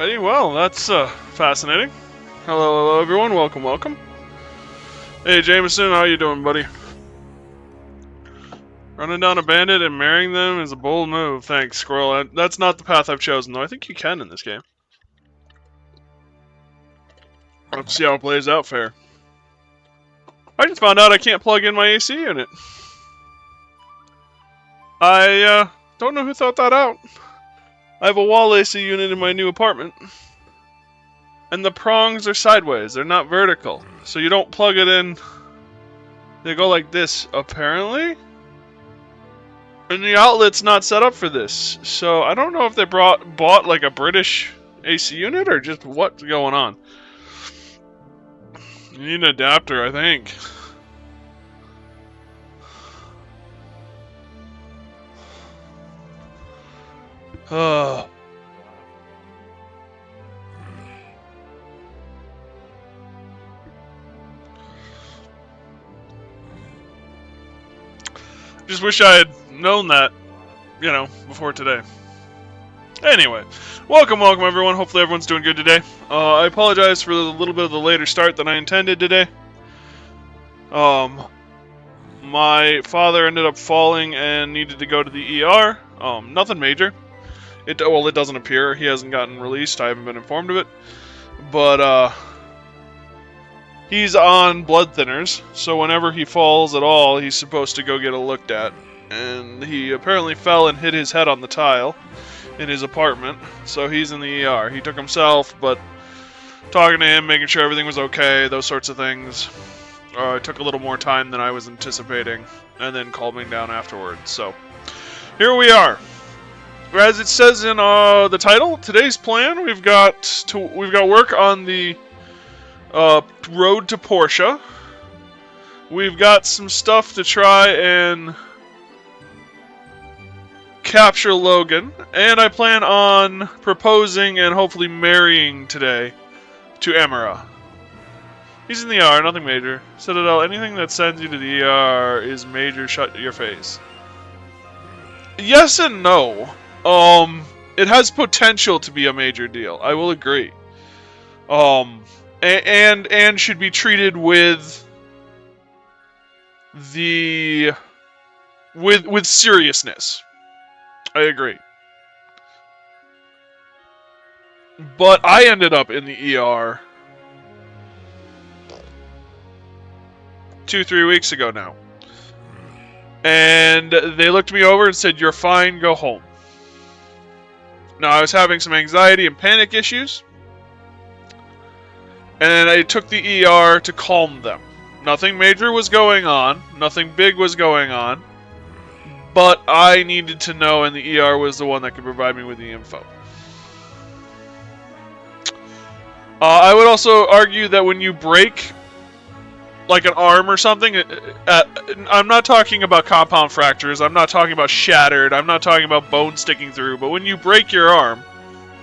Alrighty, well, that's fascinating. Hello, everyone. Welcome, welcome. Hey, Jameson, how you doing, buddy? Running down a bandit and marrying them is a bold move. Thanks, Squirrel. That's not the path I've chosen, though. I think you can in this game. Let's see how it plays out fair. I just found out I can't plug in my AC unit. I don't know who thought that out. I have a wall AC unit in my new apartment. And the prongs are sideways. They're not vertical. So you don't plug it in. They go like this, apparently. And the outlet's not set up for this. So I don't know if they bought like a British AC unit or just what's going on. You need an adapter, I think. Just wish I had known that, before today. Anyway, welcome everyone. Hopefully everyone's doing good today. I apologize for the little bit of the later start than I intended today. My father ended up falling and needed to go to the ER. Nothing major. It doesn't appear. He hasn't gotten released. I haven't been informed of it. But, he's on blood thinners, so whenever he falls at all, he's supposed to go get it looked at. And he apparently fell and hit his head on the tile in his apartment, so he's in the ER. He took himself, but talking to him, making sure everything was okay, those sorts of things. It took a little more time than I was anticipating, and then calming down afterwards. So, here we are. As it says in the title, today's plan, we've got work on the road to Portia. We've got some stuff to try and capture Logan, and I plan on proposing and hopefully marrying today to Emira. He's in the ER, nothing major. Citadel, anything that sends you to the ER is major, shut your face. Yes and no. It has potential to be a major deal. I will agree. And should be treated with with seriousness. I agree. But I ended up in the ER 2-3 weeks ago now. And they looked me over and said, "You're fine, go home." Now, I was having some anxiety and panic issues, and I took the ER to calm them. Nothing major was going on, nothing big was going on, but I needed to know, and the ER was the one that could provide me with the info. I would also argue that when you break like an arm or something, I'm not talking about compound fractures, I'm not talking about shattered, I'm not talking about bone sticking through, but when you break your arm,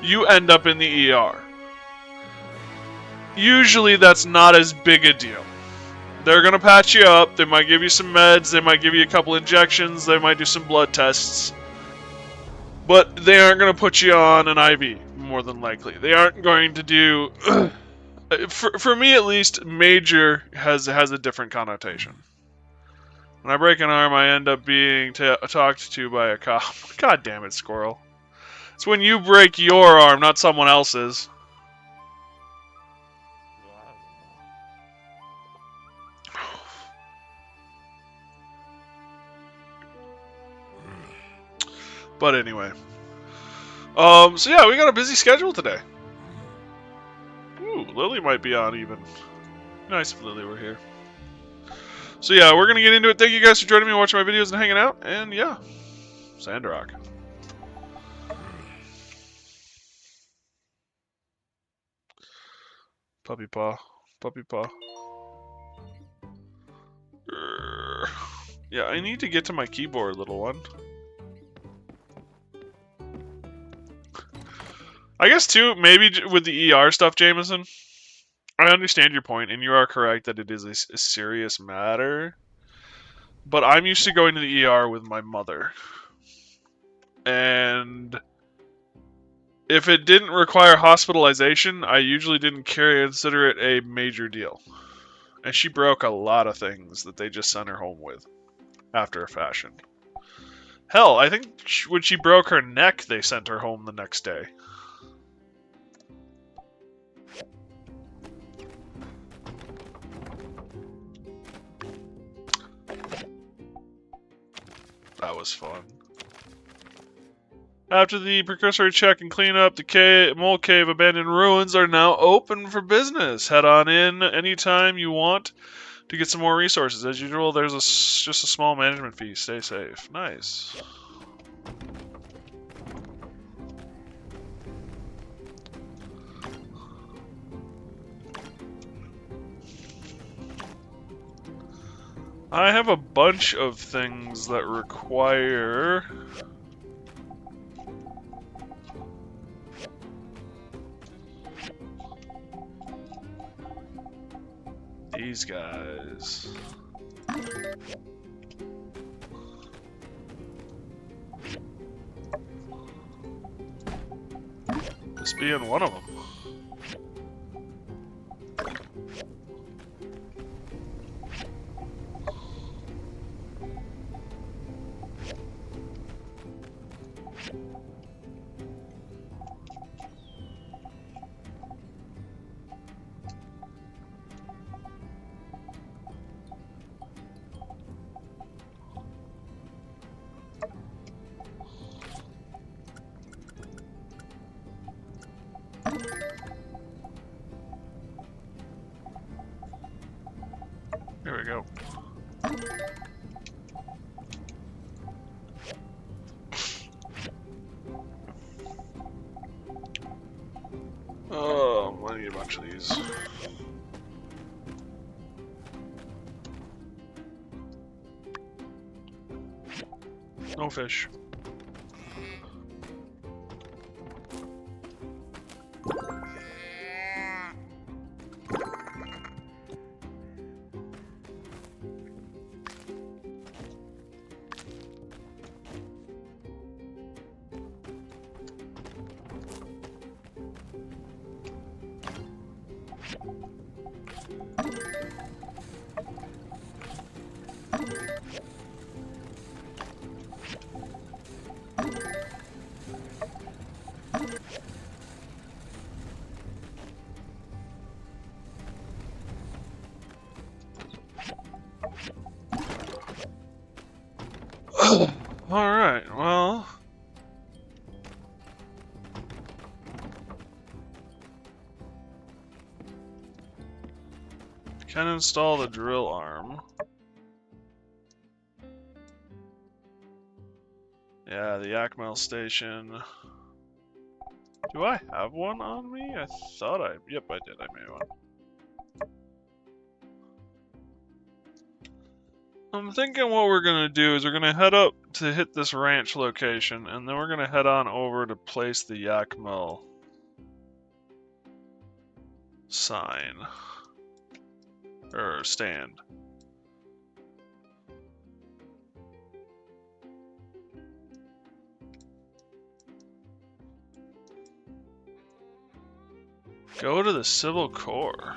you end up in the ER. Usually that's not as big a deal. They're going to patch you up, they might give you some meds, they might give you a couple injections, they might do some blood tests, but they aren't going to put you on an IV, more than likely. They aren't going to do... For me, at least, major has a different connotation. When I break an arm, I end up being talked to by a cop. God damn it, Squirrel. It's when you break your arm, not someone else's. But anyway. So yeah, we got a busy schedule today. Ooh, Lily might be on even. Nice if Lily were here. So yeah, we're going to get into it. Thank you guys for joining me, watching my videos, and hanging out. And yeah, Sandrock. Puppy paw. Puppy paw. Yeah, I need to get to my keyboard, little one. I guess, too, maybe with the ER stuff, Jameson, I understand your point, and you are correct that it is a serious matter. But I'm used to going to the ER with my mother. And If it didn't require hospitalization, I usually didn't consider it a major deal. And she broke a lot of things that they just sent her home with, after a fashion. Hell, I think when she broke her neck, they sent her home the next day. That was fun. After the precursory check and cleanup, the mole cave abandoned ruins are now open for business. Head on in anytime you want to get some more resources. As usual, there's just a small management fee. Stay safe. Nice. I have a bunch of things that require... these guys. This being one of them. Here we go. Oh, I need a bunch of these. No fish. Alright, well... can install the drill arm. Yeah, the Yakmel station. Do I have one on me? I thought I... yep, I did. I made one. I'm thinking what we're gonna do is we're gonna head up to hit this ranch location, and then we're gonna head on over to place the Yakmel sign. Or stand. Go to the Civil Corps.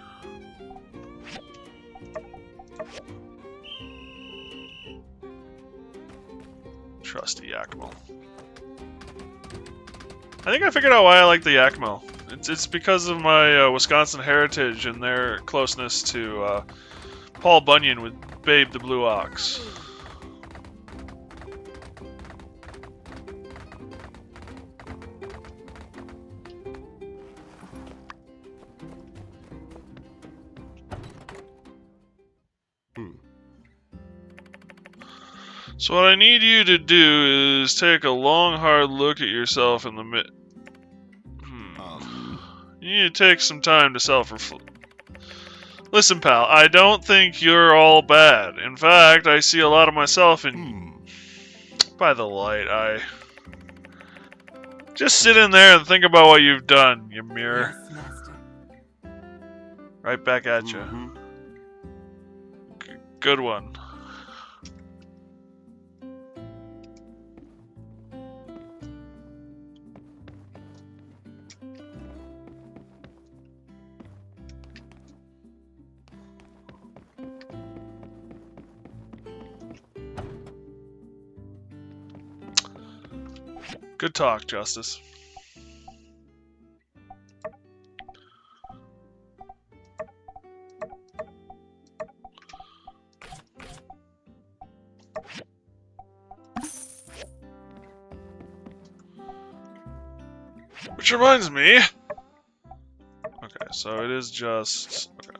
Trusty Yakmel. I think I figured out why I like the Yakmel. It's because of my Wisconsin heritage and their closeness to Paul Bunyan with Babe the Blue Ox. So what I need you to do is take a long, hard look at yourself in the You need to take some time to self-reflect. Listen, pal, I don't think you're all bad. In fact, I see a lot of myself in... By the light, just sit in there and think about what you've done, you mirror. Yes, master. Right back at you. Good one. Good talk, Justice. Which reminds me... Okay, so it is just... Okay.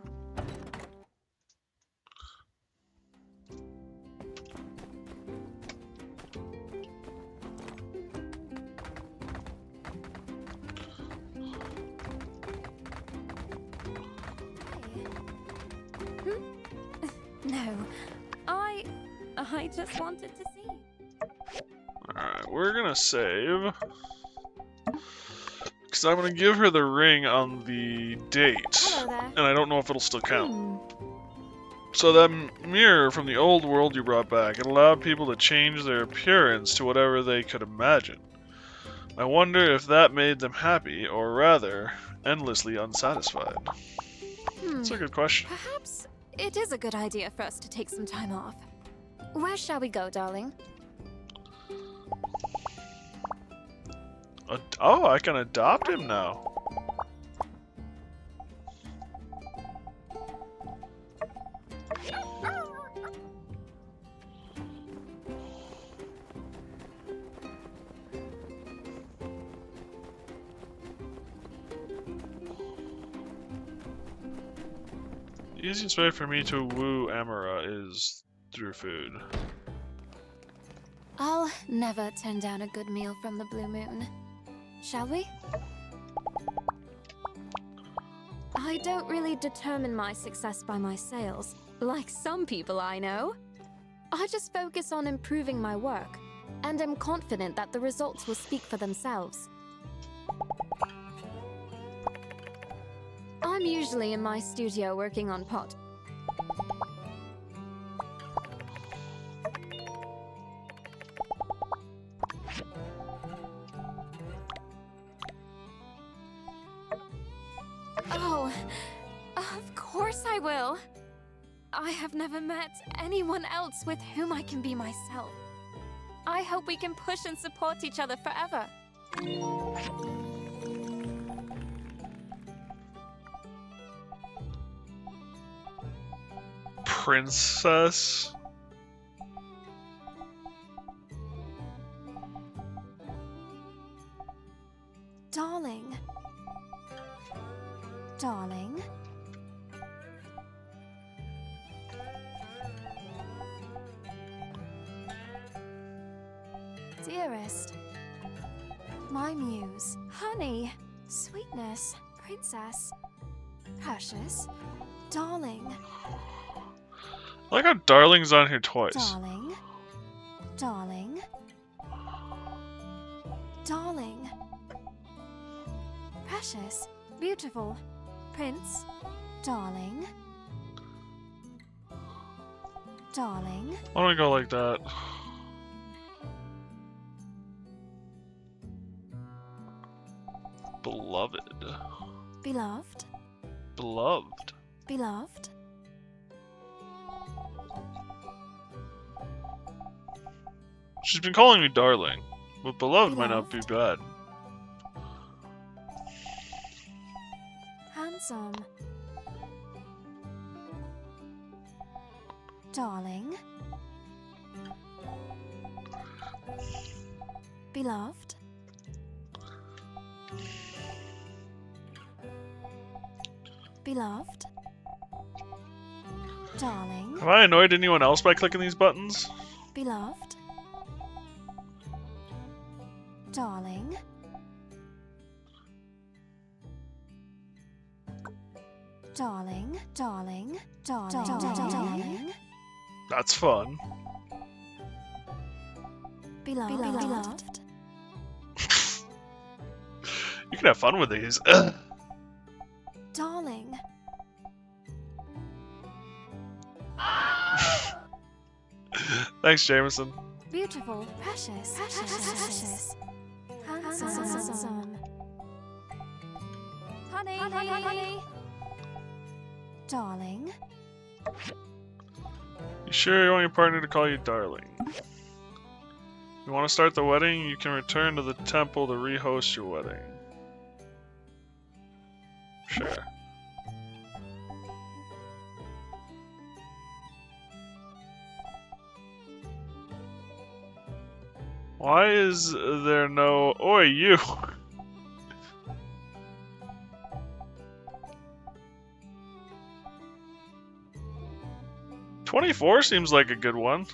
No, I just wanted to see. Alright, we're gonna save. Because I'm gonna give her the ring on the date. Hello there. And I don't know if it'll still count. So that mirror from the old world you brought back, it allowed people to change their appearance to whatever they could imagine. I wonder if that made them happy, or rather, endlessly unsatisfied. That's a good question. Perhaps it is a good idea for us to take some time off. Where shall we go, darling? Oh, I can adopt him now. The easiest way for me to woo Amara is through food. I'll never turn down a good meal from the Blue Moon. Shall we? I don't really determine my success by my sales, like some people I know. I just focus on improving my work, and am confident that the results will speak for themselves. I'm usually in my studio working on pot. Oh, of course I will. I have never met anyone else with whom I can be myself. I hope we can push and support each other forever. Princess? Darling. Darling. Dearest. My muse. Honey. Sweetness. Princess. Precious. Darling. I like how darling's on here twice. Darling. Darling. Darling. Precious. Beautiful. Prince. Darling. Darling. Why don't we go like that? Beloved. Beloved. Beloved. Beloved. She's been calling me darling, but beloved might not be bad. Handsome. Darling. Beloved. Beloved. Darling. Have I annoyed anyone else by clicking these buttons? Beloved. Darling. Darling, darling, darling. That's fun. Beloved. You can have fun with these. Darling. Thanks, Jameson. Beautiful. Precious. Handsome. Honey. Darling. You sure you want your partner to call you darling? You want to start the wedding? You can return to the temple to rehost your wedding. Sure. Why is there no... Oi, you! $24 seems like a good one.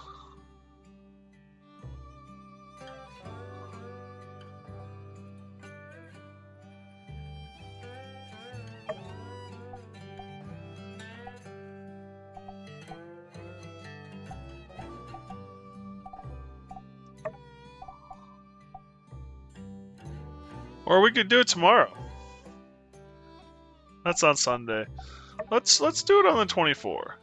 Or we could do it tomorrow. That's on Sunday. Let's do it on the 24.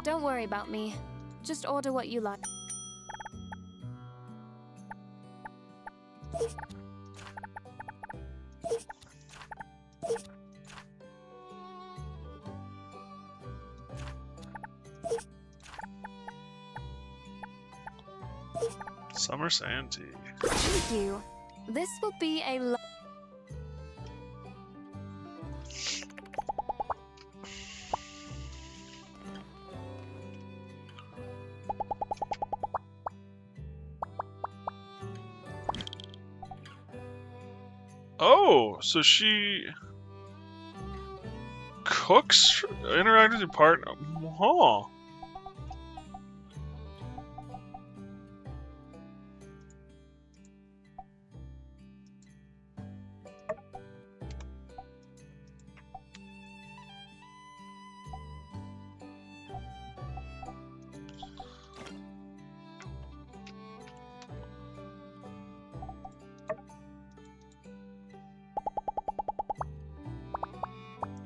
Don't worry about me. Just order what you like. Summer sand tea. Thank you. This will be a Oh, so she cooks, interact with your partner. Huh.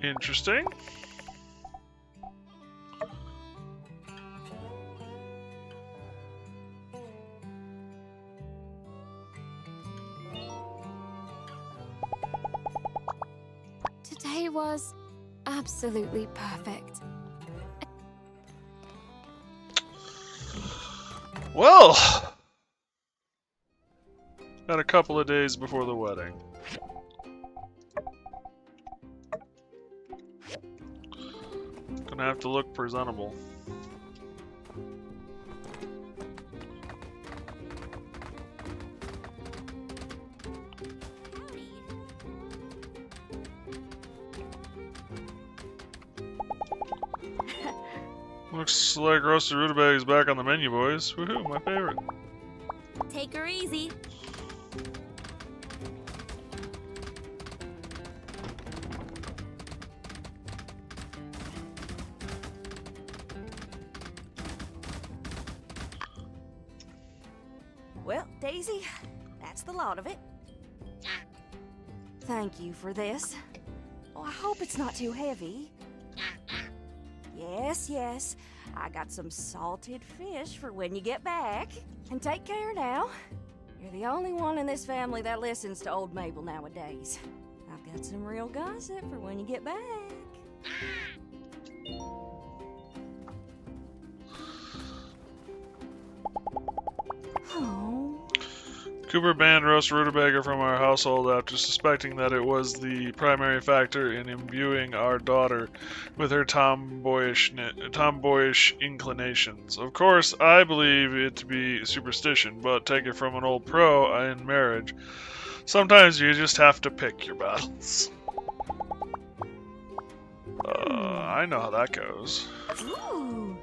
Interesting. Today was absolutely perfect. Well, got a couple of days before the wedding. Gonna have to look presentable. Looks like roasted rutabaga is back on the menu, boys. Woohoo, my favorite. Take her easy. Well, Daisy, that's the lot of it. Thank you for this. Oh, I hope it's not too heavy. Yes, yes. I got some salted fish for when you get back. And take care now. You're the only one in this family that listens to old Mabel nowadays. I've got some real gossip for when you get back. Oh. Cooper banned roast rutabaga from our household after suspecting that it was the primary factor in imbuing our daughter with her tomboyish inclinations. Of course, I believe it to be superstition, but take it from an old pro in marriage. Sometimes you just have to pick your battles. I know how that goes. Ooh.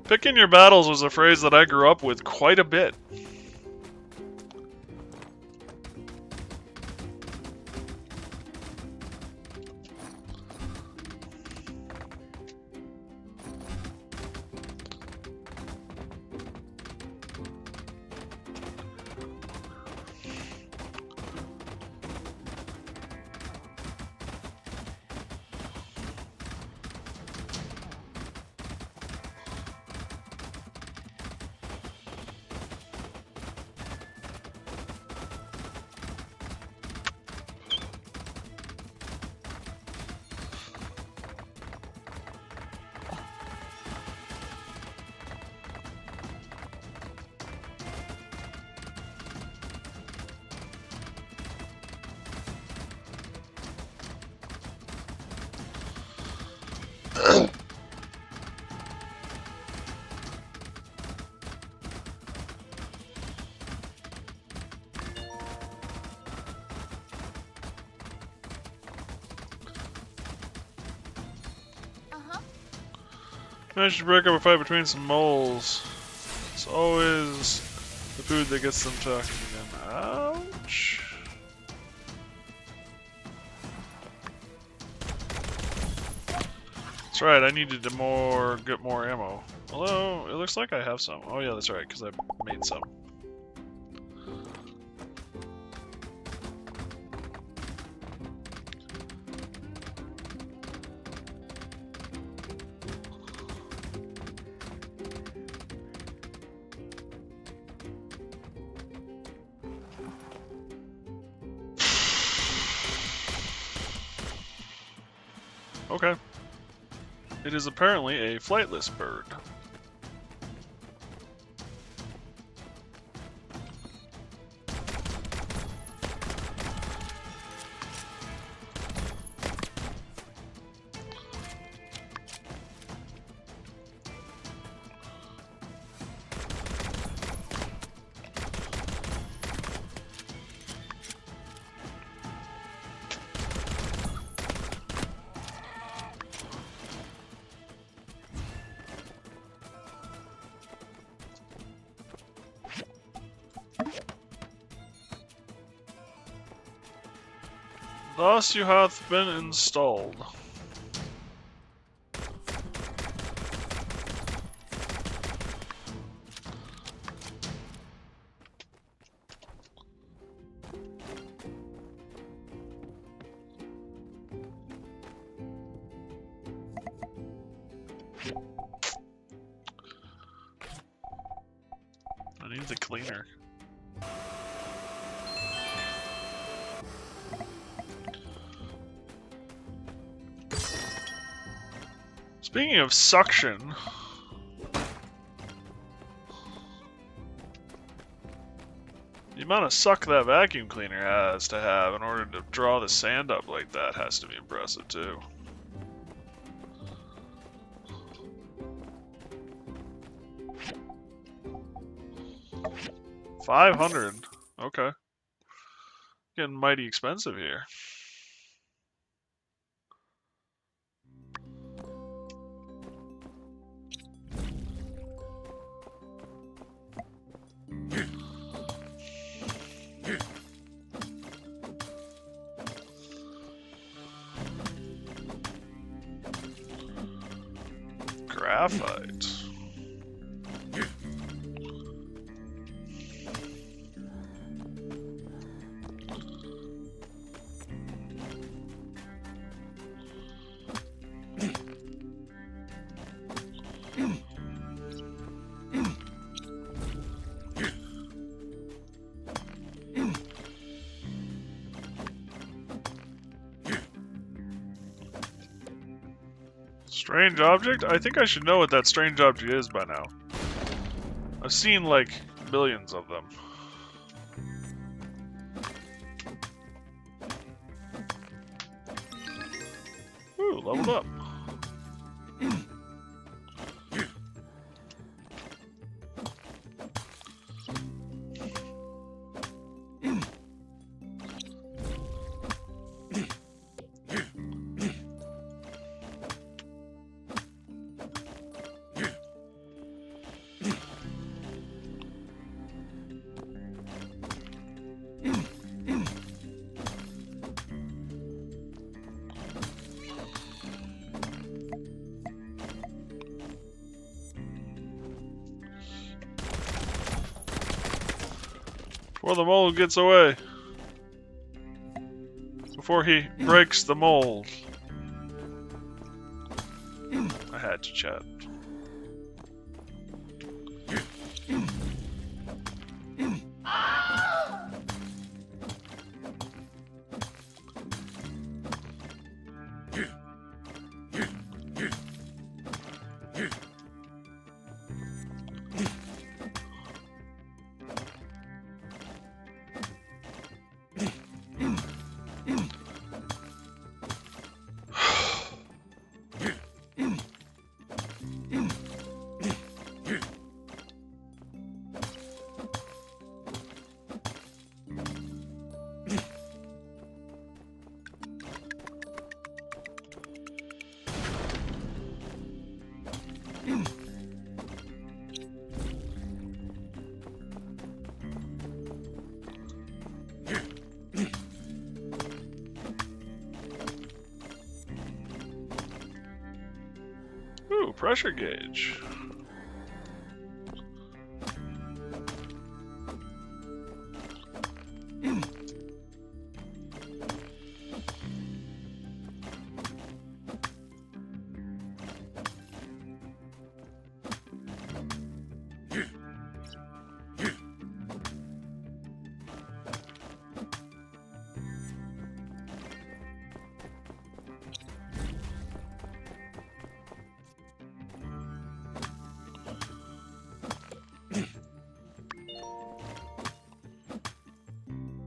Picking your battles was a phrase that I grew up with quite a bit. Managed to break up a fight between some moles. It's always the food that gets them talking again. Ouch. That's right, I needed to get more ammo. Although, it looks like I have some. Oh yeah, that's right, because I made some. Okay. It is apparently a flightless bird. Thus you hath been installed. I need the cleaner. Speaking of suction, the amount of suck that vacuum cleaner has to have in order to draw the sand up like that has to be impressive too. $500. Okay. Getting mighty expensive here. Graphite. Strange object? I think I should know what that strange object is by now. I've seen, like, billions of them. Ooh, leveled up. Before the mold gets away. Before he breaks the mold. I had to chat. pressure gauge.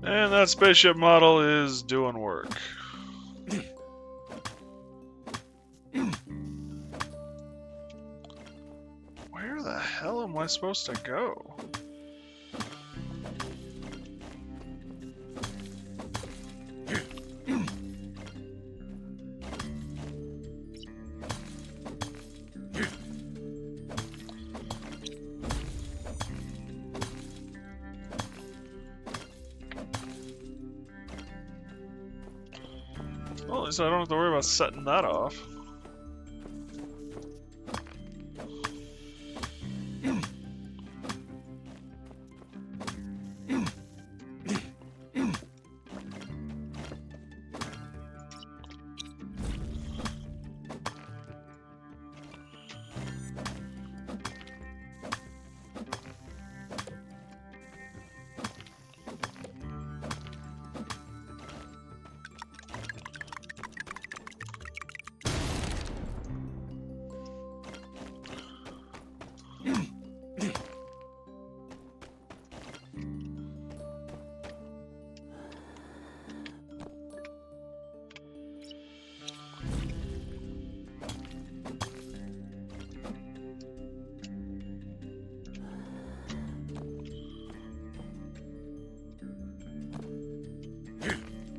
And that spaceship model is doing work. Where the hell am I supposed to go? Well, at least I don't have to worry about setting that off.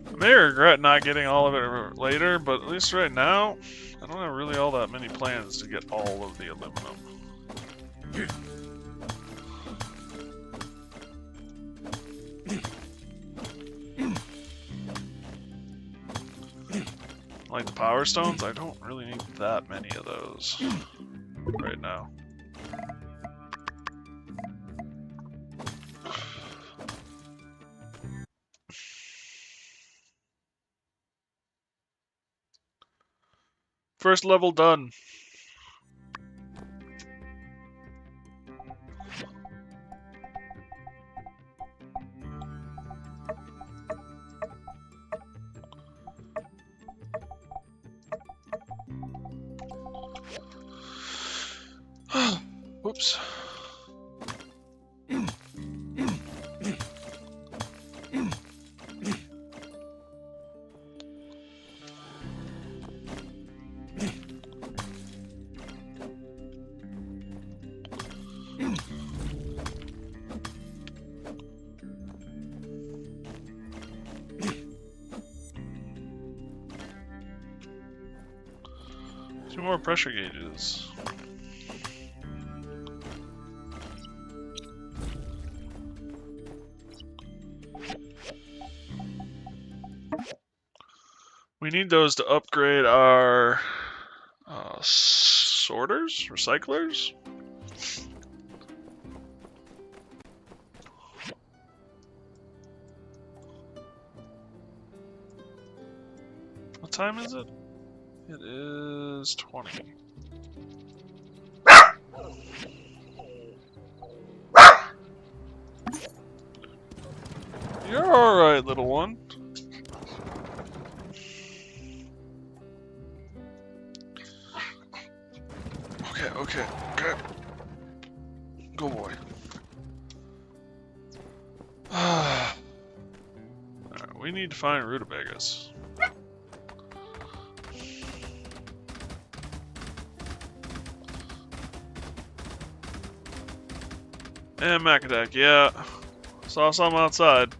I may regret not getting all of it later, but at least right now, I don't have really all that many plans to get all of the aluminum. Like the power stones, I don't really need that many of those right now. First level done. Whoops. 2 more pressure gauges. We need those to upgrade our sorters, recyclers. What time is it? It is 20. You're alright, little one. Okay. Go boy. Alright, we need to find rutabagas. And Macadac, yeah. Saw some outside.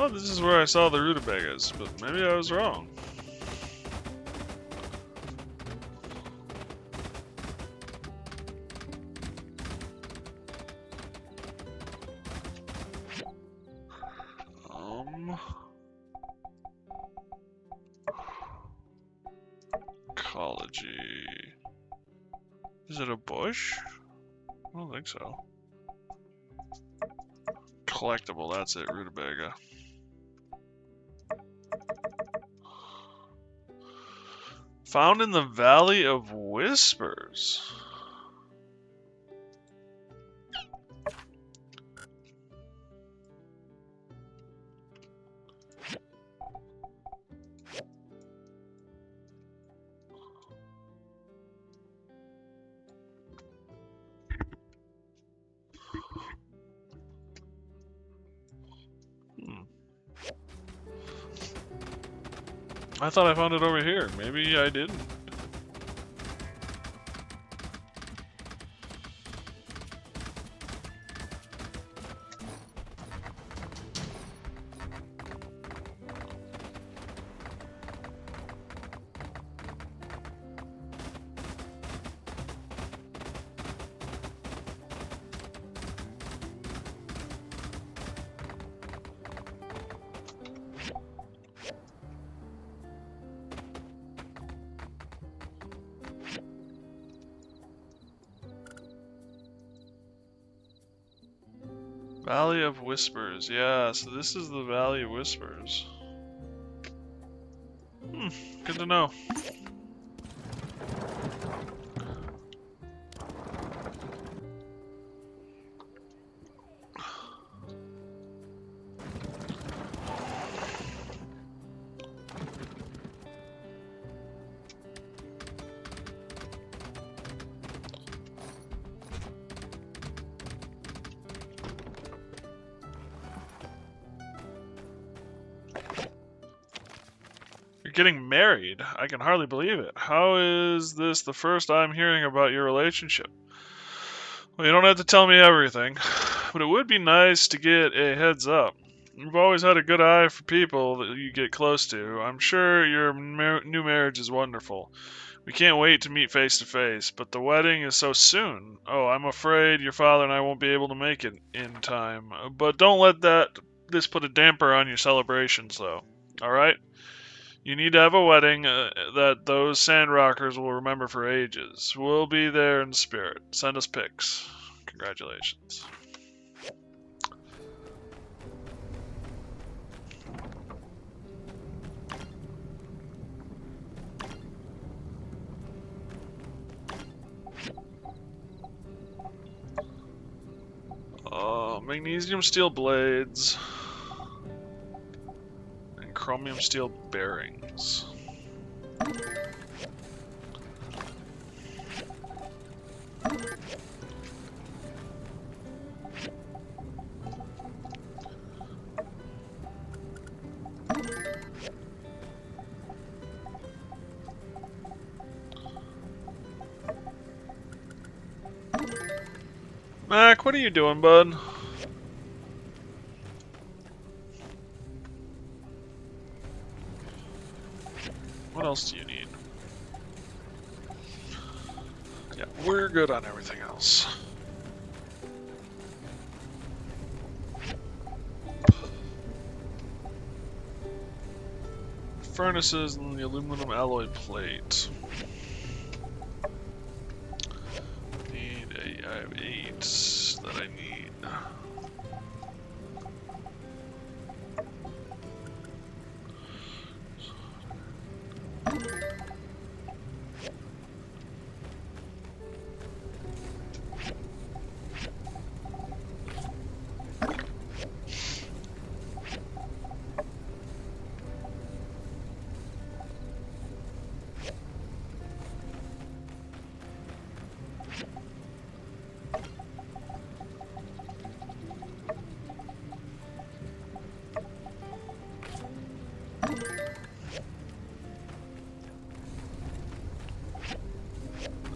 Oh, this is where I saw the rutabagas, but maybe I was wrong. Ecology. Is it a bush? I don't think so. Collectible, that's it, rutabaga. Found in the Valley of Whispers. I thought I found it over here. Maybe I didn't. Valley of Whispers. Yeah, so this is the Valley of Whispers. Good to know. Getting married? I can hardly believe it. How is this the first I'm hearing about your relationship? Well, you don't have to tell me everything, but it would be nice to get a heads up. You've always had a good eye for people that you get close to. I'm sure your new marriage is wonderful. We can't wait to meet face to face, but the wedding is so soon. Oh, I'm afraid your father and I won't be able to make it in time. But don't let this put a damper on your celebrations, though. All right? You need to have a wedding that those Sandrockers will remember for ages. We'll be there in spirit. Send us pics. Congratulations. Magnesium steel blades. Chromium steel bearings. Mac, what are you doing, bud? What else do you need? Yeah, we're good on everything else. Furnaces and the aluminum alloy plate. I have 8 that I need.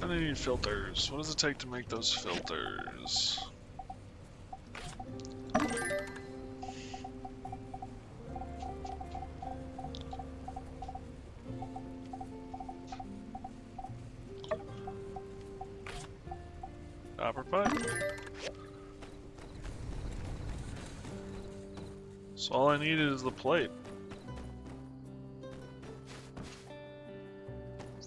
I need filters. What does it take to make those filters? Apple pie. So all I needed is the plate.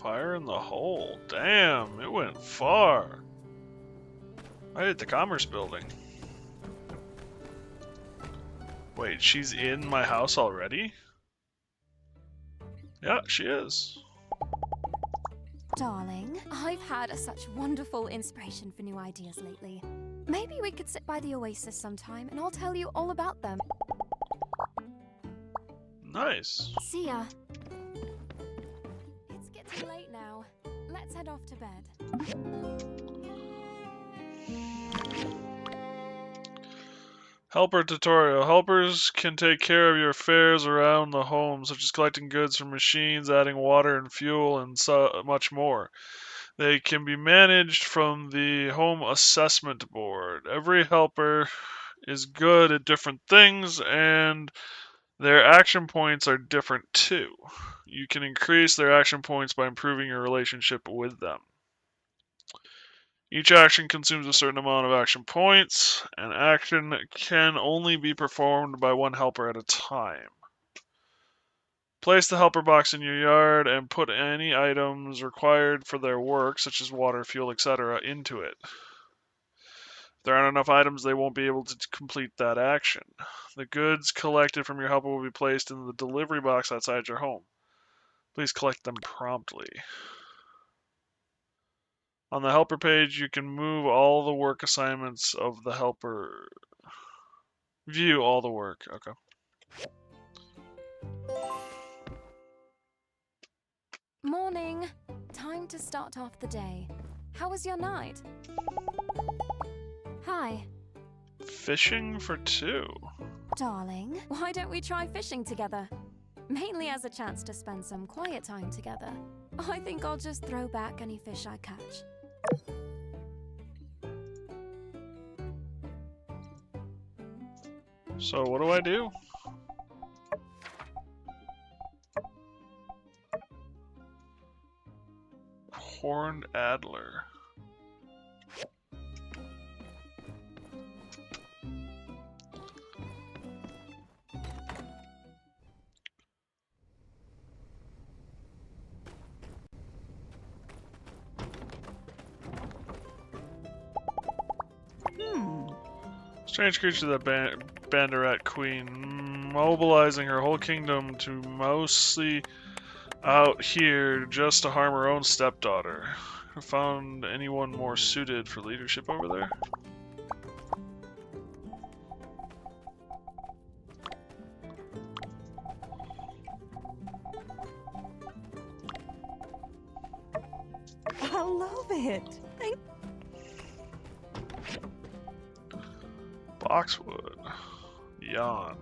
Fire in the hole. Damn, it went far. I hit the commerce building. Wait, she's in my house already? Yeah, she is. Darling, I've had such wonderful inspiration for new ideas lately. Maybe we could sit by the oasis sometime and I'll tell you all about them. Nice. See ya. It's getting late now. Let's head off to bed. Helper tutorial. Helpers can take care of your affairs around the home, such as collecting goods from machines, adding water and fuel, and so much more. They can be managed from the home assessment board. Every helper is good at different things, and their action points are different too. You can increase their action points by improving your relationship with them. Each action consumes a certain amount of action points. An action can only be performed by one helper at a time. Place the helper box in your yard and put any items required for their work, such as water, fuel, etc., into it. If there aren't enough items, they won't be able to complete that action. The goods collected from your helper will be placed in the delivery box outside your home. Please collect them promptly. On the helper page, you can move all the work assignments of the helper. View all the work. Okay. Morning. Time to start off the day. How was your night? Hi. Fishing for two. Darling, why don't we try fishing together? Mainly as a chance to spend some quiet time together. I think I'll just throw back any fish I catch. So what do I do? Horned Adler. Strange creature, that bandit queen, mobilizing her whole kingdom to mostly out here just to harm her own stepdaughter. Found anyone more suited for leadership over there? I love it. Boxwood. Yawn.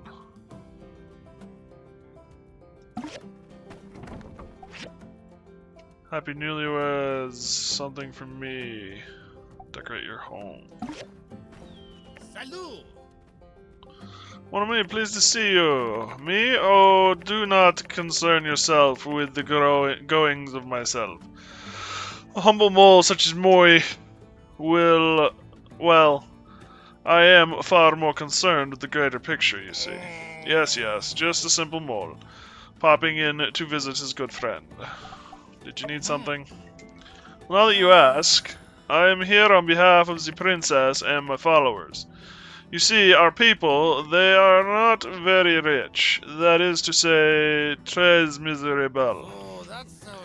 Happy newlyweds. Something from me. Decorate your home. Salud! One of me, pleased to see you. Me? Oh, do not concern yourself with the goings of myself. A humble mole such as Moi will, well, I am far more concerned with the greater picture, you see. Yes, just a simple mole, popping in to visit his good friend. Did you need something? Well, now that you ask, I am here on behalf of the princess and my followers. You see, our people, they are not very rich. That is to say, très misérable. Oh, that's how it is.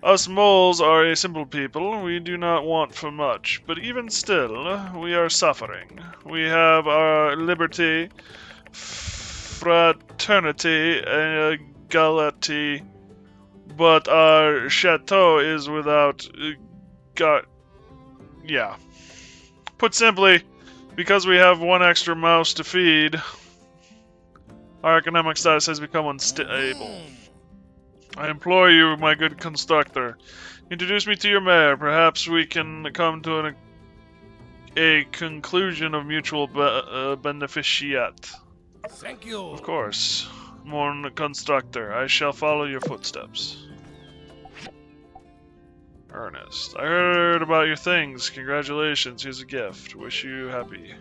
Us moles are a simple people. We do not want for much, but even still, we are suffering. We have our liberty, fraternity, and equality, but our chateau is without... yeah. Put simply, because we have one extra mouse to feed, our economic status has become unstable. I implore you, my good constructor, introduce me to your mayor. Perhaps we can come to a conclusion of mutual beneficiat. Thank you. Of course, mon constructor, I shall follow your footsteps. Ernest. I heard about your things. Congratulations. Here's a gift. Wish you happy.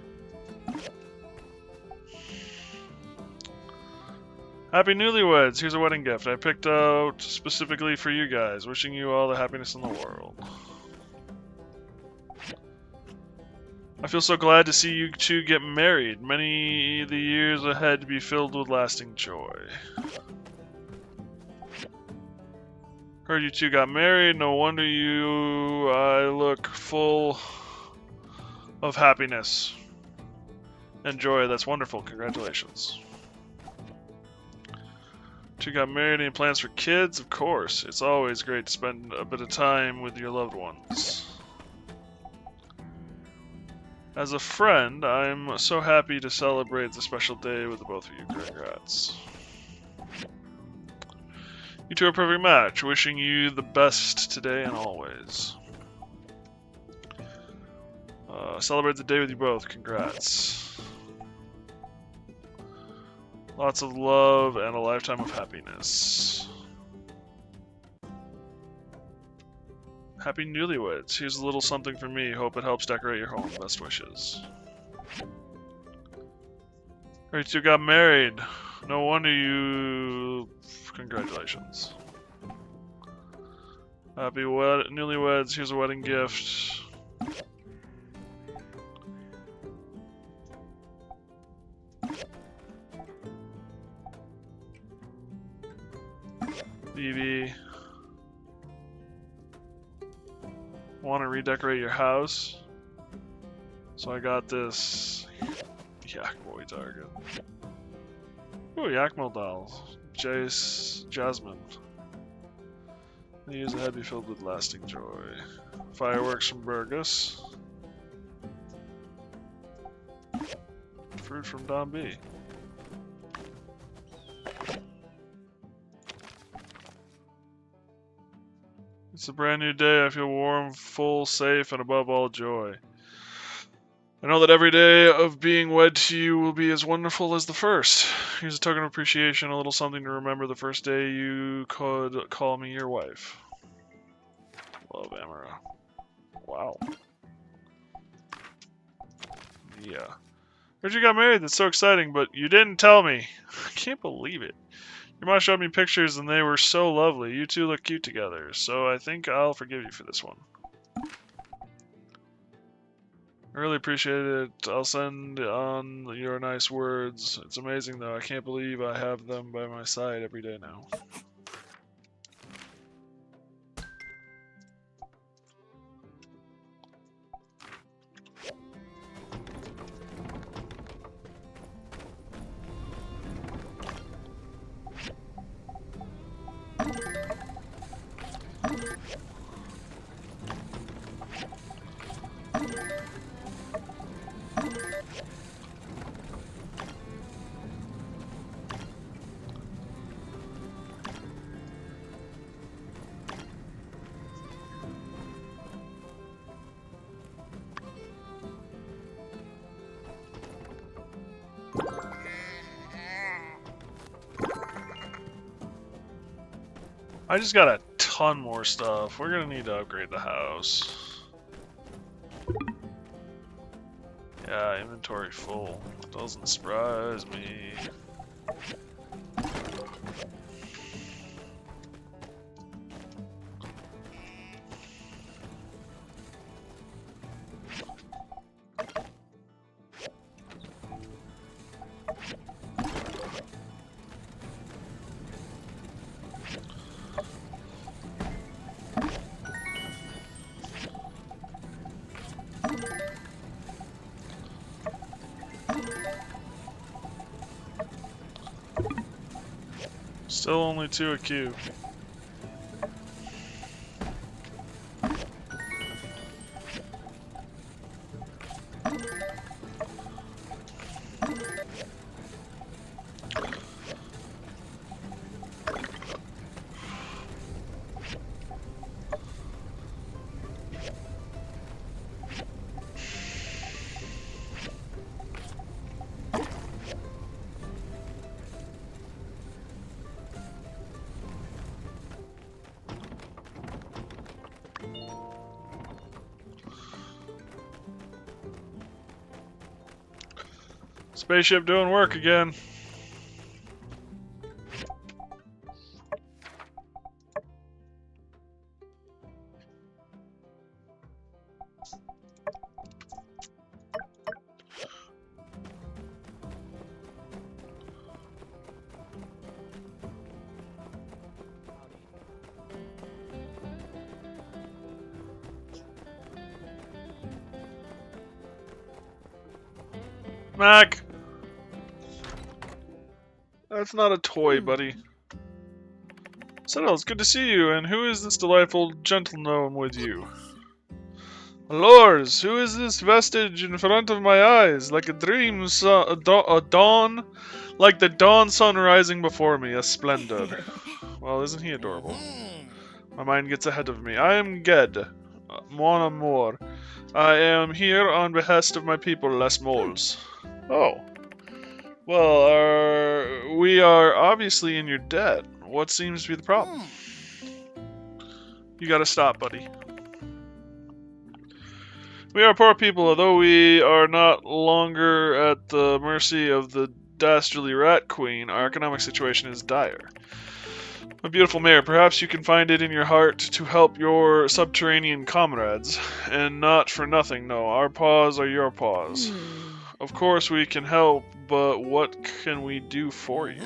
Happy newlyweds. Here's a wedding gift I picked out specifically for you guys. Wishing you all the happiness in the world. I feel so glad to see you two get married. Many the years ahead to be filled with lasting joy. Heard you two got married. No wonder I look full of happiness and joy. That's wonderful. Congratulations. Two got married. Any plans for kids? Of course. It's always great to spend a bit of time with your loved ones. As a friend, I'm so happy to celebrate the special day with the both of you. Congrats. You two are a perfect match. Wishing you the best today and always. Celebrate the day with you both. Congrats. Lots of love and a lifetime of happiness. Happy newlyweds. Here's a little something for me. Hope it helps decorate your home. Best wishes. You two got married. No wonder you... Congratulations. Happy newlyweds. Here's a wedding gift. BB. Want to redecorate your house? So I got this Yak Boy target. Ooh, Yakmo dolls. Jace, Jasmine. The years ahead be filled with lasting joy. Fireworks from Burgess. Fruit from Don B. It's a brand new day. I feel warm, full, safe, and above all joy. I know that every day of being wed to you will be as wonderful as the first. Here's a token of appreciation, a little something to remember the first day you could call me your wife. Love, Amara. Wow. Yeah. Heard you got married. That's so exciting, but you didn't tell me. I can't believe it. Your mom showed me pictures and they were so lovely. You two look cute together, so I think I'll forgive you for this one. I really appreciate it. I'll send on your nice words. It's amazing though. I can't believe I have them by my side every day now. I just got a ton more stuff. We're gonna need to upgrade the house. Yeah, inventory full. Doesn't surprise me. Still only 2 a queue. Spaceship doing work again. Mac! That's not a toy, buddy. Settle, it's good to see you, and who is this delightful gentleman with you? Lors, who is this vestige in front of my eyes, like a dream, a dawn, like the dawn sun rising before me, a splendor. Well, isn't he adorable? My mind gets ahead of me. I am Ged, mon amour. I am here on behest of my people, Les Moles. Oh. Well, we are obviously in your debt. What seems to be the problem? You gotta stop, buddy. We are poor people, although we are not longer at the mercy of the dastardly rat queen. Our economic situation is dire. My beautiful mayor, perhaps you can find it in your heart to help your subterranean comrades. And not for nothing, no. Our paws are your paws. Of course we can help, but what can we do for you?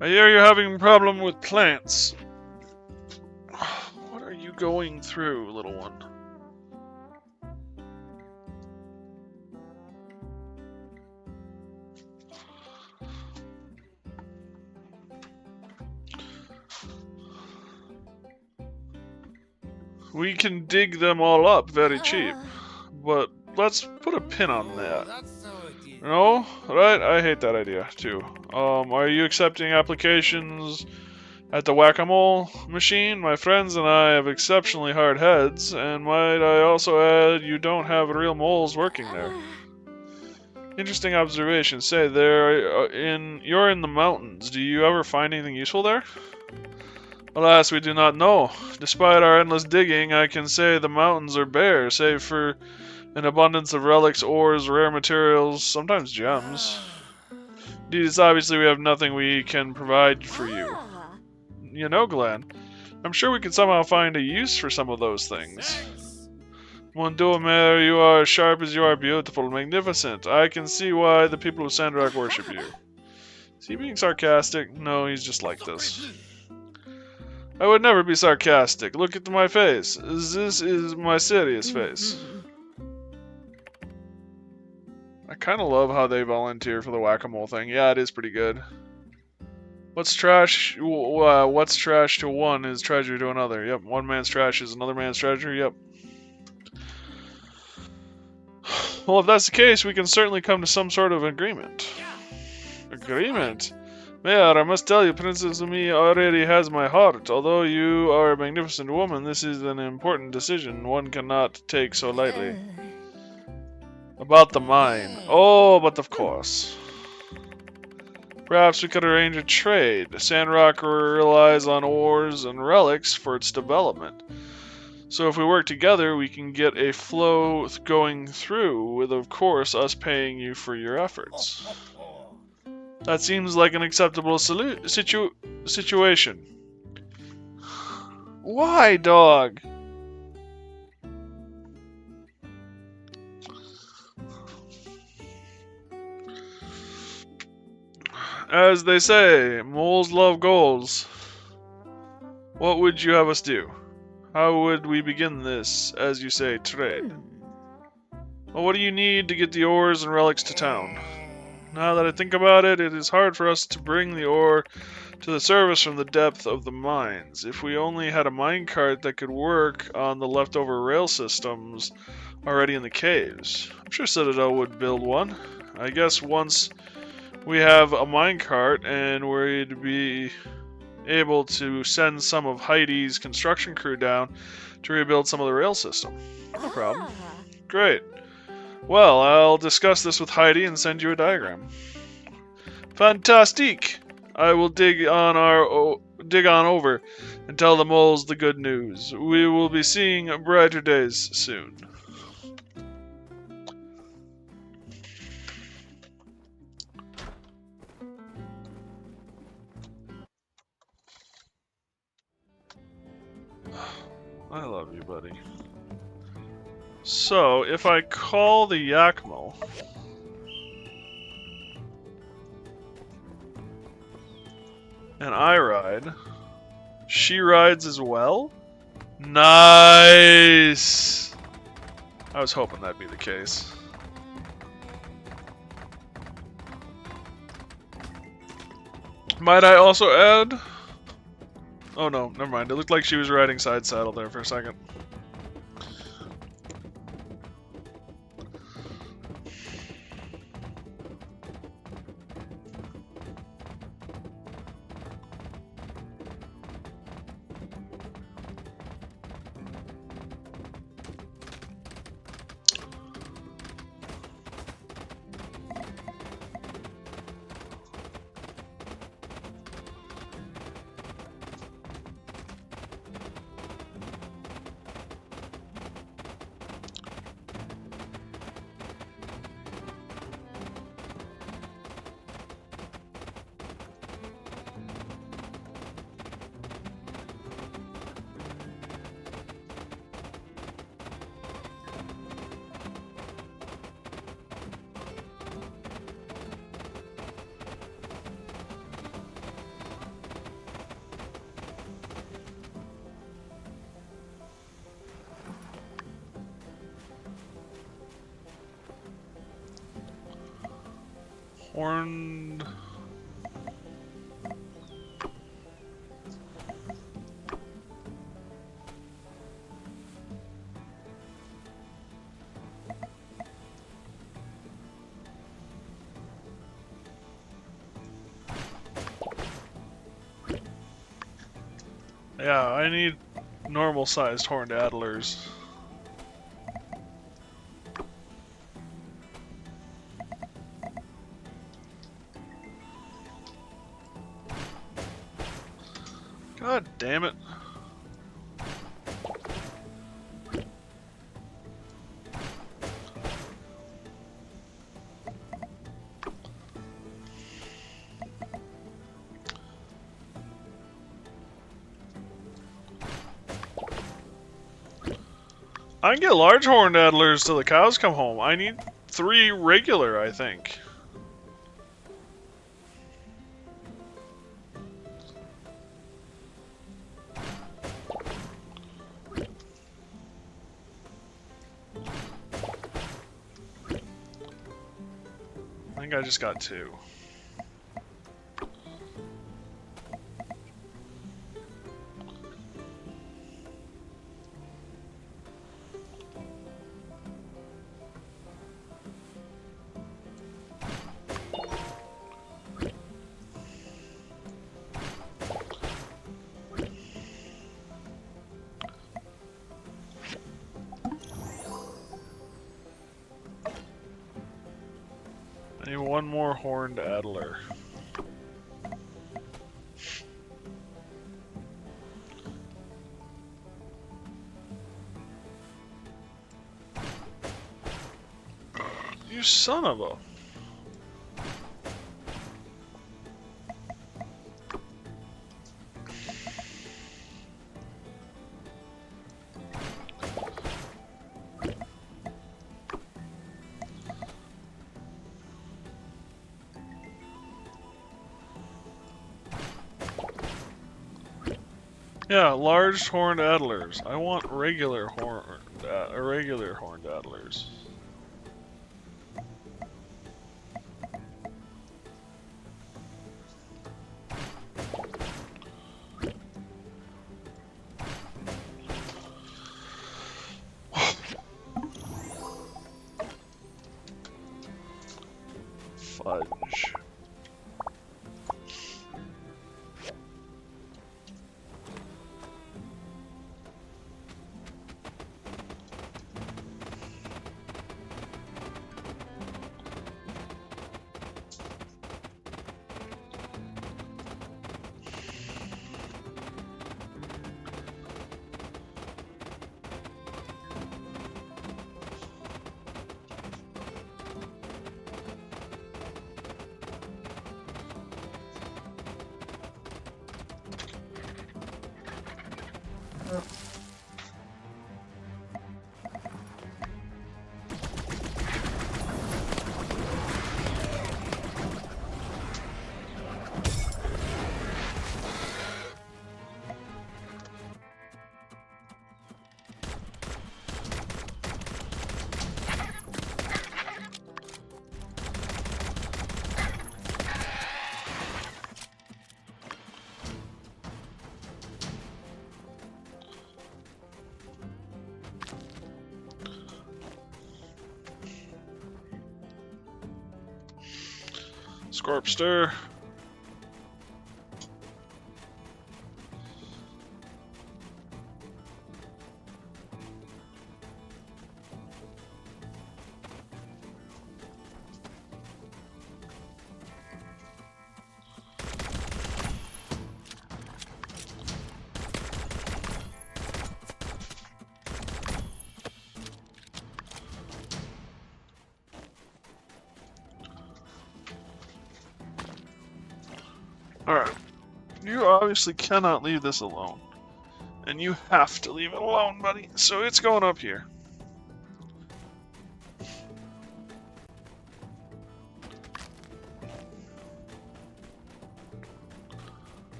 I hear you're having a problem with plants. What are you going through, little one? We can dig them all up very cheap, but let's put a pin on that. No? Right? I hate that idea, too. Are you accepting applications at the whack-a-mole machine? My friends and I have exceptionally hard heads, and might I also add, you don't have real moles working there. Interesting observation. Say, you're in the mountains. Do you ever find anything useful there? Alas, we do not know. Despite our endless digging, I can say the mountains are bare, save for an abundance of relics, ores, rare materials, sometimes gems. Indeed, it's obviously we have nothing we can provide for you. You know, Glenn, I'm sure we could somehow find a use for some of those things. Mon Dieu, Mère, you are as sharp as you are beautiful, magnificent. I can see why the people of Sandrock worship you. Is he being sarcastic? No, he's just like this. I would never be sarcastic. Look at my face. This is my serious face. I kind of love how they volunteer for the whack-a-mole thing. Yeah, it is pretty good. What's trash to one is treasure to another. Yep, one man's trash is another man's treasure. Yep. Well, if that's the case, we can certainly come to some sort of agreement. Agreement? Mayor, I must tell you, Princess Umi already has my heart. Although you are a magnificent woman, this is an important decision one cannot take so lightly. About the mine. Oh, but of course. Perhaps we could arrange a trade. Sandrock relies on ores and relics for its development. So if we work together, we can get a flow going through, with, of course, us paying you for your efforts. That seems like an acceptable situation. Why, dog? As they say, moles love goals. What would you have us do? How would we begin this, as you say, trade? Well, what do you need to get the ores and relics to town? Now that I think about it, it is hard for us to bring the ore to the surface from the depth of the mines. If we only had a minecart that could work on the leftover rail systems already in the caves. I'm sure Citadel would build one. I guess once we have a minecart and we'd be able to send some of Heidi's construction crew down to rebuild some of the rail system. No problem. Great. Well, I'll discuss this with Heidi and send you a diagram. Fantastique! I will dig on over and tell the moles the good news. We will be seeing brighter days soon. I love you, buddy. So, if I call the Yakmo... and I ride, she rides as well? Nice! I was hoping that'd be the case. Might I also add... Oh no, never mind. It looked like she was riding side saddle there for a second. Horned... Yeah, I need normal-sized horned adderlers. God damn it. I can get large horned adderlers till the cows come home. I need 3 regular, I think. I think I just got 2. I need 1 more horned adder. You son of a... Yeah, large horned adderlers. I want regular horned adderlers. Fudge. Scorpster. Alright. You obviously cannot leave this alone. And you have to leave it alone, buddy. So it's going up here.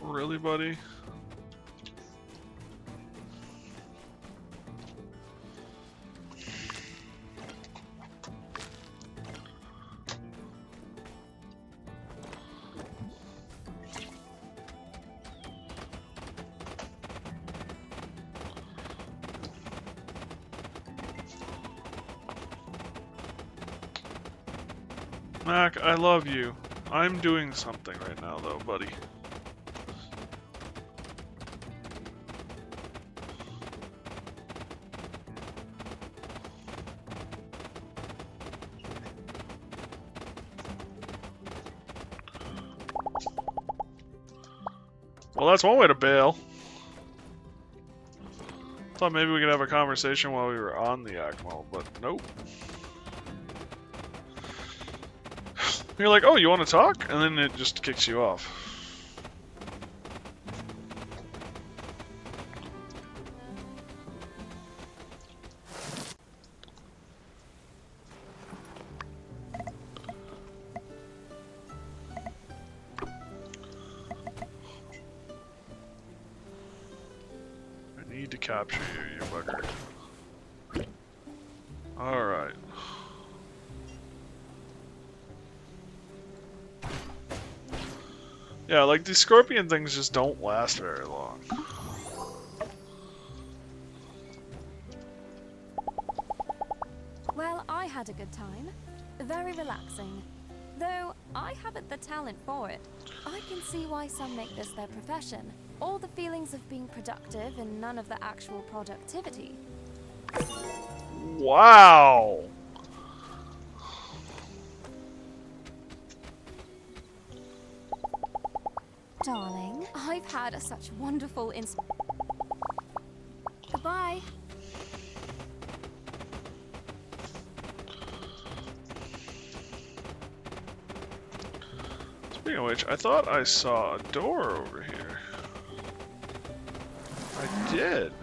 Really, buddy? Mac, I love you. I'm doing something right now, though, buddy. Well, that's one way to bail. Thought maybe we could have a conversation while we were on the ACMO, but nope. You're like, oh, you want to talk? And then it just kicks you off. I need to capture you, you bugger. Alright. Yeah, like these scorpion things just don't last very long. Well, I had a good time. Very relaxing. Though I haven't the talent for it. I can see why some make this their profession. All the feelings of being productive and none of the actual productivity. Wow! Darling, I've had such wonderful Goodbye. Speaking of which, I thought I saw a door over here. I did.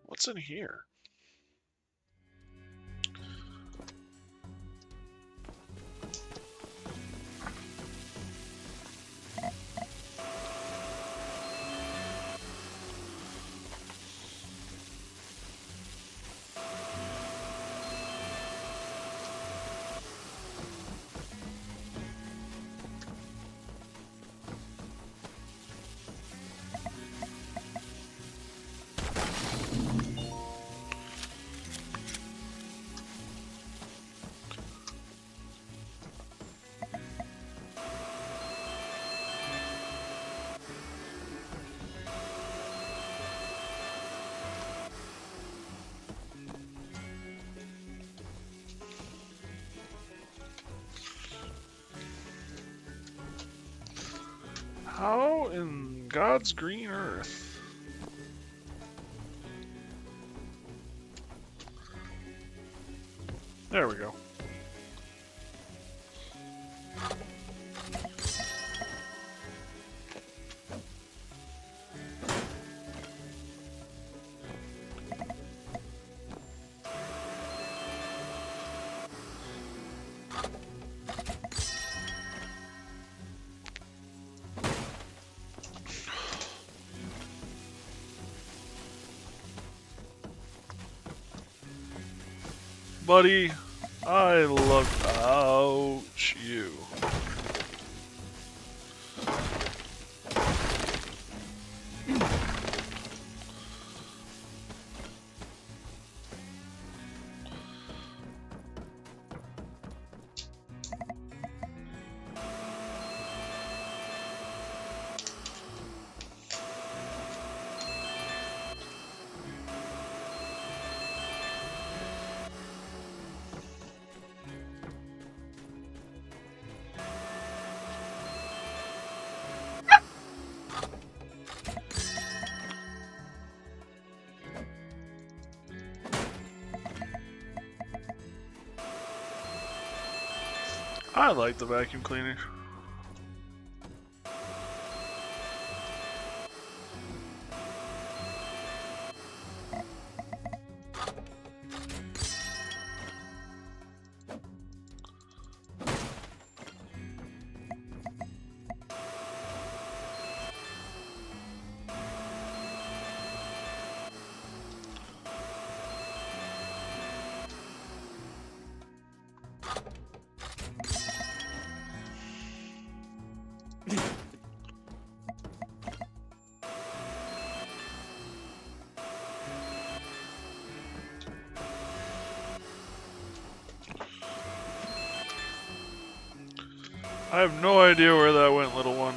What's in here? How in God's green earth? There we go. Buddy, I love. Ouch, you. I like the vacuum cleaner. I have no idea where that went, little one.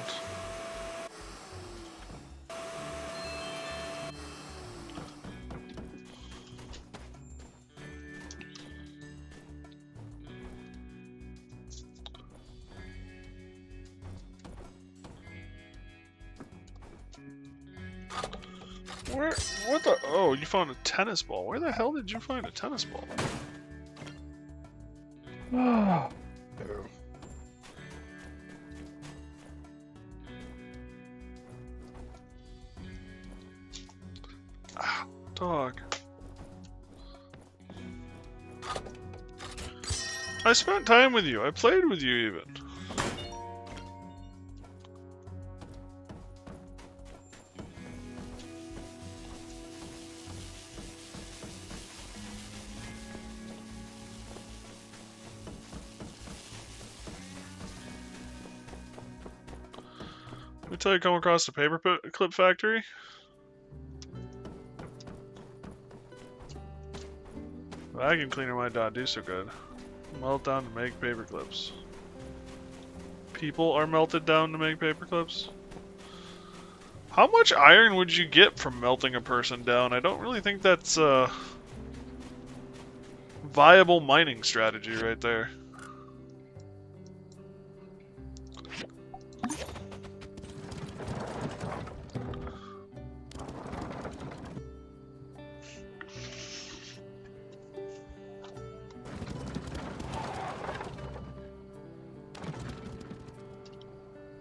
Where? What the? Oh, you found a tennis ball. Where the hell did you find a tennis ball? Oh. Ah, dog. I spent time with you. I played with you even. Until you come across the paperclip factory. Vacuum cleaner might not do so good. Melt down to make paper clips. People are melted down to make paper clips? How much iron would you get from melting a person down? I don't really think that's a viable mining strategy right there.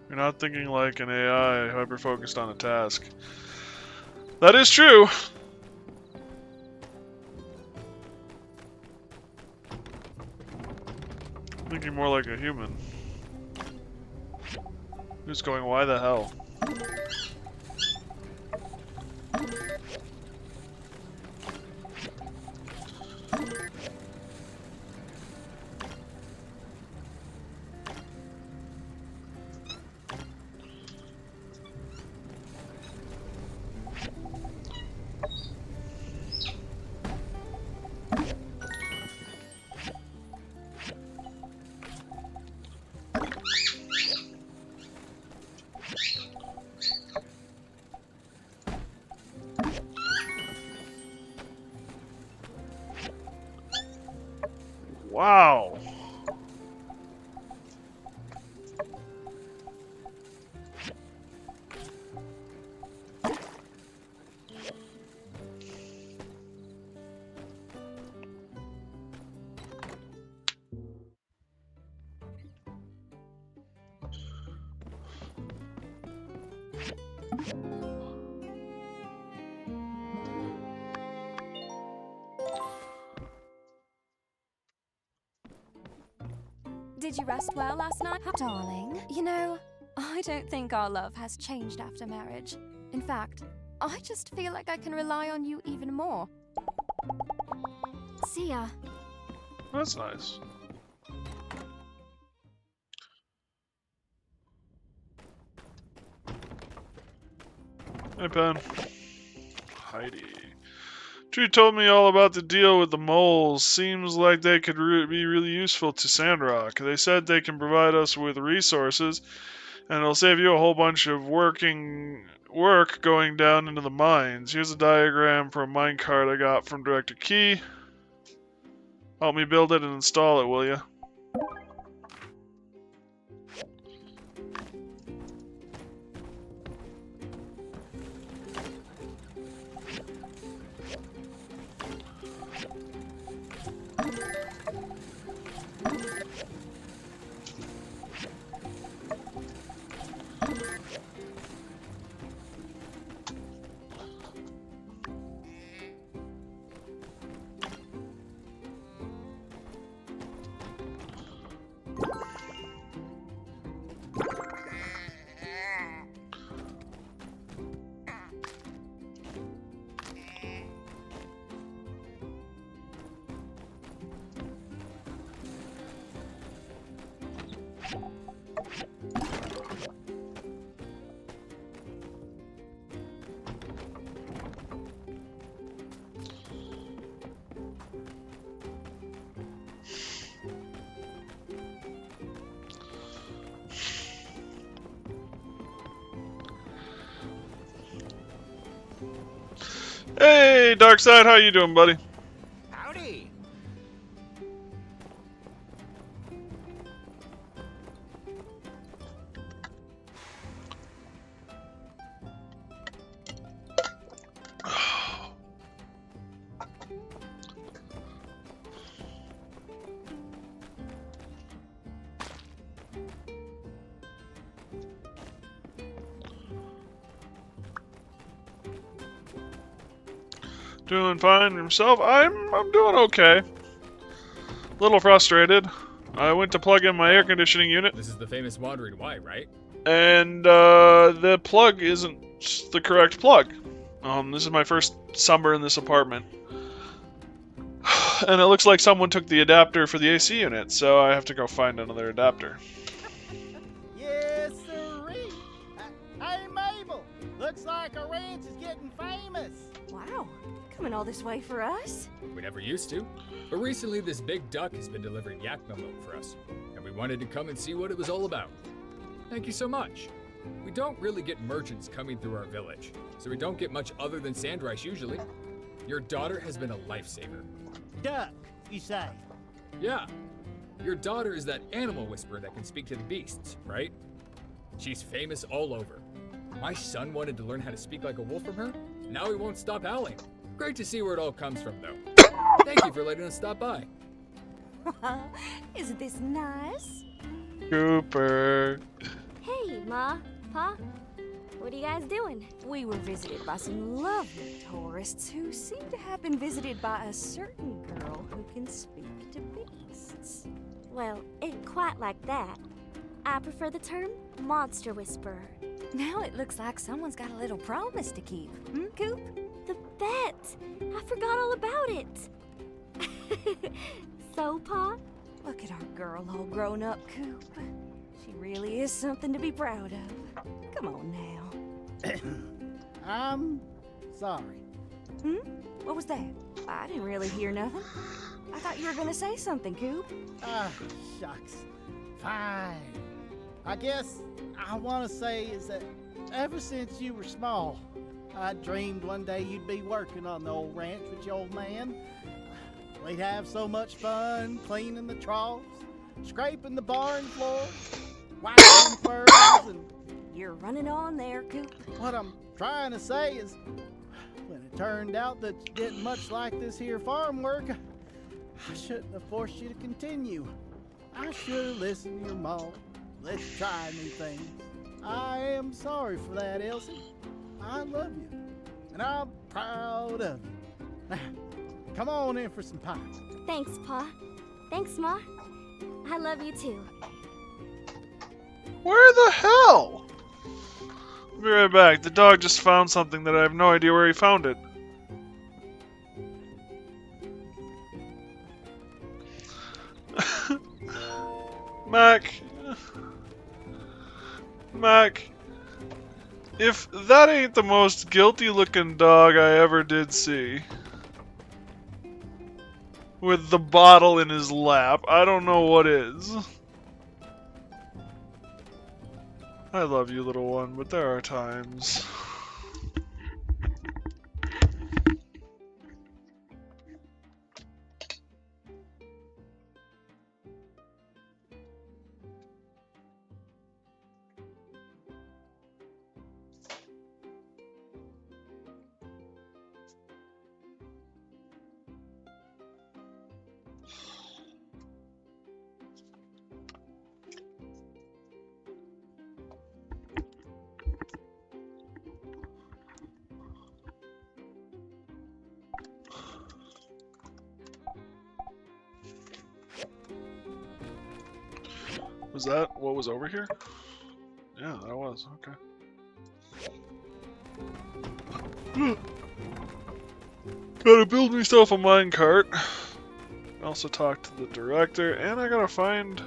You're not thinking like an AI, hyper-focused on a task. That is true! Thinking more like a human. Just going, why the hell? Wow. Did you rest well last night, darling? You know, I don't think our love has changed after marriage. In fact, I just feel like I can rely on you even more. See ya. That's nice. Hey, Ben. Heidi. Tree told me all about the deal with the moles. Seems like they could be really useful to Sandrock. They said they can provide us with resources, and it'll save you a whole bunch of work going down into the mines. Here's a diagram for a minecart I got from Director Key. Help me build it and install it, will you? Hey, Darkside, how you doing, buddy? Howdy. Doing fine himself. I'm doing okay. Little frustrated. I went to plug in my air conditioning unit, This is the famous Wandering White, right? and the plug isn't the correct plug. This is my first summer in this apartment, and it looks like someone took the adapter for the AC unit, so I have to go find another adapter. Yes, sirree. Hey, Mabel. Looks like our ranch is getting famous. Wow, coming all this way for us? We never used to. But recently, this big duck has been delivering yakma milk for us, and we wanted to come and see what it was all about. Thank you so much. We don't really get merchants coming through our village, so we don't get much other than sand rice usually. Your daughter has been a lifesaver. Duck, you say? Yeah. Your daughter is that animal whisperer that can speak to the beasts, right? She's famous all over. My son wanted to learn how to speak like a wolf from her. Now he won't stop howling. Great to see where it all comes from, though. Thank you for letting us stop by. Isn't this nice? Cooper. Hey, Ma, Pa, what are you guys doing? We were visited by some lovely tourists who seem to have been visited by a certain girl who can speak to beasts. Well, ain't quite like that. I prefer the term monster whisperer. Now it looks like someone's got a little promise to keep. Hmm, Coop? The bet! I forgot all about it. So, Pa? Look at our girl all grown up, Coop. She really is something to be proud of. Come on now. I'm sorry. Hmm? What was that? I didn't really hear nothing. I thought you were gonna say something, Coop. Ah, shucks. Fine. I guess I want to say is that ever since you were small, I dreamed one day you'd be working on the old ranch with your old man. We'd have so much fun cleaning the troughs, scraping the barn floor, wiping the furs, and You're running on there, Coop. what I'm trying to say is, when it turned out that you didn't much like this here farm work, I shouldn't have forced you to continue. I should have listened to your mom. Let's try new things. I am sorry for that, Elsie. I love you, and I'm proud of you. Now, come on in for some pie. Thanks, Pa. Thanks, Ma. I love you too. Where the hell? I'll be right back. The dog just found something that I have no idea where he found it. Mac. Mac. If that ain't the most guilty looking dog I ever did see. With the bottle in his lap, I don't know what is. I love you, little one, but there are times. Was that what was over here? Yeah, that was. Okay. Gotta build myself a minecart. Also talk to the director, and I gotta find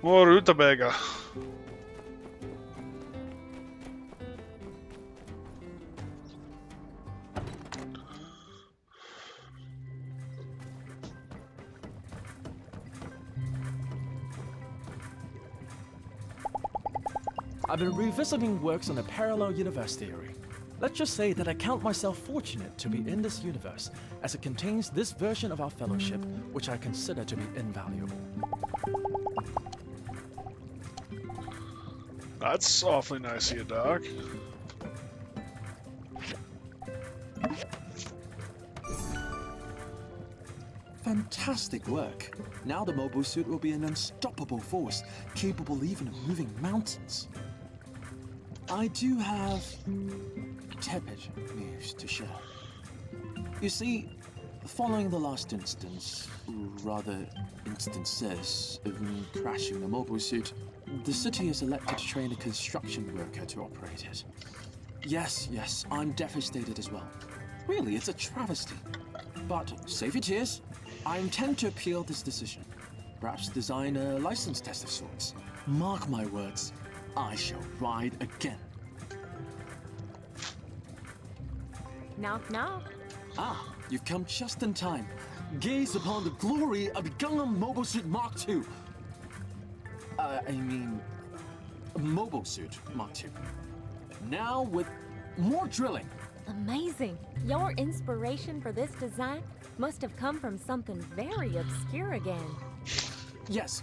more rutabaga. I've been revisiting works on a parallel universe theory. Let's just say that I count myself fortunate to be in this universe, as it contains this version of our fellowship, which I consider to be invaluable. That's awfully nice of you, Doc. Fantastic work. Now the mobile suit will be an unstoppable force, capable even of moving mountains. I do have tepid news to share. You see, following the last instances of me crashing the mobile suit, the city has elected to train a construction worker to operate it. Yes, I'm devastated as well. Really, it's a travesty. But save your tears. I intend to appeal this decision. Perhaps design a license test of sorts. Mark my words, I shall ride again. Knock, knock. Ah, you've come just in time. Gaze upon the glory of the Gundam Mobile Suit Mark II. Mobile Suit Mark II. Now with more drilling. Amazing. Your inspiration for this design must have come from something very obscure again. Yes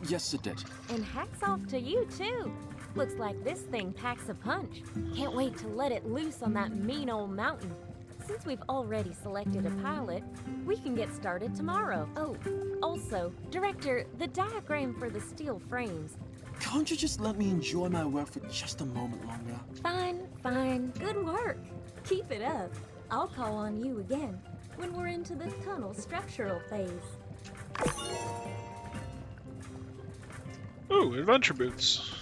it did. And hats off to you, too. Looks like this thing packs a punch. Can't wait to let it loose on that mean old mountain. Since we've already selected a pilot, we can get started tomorrow. Oh, also, Director, the diagram for the steel frames. Can't you just let me enjoy my work for just a moment longer? Fine. Good work. Keep it up. I'll call on you again when we're into the tunnel structural phase. Ooh, adventure boots.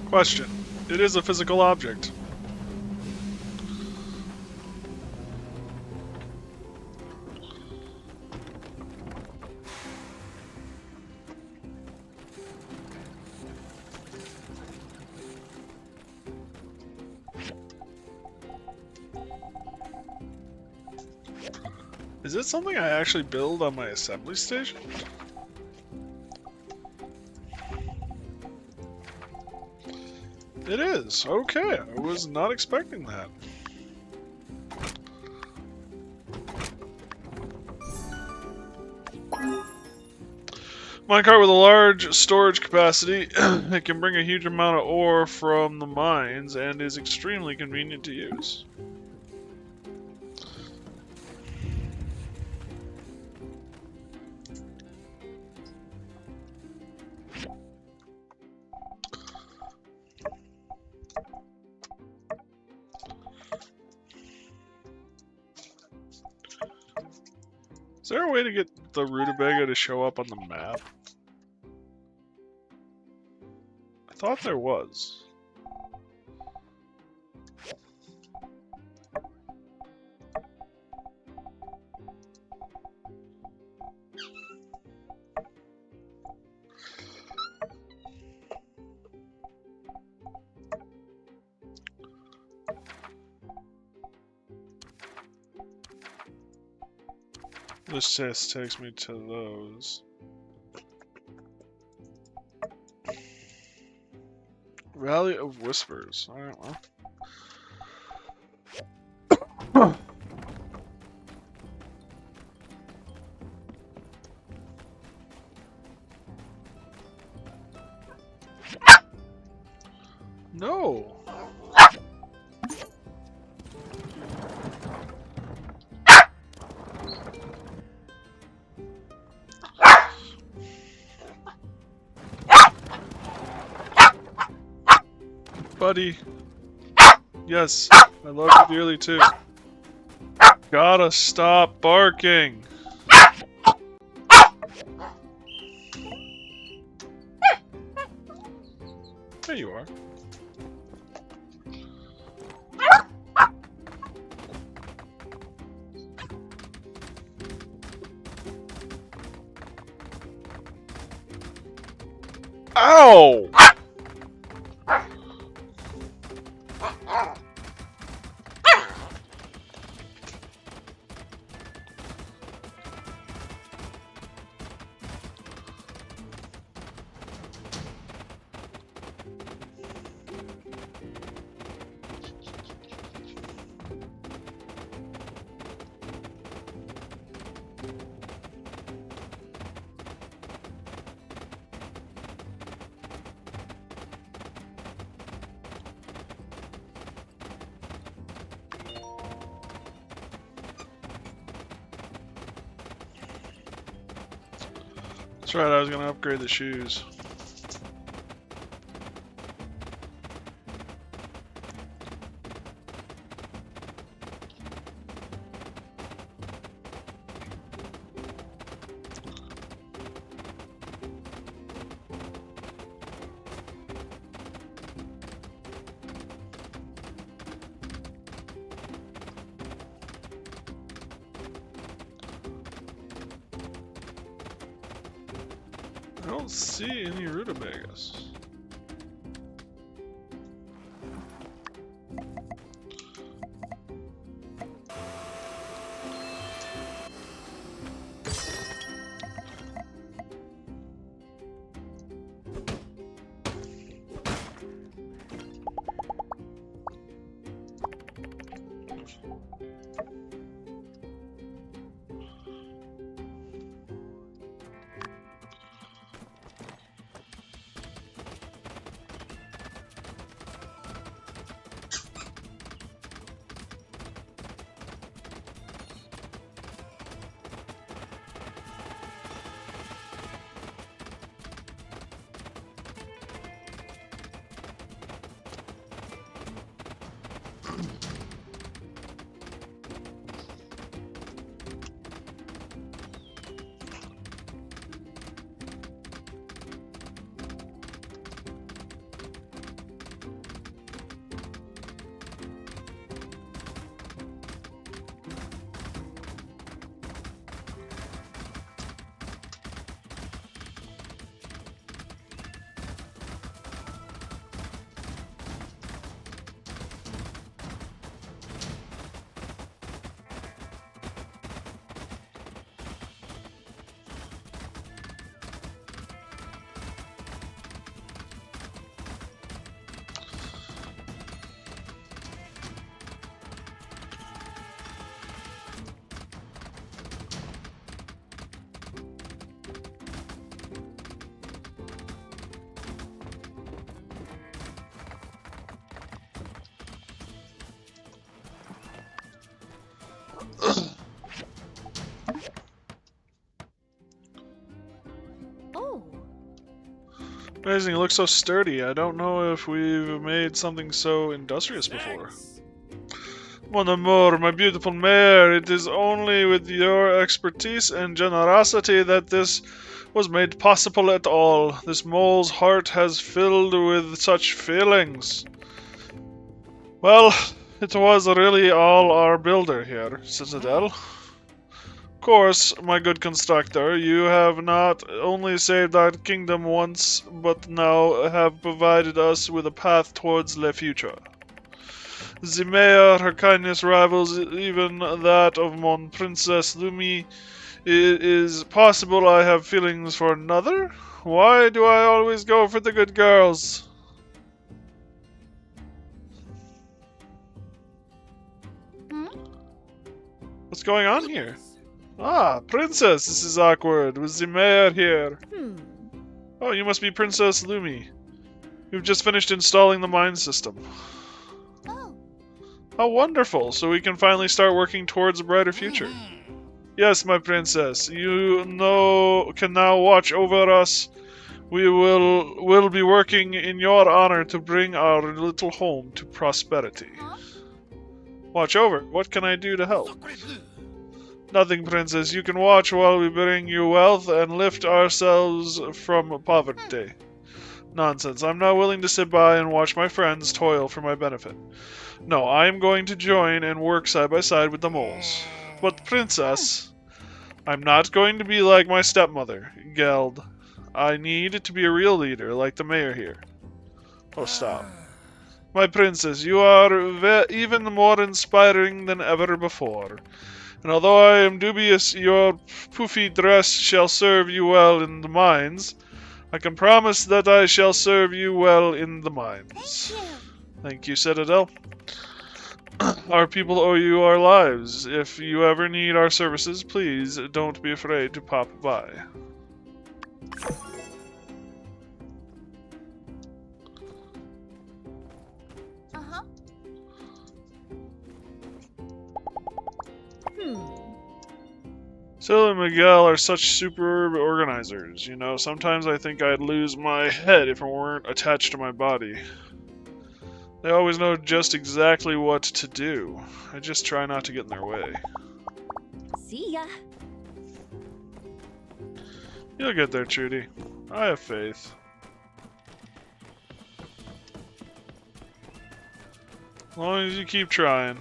Question. It is a physical object. Is it something I actually build on my assembly station? It is. Okay, I was not expecting that. Minecart with a large storage capacity. It can bring a huge amount of ore from the mines and is extremely convenient to use. Is there a way to get the rutabaga to show up on the map? I thought there was. This just takes me to those. Valley of Whispers. Alright, well. No! Buddy. Yes, I love you dearly too. Gotta stop barking. There you are. Ow! That's right, I was gonna upgrade the shoes. I don't see any rutabagas. Amazing, it looks so sturdy. I don't know if we've made something so industrious before. Mon amour, my beautiful mare, it is only with your expertise and generosity that this was made possible at all. This mole's heart has filled with such feelings. Well, it was really all our builder here, Citadel. Of course, my good constructor, you have not only saved our kingdom once, but now have provided us with a path towards the future. The mayor, her kindness rivals even that of mon Princess Lumi. It is possible I have feelings for another? Why do I always go for the good girls? What's going on here? Ah, Princess, this is awkward. Was the mayor here? Oh, you must be Princess Lumi. You've just finished installing the mine system. Oh. How wonderful! So we can finally start working towards a brighter future. Yes, my princess, you can now watch over us. We will be working in your honor to bring our little home to prosperity. Huh? Watch over. What can I do to help? Nothing, princess. You can watch while we bring you wealth and lift ourselves from poverty. Nonsense. I'm not willing to sit by and watch my friends toil for my benefit. No, I am going to join and work side by side with the moles. But, princess, I'm not going to be like my stepmother, Geld. I need to be a real leader, like the mayor here. Oh, stop. My princess, you are even more inspiring than ever before. And although I am dubious your poofy dress shall serve you well in the mines, I can promise that I shall serve you well in the mines. Thank you, Citadel. Our people owe you our lives. If you ever need our services, please don't be afraid to pop by. Uh-huh. Syl and Miguel are such superb organizers. You know, sometimes I think I'd lose my head if it weren't attached to my body. They always know just exactly what to do. I just try not to get in their way. See ya. You'll get there, Trudy. I have faith. As long as you keep trying.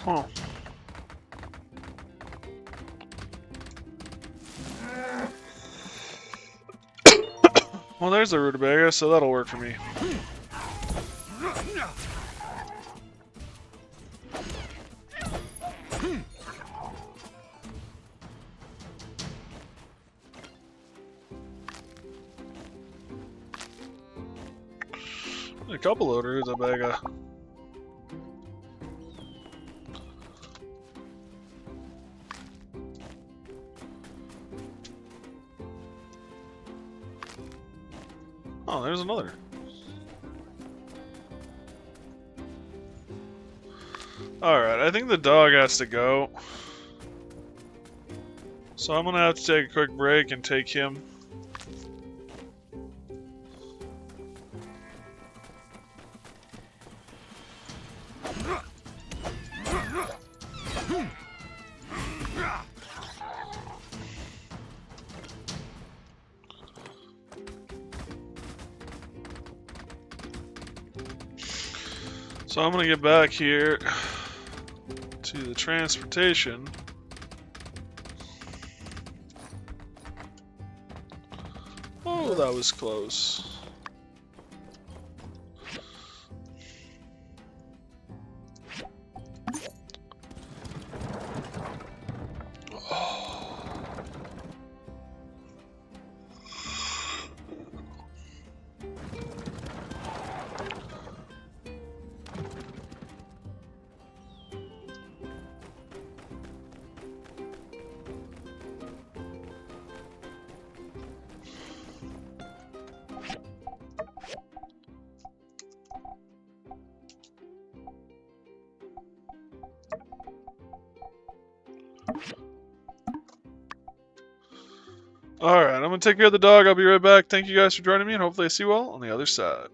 Huh. Well, there's a rutabaga, so that'll work for me. A couple of rutabaga. Oh, there's another. Alright, I think the dog has to go. So I'm gonna have to take a quick break and take him. So I'm gonna get back here to the transportation. Oh, that was close. Alright, I'm gonna take care of the dog. I'll be right back. Thank you guys for joining me, and hopefully I see you all on the other side.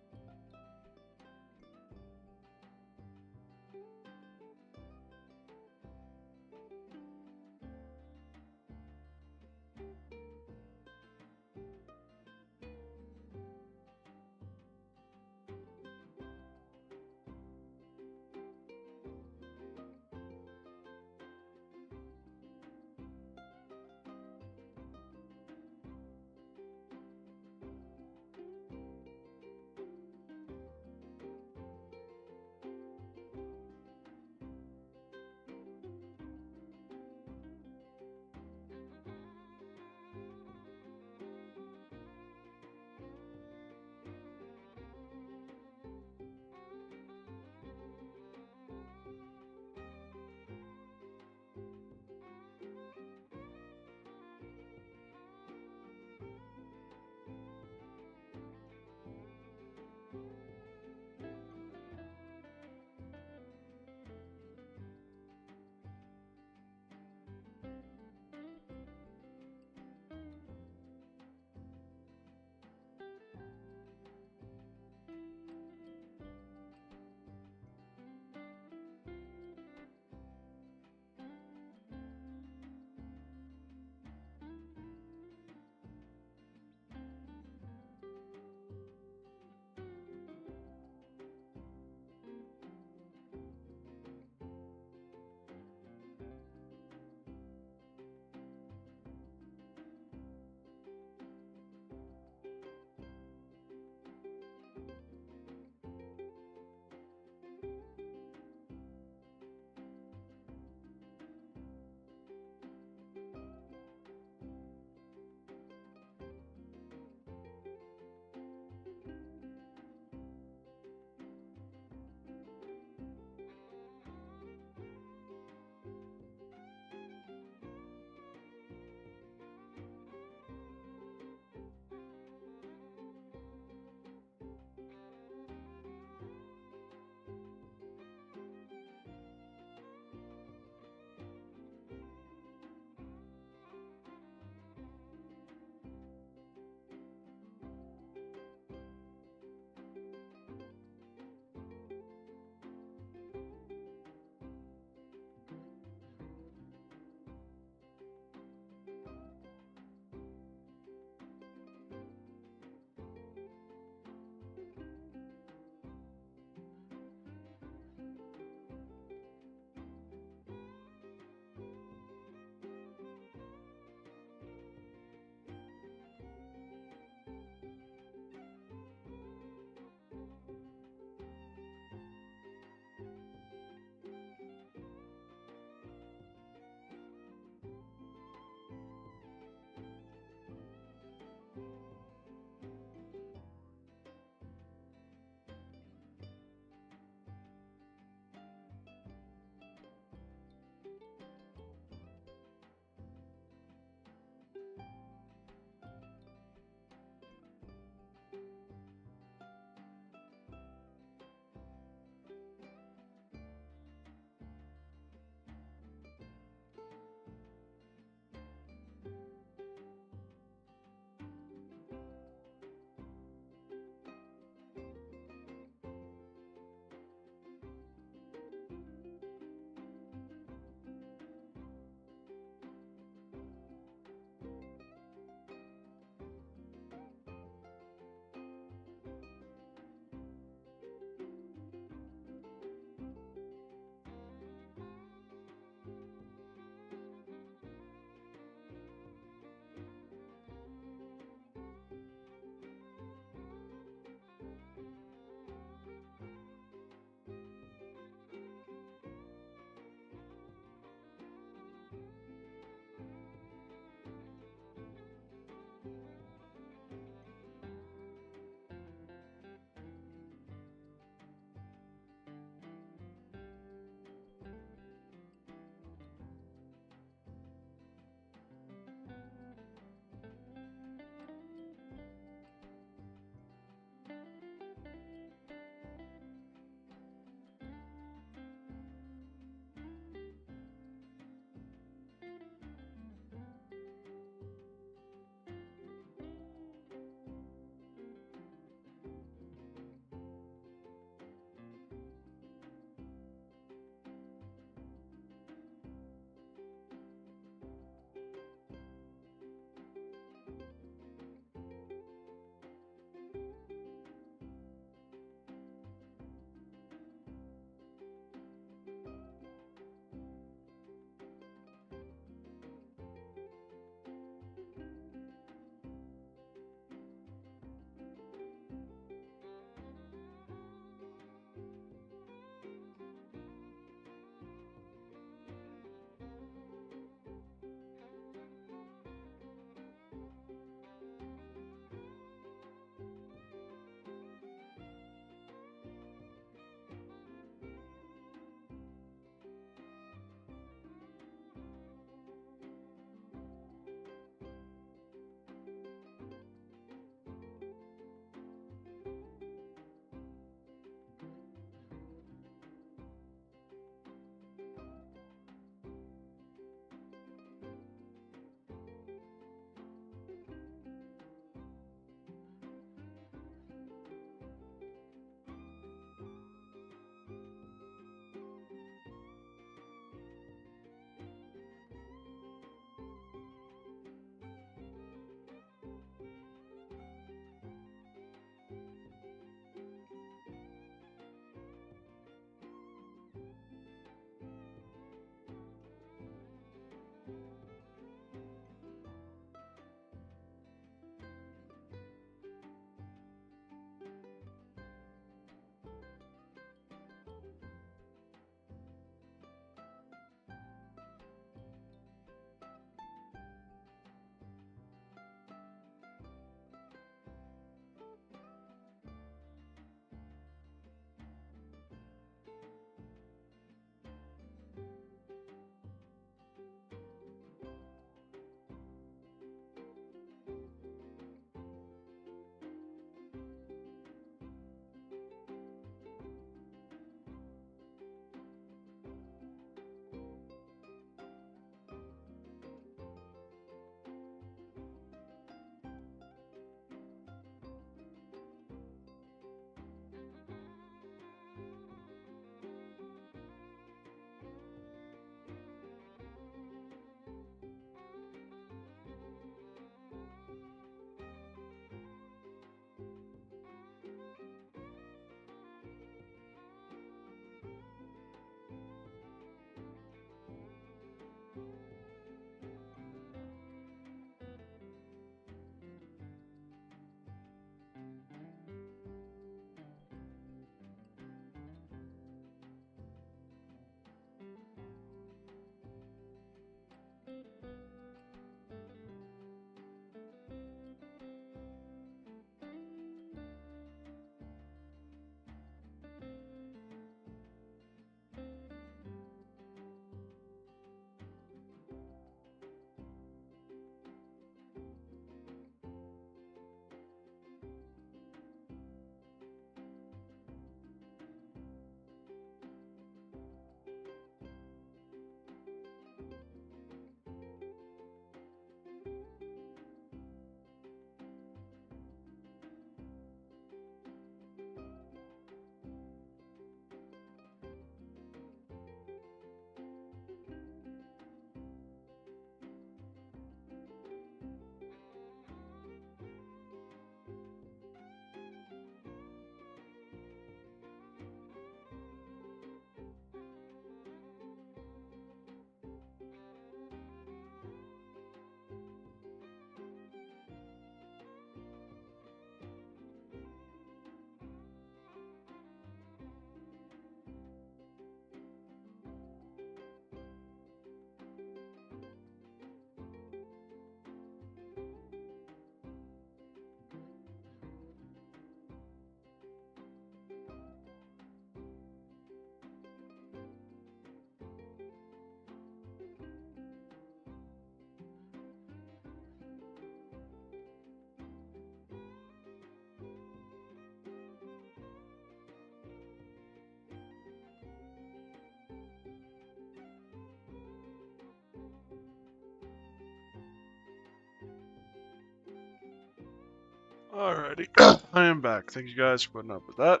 Alrighty, I am back. Thank you guys for putting up with that.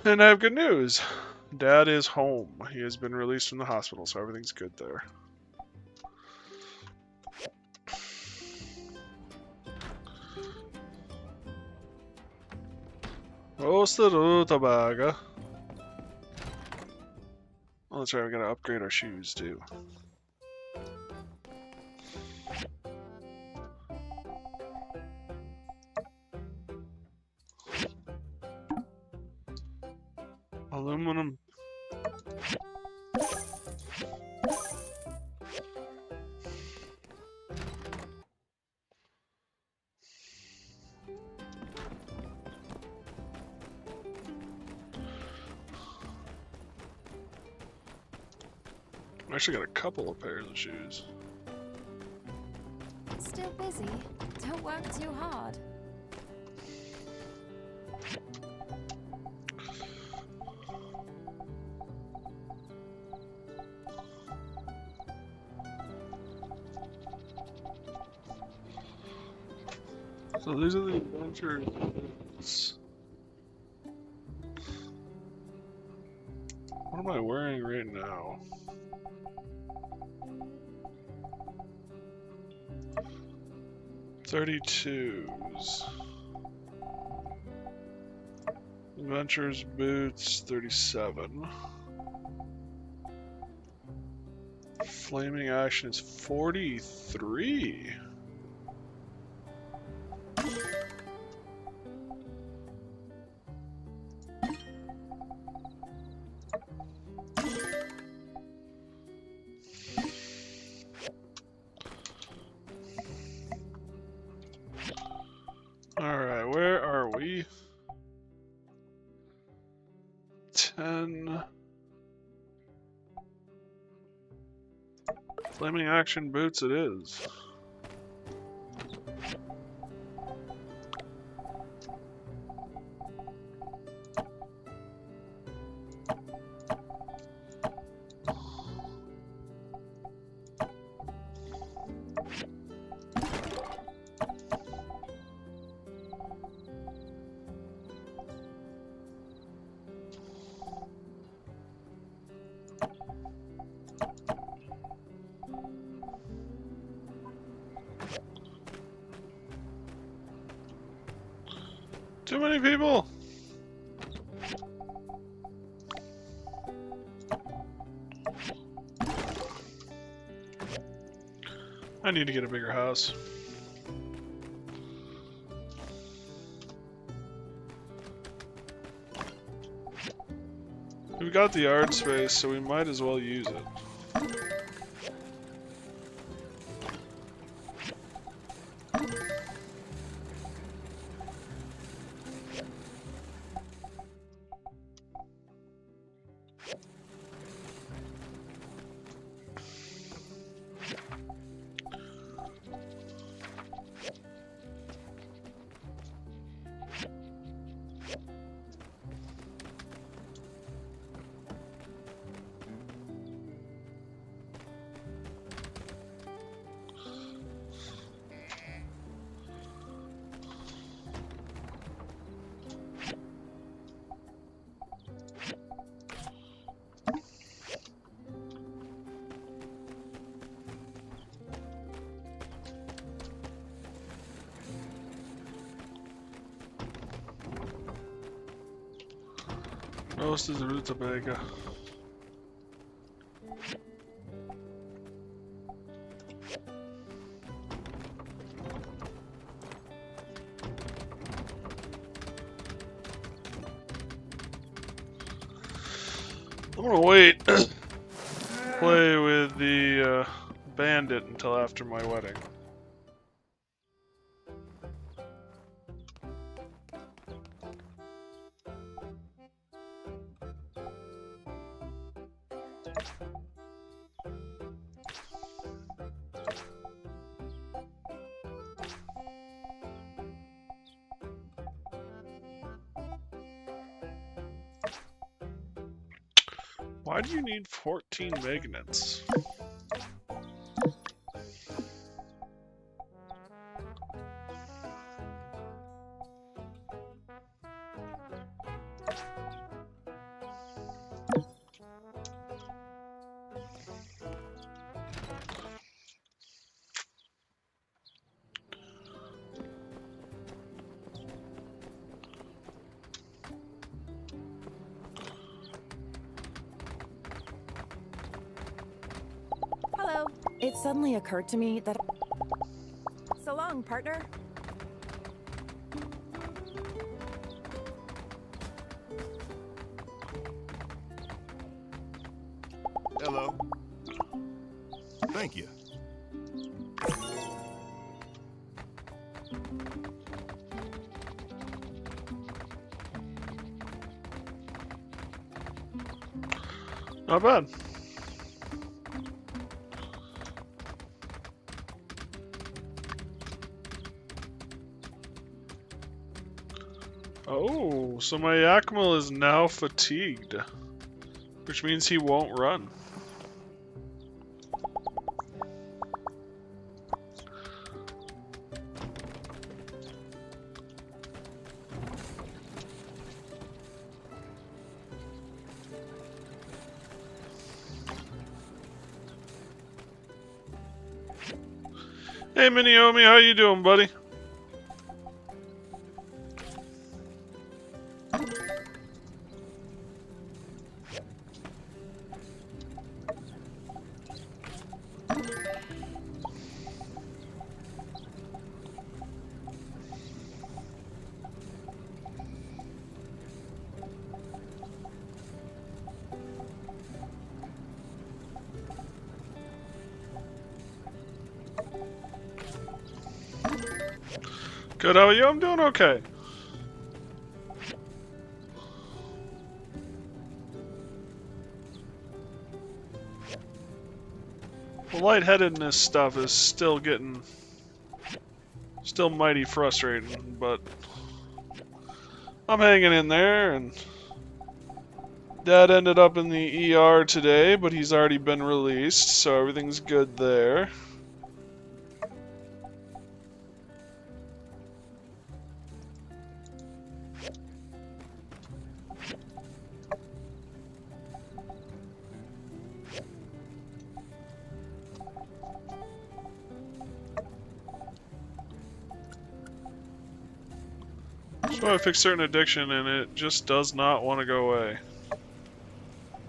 And I have good news. Dad is home. He has been released from the hospital, so everything's good there. What's the rutabaga? Oh, that's right, we gotta upgrade our shoes too. Aluminum. I actually got a couple of pairs of shoes. Still busy. Don't work too hard. So these are the adventures. What am I wearing right now? $32s. Adventures boots, 37. Flaming action is 43. Alright, where are we? 10. Flaming action boots it is. Too many people! I need to get a bigger house. We've got the yard space, so we might as well use it. Most is the rutabaga. I'm gonna wait. Play with the bandit until after my wedding. Why do you need 14 magnets? It suddenly occurred to me that... So long, partner. Hello. Thank you. Not bad. Oh, so my Yakmal is now fatigued, which means he won't run. Hey, Miniomi, how you doing, buddy? Good, how are you? I'm doing okay. The lightheadedness stuff is still mighty frustrating, but I'm hanging in there, and Dad ended up in the ER today, but he's already been released, so everything's good there. So I fix certain addiction, and it just does not want to go away.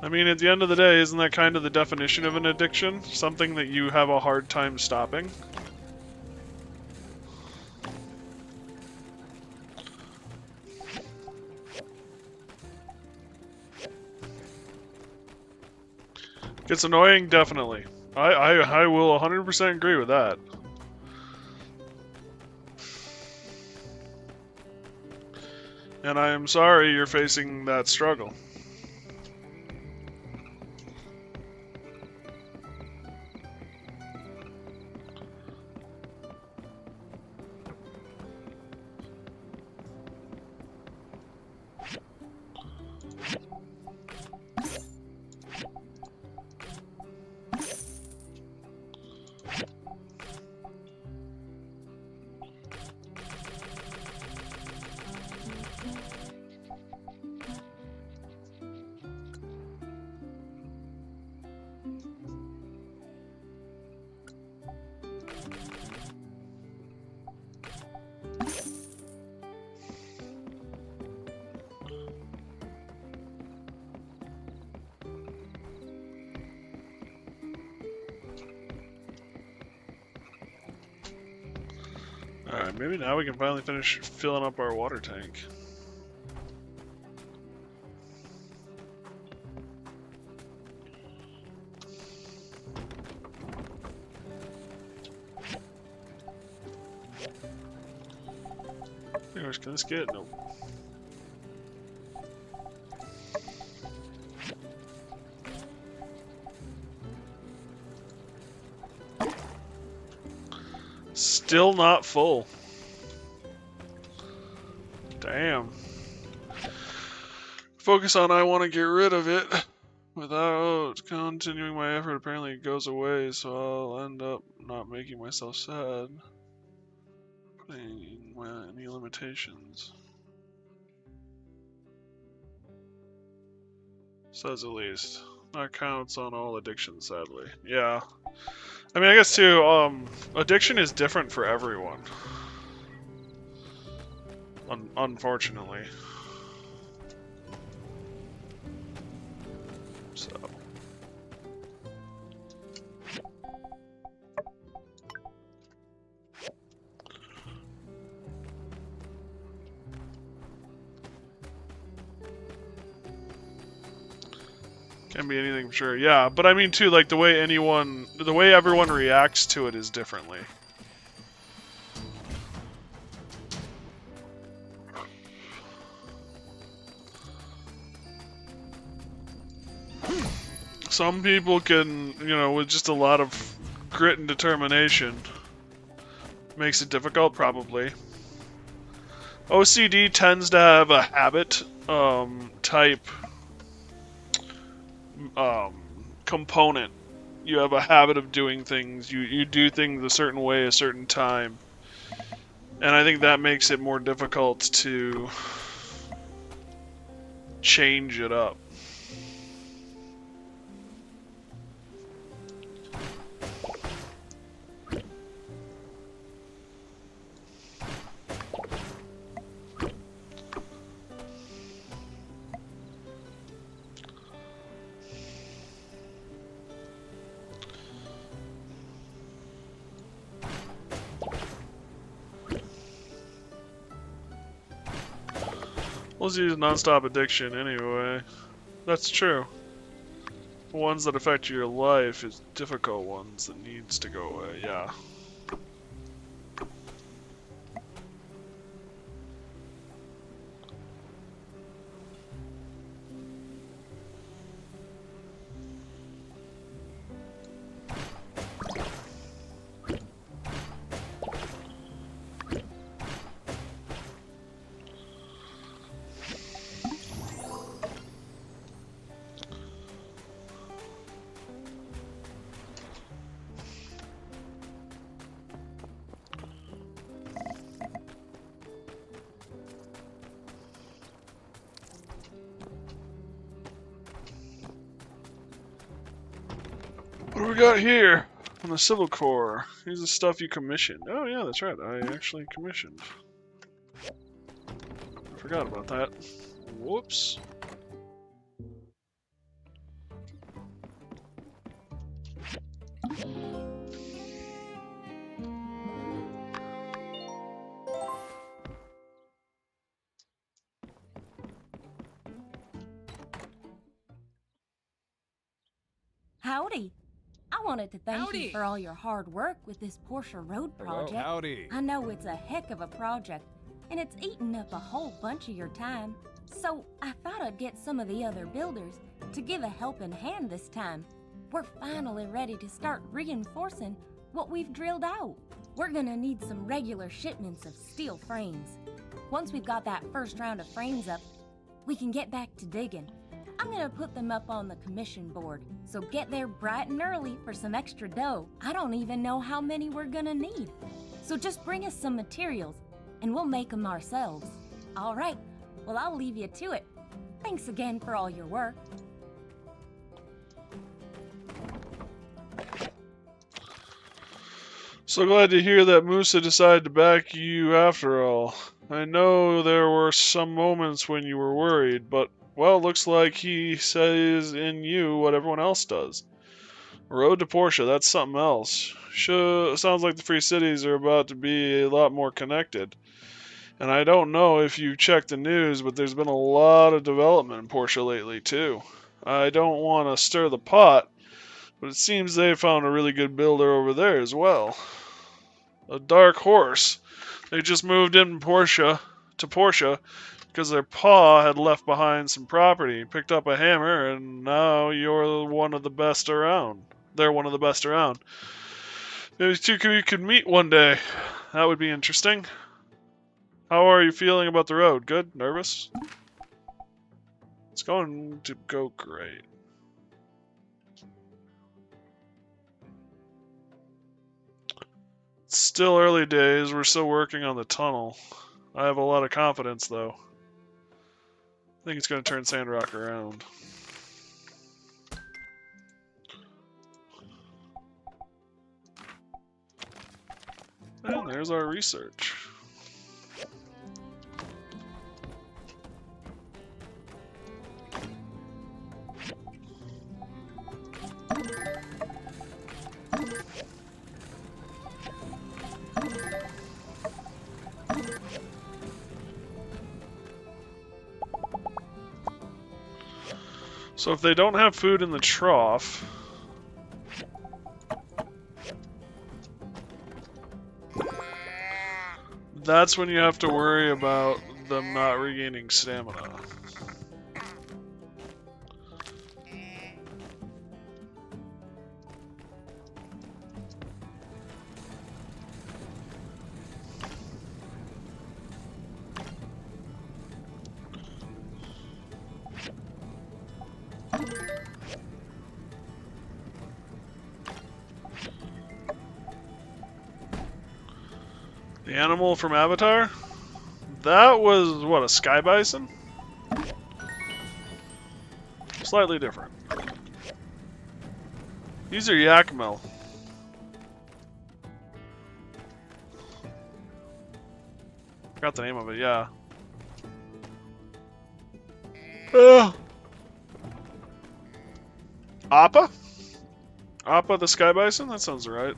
I mean, at the end of the day, isn't that kind of the definition of an addiction? Something that you have a hard time stopping? Gets annoying? Definitely. I will 100% agree with that. And I am sorry you're facing that struggle. Alright, maybe now we can finally finish filling up our water tank. Anyways, can this get? Nope. Still not full. Damn. Focus on I want to get rid of it. Without continuing my effort, apparently it goes away, so I'll end up not making myself sad. Putting any limitations. Says at least. That counts on all addictions, sadly. Yeah. I mean, I guess too, addiction is different for everyone. Unfortunately. So. Can be anything, sure. Yeah, but I mean too, like the way everyone reacts to it is differently. Some people can, with just a lot of grit and determination, makes it difficult, probably. OCD tends to have a habit type component. You have a habit of doing things. You do things a certain way, a certain time. And I think that makes it more difficult to change it up. Let's use non-stop addiction anyway. That's true. The ones that affect your life is difficult ones that needs to go away, yeah. What do we got here on the Civil Corps? Here's the stuff you commissioned. Oh yeah, that's right. I actually commissioned. I forgot about that. Whoops. Howdy. I wanted to thank you for all your hard work with this Portia Road project. Howdy. I know it's a heck of a project, and it's eaten up a whole bunch of your time. So I thought I'd get some of the other builders to give a helping hand this time. We're finally ready to start reinforcing what we've drilled out. We're gonna need some regular shipments of steel frames. Once we've got that first round of frames up, we can get back to digging. I'm gonna put them up on the commission board, so get there bright and early for some extra dough. I don't even know how many we're gonna need. So just bring us some materials, and we'll make them ourselves. All right, well, I'll leave you to it. Thanks again for all your work. So glad to hear that Musa decided to back you after all. I know there were some moments when you were worried, but, well, looks like he sees in you what everyone else does. Road to Portia, that's something else. Sure, sounds like the Free Cities are about to be a lot more connected. And I don't know if you checked the news, but there's been a lot of development in Portia lately, too. I don't want to stir the pot, but it seems they found a really good builder over there as well. A dark horse. They just moved in Portia because their pa had left behind some property, picked up a hammer, and now you're one of the best around. They're one of the best around. Maybe two of you could meet one day. That would be interesting. How are you feeling about the road? Good? Nervous? It's going to go great. It's still early days. We're still working on the tunnel. I have a lot of confidence, though. I think it's going to turn Sandrock around. And there's our research. So if they don't have food in the trough... that's when you have to worry about them not regaining stamina. The animal from Avatar? That was, what, a sky bison? Slightly different. These are Yakmel. Forgot the name of it, yeah. Appa? Appa the sky bison? That sounds right.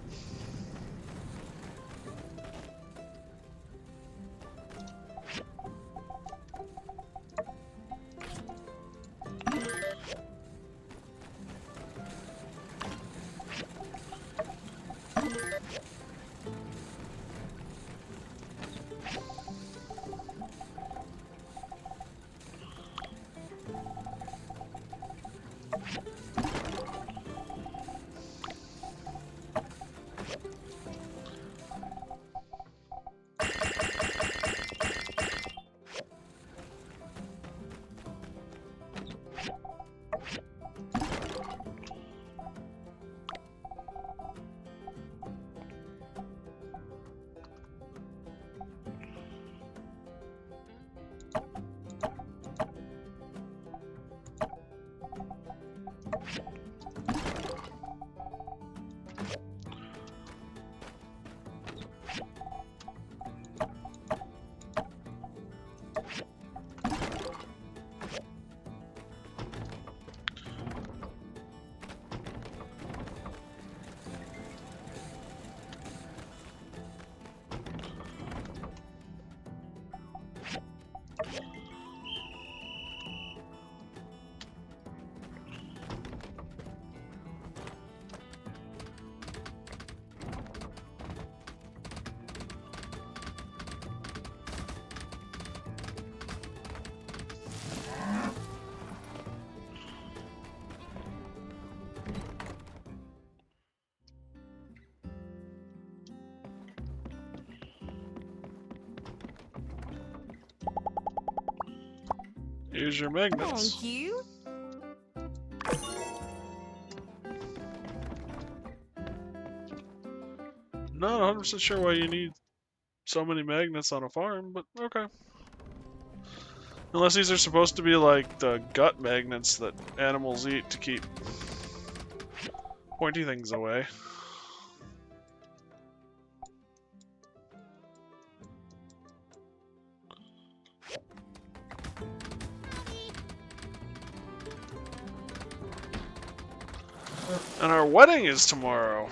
Here's your magnets. Thank you. Not 100% sure why you need so many magnets on a farm, but okay. Unless these are supposed to be like the gut magnets that animals eat to keep pointy things away. And our wedding is tomorrow.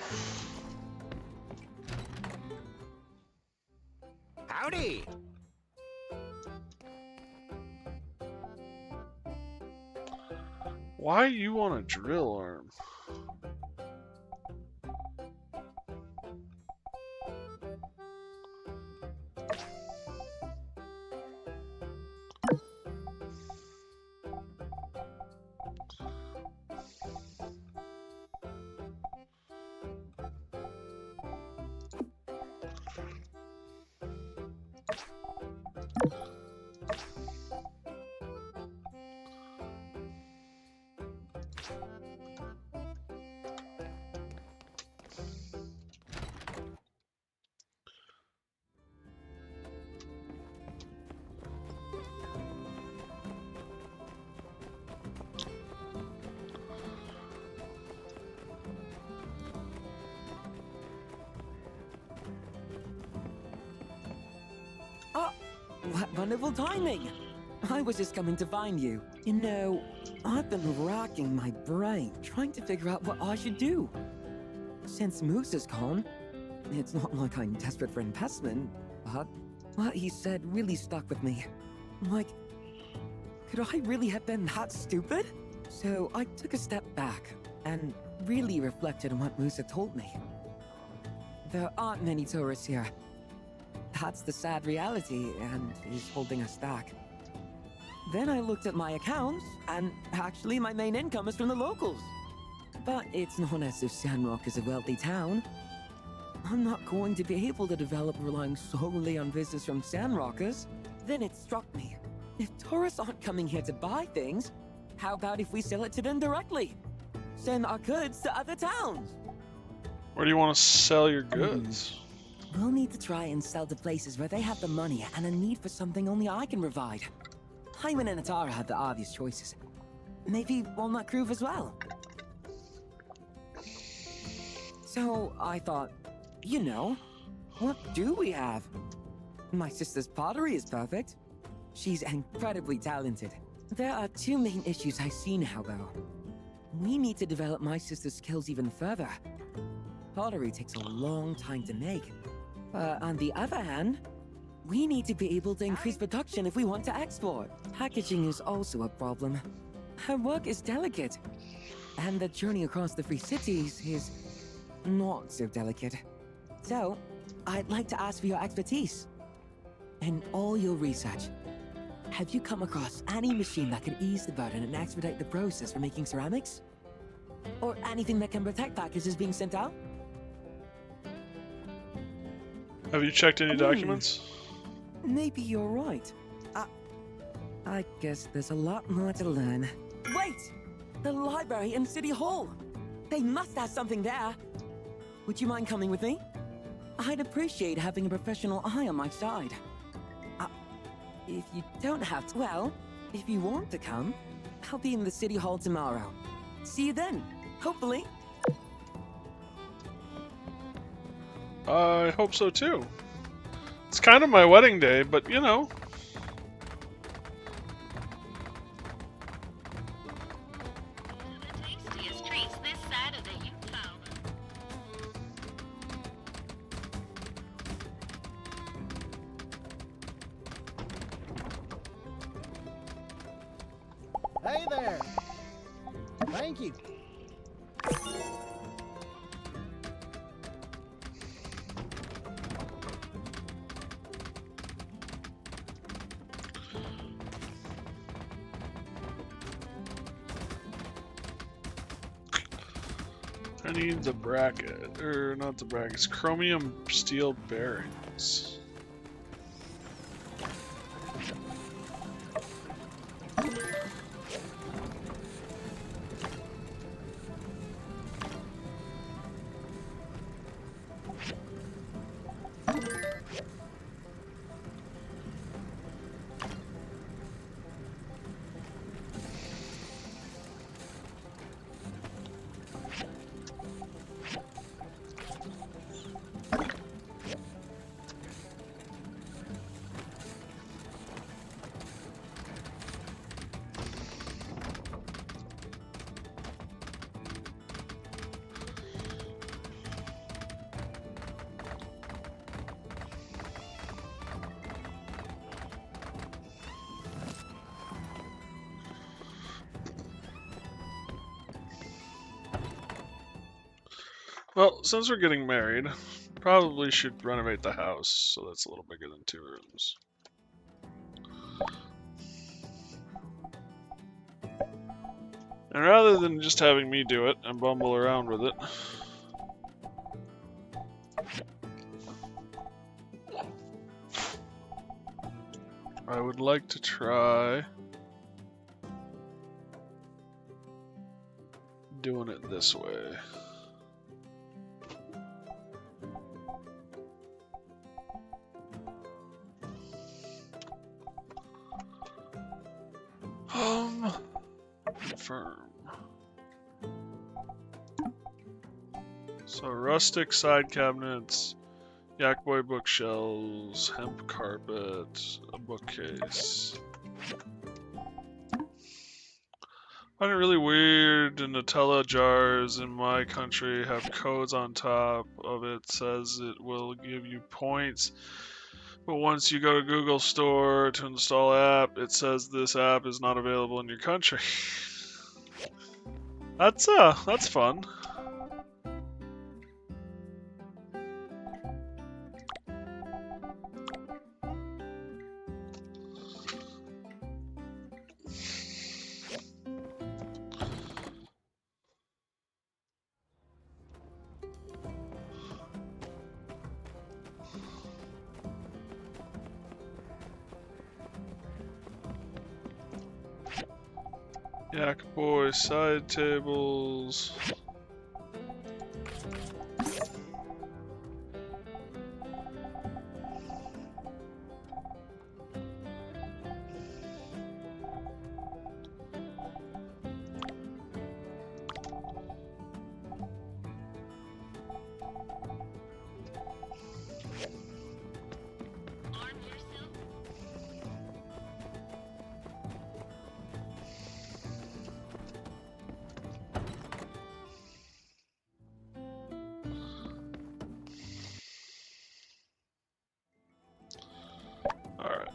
Howdy! Why you want a drill arm? What wonderful timing! I was just coming to find you. You know, I've been racking my brain trying to figure out what I should do. Since Moose is gone, it's not like I'm desperate for investment, but what he said really stuck with me. Like, could I really have been that stupid? So I took a step back and really reflected on what Musa told me. There aren't many tourists here. That's the sad reality and is holding us back. Then I looked at my accounts, and actually my main income is from the locals. But it's not as if Sandrock is a wealthy town. I'm not going to be able to develop relying solely on visitors from Sandrockers. Then it struck me. If tourists aren't coming here to buy things, how about if we sell it to them directly? Send our goods to other towns. Where do you want to sell your goods? We'll need to try and sell to places where they have the money and a need for something only I can provide. Hyman and Atara have the obvious choices. Maybe Walnut Grove as well. So I thought, you know, what do we have? My sister's pottery is perfect. She's incredibly talented. There are two main issues I see now, though. We need to develop my sister's skills even further. Pottery takes a long time to make. On the other hand, we need to be able to increase production if we want to export. Packaging is also a problem. Her work is delicate, and the journey across the three cities is not so delicate. So, I'd like to ask for your expertise. In all your research, have you come across any machine that can ease the burden and expedite the process for making ceramics? Or anything that can protect packages being sent out? Have you checked any documents? Maybe you're right. I guess there's a lot more to learn. Wait! The library and City Hall! They must have something there! Would you mind coming with me? I'd appreciate having a professional eye on my side. If you don't have to, well, if you want to come, I'll be in the City Hall tomorrow. See you then, hopefully. I hope so too. It's kind of my wedding day, but you know. Hey there. Thank you. I need the bracket, or not the brackets, chromium steel bearings. Well, since we're getting married, probably should renovate the house so that's a little bigger than 2 rooms. And rather than just having me do it and bumble around with it, I would like to try doing it this way. Confirm. So rustic side cabinets, yak boy bookshelves, hemp carpet, a bookcase. I find it really weird Nutella jars in my country have codes on top of it, says it will give you points. But once you go to Google Store to install app, it says this app is not available in your country. That's fun. Yak boy side tables. Alright.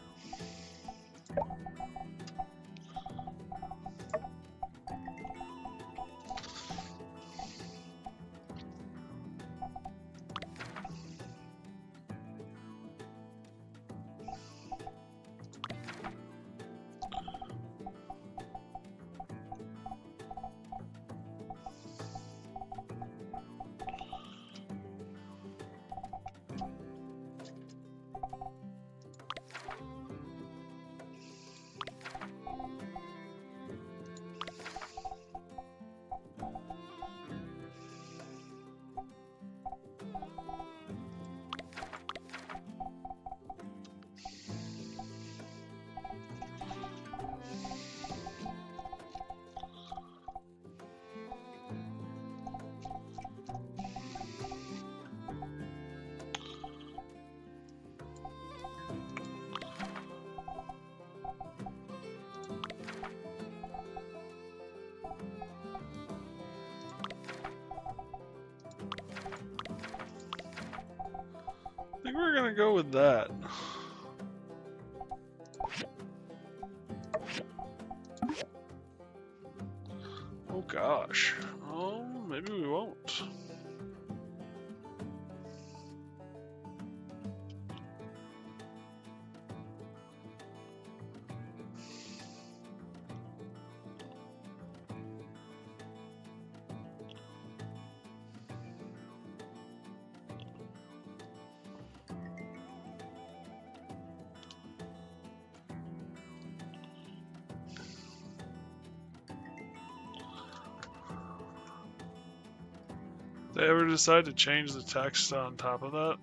I think we're gonna go with that. Oh gosh. Oh, maybe we won't. They ever decide to change the text on top of that?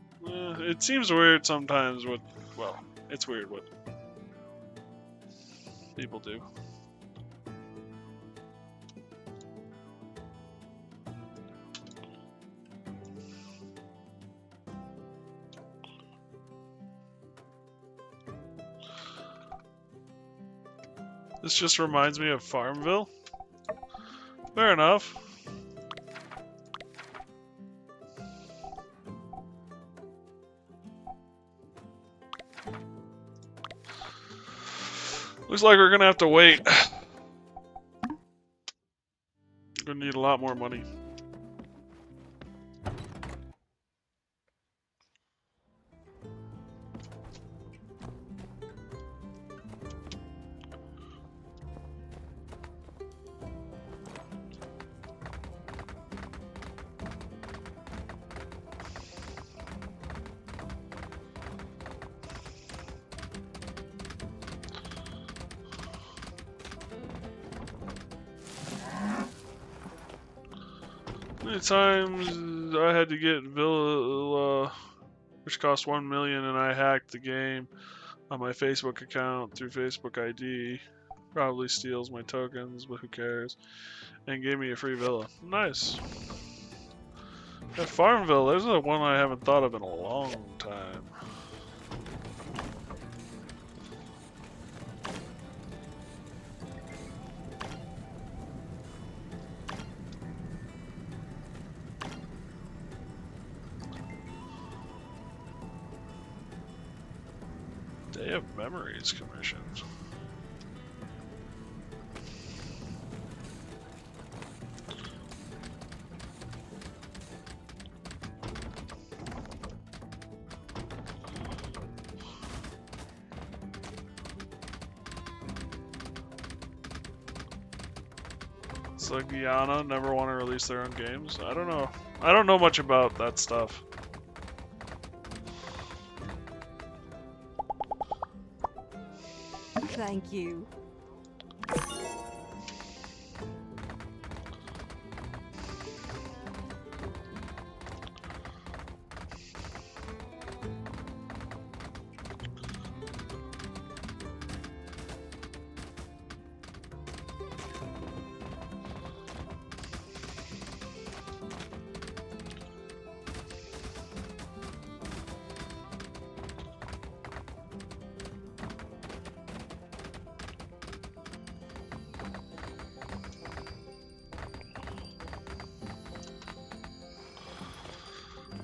It seems weird sometimes with, well, it's weird what people do. This just reminds me of Farmville. Fair enough. Looks like we're gonna have to wait. We're gonna need a lot more money. Many times I had to get Villa, which cost 1 million, and I hacked the game on my Facebook account through Facebook ID. Probably steals my tokens, but who cares? And gave me a free villa. Nice. That Farmville, there's a one I haven't thought of in a long time. Day of Memories commissioned. It's like Guyana never want to release their own games. I don't know. I don't know much about that stuff. Thank you.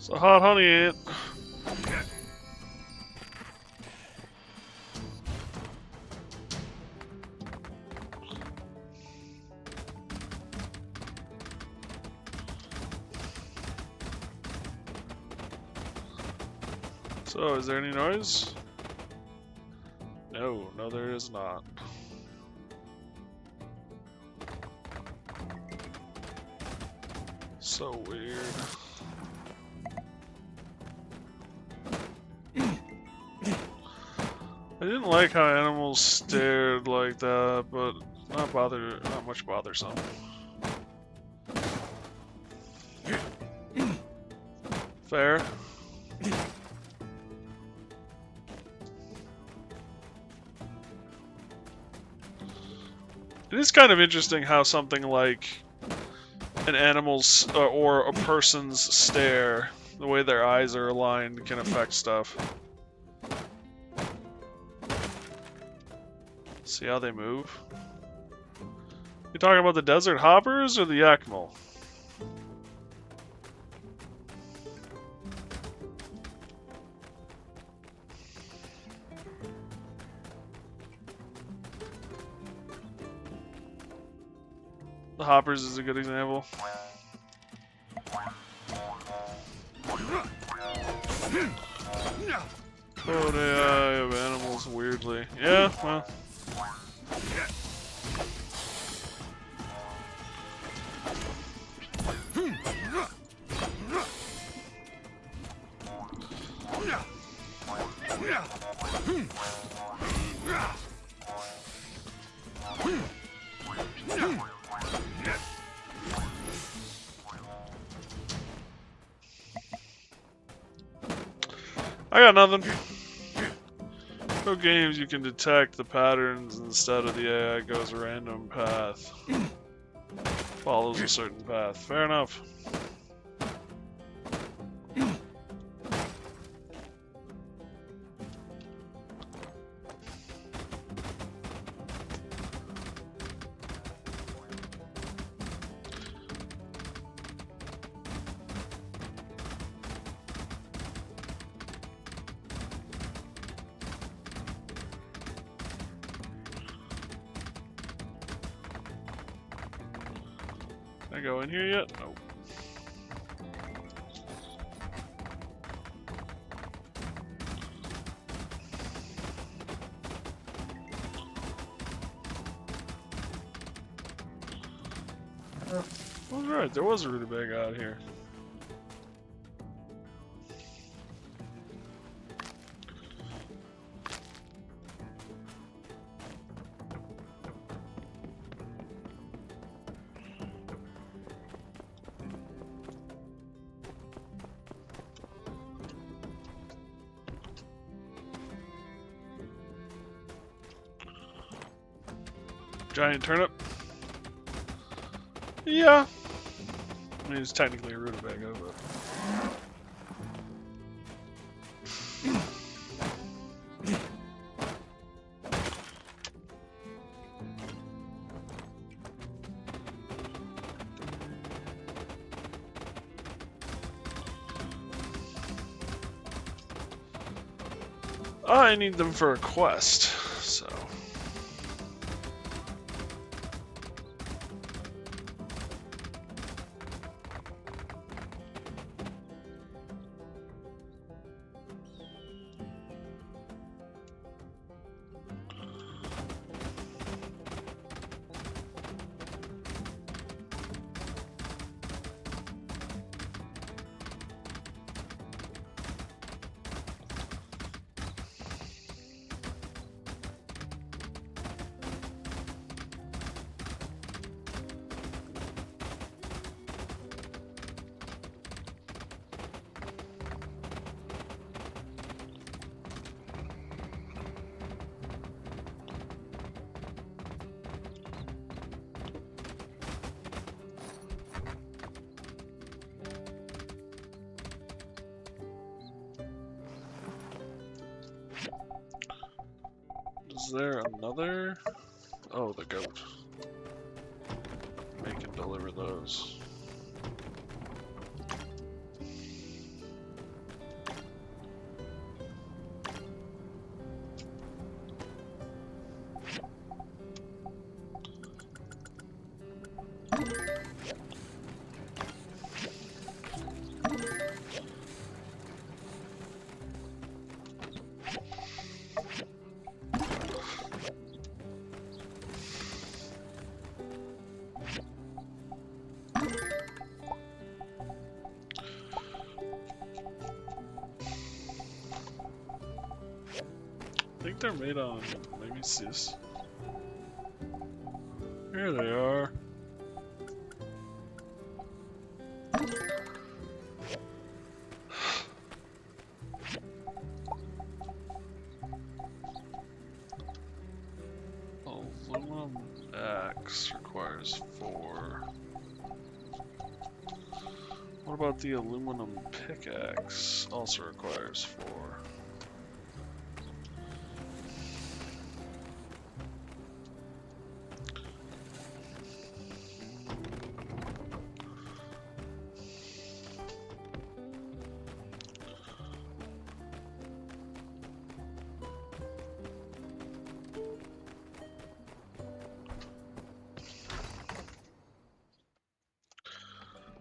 So hot honey ant. So, is there any noise? No, no there is not. So weird. I didn't like how animals stared like that, but not much bothersome. Fair. It is kind of interesting how something like an animal's or a person's stare, the way their eyes are aligned, can affect stuff. See how they move? You talking about the desert hoppers or the Yakmal? The hoppers is a good example. Oh, they have animals weirdly. Yeah, well. I got nothing. No games you can detect the patterns instead of the AI goes a random path. Follows a certain path. Fair enough. Can I go in here yet? Nope. I was right, there was a rutabaga out here. Giant turnip? Yeah. I mean, it's technically a rutabaga, but... I need them for a quest, so... there another? Oh, the goat. Make and deliver those. I think they're made on, maybe see this. Here they are. Aluminum axe requires 4. What about the aluminum pickaxe? Also requires 4.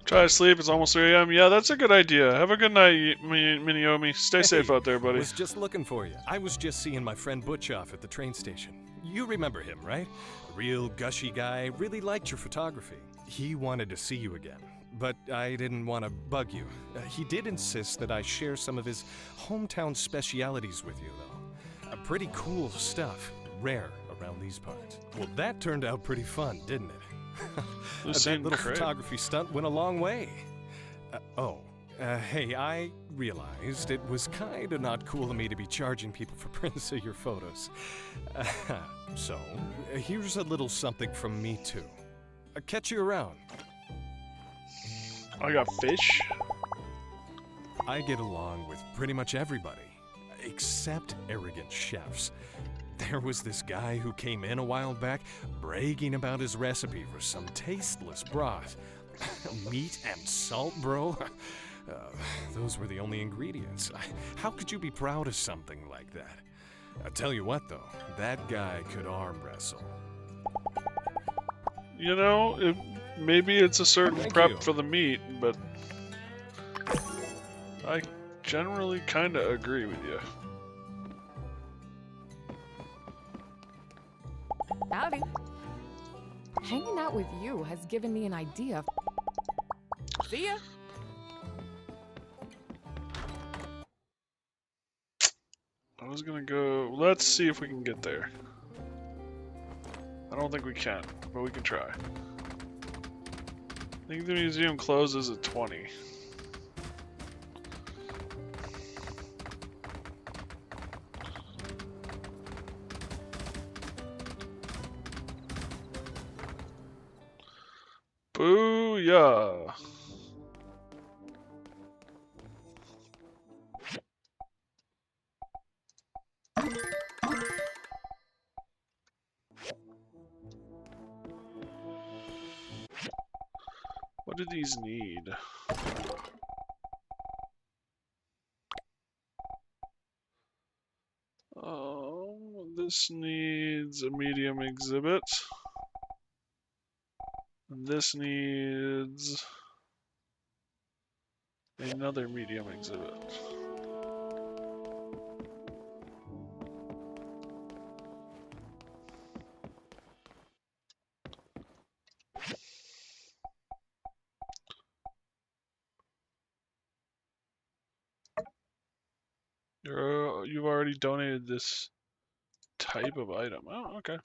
Try to sleep, it's almost 3 a.m. Yeah, that's a good idea. Have a good night, Miniomi. Stay safe out there, buddy. Was just looking for you. I was just seeing my friend Butch off at the train station. You remember him, right? Real gushy guy, really liked your photography. He wanted to see you again, but I didn't want to bug you. He did insist that I share some of his hometown specialities with you, though. Pretty cool stuff, rare around these parts. Well, that turned out pretty fun, didn't it? That little photography stunt went a long way. Hey, I realized it was kinda not cool of me to be charging people for prints of your photos. So, here's a little something from me too. Catch you around. I got fish. I get along with pretty much everybody, except arrogant chefs. There was this guy who came in a while back bragging about his recipe for some tasteless broth. Meat and salt, bro? Those were the only ingredients. How could you be proud of something like that? I'll tell you what, though, that guy could arm wrestle. You know, maybe it's a certain prep for the meat, but I generally kind of agree with you. Howdy. Hanging out with you has given me an idea. See ya. I was gonna go. Let's see if we can get there. I don't think we can, but we can try. I think the museum closes at 20. Booyah! What do these need? This needs a medium exhibit. And this needs another medium exhibit. You've already donated this type of item. Oh, okay.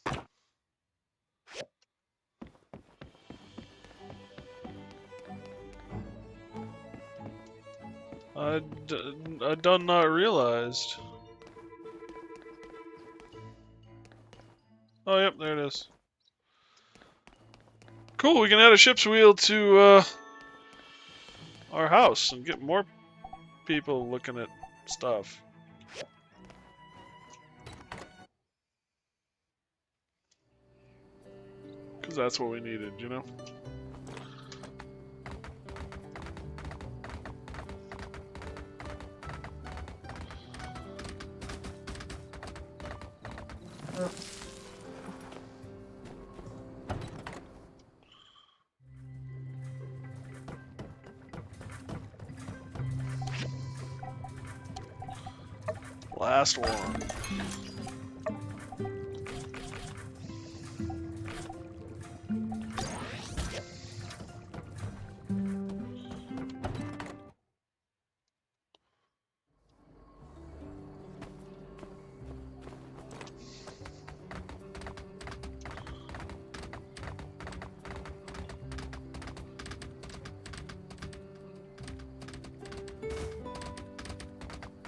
I done not realized. Oh, yep, there it is. Cool, we can add a ship's wheel to our house and get more people looking at stuff. Because that's what we needed, you know? Last one.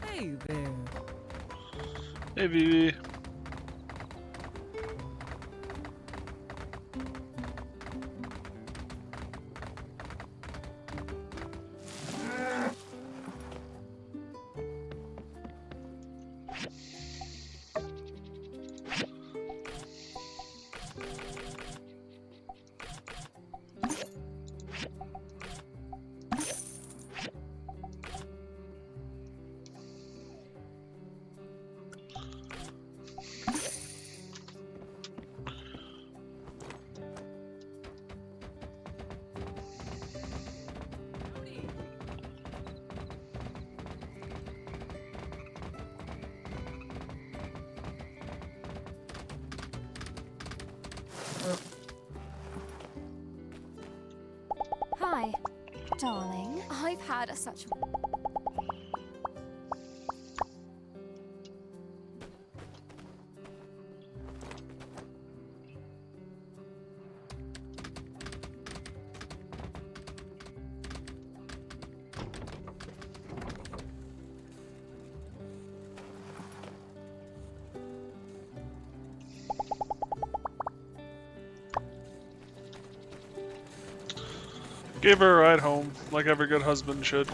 Hey there. Hey, Vivi. Hi, darling. I've had such. Gave her a ride home, like every good husband should.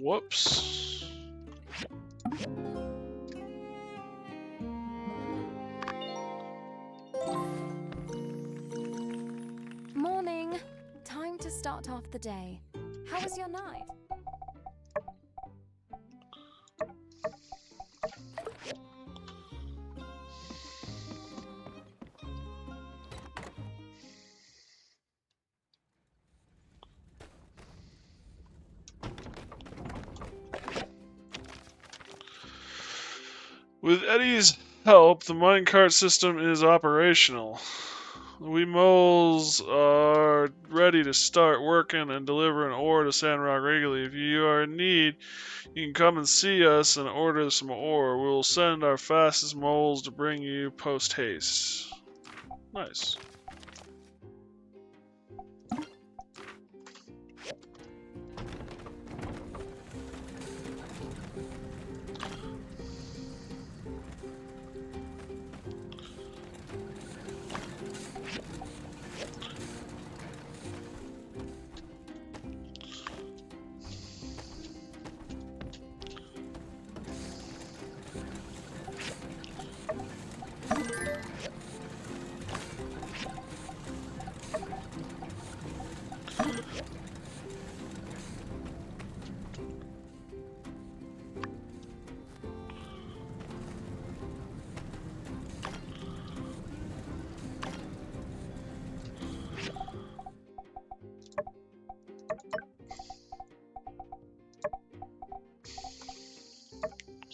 Whoops. Morning. Time to start off the day. How was your night? With Eddie's help, the minecart system is operational. We moles are ready to start working and delivering ore to Sandrock regularly. If you are in need, you can come and see us and order some ore. We will send our fastest moles to bring you post haste. Nice.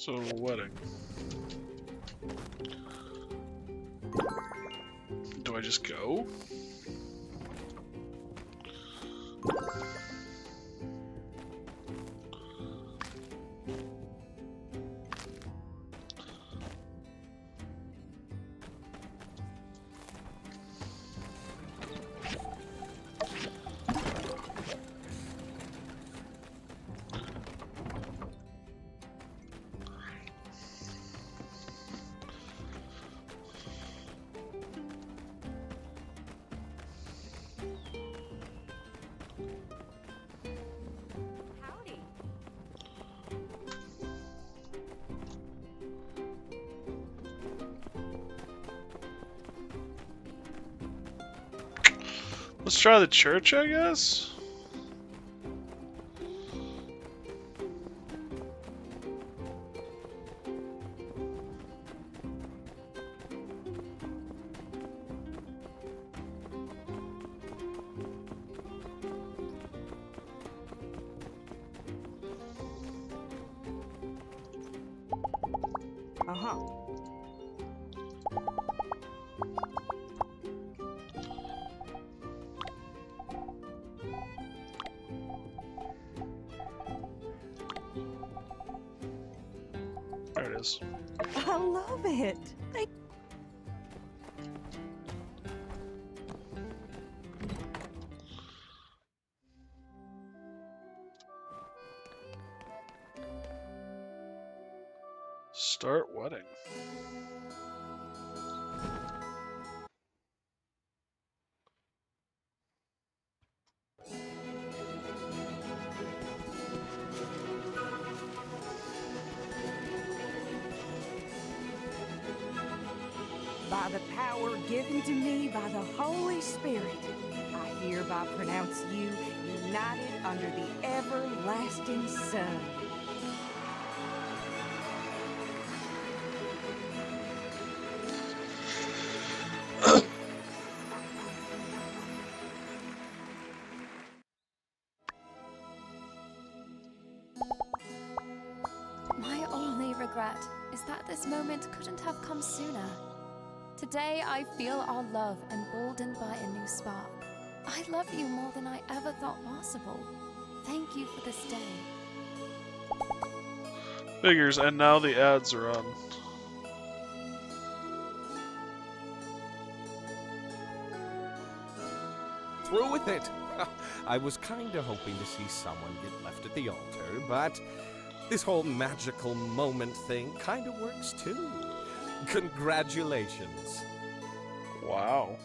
So, wedding. Do I just go? Howdy. Let's try the church, I guess? Uh-huh. There it is. I love it. Start wedding. By the power given to me by the Holy Spirit, I hereby pronounce you united under the everlasting sun. My only regret is that this moment couldn't have come sooner. Today I feel our love emboldened by a new spark. I love you more than I ever thought possible. Thank you for this day. Figures, and now the ads are on. Through with it. I was kinda hoping to see someone get left at the altar, but this whole magical moment thing kinda works too. Congratulations. Wow.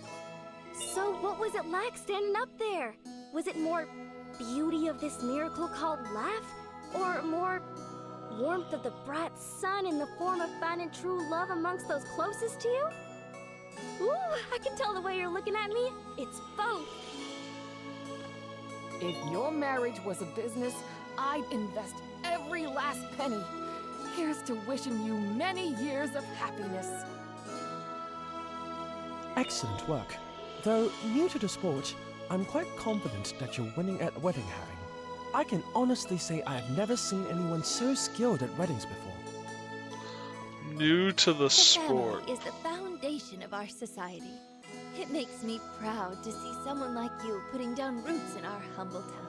So what was it like standing up there? Was it more beauty of this miracle called life? Or more warmth of the bright sun in the form of finding true love amongst those closest to you? Ooh, I can tell the way you're looking at me. It's both. If your marriage was a business, I'd invest every last penny. Here's to wishing you many years of happiness. Excellent work. Though new to the sport, I'm quite confident that you're winning at wedding having. I can honestly say I have never seen anyone so skilled at weddings before. New to the The sport. family is the foundation of our society. It makes me proud to see someone like you putting down roots in our humble town.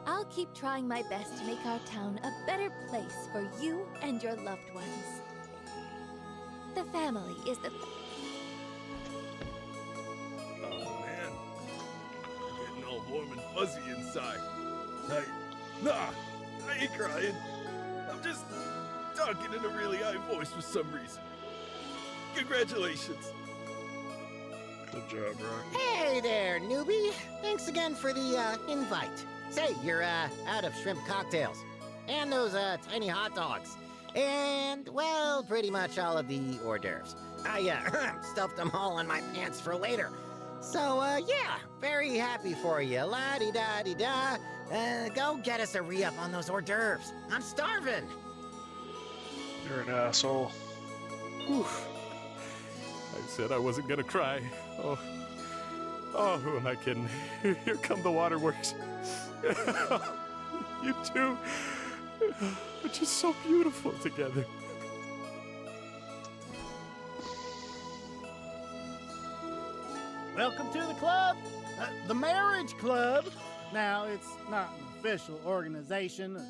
I'll keep trying my best to make our town a better place for you and your loved ones. The family is the... Oh man, getting all warm and fuzzy inside. I ain't crying. I'm just talking in a really high voice for some reason. Congratulations. Good job, Rock. Hey there, newbie. Thanks again for the invite. Say, you're out of shrimp cocktails. And those tiny hot dogs. And, well, pretty much all of the hors d'oeuvres. I stuffed them all in my pants for later. So, yeah, very happy for you. La-di-da-di-da. Go get us a re-up on those hors d'oeuvres. I'm starving. You're an asshole. Whew. I said I wasn't gonna cry. Oh, who am I kidding? Here come the waterworks. You too. are just so beautiful together. Welcome to the club, the Marriage Club. Now, it's not an official organization.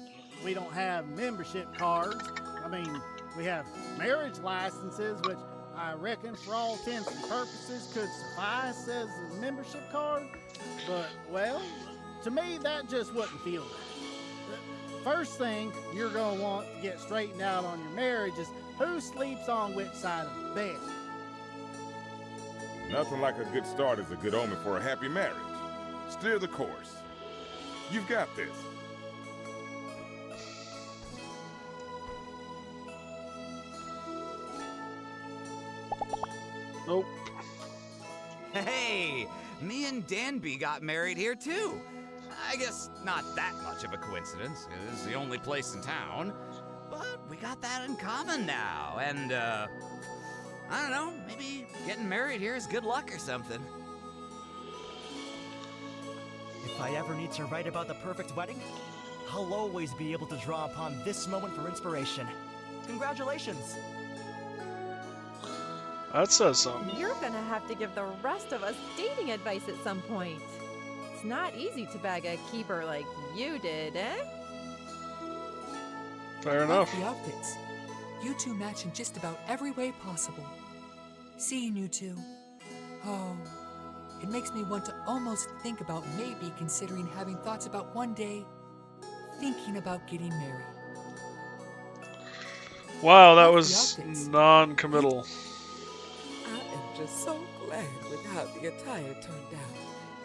We don't have membership cards. I mean, we have marriage licenses, which I reckon for all intents and purposes could suffice as a membership card. But, well, to me, that just wouldn't feel right. First thing you're going to want to get straightened out on your marriage is who sleeps on which side of the bed. Nothing like a good start is a good omen for a happy marriage. Steer the course. You've got this. Nope. Hey, me and Danby got married here too. I guess not that much of a coincidence. It's the only place in town. But we got that in common now, and I don't know, maybe getting married here is good luck or something. If I ever need to write about the perfect wedding, I'll always be able to draw upon this moment for inspiration. Congratulations! That says something. You're gonna have to give the rest of us dating advice at some point. It's not easy to bag a keeper like you did, eh? Fair enough. The outfits. You two match in just about every way possible. Seeing you two, oh, it makes me want to almost think about maybe considering having thoughts about one day thinking about getting married. Wow, that was non-committal. I am just so glad with how the attire turned out.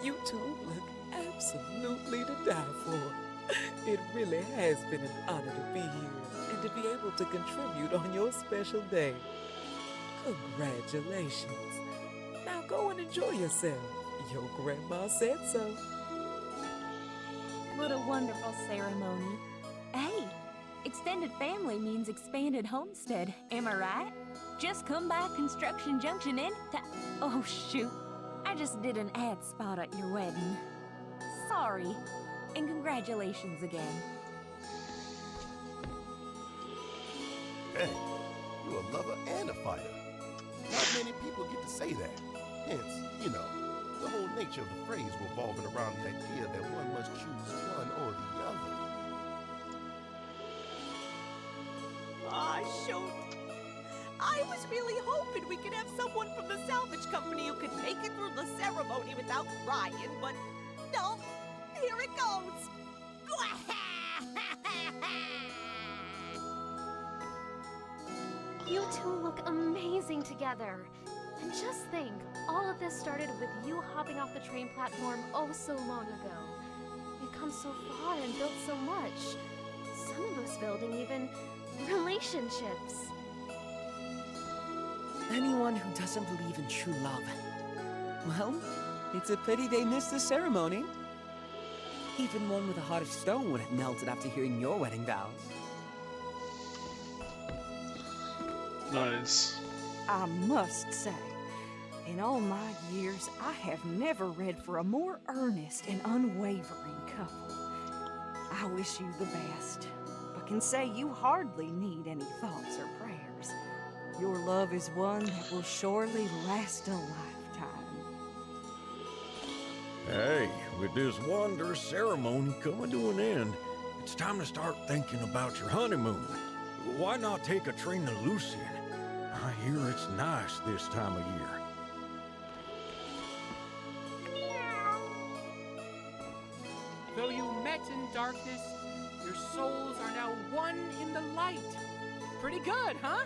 You two look absolutely to die for. It really has been an honor to be here and to be able to contribute on your special day. Congratulations. Now go and enjoy yourself. Your grandma said so. What a wonderful ceremony. Hey, extended family means expanded homestead, am I right? Just come by Construction Junction in oh shoot, I just did an ad spot at your wedding. Sorry, and congratulations again. Hey, you're a lover and a fighter. Not many people get to say that. Hence, you know, the whole nature of the phrase revolving around the idea that one must choose one or the other. Ah, shoot. I was really hoping we could have someone from the salvage company who could make it through the ceremony without crying, but no, here it goes. You two look amazing together. And just think, all of this started with you hopping off the train platform oh so long ago. We've come so far and built so much. Some of us building even relationships. Anyone who doesn't believe in true love, well, it's a pity they missed the ceremony. Even one with a heart of stone would have melted after hearing your wedding vows. Nice. I must say, in all my years, I have never read for a more earnest and unwavering couple. I wish you the best, but can say you hardly need any thoughts or prayers. Your love is one that will surely last a lifetime. Hey, with this wondrous ceremony coming to an end, it's time to start thinking about your honeymoon. Why not take a train to Lucian? I hear it's nice this time of year. Though you met in darkness, your souls are now one in the light. Pretty good, huh?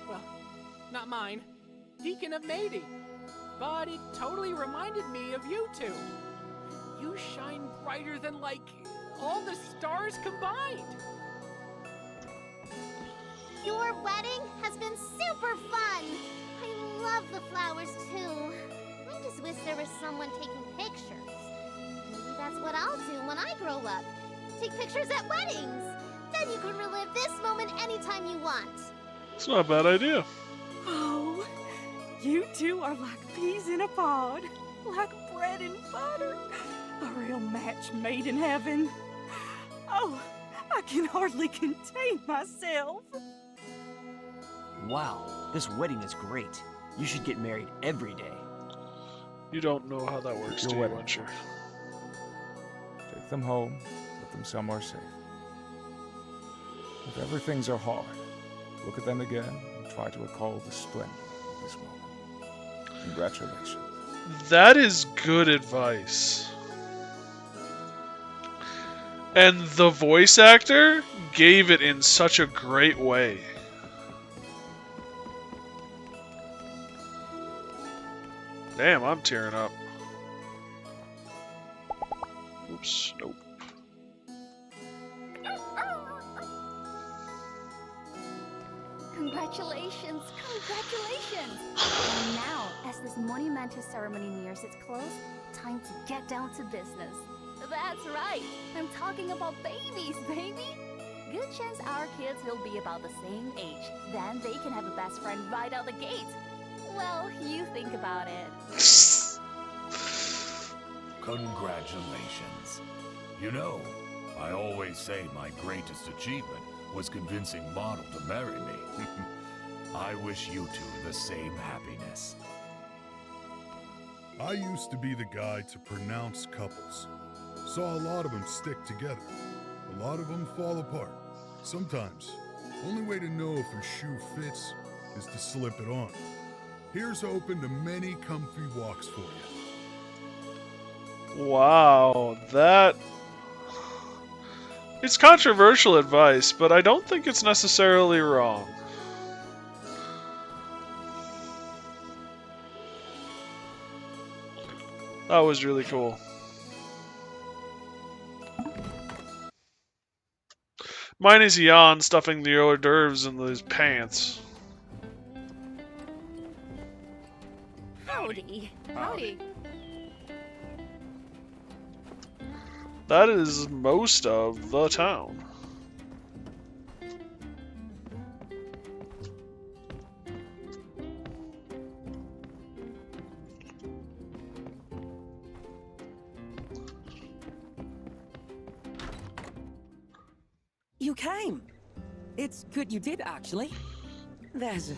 Well, not mine. Deacon of Mady. But it totally reminded me of you two. You shine brighter than, like, all the stars combined. Your wedding has been super fun. I love the flowers too. I just wish there was someone taking pictures. Maybe that's what I'll do when I grow up. Take pictures at weddings. Then you can relive this moment anytime you want. It's not a bad idea. Oh, you two are like peas in a pod, like bread and butter. A real match made in heaven. Oh, I can hardly contain myself. Wow, this wedding is great. You should get married every day. You don't know how that works, Your do you, wedding. Wencher? Take them home, put them somewhere safe. If ever things are hard, look at them again and try to recall the splendor of this moment. Congratulations. That is good advice. And the voice actor gave it in such a great way. Damn, I'm tearing up. Oops, nope. Congratulations! Congratulations! And now, as this monumentous ceremony nears its close, time to get down to business. That's right! I'm talking about babies, baby! Good chance our kids will be about the same age. Then they can have a best friend right out the gate. Well, you think about it. Congratulations. You know, I always say my greatest achievement was convincing Model to marry me. I wish you two the same happiness. I used to be the guy to pronounce couples. Saw a lot of them stick together. A lot of them fall apart. Sometimes, only way to know if a shoe fits is to slip it on. Here's hoping to many comfy walks for you. Wow, that... It's controversial advice, but I don't think it's necessarily wrong. That was really cool. Mine is Jan stuffing the hors d'oeuvres in his pants. Howdy. Howdy. That is most of the town. You came. It's good you did, actually. There's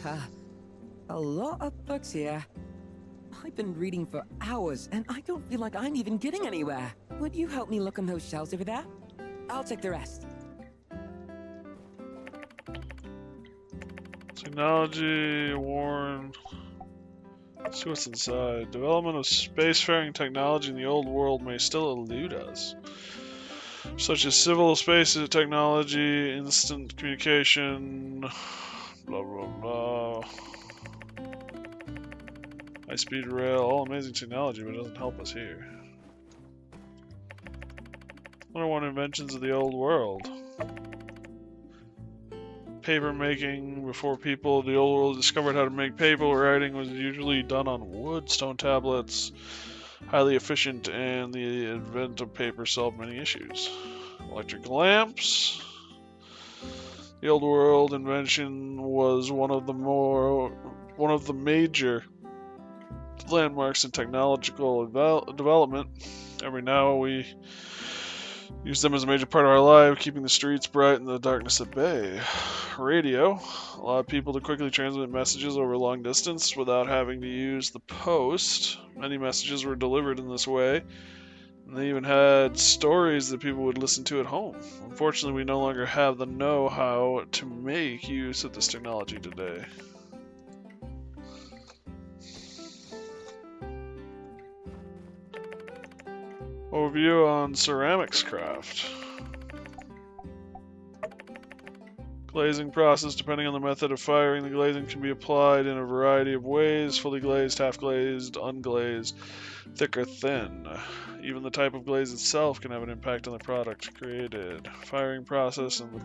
a lot of books here. I've been reading for hours, and I don't feel like I'm even getting anywhere. Would you help me look on those shelves over there? I'll take the rest. Technology, Warren. Let's see what's inside. Development of spacefaring technology in the old world may still elude us, such as civil space technology, instant communication, blah blah blah. High-speed rail, all amazing technology, but it doesn't help us here. 101 inventions of the old world. Paper making before people of the old world discovered how to make paper. Writing was usually done on wood, stone tablets, highly efficient, and the advent of paper solved many issues. Electric lamps. The old world invention was one of the major landmarks in technological development. Every now we use them as a major part of our life, keeping the streets bright and the darkness at bay. Radio allowed people to quickly transmit messages over long distance without having to use the post. Many messages were delivered in this way, and they even had stories that people would listen to at home. Unfortunately, we no longer have the know-how to make use of this technology today. Overview on ceramics craft. Glazing process. Depending on the method of firing, the glazing can be applied in a variety of ways: fully glazed, half glazed, unglazed, thick or thin. Even the type of glaze itself can have an impact on the product created. Firing process and the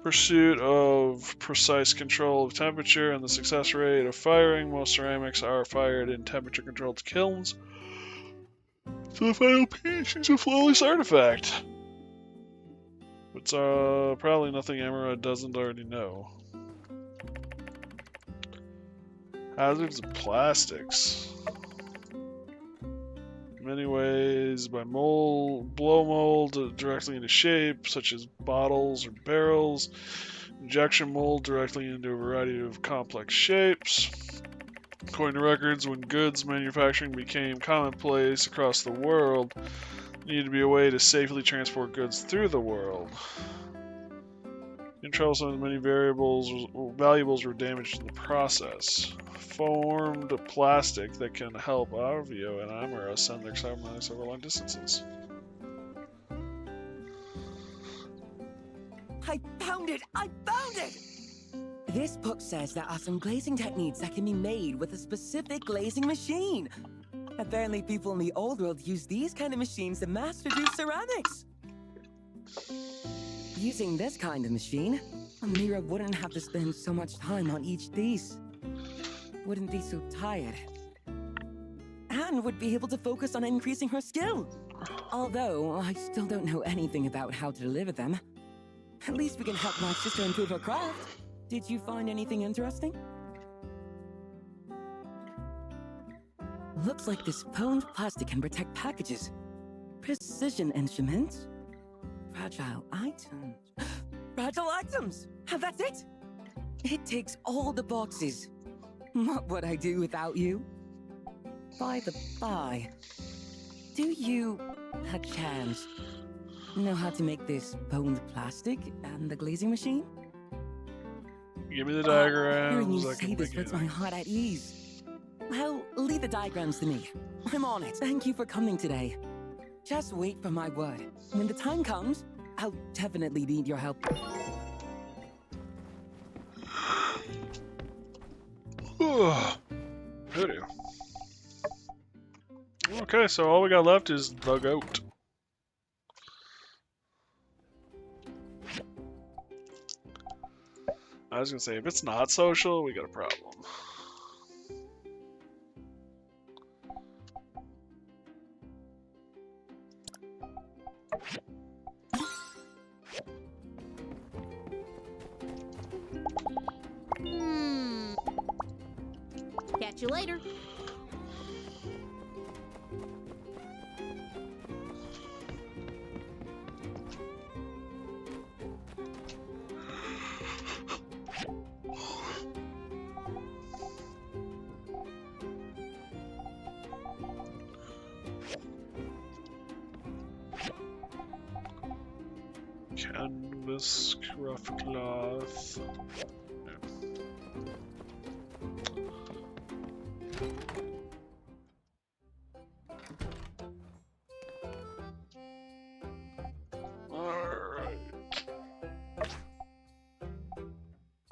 pursuit of precise control of temperature and the success rate of firing. Most ceramics are fired in temperature-controlled kilns, so the final piece is a flawless artifact. It's probably nothing Emerald doesn't already know. Hazards of plastics. many ways by blow mold directly into shape, such as bottles or barrels. Injection mold directly into a variety of complex shapes. According to records, when goods manufacturing became commonplace across the world, there needed to be a way to safely transport goods through the world. In troublesome, many valuables were damaged in the process. Formed plastic that can help Arvio and Amara send their submarines over long distances. I found it! I found it! This book says there are some glazing techniques that can be made with a specific glazing machine. Apparently people in the old world use these kind of machines to mass-produce ceramics. Using this kind of machine, Amira wouldn't have to spend so much time on each piece. Wouldn't be so tired. And would be able to focus on increasing her skill. Although, I still don't know anything about how to deliver them. At least we can help my sister improve her craft. Did you find anything interesting? Looks like this foamed plastic can protect packages. Precision instruments. Fragile items. Fragile items! That's it! It takes all the boxes. What would I do without you? By the by, do you, a chance, know how to make this foamed plastic and the glazing machine? Give me the Hearing diagrams. you I say can this begin. puts my heart at ease. Well, leave the diagrams to me. I'm on it. Thank you for coming today. Just wait for my word. When the time comes, I'll definitely need your help. Voodoo. Okay, so all we got left is the goat. I was gonna say, if it's not social, we got a problem. Catch you later. Canvas, rough cloth. Alright.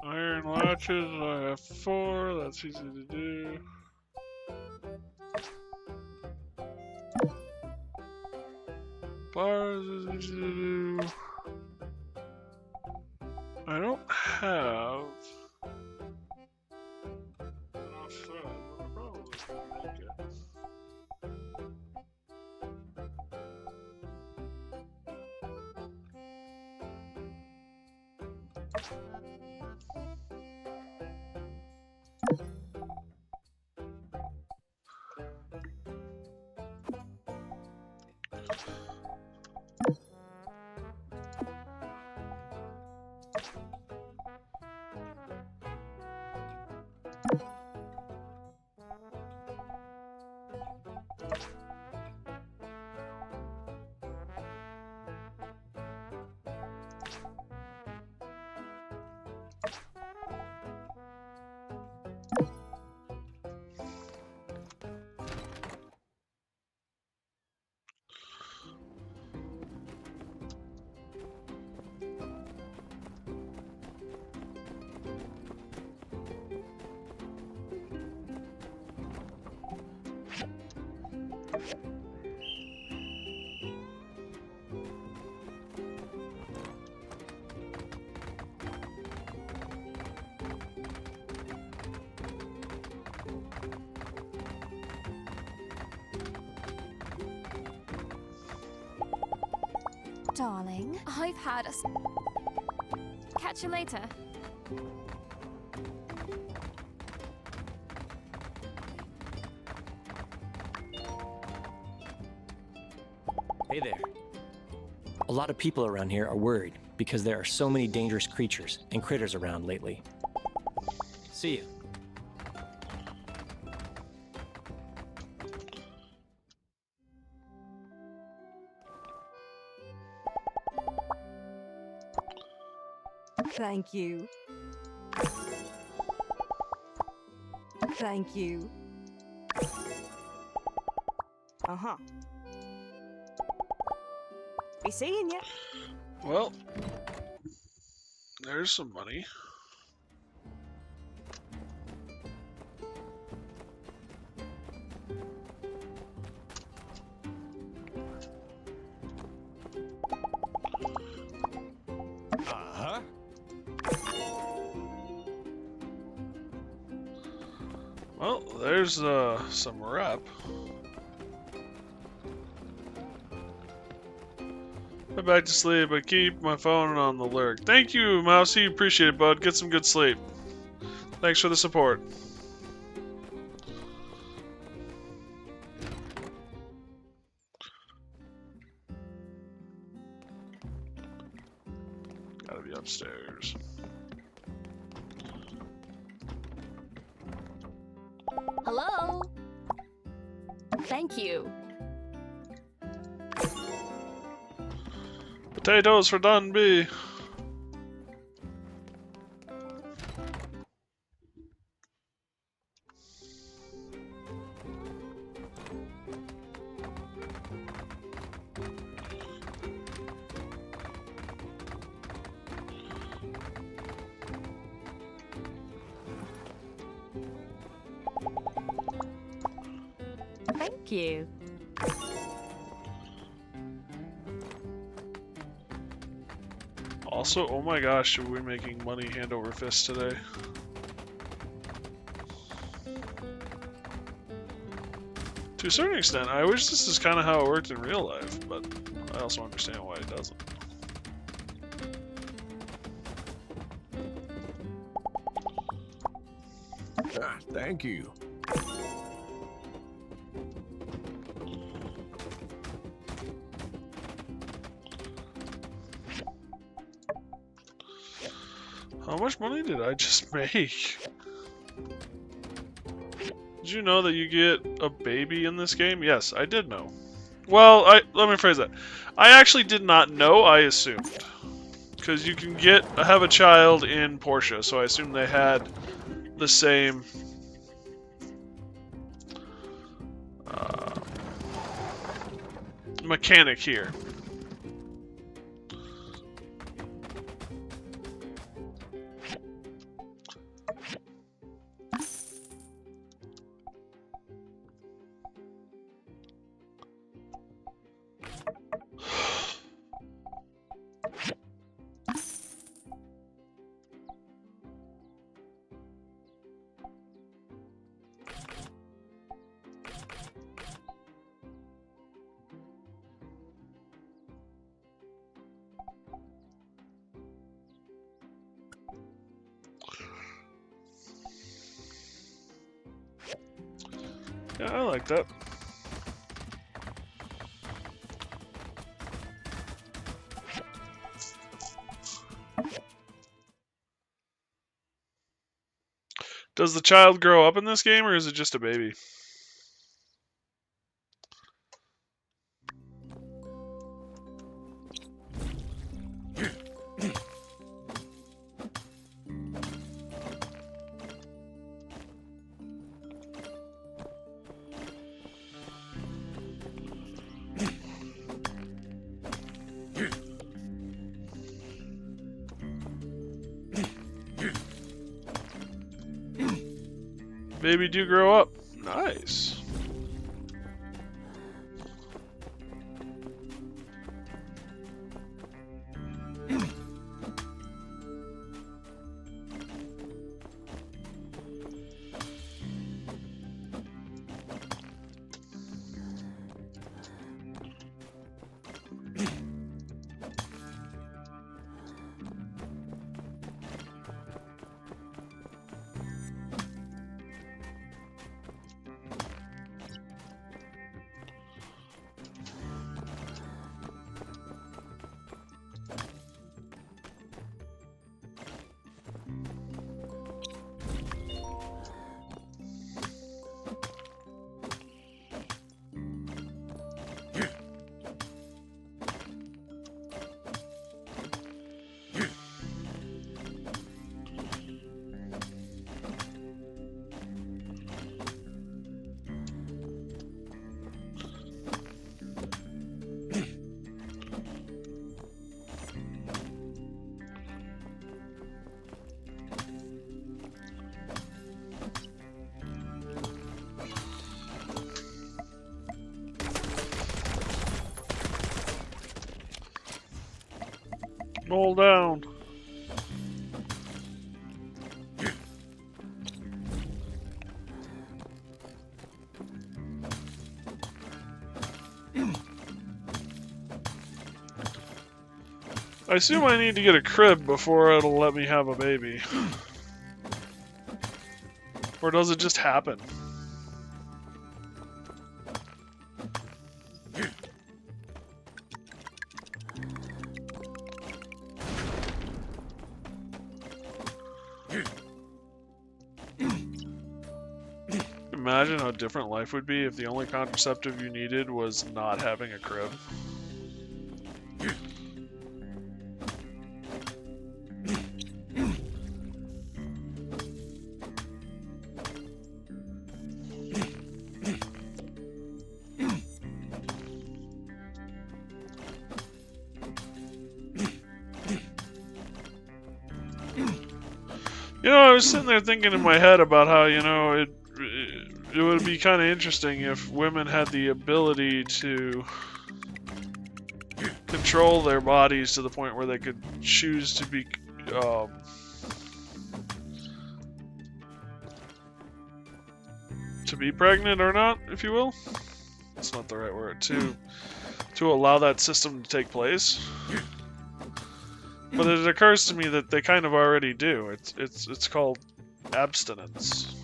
Iron latches, I have 4, that's easy to do. Bars is easy to do. I don't have enough thread, but I probably can make it. Darling, I've had a... Catch you later. Hey there. A lot of people around here are worried because there are so many dangerous creatures and critters around lately. See you. Thank you. Thank you. Uh-huh. Be seeing ya. Well, there's some money. Uh-huh. Well, there's some rep. Head back to sleep, but keep my phone on the lurk. Thank you, Mousy. Appreciate it, bud. Get some good sleep. Thanks for the support. Gotta be upstairs. Hello? Thank you. Potatoes for Dunby. Thank you. Also, oh my gosh, are we making money hand over fist today? To a certain extent, I wish this is kind of how it worked in real life, but I also understand why it doesn't. Ah, thank you. How much money did I just make? Did you know that you get a baby in this game? Yes, I did know. Well, let me phrase that. I actually did not know, I assumed. Because you can have a child in Porsche, so I assumed they had the same mechanic here. Yeah, I like that. Does the child grow up in this game, or is it just a baby? Baby do grow up. Nice. hold down. I assume I need to get a crib before it'll let me have a baby. Or does it just happen? Imagine how different life would be if the only contraceptive you needed was not having a crib. You know, I was sitting there thinking in my head about how, you know, it would be kind of interesting if women had the ability to control their bodies to the point where they could choose to be pregnant or not, if you will. That's not the right word. To allow that system to take place. But it occurs to me that they kind of already do. It's called abstinence.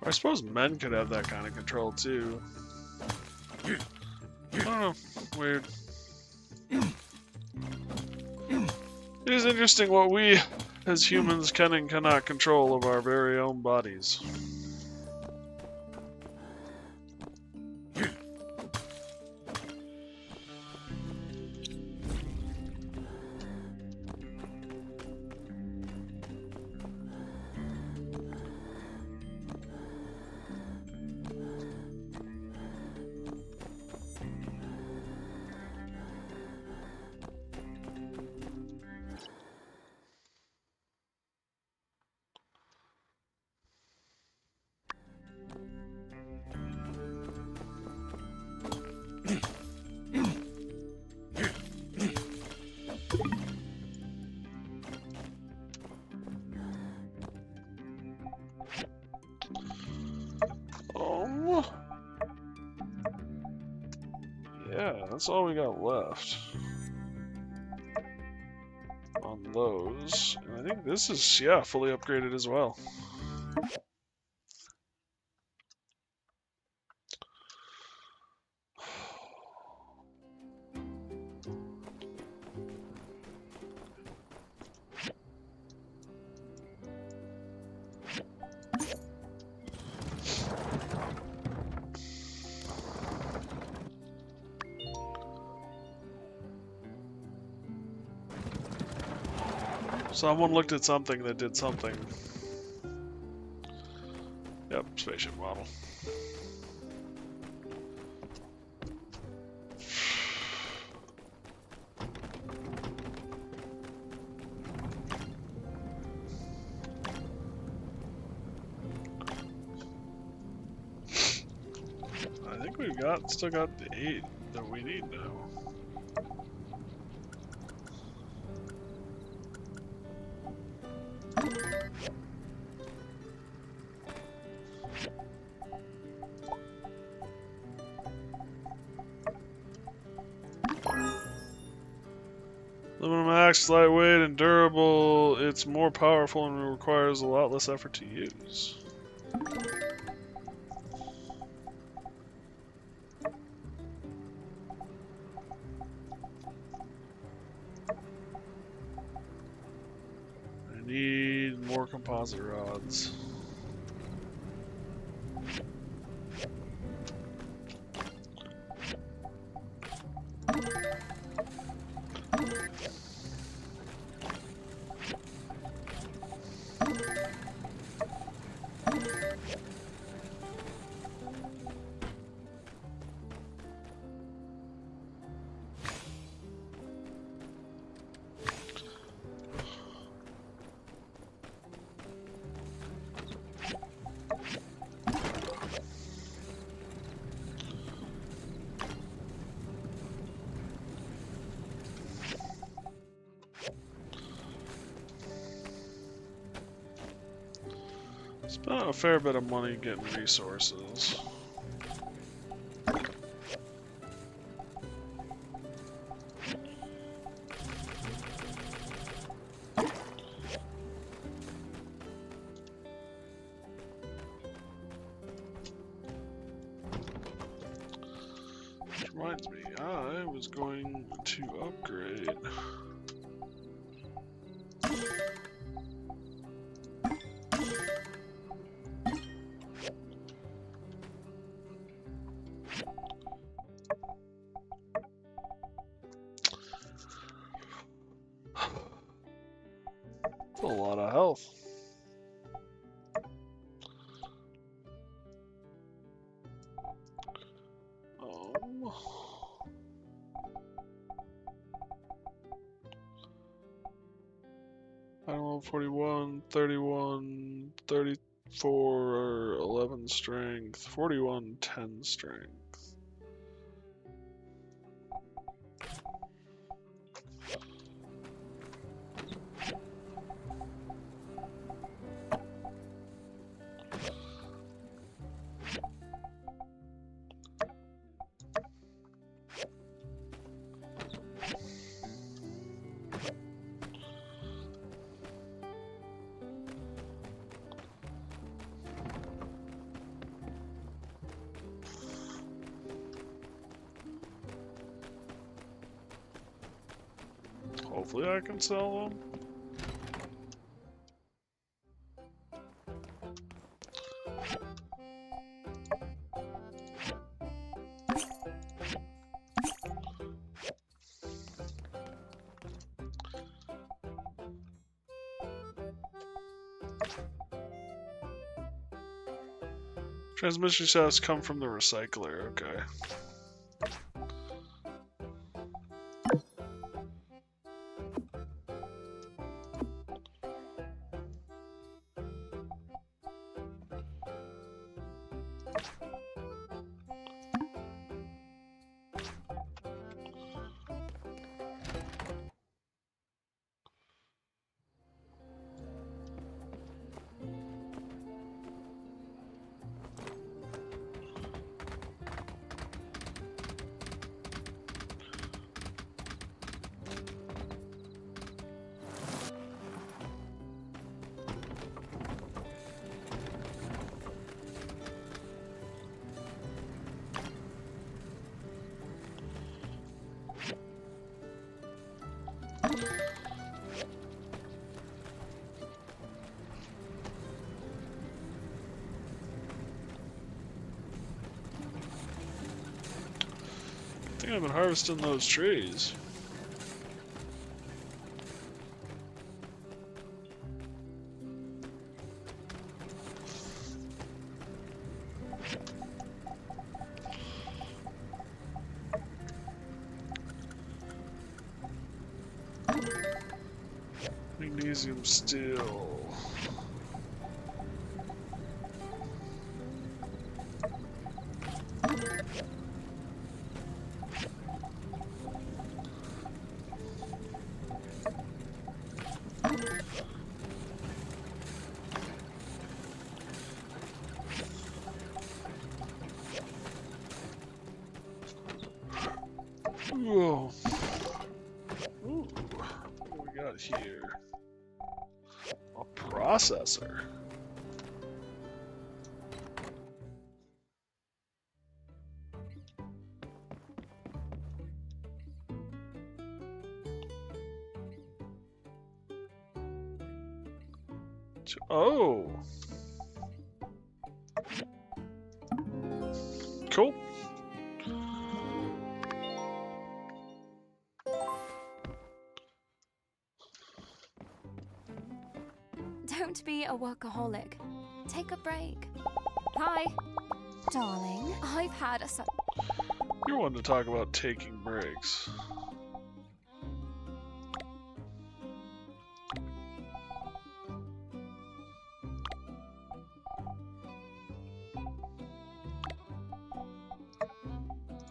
I suppose men could have that kind of control too. I don't know. Weird. It is interesting what we as humans can and cannot control of our very own bodies. Yeah, that's all we got left on those. And I think this is, yeah, fully upgraded as well. Someone looked at something that did something. Yep, spaceship model. I think we've still got the 8 that we need now. Aluminum Compact, lightweight, and durable. It's more powerful and requires a lot less effort to use. I need more composite rods. Spent a fair bit of money getting resources. Which reminds me, I was going to upgrade. That's a lot of health. I don't know, 41, 31, 34, 11 strength, 41, 10 strength. Hopefully I can sell them. Transmission shafts come from the recycler, okay. I think I've been harvesting those trees. Magnesium steel. Whoa. Ooh. processor. Oh. Cool. Don't be a workaholic. Take a break. Hi. Darling, I've had a You're one to talk about taking breaks.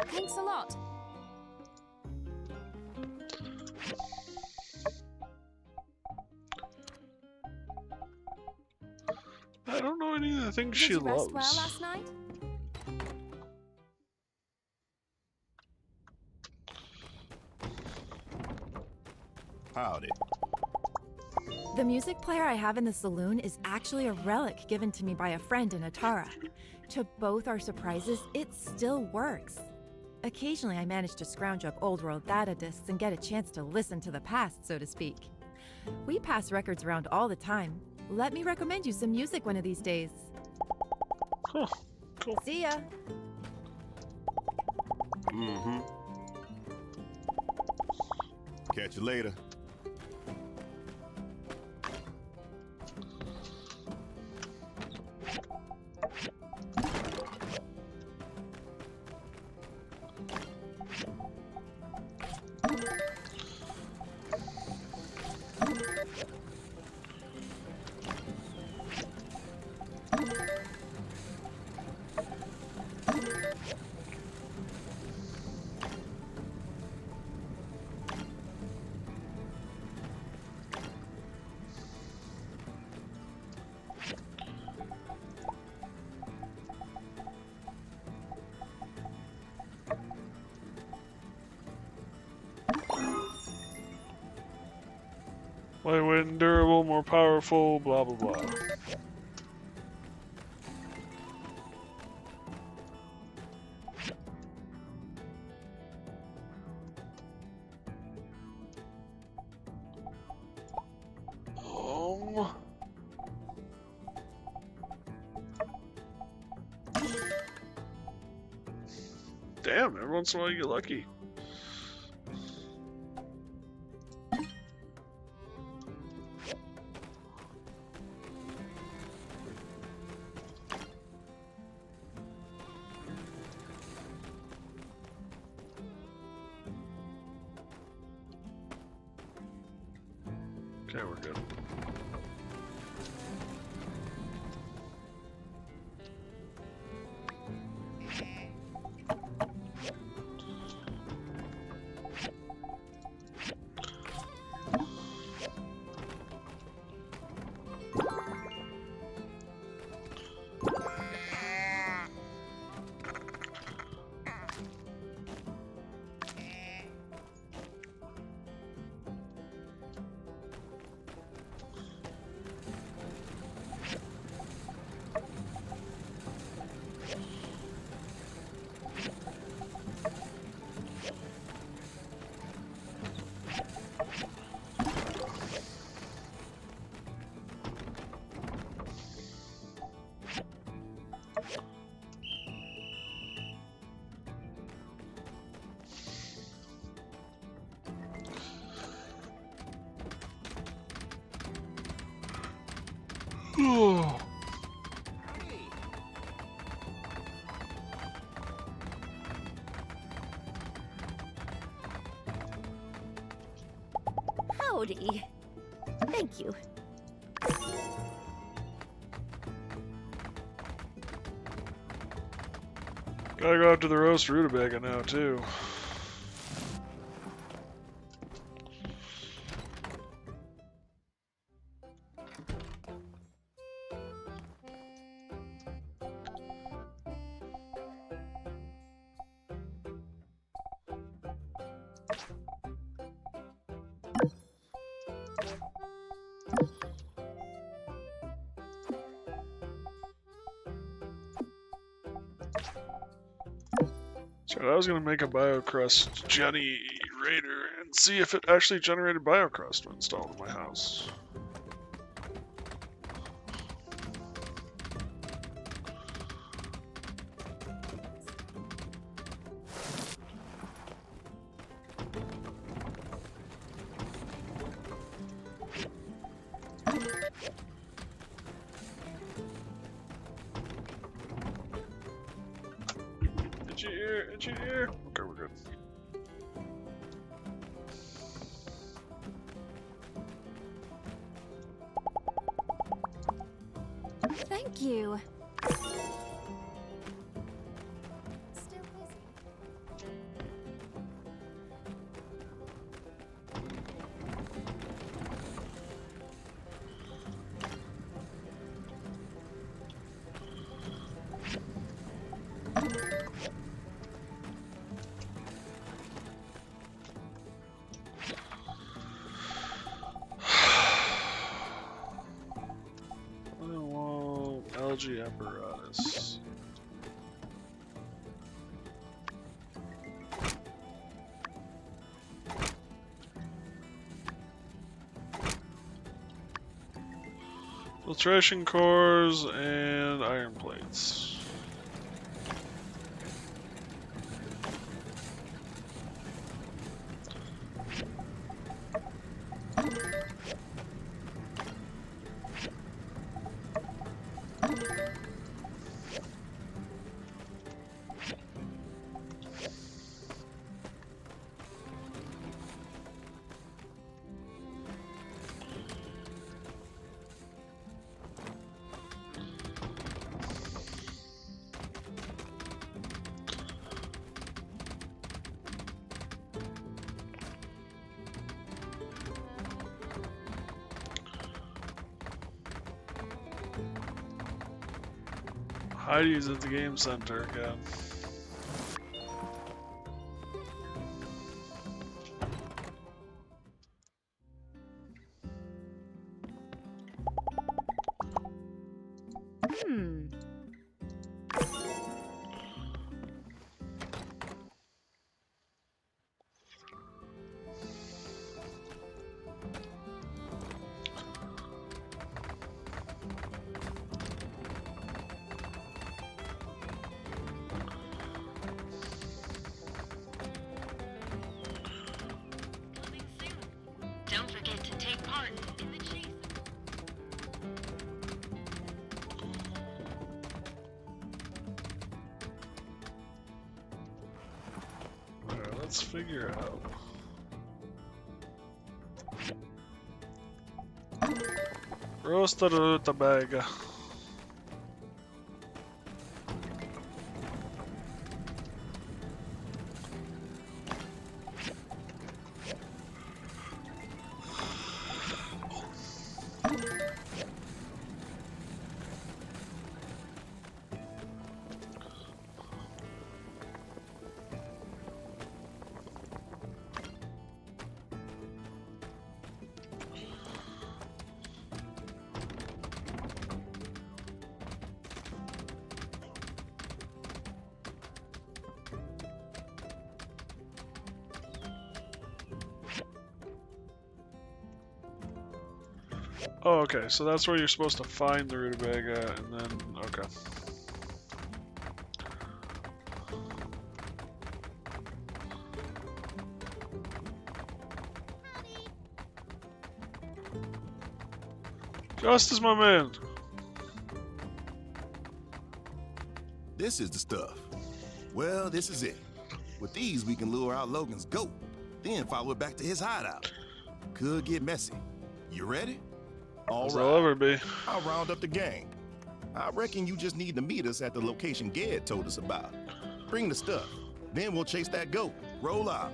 Thanks a lot. I don't know any of the things Did she you rest loves. well last night? Howdy. The music player I have in the saloon is actually a relic given to me by a friend in Atara. To both our surprises, it still works. Occasionally, I manage to scrounge up old world data discs and get a chance to listen to the past, so to speak. We pass records around all the time. Let me recommend you some music one of these days. Huh. Cool. See ya. Mm-hmm. Catch you later. Lightweight and durable, more powerful, blah blah blah. Damn, every once in a while you get lucky. Okay, we're good. Oh. Howdy. Thank you. Gotta go after the roast rutabaga now too. I was gonna make a BioCrust Jenny Raider and see if it actually generated BioCrust when installed in my house. Itchy ear. Okay, we're good. Thank you. I want algae apparatus. Filtration cores and iron plates. Heidi's at the game center again. Don't forget to take part in the chase. Alright, let's figure out. Roasted rutabaga. Oh, okay, so that's where you're supposed to find the rutabaga, and then, okay. Justice, my man! This is the stuff. Well, this is it. With these, we can lure out Logan's goat, then follow it back to his hideout. Could get messy. You ready? All As right. I'll ever be. I'll round up the gang. I reckon you just need to meet us at the location Ged told us about. Bring the stuff. Then we'll chase that goat. Roll out.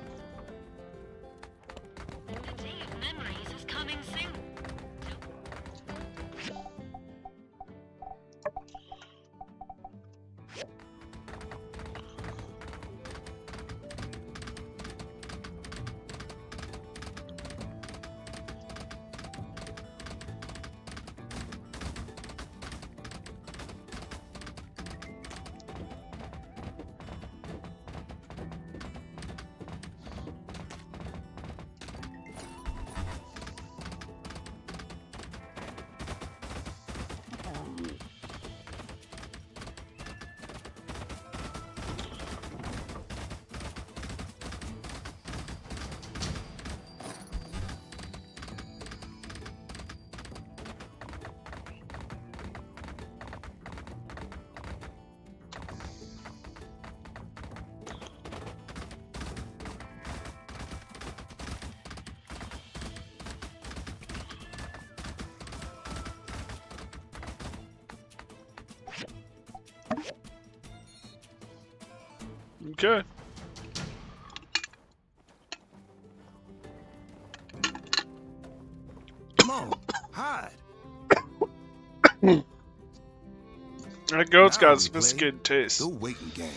The day of memories is coming soon. Okay. Come on, hide. That goat's Now got a we sophisticated play taste. the waiting game.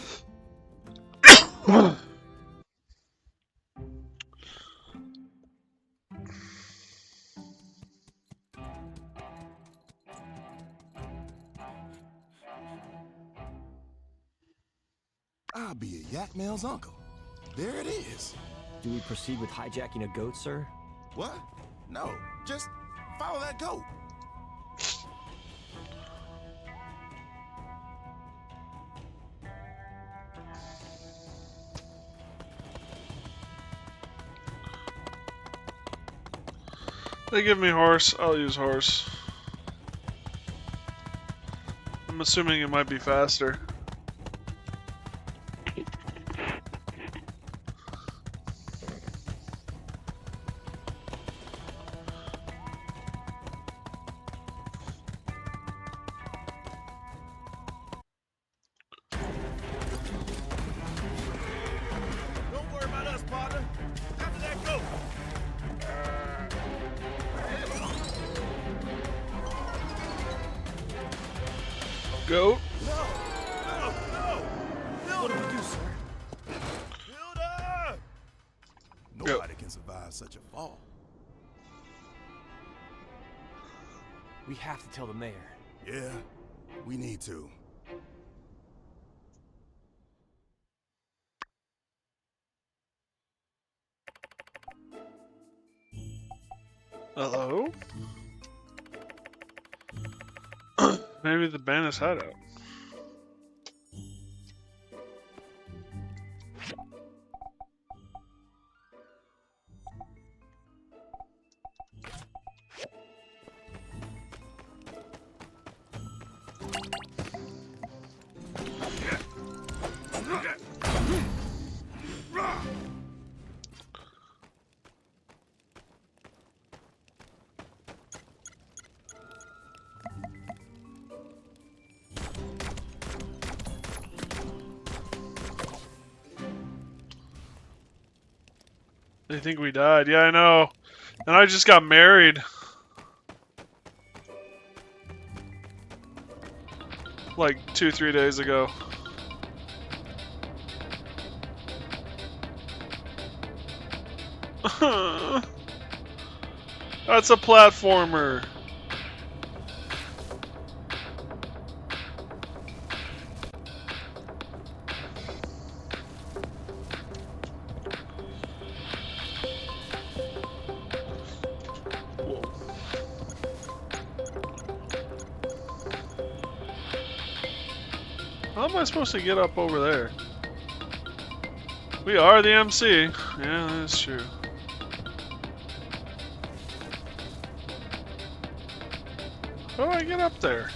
I'll be a yak male's uncle. There it is. Do we proceed with hijacking a goat, sir? What? No, just follow that goat. They give me horse, I'll use horse. I'm assuming it might be faster. Don't worry about us, partner. After that goat. Goat. What do we do, sir? Builder! Nobody can survive such a fall. We have to tell the mayor. Yeah, we need to. Hello? Maybe the bandit's hideout. They think we died. Yeah, I know. And I just got married. Like 2-3 days ago. That's a platformer. How am I supposed to get up over there? We are the MC. Yeah, that's true. How do I get up there?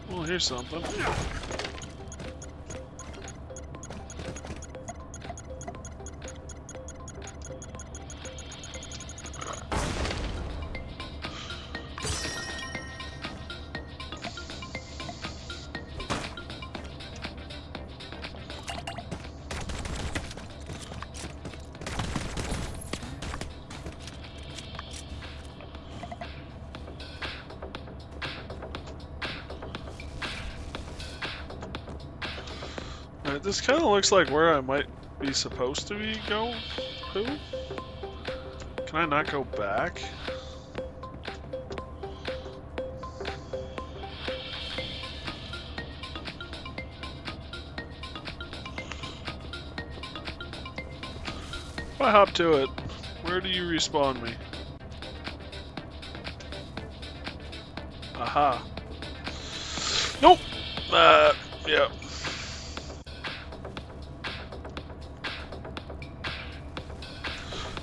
Well, here's something. Alright, this kind of looks like where I might be supposed to be go. Who? Can I not go back? If I hop to it, where do you respawn me? Aha. Nope! Yeah.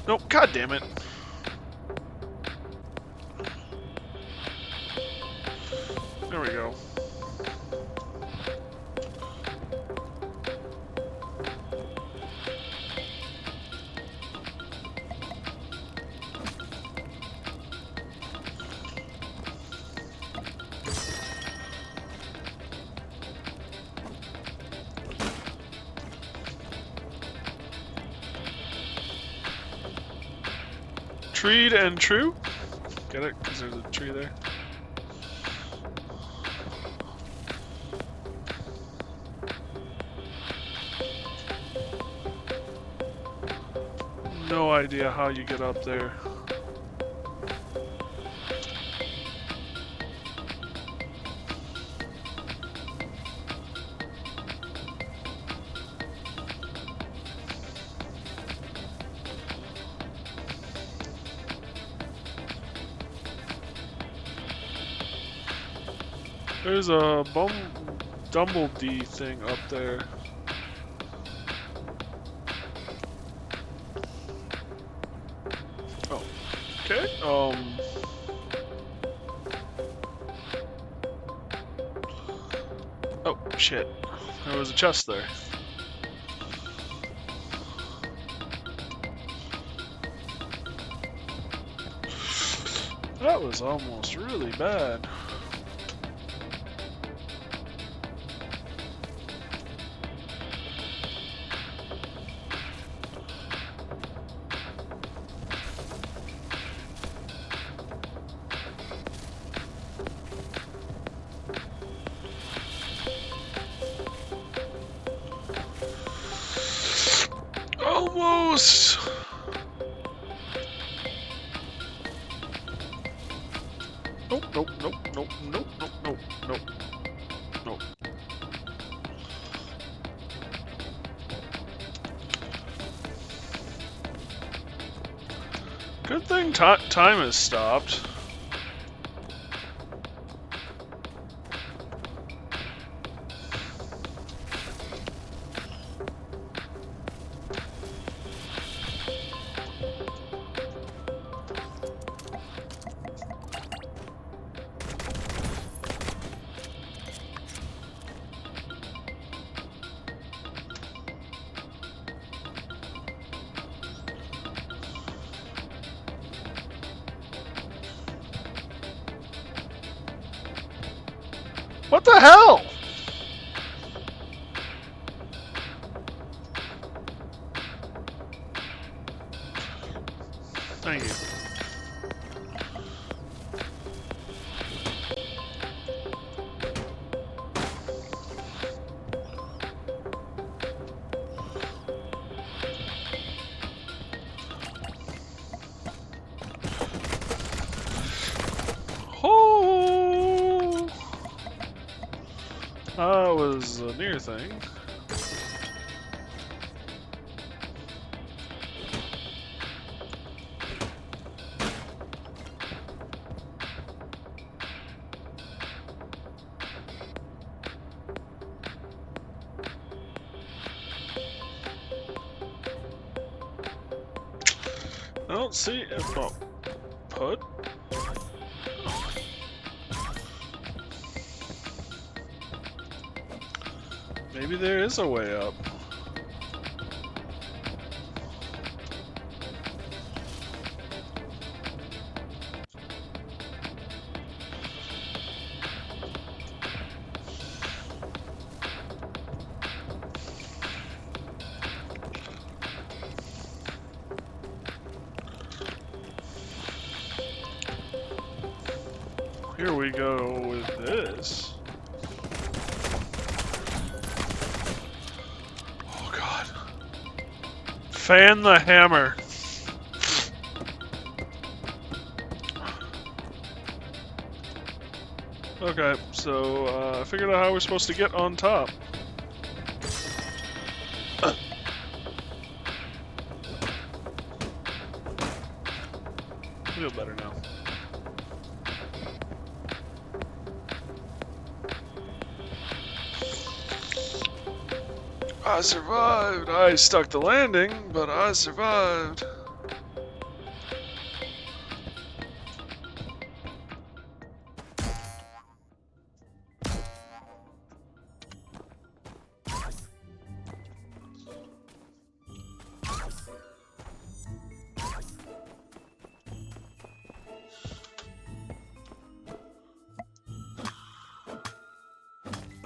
Nope, god damn it. There we go. Treed and true. Get it? Because there's a tree there. No idea how you get up there. There's a Dumbledy thing up there. Oh, okay. Oh, shit. There was a chest there. That was almost really bad. Almost! Nope, nope, nope, nope, nope, nope, nope, nope, nope. Good thing time has stopped. What the hell? Thank you. Oh! That was a near thing. I don't see if I'll put. Maybe there is a way up. Here we go with this. Oh god. Fan the hammer. Okay, so I figured out how we're supposed to get on top. I feel better now. I survived. I stuck the landing, but I survived.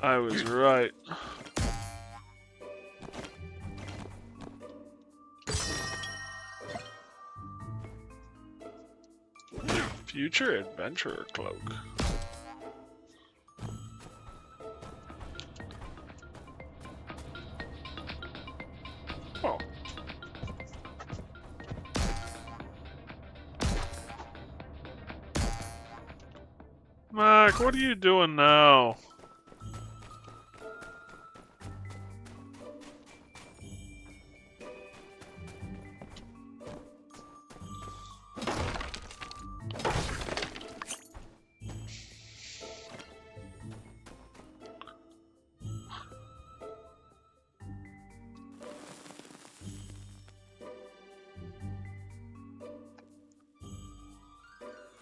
I was right. Future Adventurer Cloak. Oh. Mac, what are you doing now?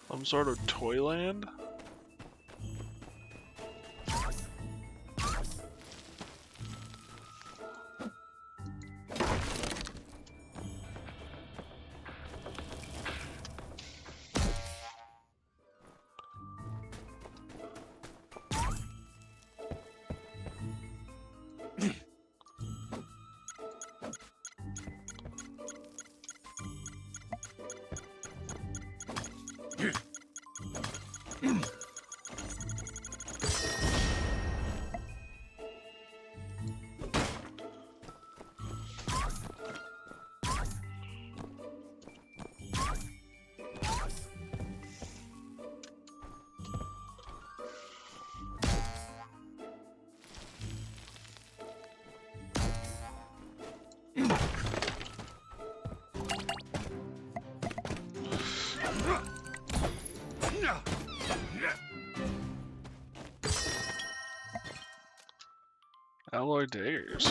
Some sort of Toyland? Alloy daggers.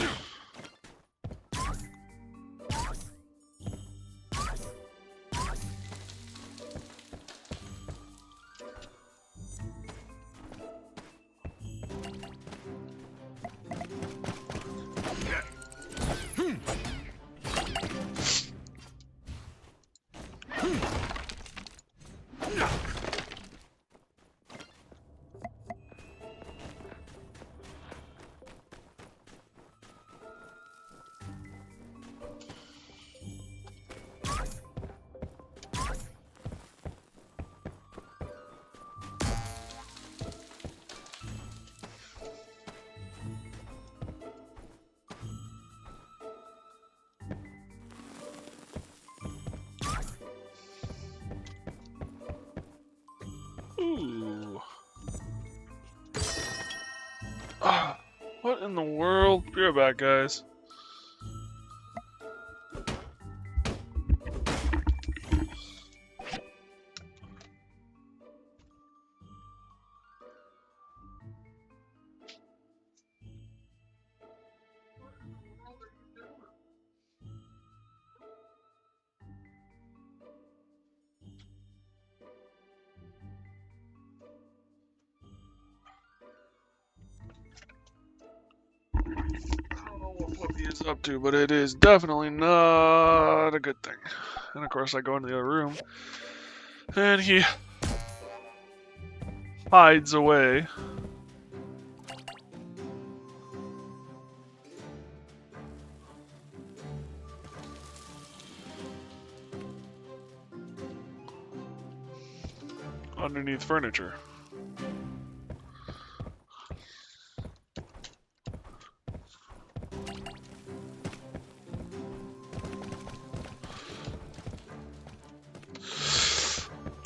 Ooh. Ah, what in the world? Be right back, guys. What he is up to, but it is definitely not a good thing. And of course I go into the other room and he hides away. Underneath furniture.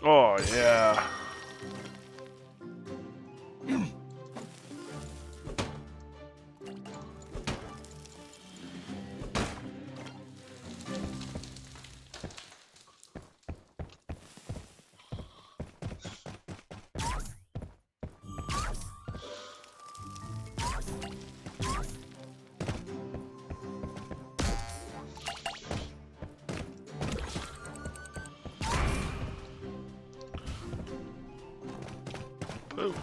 Oh, yeah. Boo.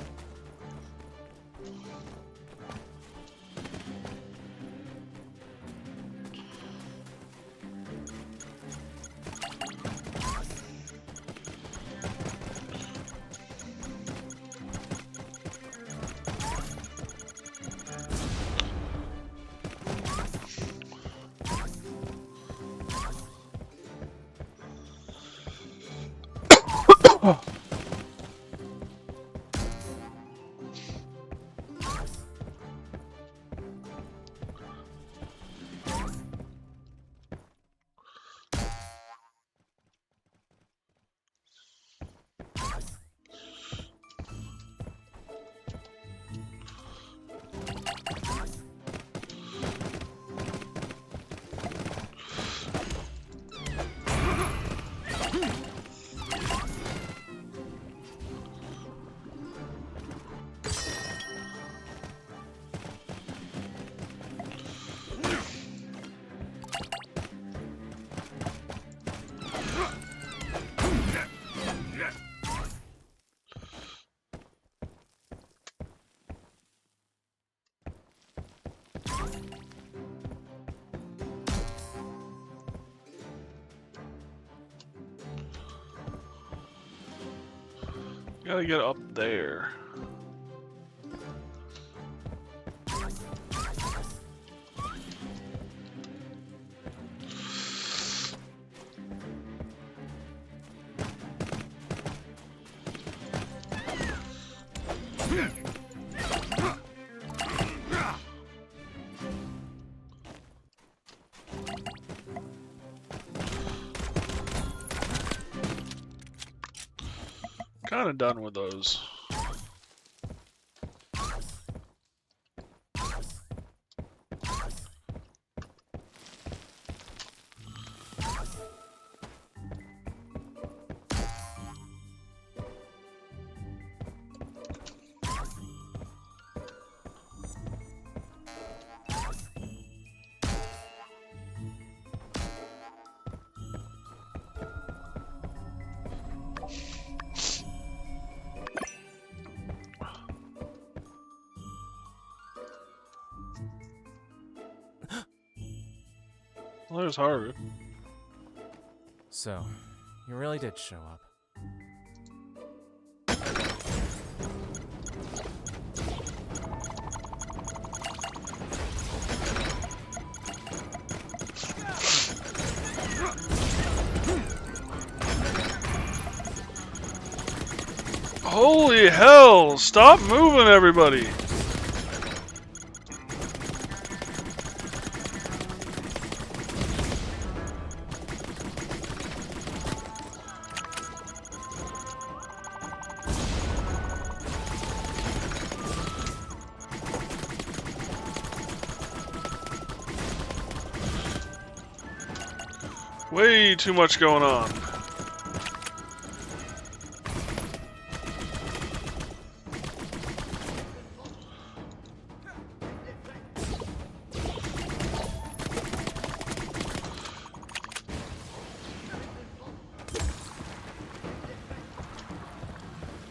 Oh. Gotta get up there. Kind of done with those. Well, there's Haru. So, you really did show up. Holy hell! Stop moving, everybody! Way too much going on.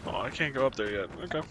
Oh, I can't go up there yet. Okay.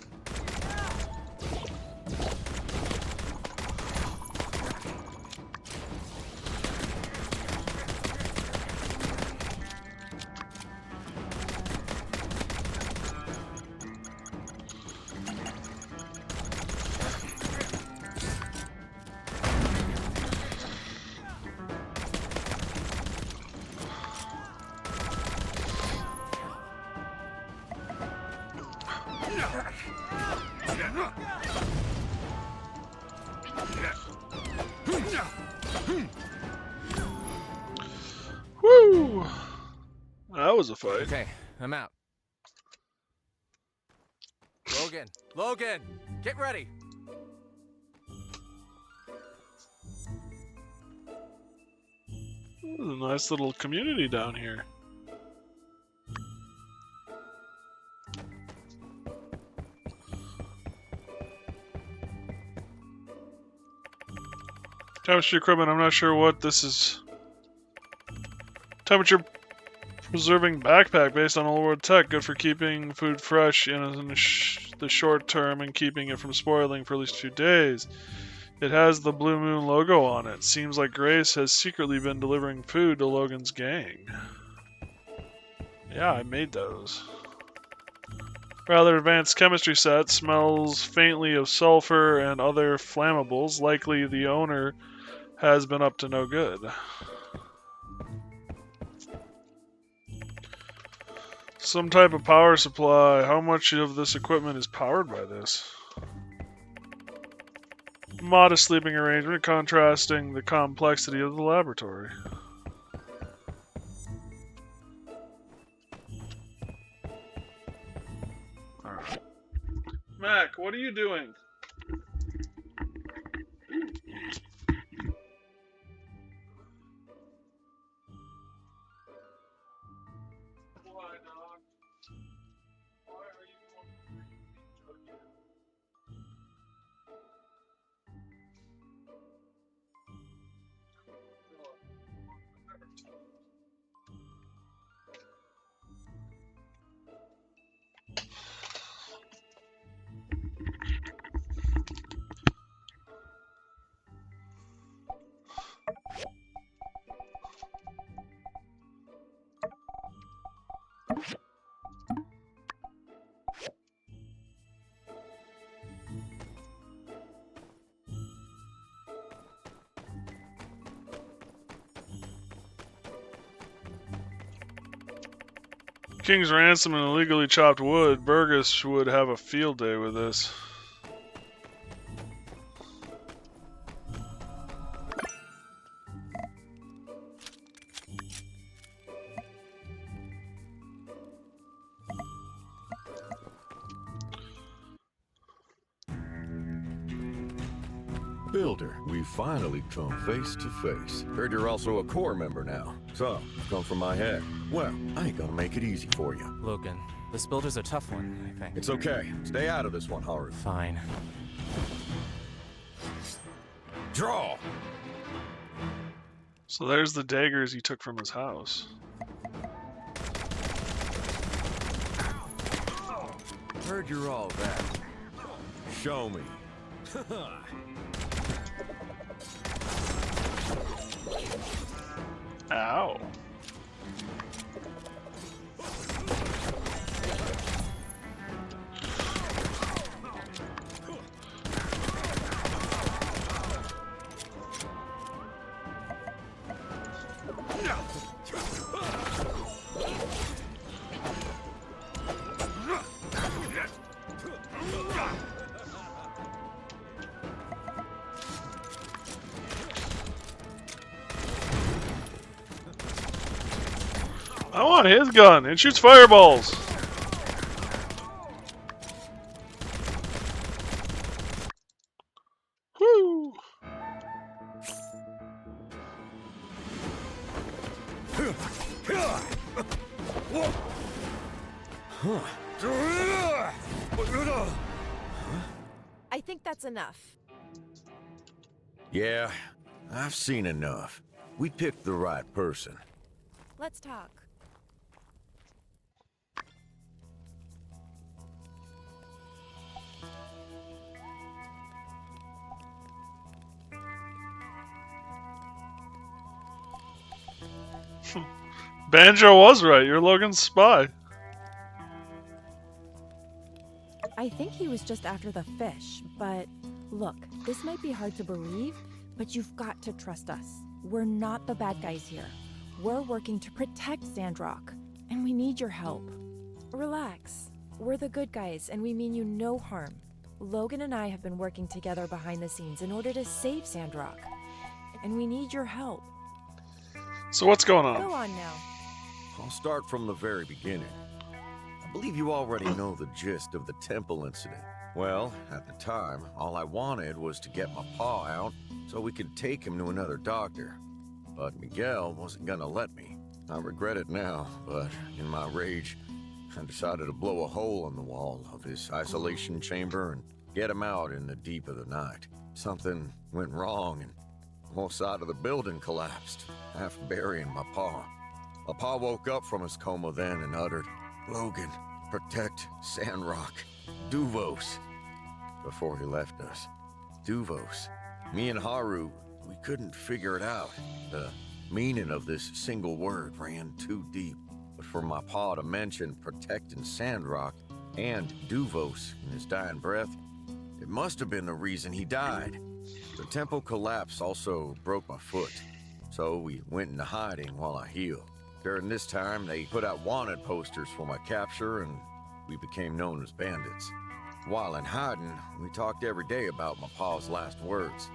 Woo! That was a fight. Okay, I'm out. Logan, get ready. There's a nice little community down here. Temperature equipment, I'm not sure what this is. Temperature preserving backpack based on old world tech, good for keeping food fresh in the short term and keeping it from spoiling for at least 2 days. It has the Blue Moon logo on it. Seems like Grace has secretly been delivering food to Logan's gang. Yeah, I made those. Rather advanced chemistry set, smells faintly of sulfur and other flammables. Likely the owner has been up to no good. Some type of power supply. How much of this equipment is powered by this? Modest sleeping arrangement contrasting the complexity of the laboratory. Alright. Mac, what are you doing? King's ransom and illegally chopped wood. Burgess would have a field day with this. Builder, we finally come face to face. Heard you're also a core member now. So, come from my head. Well, I ain't gonna make it easy for you. Logan, this builder's a tough one, I think. It's okay. Stay out of this one, Haru. Fine. Draw! So there's the daggers he took from his house. Heard you're all that. Show me. Ow. I want his gun. It shoots fireballs. Woo! I think that's enough. Yeah, I've seen enough. We picked the right person. Let's talk. Banjo was right. You're Logan's spy. I think he was just after the fish, but look, this might be hard to believe, but you've got to trust us. We're not the bad guys here. We're working to protect Sandrock, and we need your help. Relax. We're the good guys, and we mean you no harm. Logan and I have been working together behind the scenes in order to save Sandrock, and we need your help. So what's going on? Go on now. I'll start from the very beginning. I believe you already know the gist of the temple incident. Well, at the time, all I wanted was to get my paw out so we could take him to another doctor. But Miguel wasn't gonna let me. I regret it now, but in my rage, I decided to blow a hole in the wall of his isolation chamber and get him out in the deep of the night. Something went wrong and the whole side of the building collapsed, half burying my paw. My paw woke up from his coma then and uttered, "Logan, protect Sandrock. Duvos." Before he left us. Duvos. Me and Haru, we couldn't figure it out. The meaning of this single word ran too deep. But for my paw to mention protecting Sandrock and Duvos in his dying breath, it must have been the reason he died. The temple collapse also broke my foot, so we went into hiding while I healed. During this time, they put out wanted posters for my capture, and we became known as bandits. While in hiding, we talked every day about my pa's last words.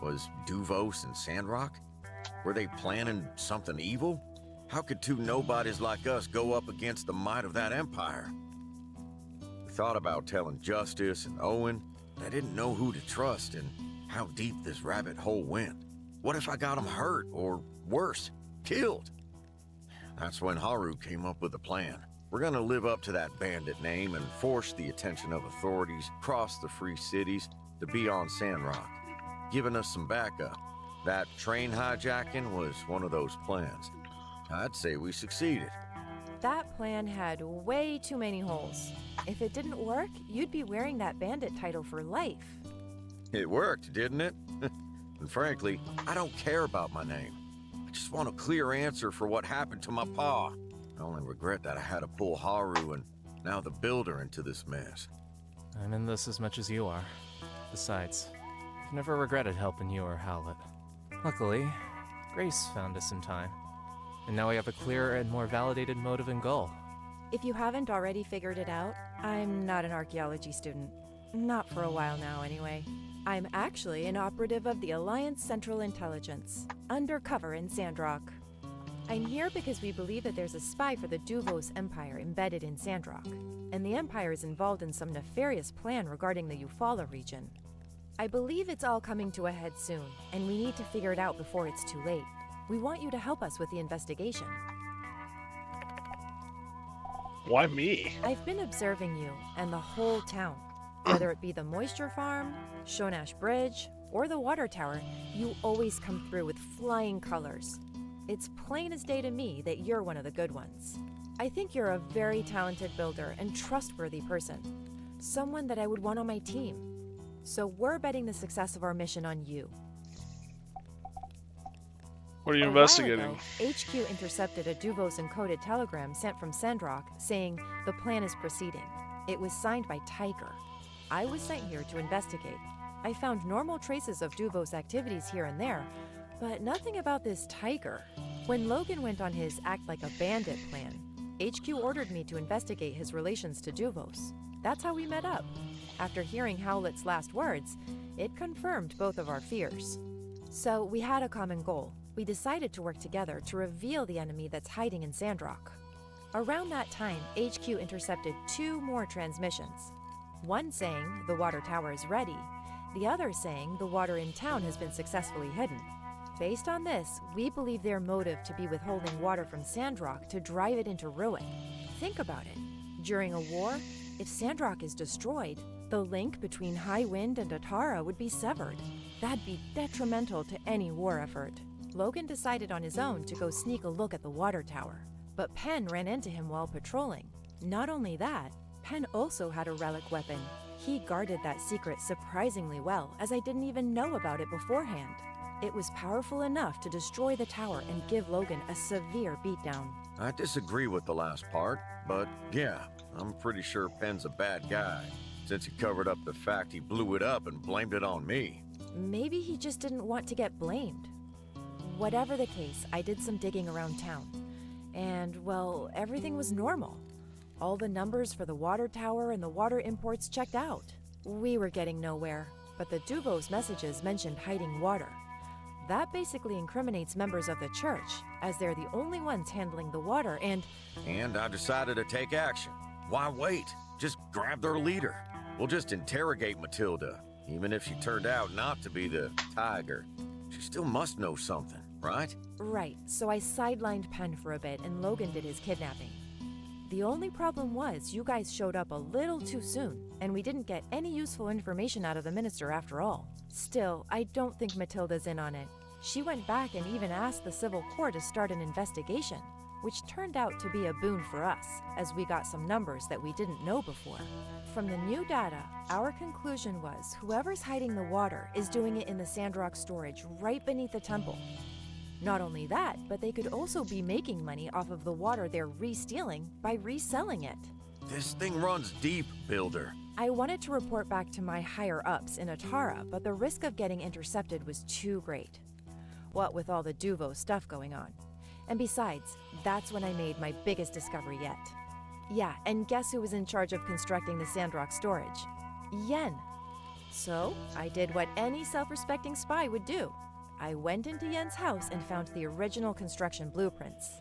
Was Duvos and Sandrock? Were they planning something evil? How could two nobodies like us go up against the might of that empire? We thought about telling Justice and Owen, but I didn't know who to trust and how deep this rabbit hole went. What if I got them hurt, or worse, killed? That's when Haru came up with a plan. We're gonna live up to that bandit name and force the attention of authorities across the free cities to be on Sandrock, giving us some backup. That train hijacking was one of those plans. I'd say we succeeded. That plan had way too many holes. If it didn't work, you'd be wearing that bandit title for life. It worked, didn't it? And frankly, I don't care about my name. I just want a clear answer for what happened to my paw. I only regret that I had to pull Haru and now the Builder into this mess. I'm in this as much as you are. Besides, I've never regretted helping you or Howlett. Luckily, Grace found us in time. And now we have a clearer and more validated motive and goal. If you haven't already figured it out, I'm not an archaeology student. Not for a while now, anyway. I'm actually an operative of the Alliance Central Intelligence, undercover in Sandrock. I'm here because we believe that there's a spy for the Duvos Empire embedded in Sandrock, and the Empire is involved in some nefarious plan regarding the Eufaula region. I believe it's all coming to a head soon, and we need to figure it out before it's too late. We want you to help us with the investigation. Why me? I've been observing you and the whole town. Whether it be the moisture farm, Shonash Bridge, or the water tower, you always come through with flying colors. It's plain as day to me that you're one of the good ones. I think you're a very talented builder and trustworthy person. Someone that I would want on my team. So we're betting the success of our mission on you. What are you A investigating? while ago, HQ intercepted a Duvos encoded telegram sent from Sandrock saying the plan is proceeding. It was signed by Tiger. I was sent here to investigate. I found normal traces of Duvos activities here and there, but nothing about this Tiger. When Logan went on his act like a bandit plan, HQ ordered me to investigate his relations to Duvos. That's how we met up. After hearing Howlett's last words, it confirmed both of our fears. So we had a common goal. We decided to work together to reveal the enemy that's hiding in Sandrock. Around that time, HQ intercepted 2 more transmissions. One saying the water tower is ready, the other saying the water in town has been successfully hidden. Based on this, we believe their motive to be withholding water from Sandrock to drive it into ruin. Think about it. During a war, if Sandrock is destroyed, the link between High Wind and Atara would be severed. That'd be detrimental to any war effort. Logan decided on his own to go sneak a look at the water tower, but Penn ran into him while patrolling. Not only that, Penn also had a relic weapon. He guarded that secret surprisingly well, as I didn't even know about it beforehand. It was powerful enough to destroy the tower and give Logan a severe beatdown. I disagree with the last part, but yeah, I'm pretty sure Penn's a bad guy, since he covered up the fact he blew it up and blamed it on me. Maybe he just didn't want to get blamed. Whatever the case, I did some digging around town. And, well, everything was normal. All the numbers for the water tower and the water imports checked out. We were getting nowhere, but the Duvos messages mentioned hiding water. That basically incriminates members of the church, as they're the only ones handling the water and I decided to take action. Why wait? Just grab their leader. We'll just interrogate Matilda, even if she turned out not to be the Tiger. She still must know something, right? Right, so I sidelined Penn for a bit and Logan did his kidnapping. The only problem was you guys showed up a little too soon, and we didn't get any useful information out of the minister after all. Still, I don't think Matilda's in on it. She went back and even asked the civil court to start an investigation, which turned out to be a boon for us, as we got some numbers that we didn't know before. From the new data, our conclusion was whoever's hiding the water is doing it in the Sandrock storage right beneath the temple. Not only that, but they could also be making money off of the water they're re-stealing by reselling it. This thing runs deep, Builder. I wanted to report back to my higher-ups in Atara, but the risk of getting intercepted was too great. What with all the Duvo stuff going on. And besides, that's when I made my biggest discovery yet. Yeah, and guess who was in charge of constructing the Sandrock storage? Yen. So, I did what any self-respecting spy would do. I went into Yen's house and found the original construction blueprints.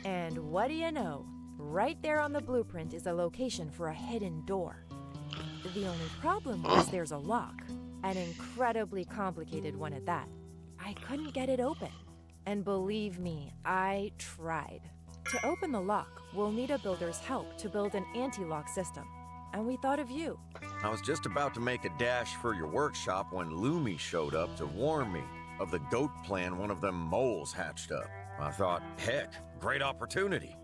And what do you know? Right there on the blueprint is a location for a hidden door. The only problem was there's a lock. An incredibly complicated one at that. I couldn't get it open. And believe me, I tried. To open the lock, we'll need a builder's help to build an anti-lock system. And we thought of you. I was just about to make a dash for your workshop when Lumi showed up to warn me of the goat plan one of them moles hatched up. I thought, heck, great opportunity.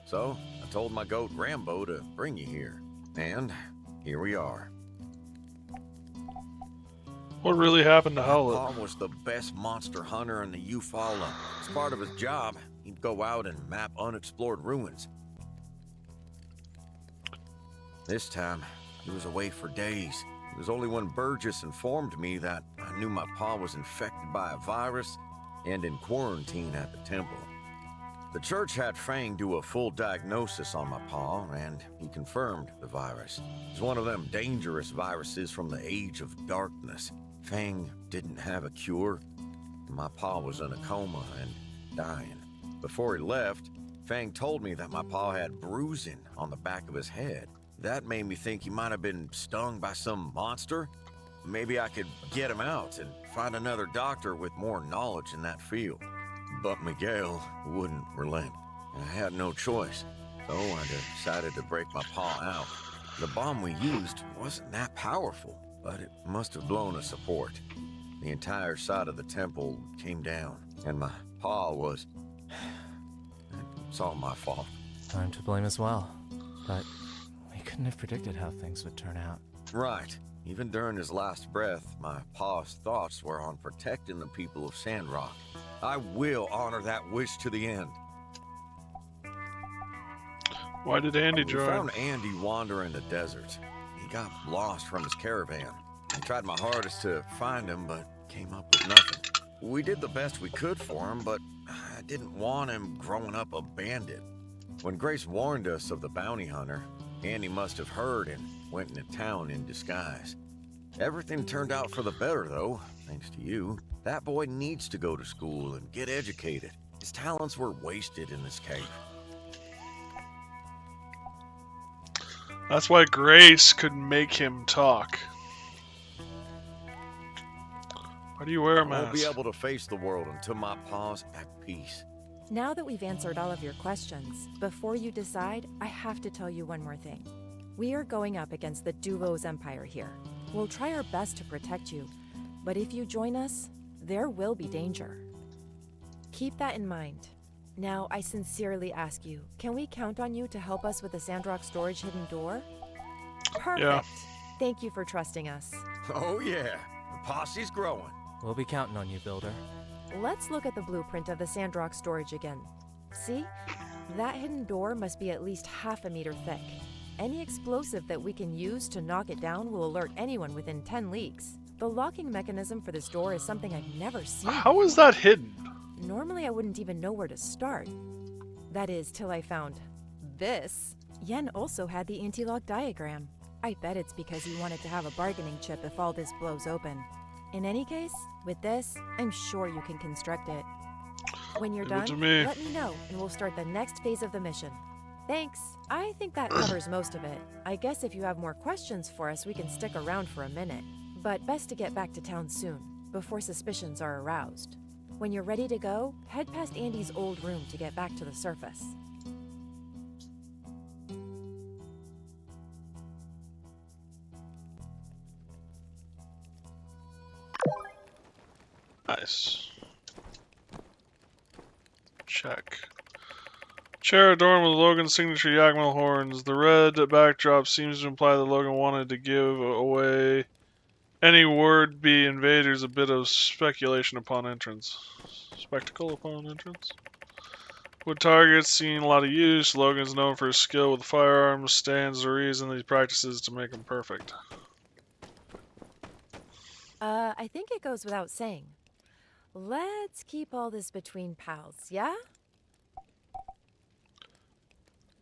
So I told my goat Rambo to bring you here. And here we are. What really happened to My Howlett? Pa was the best monster hunter in the Eufaula. As part of his job, he'd go out and map unexplored ruins. This time, he was away for days. It was only when Burgess informed me that I knew my pa was infected by a virus and in quarantine at the temple. The church had Fang do a full diagnosis on my paw, and he confirmed the virus. It's one of them dangerous viruses from the Age of Darkness. Fang didn't have a cure. My paw was in a coma and dying. Before he left, Fang told me that my paw had bruising on the back of his head. That made me think he might have been stung by some monster. Maybe I could get him out and find another doctor with more knowledge in that field. But Miguel wouldn't relent. I had no choice, so I decided to break my paw out. The bomb we used wasn't that powerful, but it must have blown a support. The entire side of the temple came down, and my paw was... It's all my fault. I'm to blame as well, but we couldn't have predicted how things would turn out. Right. Even during his last breath, my paw's thoughts were on protecting the people of Sandrock. I will honor that wish to the end. Why did Andy We join? found Andy wandering the desert. He got lost from his caravan. I tried my hardest to find him, but came up with nothing. We did the best we could for him, but I didn't want him growing up a bandit. When Grace warned us of the bounty hunter, Andy must have heard and went into town in disguise. Everything turned out for the better, though, thanks to you. That boy needs to go to school and get educated. His talents were wasted in this cave. That's why Grace could make him talk. Why do you wear a I won't mask? be able to face the world until my paw's at peace. Now that we've answered all of your questions, before you decide, I have to tell you one more thing. We are going up against the Duvos Empire here. We'll try our best to protect you, but if you join us, there will be danger. Keep that in mind. Now, I sincerely ask you, can we count on you to help us with the Sandrock storage hidden door? Perfect. Yeah. Thank you for trusting us. Oh yeah, the posse's growing. We'll be counting on you, Builder. Let's look at the blueprint of the Sandrock storage again. See? That hidden door must be at least half a meter thick. Any explosive that we can use to knock it down will alert anyone within 10 leagues. The locking mechanism for this door is something I've never seen. How is that hidden? Normally I wouldn't even know where to start. That is, till I found this. Yen also had the anti-lock diagram. I bet it's because he wanted to have a bargaining chip if all this blows open. In any case, with this, I'm sure you can construct it. When you're Give it done, to me. let me know, and we'll start the next phase of the mission. Thanks. I think that covers most of it. I guess if you have more questions for us, we can stick around for a minute. But best to get back to town soon, before suspicions are aroused. When you're ready to go, head past Andy's old room to get back to the surface. Nice. Check. Chair adorned with Logan's signature Yakmal horns. The red backdrop seems to imply that Logan wanted to give away any would-be invaders a bit of speculation upon entrance. Spectacle upon entrance? Wood targets seen a lot of use. Logan's known for his skill with firearms. Stands the reason that he practices to make them perfect. I think it goes without saying. Let's keep all this between pals, yeah?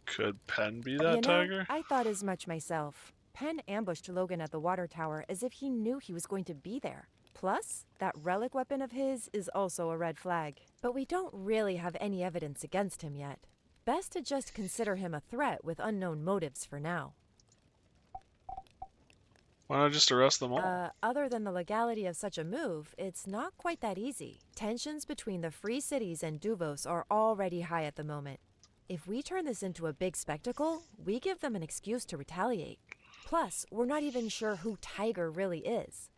Could Penn be that You know, tiger? I thought as much myself. Penn ambushed Logan at the water tower as if he knew he was going to be there. Plus, that relic weapon of his is also a red flag. But we don't really have any evidence against him yet. Best to just consider him a threat with unknown motives for now. Why not just arrest them all? Other than the legality of such a move, it's not quite that easy. Tensions between the Free Cities and Duvos are already high at the moment. If we turn this into a big spectacle, we give them an excuse to retaliate. Plus, we're not even sure who Tiger really is.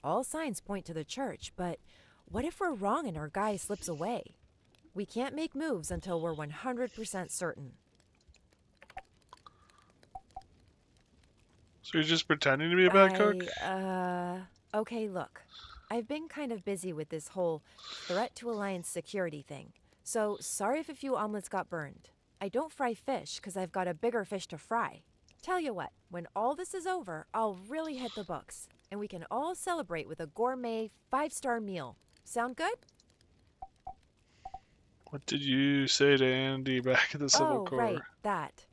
All signs point to the church, but what if we're wrong and our guy slips away? We can't make moves until we're 100% certain. So you're just pretending to be a bad cook? Okay, look. I've been kind of busy with this whole threat to Alliance security thing. So, sorry if a few omelets got burned. I don't fry fish because I've got a bigger fish to fry. Tell you what, when all this is over, I'll really hit the books. And we can all celebrate with a gourmet 5-star meal. Sound good? What did you say to Andy back at the Civil Oh, Corps? right, that.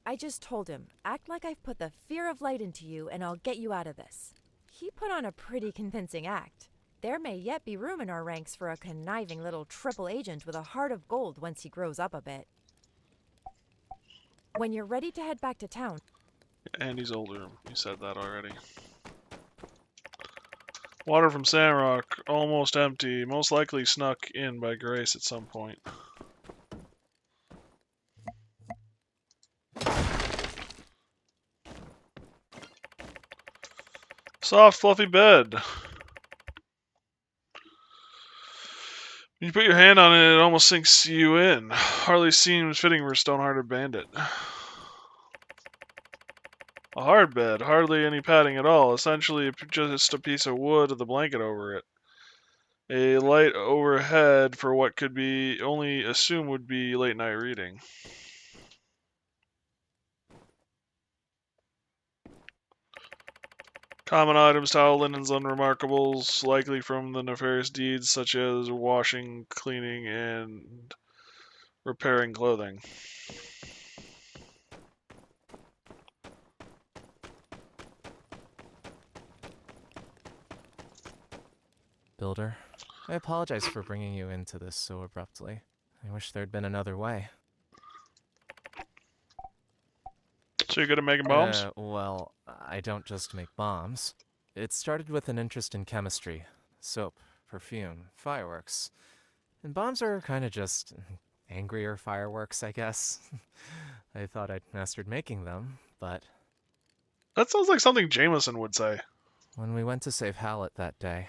I just told him, act like I've put the fear of light into you and I'll get you out of this. He put on a pretty convincing act. There may yet be room in our ranks for a conniving little triple agent with a heart of gold once he grows up a bit. When you're ready to head back to town... Andy's older. You said that already. Water from Sandrock, almost empty. Most likely snuck in by Grace at some point. Soft, fluffy bed. When you put your hand on it, it almost sinks you in. Hardly seems fitting for a stone-hearted bandit. A hard bed, hardly any padding at all. Essentially just a piece of wood with a blanket over it. A light overhead for what could be only assumed would be late night reading. Common items, towel, linens, unremarkables, likely from the nefarious deeds such as washing, cleaning, and repairing clothing. Builder, I apologize for bringing you into this so abruptly. I wish there'd been another way. So you're good at making bombs? Well, I don't just make bombs. It started with an interest in chemistry. Soap, perfume, fireworks. And bombs are kind of just angrier fireworks, I guess. I thought I'd mastered making them, but... That sounds like something Jameson would say. When we went to save Hallett that day,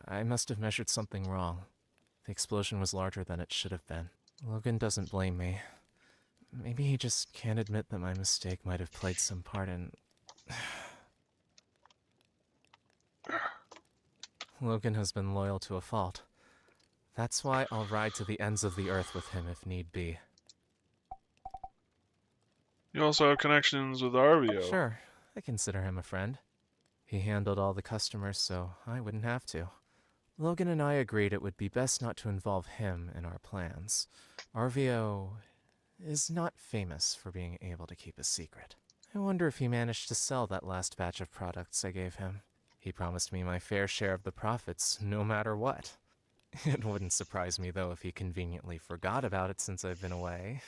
I must have measured something wrong. The explosion was larger than it should have been. Logan doesn't blame me. Maybe he just can't admit that my mistake might have played some part in... Logan has been loyal to a fault. That's why I'll ride to the ends of the earth with him if need be. You also have connections with RVO. Sure, I consider him a friend. He handled all the customers, so I wouldn't have to. Logan and I agreed it would be best not to involve him in our plans. RVO is not famous for being able to keep a secret. I wonder if he managed to sell that last batch of products I gave him. He promised me my fair share of the profits, no matter what. It wouldn't surprise me, though, if he conveniently forgot about it since I've been away.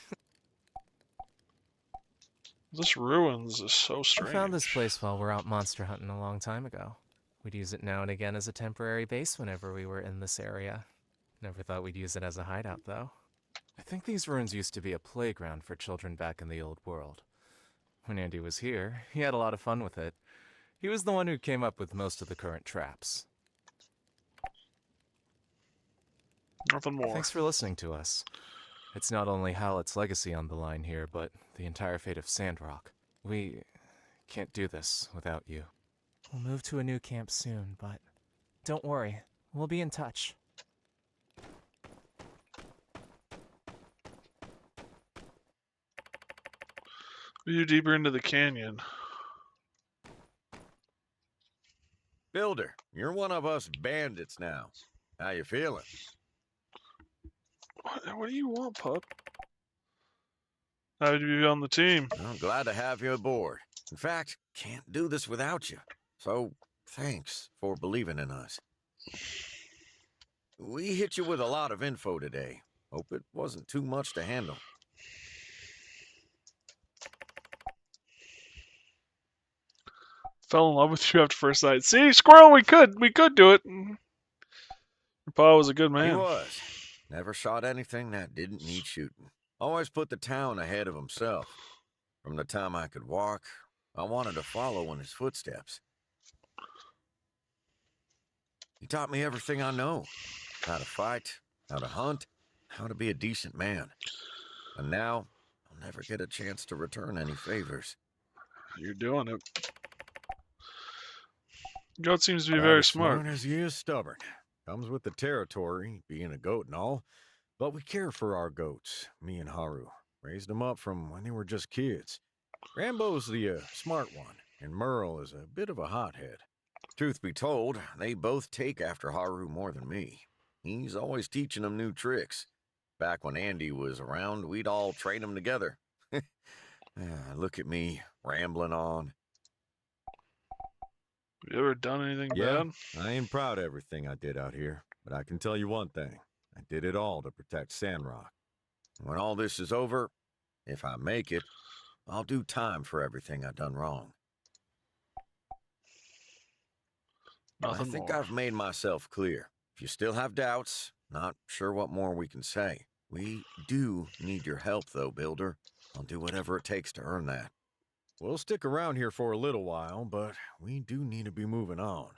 This ruins is so I strange. found this place while we're out monster hunting a long time ago. We'd use it now and again as a temporary base whenever we were in this area. Never thought we'd use it as a hideout, though. I think these ruins used to be a playground for children back in the old world. When Andy was here, he had a lot of fun with it. He was the one who came up with most of the current traps. Nothing more. Thanks for listening to us. It's not only Hallett's legacy on the line here, but the entire fate of Sandrock. We can't do this without you. We'll move to a new camp soon, but don't worry, we'll be in touch. You deeper into the canyon. Builder, you're one of us bandits now. How you feeling? What do you want, pup? Happy to be on the team. I'm glad to have you aboard. In fact, can't do this without you. So, thanks for believing in us. We hit you with a lot of info today. Hope it wasn't too much to handle. Fell in love with you after first sight. See, Squirrel, we could do it. Your pa was a good man. He was. Never shot anything that didn't need shooting. Always put the town ahead of himself. From the time I could walk, I wanted to follow in his footsteps. He taught me everything I know. How to fight, how to hunt, how to be a decent man. And now, I'll never get a chance to return any favors. You're doing it. Goat seems to be very smart. As he is stubborn. Comes with the territory, being a goat and all. But we care for our goats, me and Haru. Raised them up from when they were just kids. Rambo's the smart one, and Merle is a bit of a hothead. Truth be told, they both take after Haru more than me. He's always teaching them new tricks. Back when Andy was around, we'd all train them together. Look at me, rambling on. You ever done anything Yeah, bad? I ain't proud of everything I did out here, but I can tell you one thing. I did it all to protect Sandrock. When all this is over, if I make it, I'll do time for everything I done wrong. Nothing I think more. I've made myself clear. If you still have doubts, not sure what more we can say. We do need your help, though, Builder. I'll do whatever it takes to earn that. We'll stick around here for a little while, but we do need to be moving on.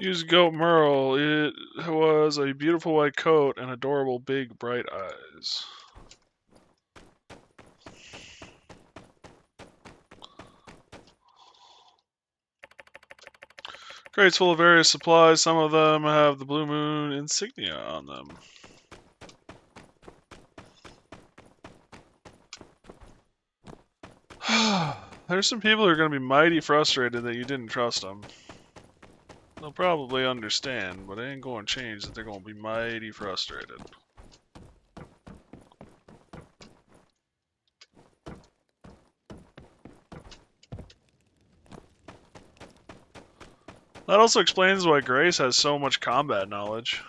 Use Goat Merle. It was a beautiful white coat and adorable big bright eyes. Crates full of various supplies. Some of them have the Blue Moon insignia on them. There's some people who are going to be mighty frustrated that you didn't trust them. They'll probably understand, but it ain't going to change that they're going to be mighty frustrated. That also explains why Grace has so much combat knowledge.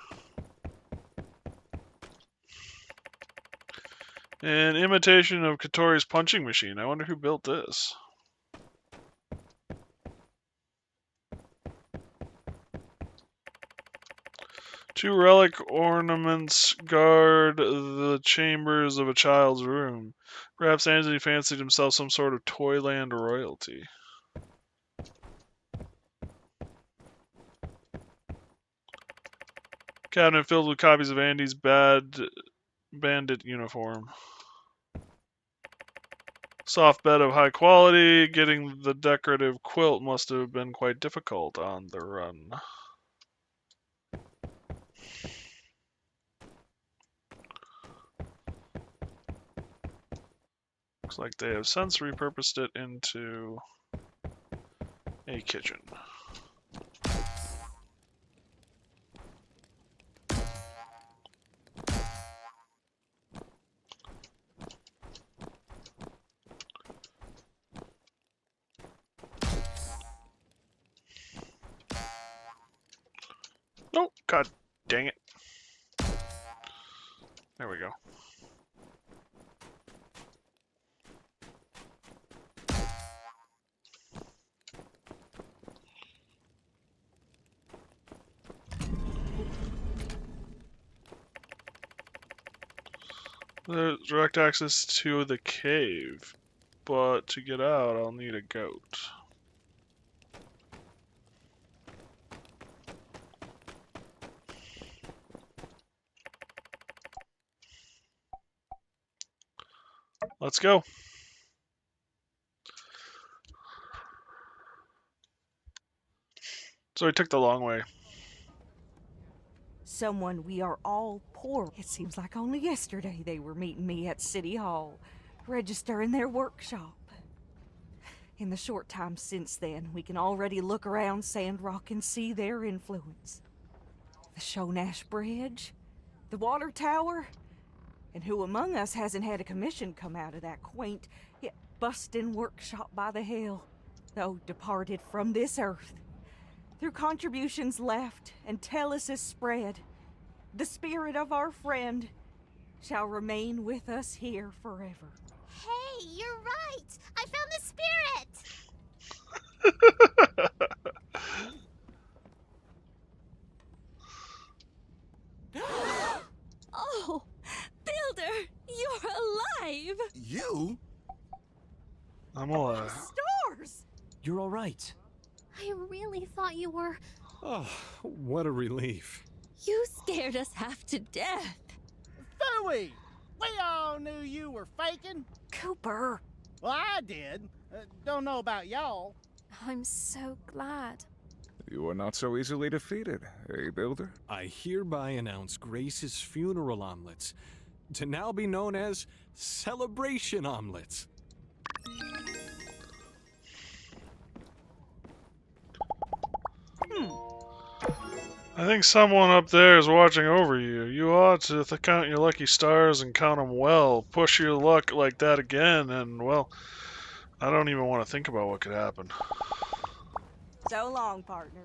An imitation of Katori's punching machine. I wonder who built this. Two relic ornaments guard the chambers of a child's room. Perhaps Anthony fancied himself some sort of Toyland royalty. Cabinet filled with copies of Andy's bandit uniform. Soft bed of high quality. Getting the decorative quilt must have been quite difficult on the run. Looks like they have since repurposed it into a kitchen. Nope, god dang it. There we go. There's direct access to the cave, but to get out, I'll need a goat. Let's go. So I took the long way. Someone we are all poor. It seems like only yesterday they were meeting me at City Hall, registering their workshop. In the short time since then, we can already look around Sandrock and see their influence. The Shonash Bridge, the water tower, and who among us hasn't had a commission come out of that quaint yet bustin' workshop by the hill, though departed from this earth. Through contributions left and telesis spread, the spirit of our friend shall remain with us here forever. Hey, you're right! I found the spirit! Oh, Builder, you're alive! You? I'm alive. Stars! You're all right. I really thought you were... Oh, what a relief. You scared us half to death. Phooey! We all knew you were faking. Cooper! Well, I did. Don't know about y'all. I'm so glad. You are not so easily defeated, eh, Builder? I hereby announce Grace's funeral omelets to now be known as Celebration Omelets. I think someone up there is watching over you. You ought to count your lucky stars and count them well. Push your luck like that again, and, well, I don't even want to think about what could happen. So long, partner.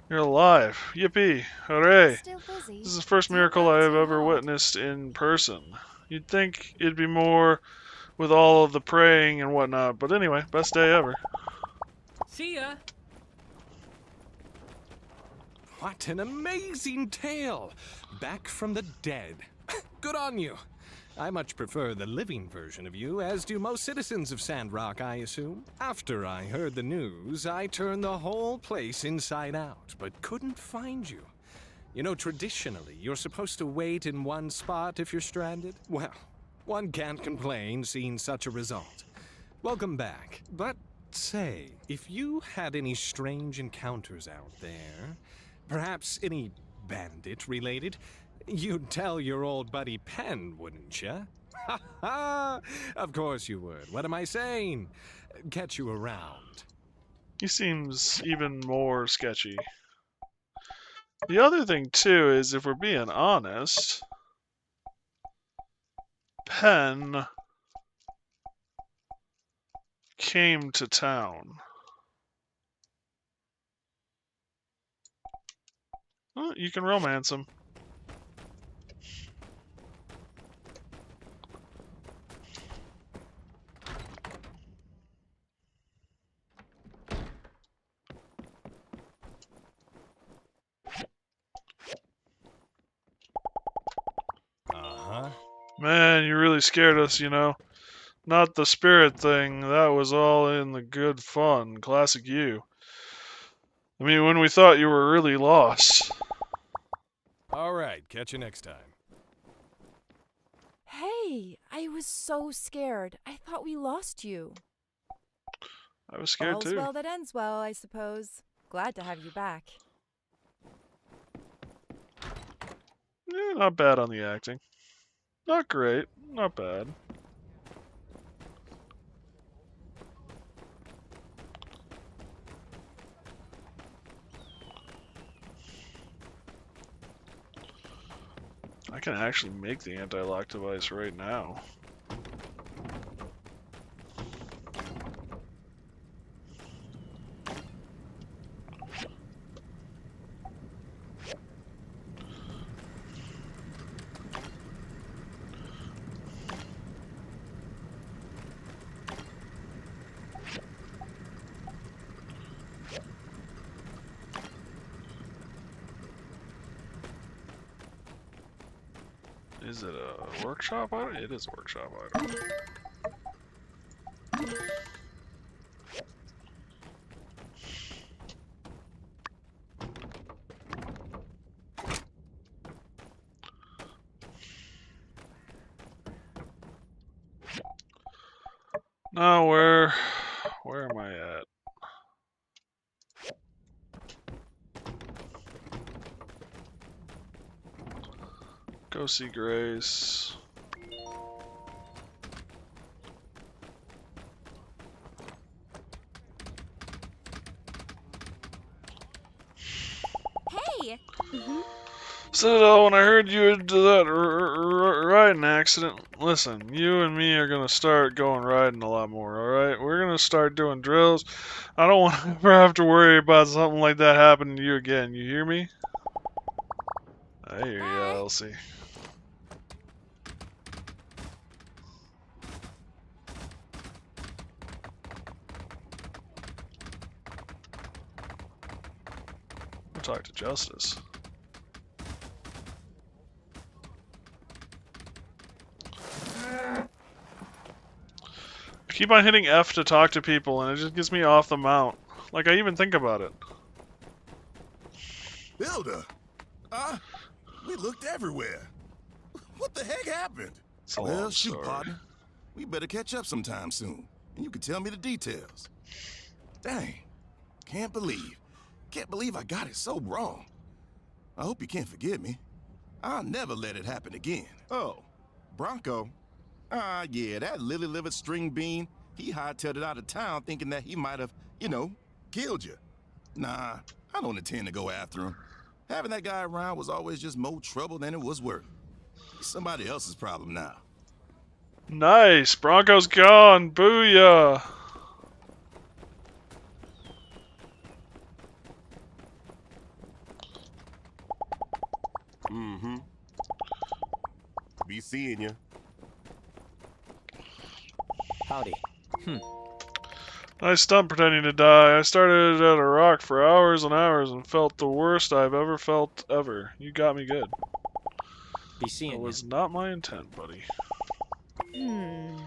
You're alive. Yippee. Hooray. Still busy. This is the first Don't miracle work I have too ever hard. witnessed in person. You'd think it'd be more with all of the praying and whatnot, but anyway, best day ever. See ya! What an amazing tale! Back from the dead. Good on you. I much prefer the living version of you, as do most citizens of Sandrock, I assume. After I heard the news, I turned the whole place inside out, but couldn't find you. You know, traditionally, you're supposed to wait in one spot if you're stranded. Well, one can't complain seeing such a result. Welcome back. But say, if you had any strange encounters out there, perhaps any bandit related, you'd tell your old buddy Penn, wouldn't you? Ha ha! Of course you would. What am I saying? Catch you around. He seems even more sketchy. The other thing, too, is if we're being honest, Penn came to town. Well, you can romance him. Uh-huh. Man, you really scared us, you know. Not the spirit thing, that was all in the good fun. Classic you. I mean, when we thought you were really lost. All right, catch you next time. Hey, I was so scared. I thought we lost you. I was scared All's too. well that ends well, I suppose. Glad to have you back. Not bad on the acting. Not great, not bad. I can actually make the anti-lock device right now. Is it a workshop item? It is a workshop item. Now where am I at? Go see Grace. Hey! Citadel, when I heard you into that riding accident, listen, you and me are gonna start going riding a lot more, alright? We're gonna start doing drills. I don't want to ever have to worry about something like that happening to you again, you hear me? I hear you, Elsie. I'll talk to Justice. I keep on hitting F to talk to people, and it just gets me off the mount. Like, I even think about it. Builder! We looked everywhere. What the heck happened? It's a Well, long shoot, story. partner. We better catch up sometime soon, and you can tell me the details. Dang. Can't believe I got it so wrong. I hope you can't forgive me. I'll never let it happen again. Oh, Bronco? Yeah, that lily-livered string bean. He hightailed it out of town thinking that he might have, killed you. Nah, I don't intend to go after him. Having that guy around was always just more trouble than it was worth. He's somebody else's problem now. Nice! Bronco's gone! Booyah! Mm-hmm. Be seeing you. Howdy. Nice stunt pretending to die. I started at a rock for hours and hours and felt the worst I've ever felt ever. You got me good. Be seeing That you. was not my intent, buddy. Hmm.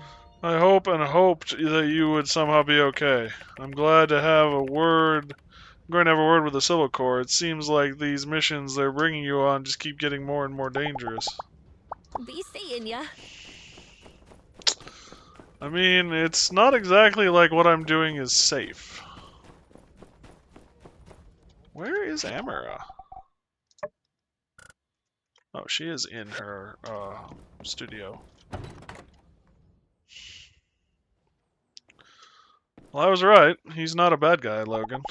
I hope and hoped that you would somehow be okay. I'm glad to have a word. I'm going to have a word with the Civil Corps. It seems like these missions they're bringing you on just keep getting more and more dangerous. Be seeing ya. I mean, it's not exactly like what I'm doing is safe. Where is Amara? Oh, she is in her studio. Well, I was right. He's not a bad guy, Logan.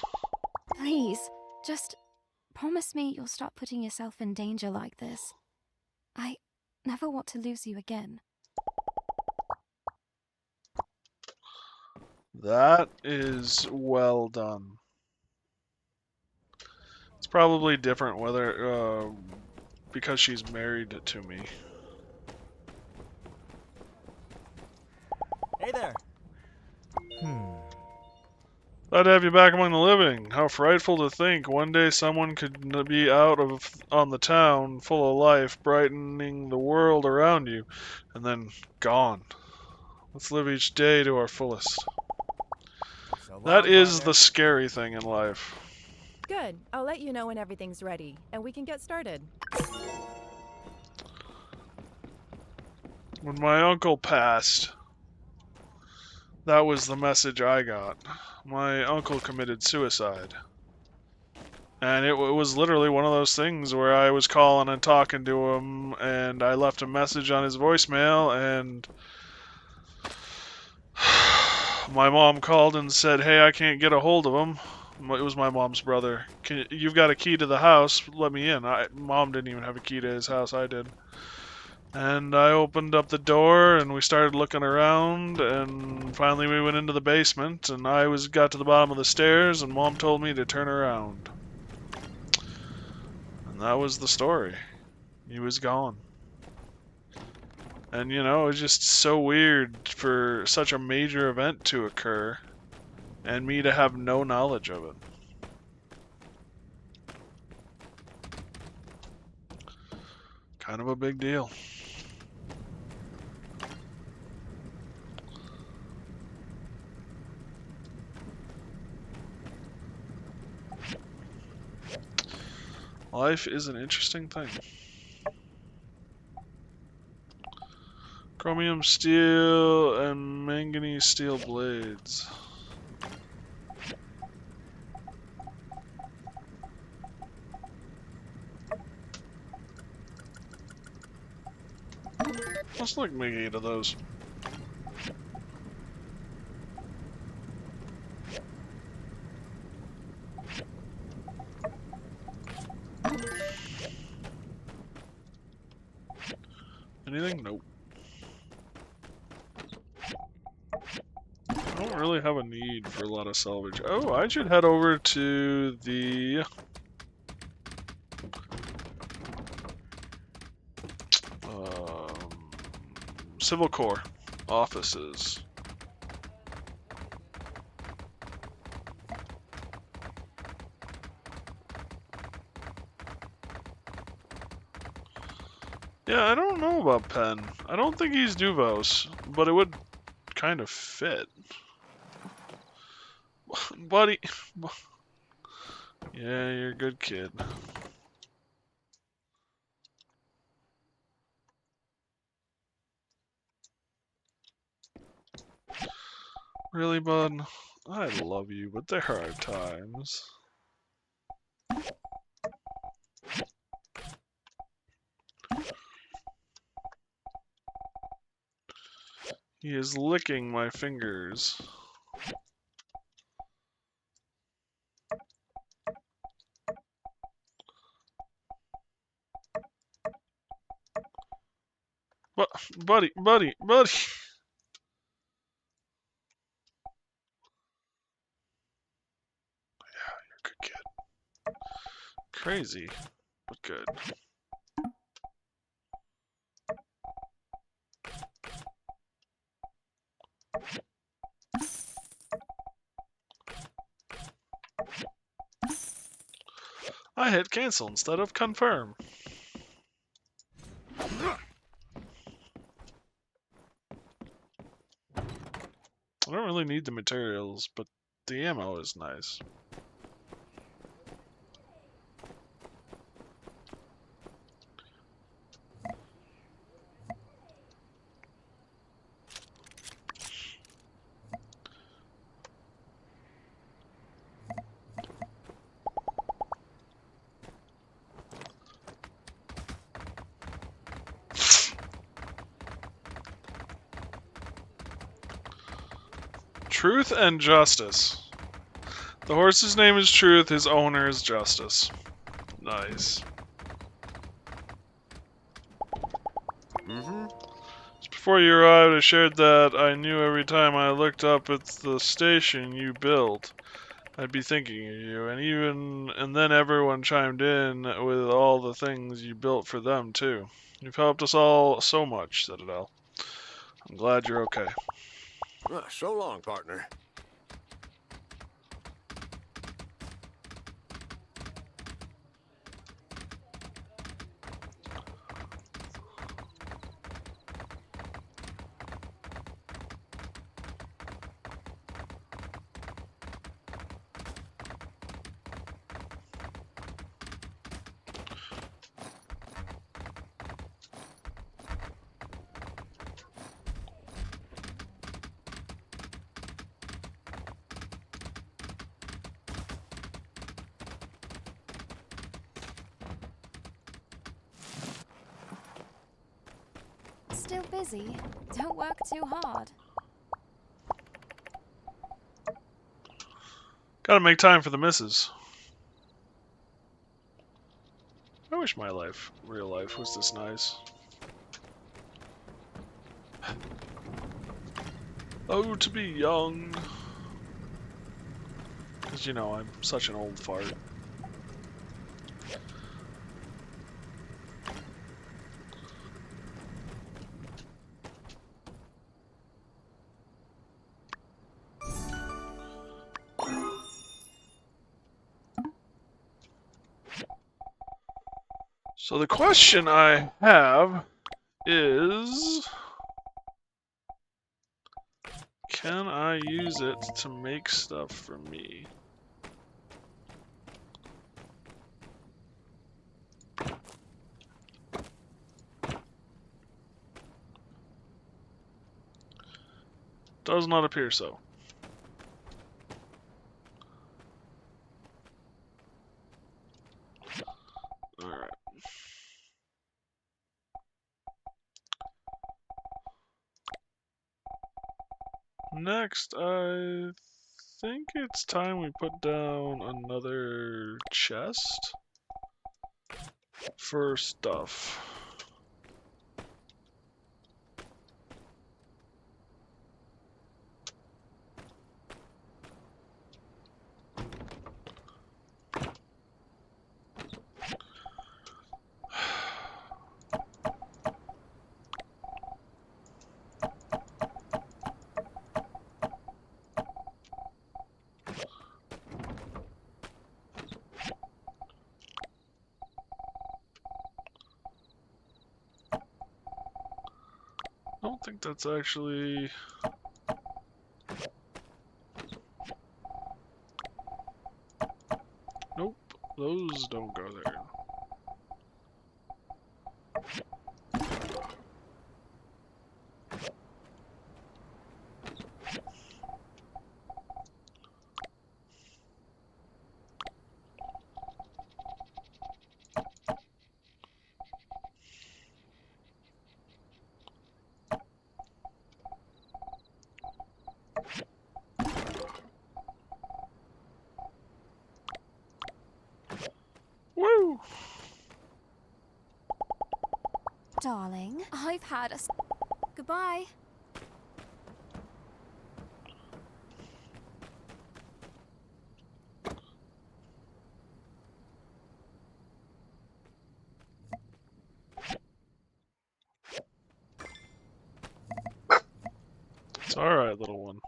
Please, just promise me you'll stop putting yourself in danger like this. I never want to lose you again. That is well done. It's probably different whether because she's married to me. Hey there. Glad to have you back among the living. How frightful to think one day someone could be out on the town, full of life, brightening the world around you, and then gone. Let's live each day to our fullest. That is the scary thing in life. Good. I'll let you know when everything's ready, and we can get started. When my uncle passed, that was the message I got. My uncle committed suicide. And it was literally one of those things where I was calling and talking to him, and I left a message on his voicemail, and my mom called and said, "Hey, I can't get a hold of him." It was my mom's brother. You've got a key to the house. Let me in. Mom didn't even have a key to his house. I did. And I opened up the door, and we started looking around, and finally we went into the basement, and I got to the bottom of the stairs, and Mom told me to turn around. And that was the story. He was gone. And, you know, it was just so weird for such a major event to occur, and me to have no knowledge of it. Kind of a big deal. Life is an interesting thing. Chromium steel and manganese steel blades. Let's look make 8 of those. Anything? Nope. I don't really have a need for a lot of salvage. Oh, I should head over to the Civil Corps offices. Yeah, I don't know about Penn. I don't think he's Duvos, but it would kind of fit. Buddy. Yeah, you're a good kid. Really, bud? I love you, but there are times. He is licking my fingers. Buddy. Good kid. Crazy, but good. I hit cancel instead of confirm. I don't really need the materials, but the ammo is nice. Truth and Justice. The horse's name is Truth, his owner is Justice. Nice. Just before you arrived, I shared that I knew every time I looked up at the station you built, I'd be thinking of you, and then everyone chimed in with all the things you built for them, too. You've helped us all so much, Citadel. I'm glad you're okay. So long, partner. Still busy? Don't work too hard. Gotta make time for the missus. I wish my life, real life, was this nice. Oh, to be young. Because, you know, I'm such an old fart. So the question I have is, can I use it to make stuff for me? Does not appear so. Alright. Next, I think it's time we put down another chest for stuff. I don't think that's actually... Nope, those don't go there. Darling, I've had a... Goodbye. It's alright, little one.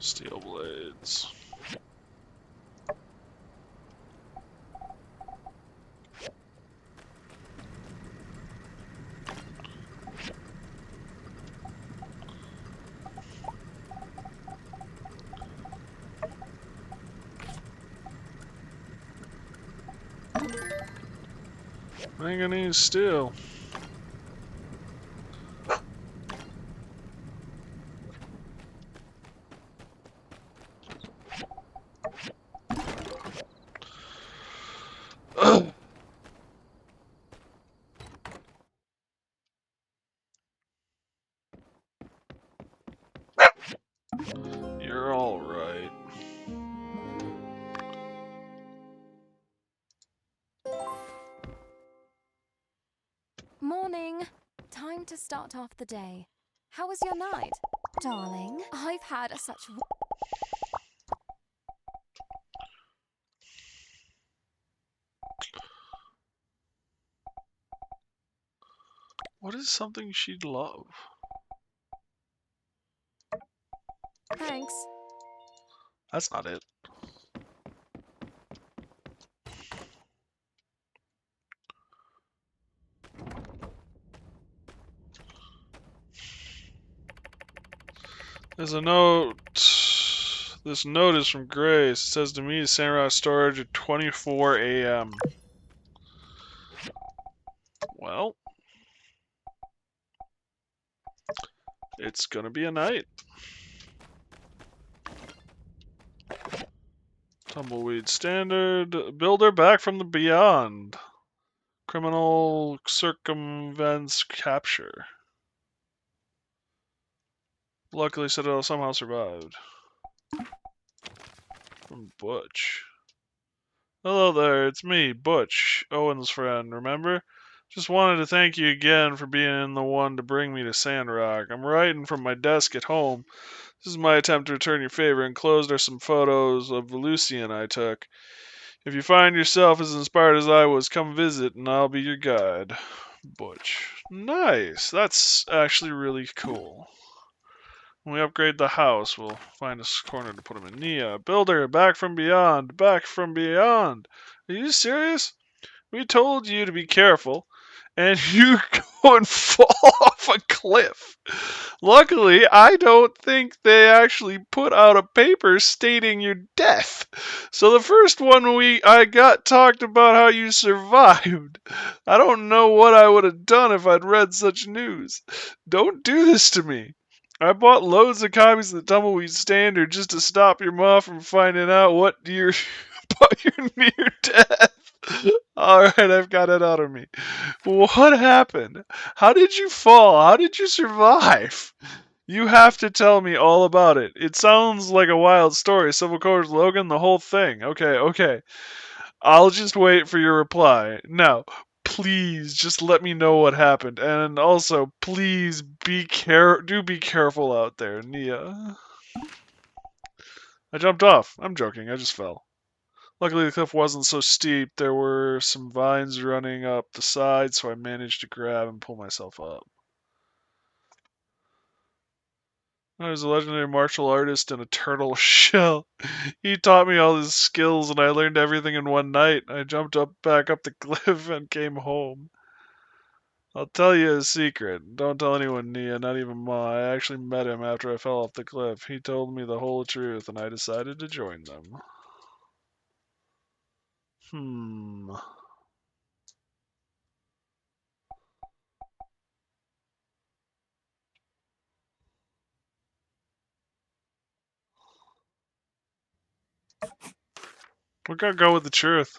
Steel blades. Manganese steel. You're all right. Morning. Time to start off the day. How was your night? Darling, I've had such... What is something she'd love? Thanks. That's not it. There's a note. This note is from Grace. It says to me, Sandrock storage at 24 a.m. Well, it's gonna be a night. Tumbleweed standard. Builder back from the beyond. Criminal circumvents capture. Luckily, Citadel somehow survived. From Butch. Hello there, it's me, Butch, Owen's friend, remember? Just wanted to thank you again for being the one to bring me to Sandrock. I'm writing from my desk at home. This is my attempt to return your favor. Enclosed are some photos of Lucian I took. If you find yourself as inspired as I was, come visit and I'll be your guide. Butch. Nice. That's actually really cool. When we upgrade the house, we'll find a corner to put him in. Nia, builder, back from beyond, back from beyond. Are you serious? We told you to be careful, and you go and fall off a cliff. Luckily, I don't think they actually put out a paper stating your death. So the first one I got talked about how you survived. I don't know what I would have done if I'd read such news. Don't do this to me. I bought loads of copies of the Tumbleweed Standard just to stop your mom from finding out what you're about your near death. Alright, I've got it out of me. What happened? How did you fall? How did you survive? You have to tell me all about it. It sounds like a wild story. Civil Codes, Logan, the whole thing. Okay. I'll just wait for your reply. Now, please just let me know what happened. And also, please be careful out there, Nia. I jumped off. I'm joking. I just fell. Luckily, the cliff wasn't so steep. There were some vines running up the side, so I managed to grab and pull myself up. I was a legendary martial artist in a turtle shell. He taught me all his skills, and I learned everything in one night. I jumped back up the cliff and came home. I'll tell you a secret. Don't tell anyone, Nia, not even Ma. I actually met him after I fell off the cliff. He told me the whole truth, and I decided to join them. We gotta go with the truth.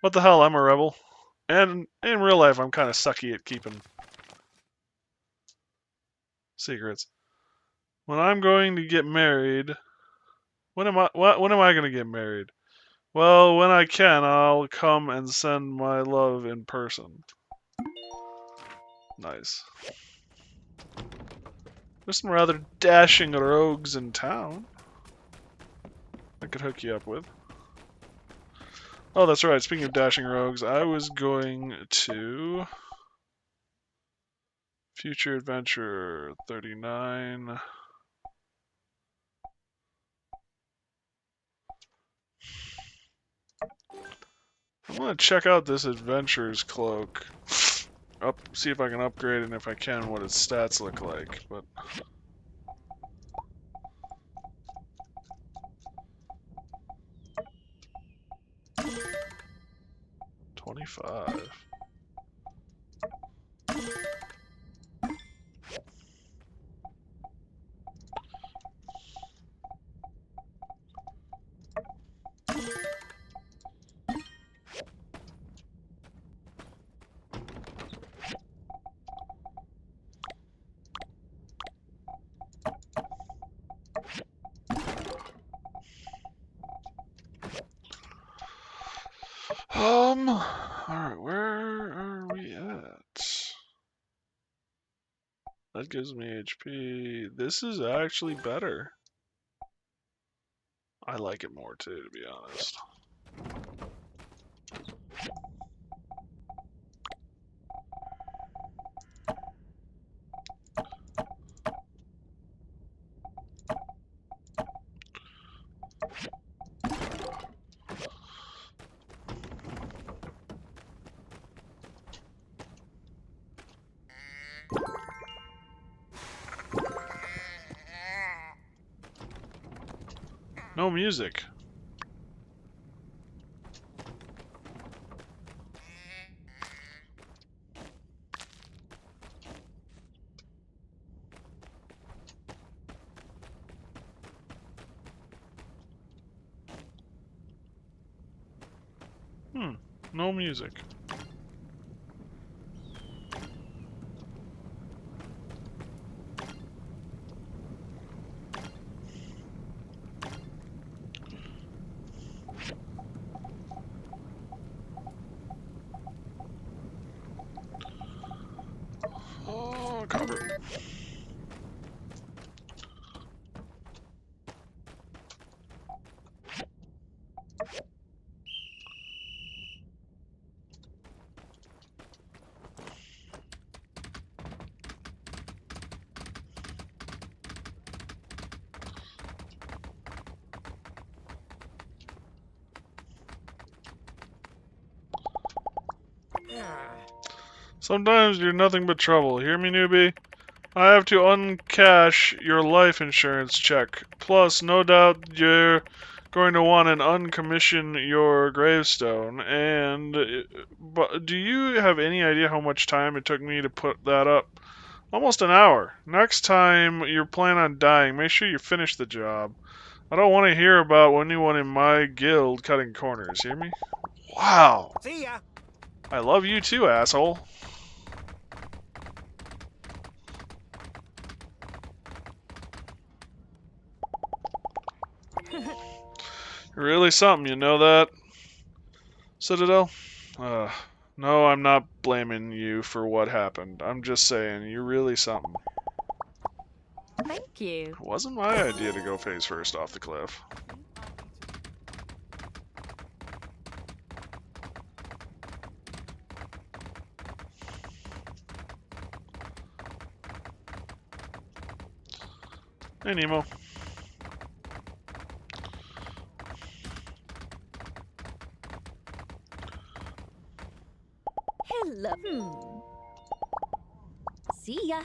What the hell, I'm a rebel. And in real life, I'm kind of sucky at keeping secrets. When I'm going to get married, when am I going to get married? Well, when I can, I'll come and send my love in person. Nice. There's some rather dashing rogues in town I could hook you up with. Oh, that's right. Speaking of dashing rogues, I was going to Future Adventure 39. I'm gonna check out this adventurer's cloak. See if I can upgrade it, and if I can, what its stats look like. But 25. Alright, where are we at? That gives me HP. This is actually better. I like it more too, to be honest. No music. No music. Oh, copper. Sometimes you're nothing but trouble. Hear me, newbie? I have to uncash your life insurance check. Plus, no doubt you're going to want an uncommission your gravestone. And but do you have any idea how much time it took me to put that up? Almost an hour. Next time you're planning on dying, make sure you finish the job. I don't want to hear about anyone in my guild cutting corners. Hear me? Wow. See ya. I love you too, asshole. You're really something, you know that? Citadel? No, I'm not blaming you for what happened. I'm just saying, you're really something. Thank you. It wasn't my idea to go face first off the cliff. Hey, Nemo. Hello. See ya.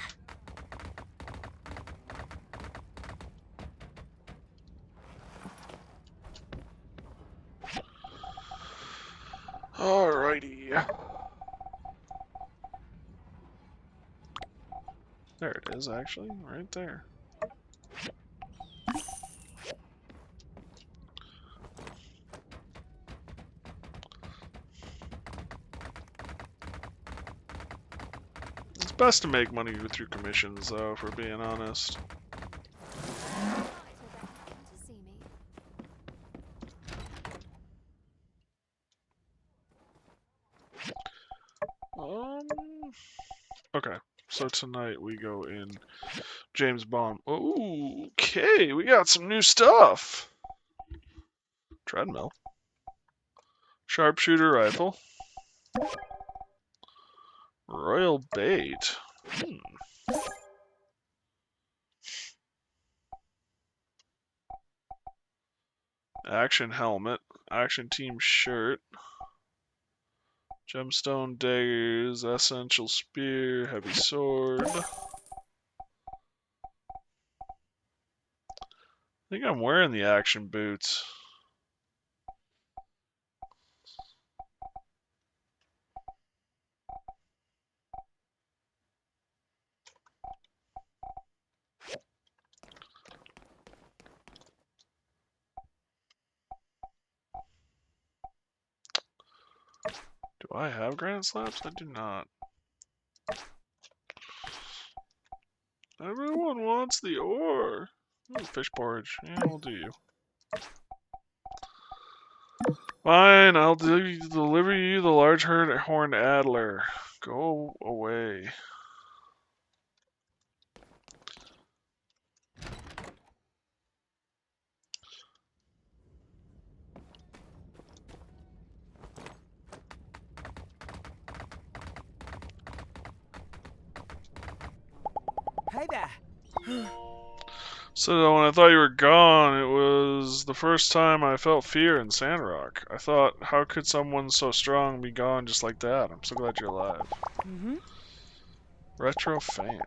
Alrighty. There it is, actually, right there. It's best to make money through commissions, though, if we're being honest. Okay, so tonight we go in James Bond. Ooh, okay, we got some new stuff. Treadmill. Sharpshooter rifle. Royal bait. Action helmet. Action team shirt. Gemstone daggers. Essential spear. Heavy sword. I think I'm wearing the action boots. Do I have granite slabs? I do not. Everyone wants the ore. Ooh, fish porridge. Yeah, we'll do you. Fine, I'll deliver you the large horned adder. Go away. Hey there. So when I thought you were gone, it was the first time I felt fear in Sandrock. I thought, how could someone so strong be gone just like that? I'm so glad you're alive. Mm-hmm. Retro fan.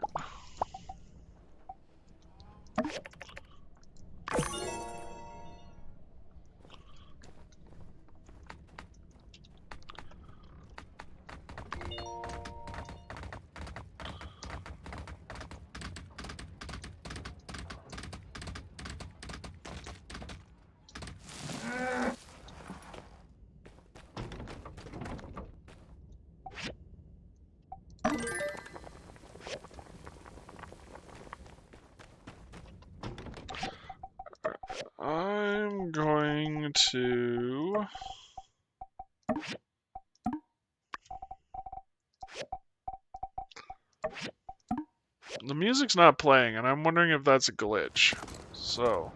I'm going to... The music's not playing, and I'm wondering if that's a glitch. So...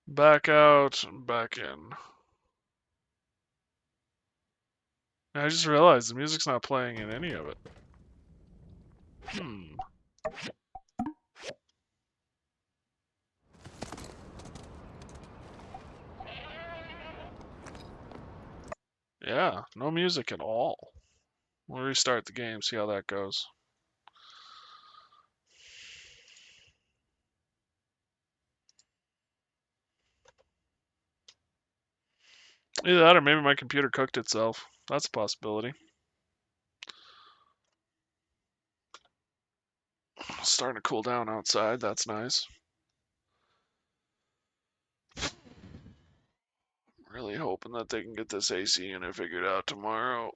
Back out, back in. I just realized the music's not playing in any of it. Yeah, no music at all. We'll restart the game, see how that goes. Either that or maybe my computer cooked itself. That's a possibility. It's starting to cool down outside, that's nice. Really hoping that they can get this AC unit figured out tomorrow.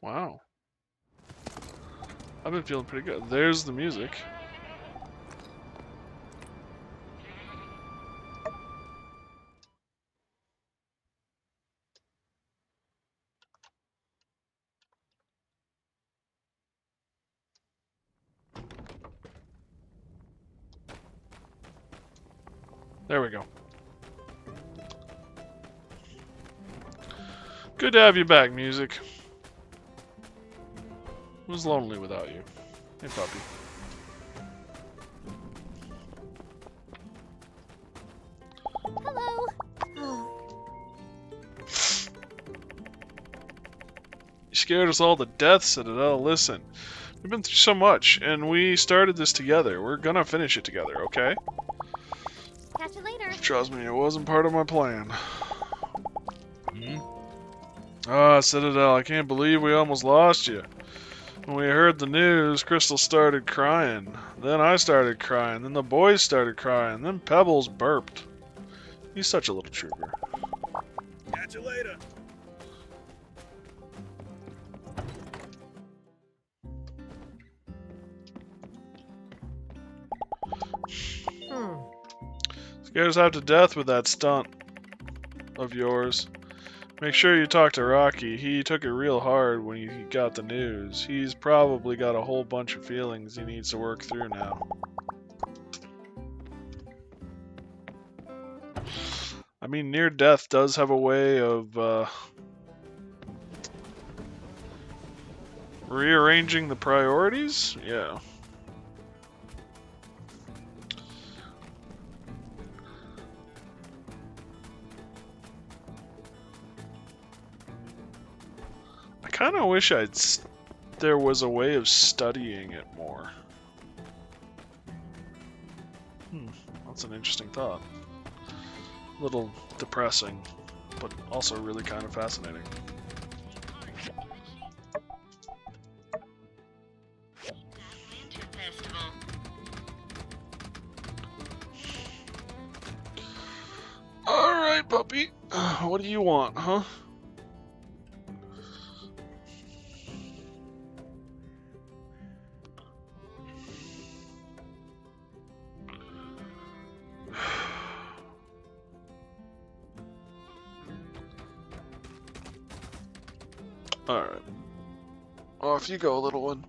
Wow. I've been feeling pretty good. There's the music. There we go. Good to have you back, music. It was lonely without you. Hey, puppy. Hello. You scared us all to death, Citadel. Listen, we've been through so much, and we started this together. We're gonna finish it together, okay? Catch you later. Trust me, it wasn't part of my plan. Ah, Citadel, I can't believe we almost lost you. When we heard the news, Crystal started crying. Then I started crying. Then the boys started crying. Then Pebbles burped. He's such a little trooper. Catch you later. Scared us half to death with that stunt of yours. Make sure you talk to Rocky. He took it real hard when he got the news. He's probably got a whole bunch of feelings he needs to work through now. I mean, near death does have a way of rearranging the priorities? Yeah. I kind of wish there was a way of studying it more. That's an interesting thought. A little depressing, but also really kind of fascinating. Alright, puppy. What do you want, huh? Alright. Off you go, little one.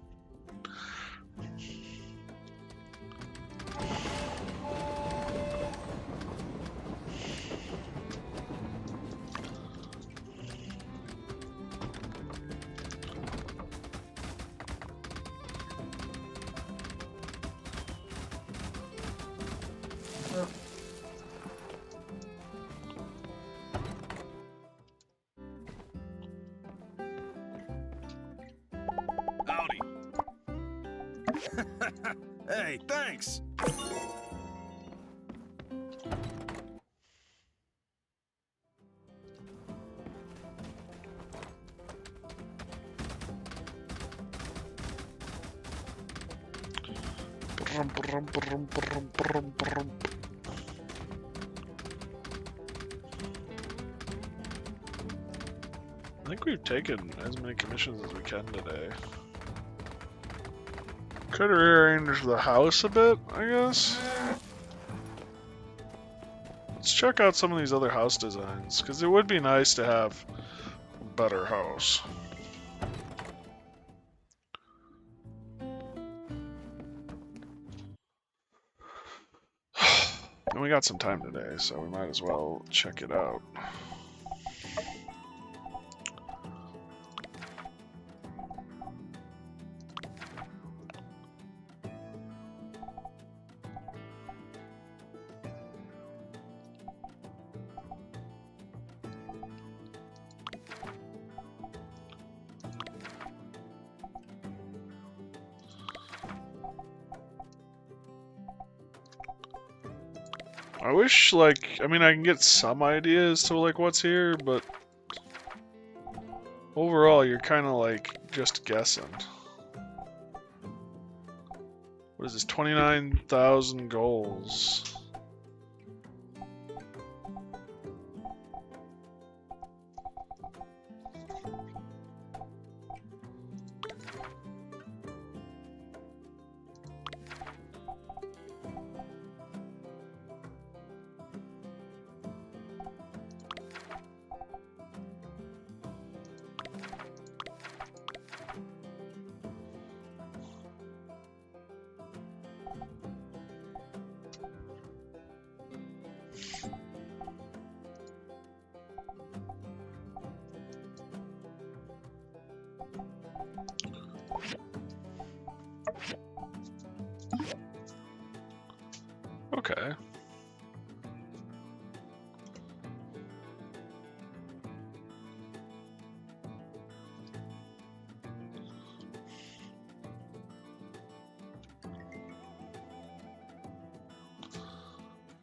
Howdy. Hey, thanks. I think we've taken as many commissions as we can today. Could rearrange the house a bit, I guess. Let's check out some of these other house designs, because it would be nice to have a better house. And we got some time today, so we might as well check it out. I wish, like, I mean, I can get some ideas to, like, what's here, but overall, you're kind of, like, just guessing. What is this, 29,000 goals? Okay.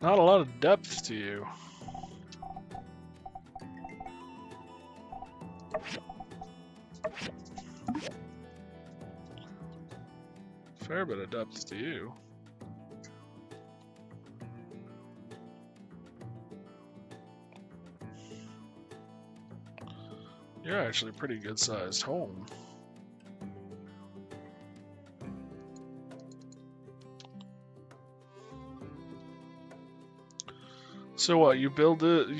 Not a lot of depth to you. Fair bit of depth to you. You're actually a pretty good sized home. So what? You build it?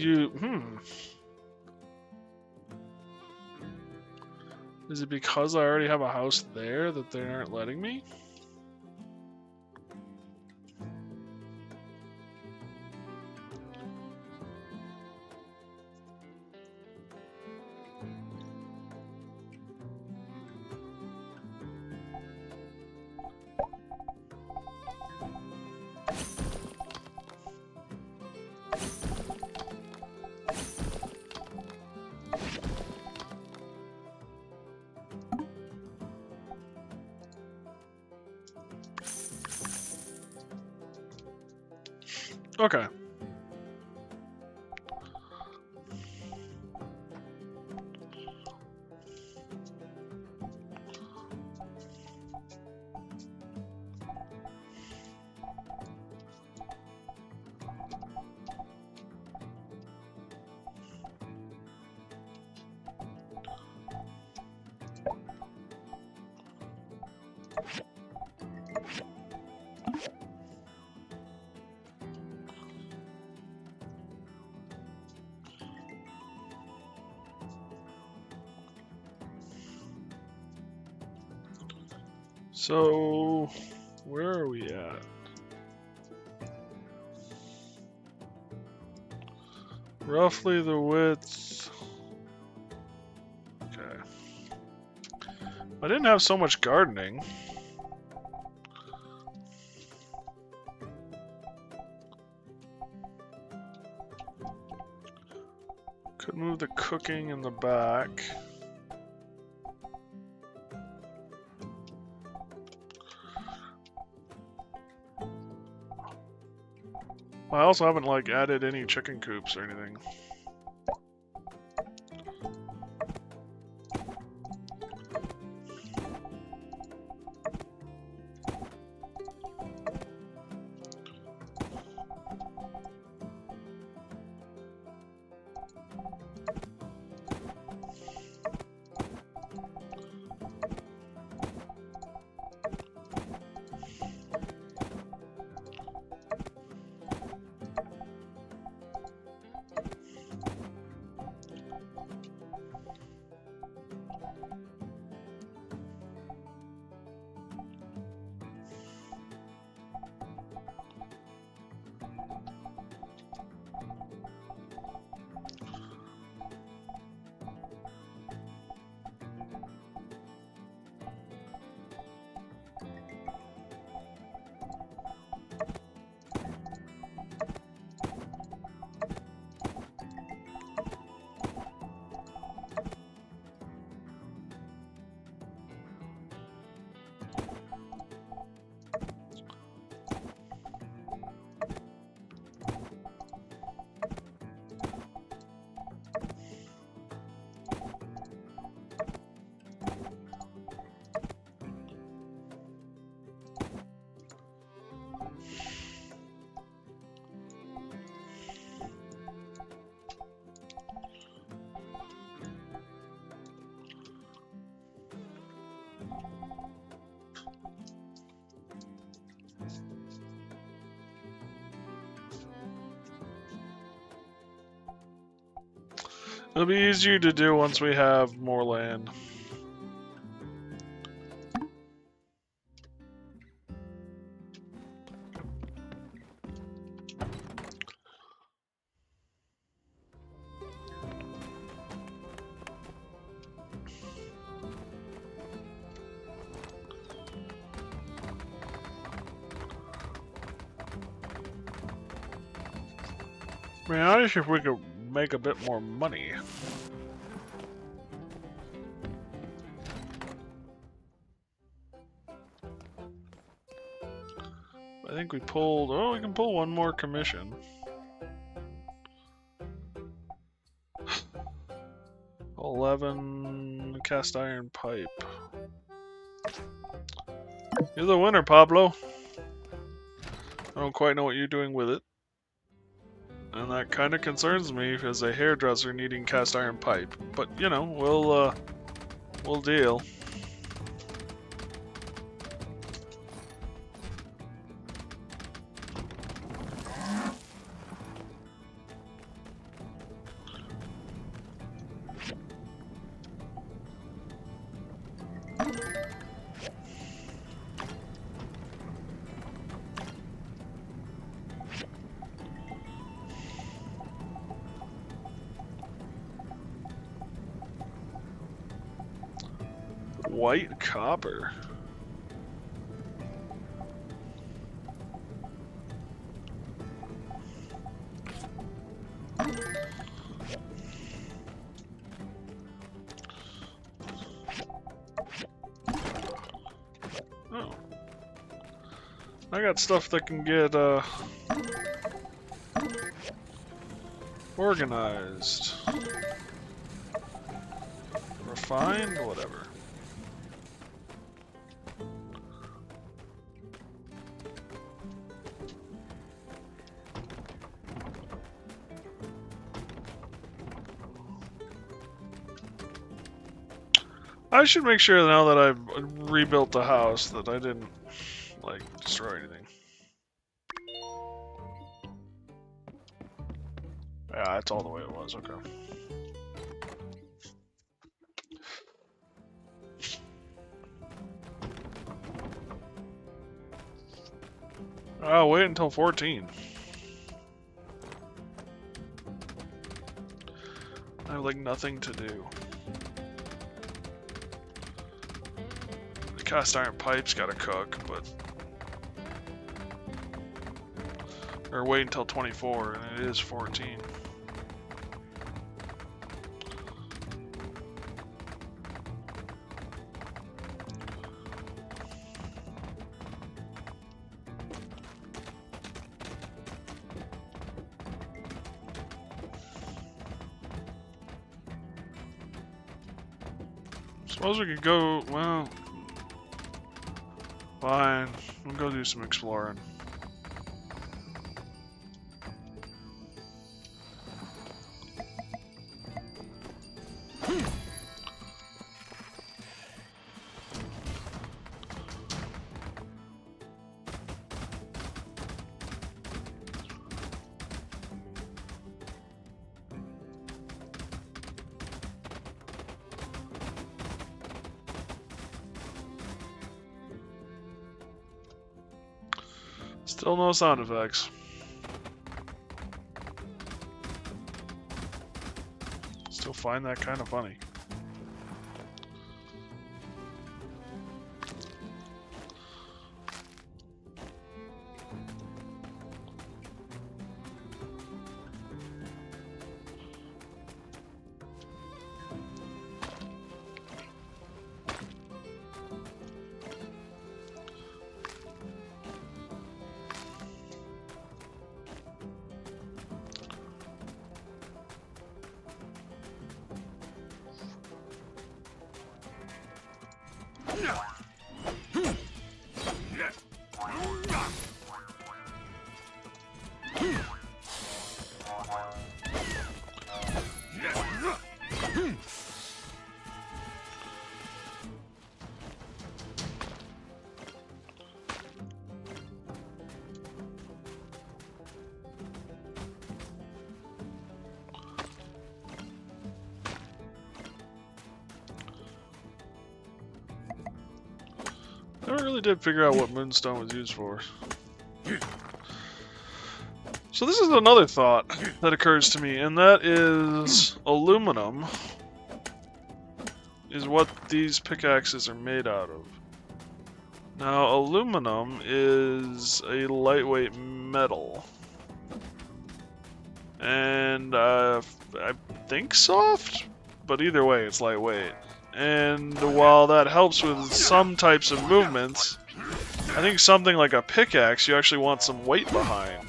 Is it because I already have a house there that they aren't letting me? Okay. So, where are we at? Roughly the width. Okay. I didn't have so much gardening. Could move the cooking in the back. I also haven't like added any chicken coops or anything. It'll be easier to do once we have more land. Man, I wish if we could make a bit more money. I think we pulled... Oh, we can pull one more commission. $11 cast iron pipe. You're the winner, Pablo. I don't quite know what you're doing with it. And that kind of concerns me as a hairdresser needing cast iron pipe. But, you know, we'll deal. White copper. Oh. I got stuff that can get, organized. Refined, whatever. I should make sure now that I've rebuilt the house that I didn't, like, destroy anything. Yeah, that's all the way it was, okay. Oh, wait until 14. I have, like, nothing to do. The cast iron pipe's gotta cook, but... Or wait until 24, and it is 14. Suppose we could go, well... Fine, we'll go do some exploring. Still no sound effects. Still find that kind of funny. Never really did figure out what moonstone was used for. So this is another thought that occurs to me, and that is aluminum is what these pickaxes are made out of. Now, aluminum is a lightweight metal. And I think soft, but either way, it's lightweight. And while that helps with some types of movements, I think something like a pickaxe, you actually want some weight behind.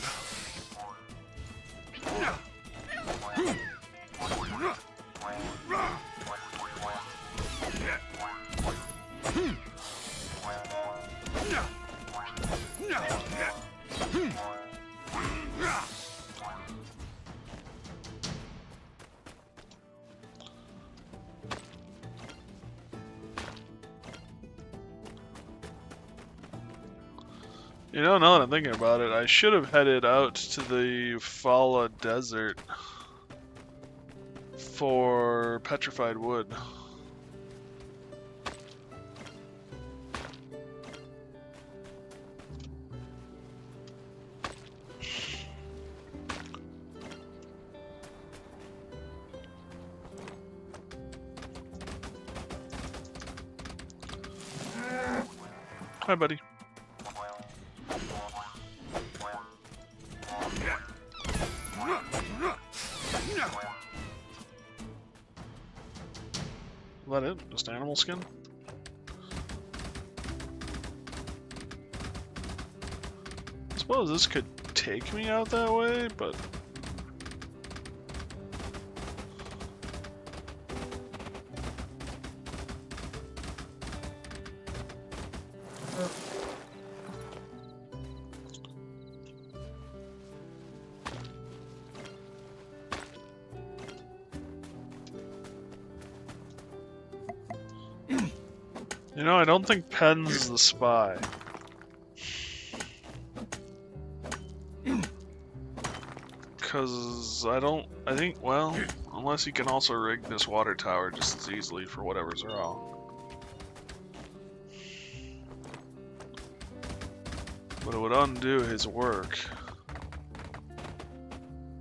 You know, now that I'm thinking about it, I should have headed out to the Fala Desert for petrified wood. Hi, buddy. Is that it? Just animal skin? I suppose this could take me out that way, but... You know, I don't think Penn's is the spy. Because I think, well, unless he can also rig this water tower just as easily for whatever's wrong. But it would undo his work.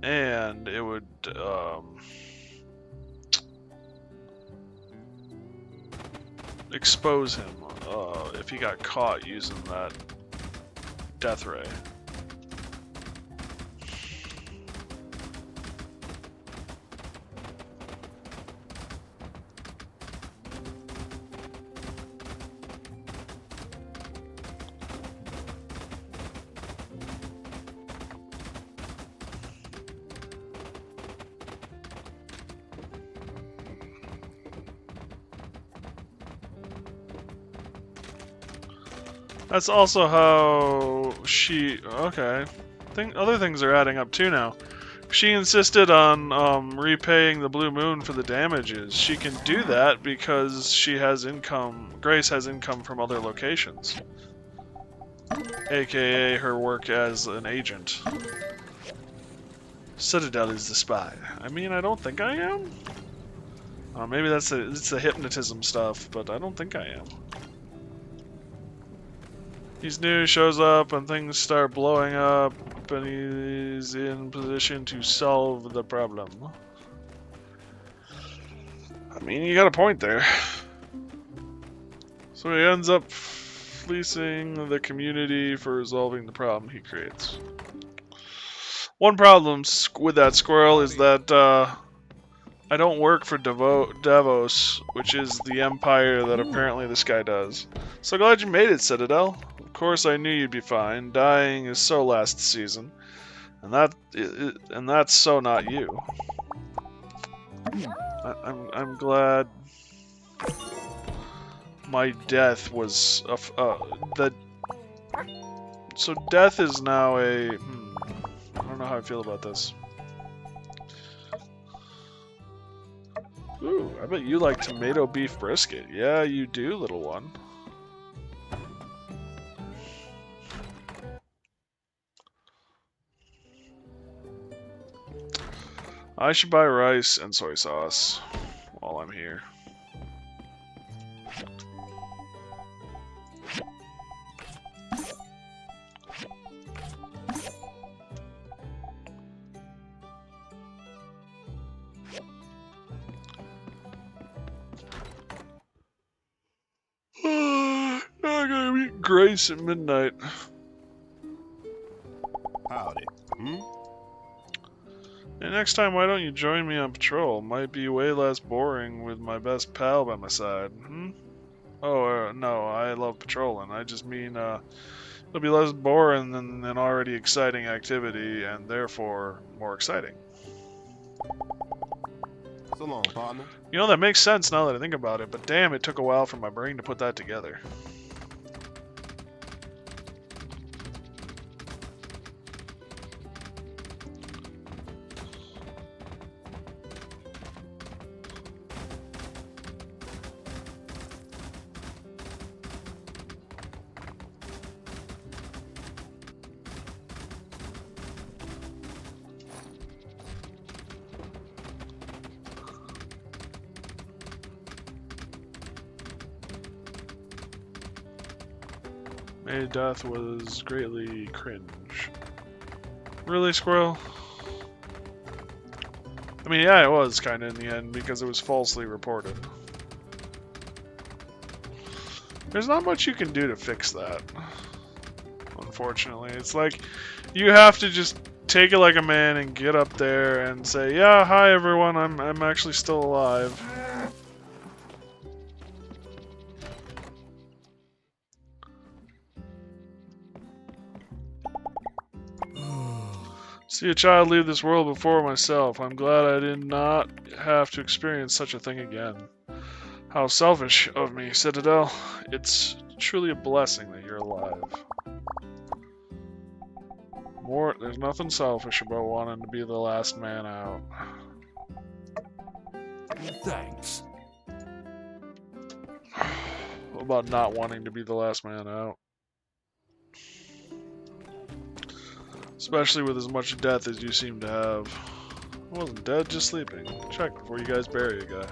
And it would, expose him if he got caught using that death ray. That's also how she... Okay. Other things are adding up too now. She insisted on repaying the Blue Moon for the damages. She can do that because she has income... Grace has income from other locations. AKA her work as an agent. Citadel is the spy. I mean, I don't think I am. Maybe it's the hypnotism stuff, but I don't think I am. He's new, shows up, and things start blowing up, and he's in position to solve the problem. I mean, you got a point there. So he ends up fleecing the community for resolving the problem he creates. One problem with that squirrel is that I don't work for Davos, which is the empire that apparently this guy does. So glad you made it, Citadel. Of course I knew you'd be fine. Dying is so last season. And that's so not you. I'm glad my death was so death is now a I don't know how I feel about this. Ooh, I bet you like tomato beef brisket. Yeah, you do, little one. I should buy rice and soy sauce while I'm here. I gotta meet Grace at midnight. Howdy. And next time, why don't you join me on patrol? Might be way less boring with my best pal by my side. Oh, no, I love patrolling. I just mean, it'll be less boring than an already exciting activity, and therefore more exciting. So long, partner. You know, that makes sense now that I think about it, but damn, it took a while for my brain to put that together. May death was greatly cringe. Really, Squirrel? I mean, yeah, it was kind of in the end because it was falsely reported. There's not much you can do to fix that. Unfortunately, it's like you have to just take it like a man and get up there and say, "Yeah, hi everyone, I'm actually still alive." See a child leave this world before myself. I'm glad I did not have to experience such a thing again. How selfish of me, Citadel. It's truly a blessing that you're alive. There's nothing selfish about wanting to be the last man out. Thanks. What about not wanting to be the last man out? Especially with as much death as you seem to have. I wasn't dead, just sleeping. Check before you guys bury a guy.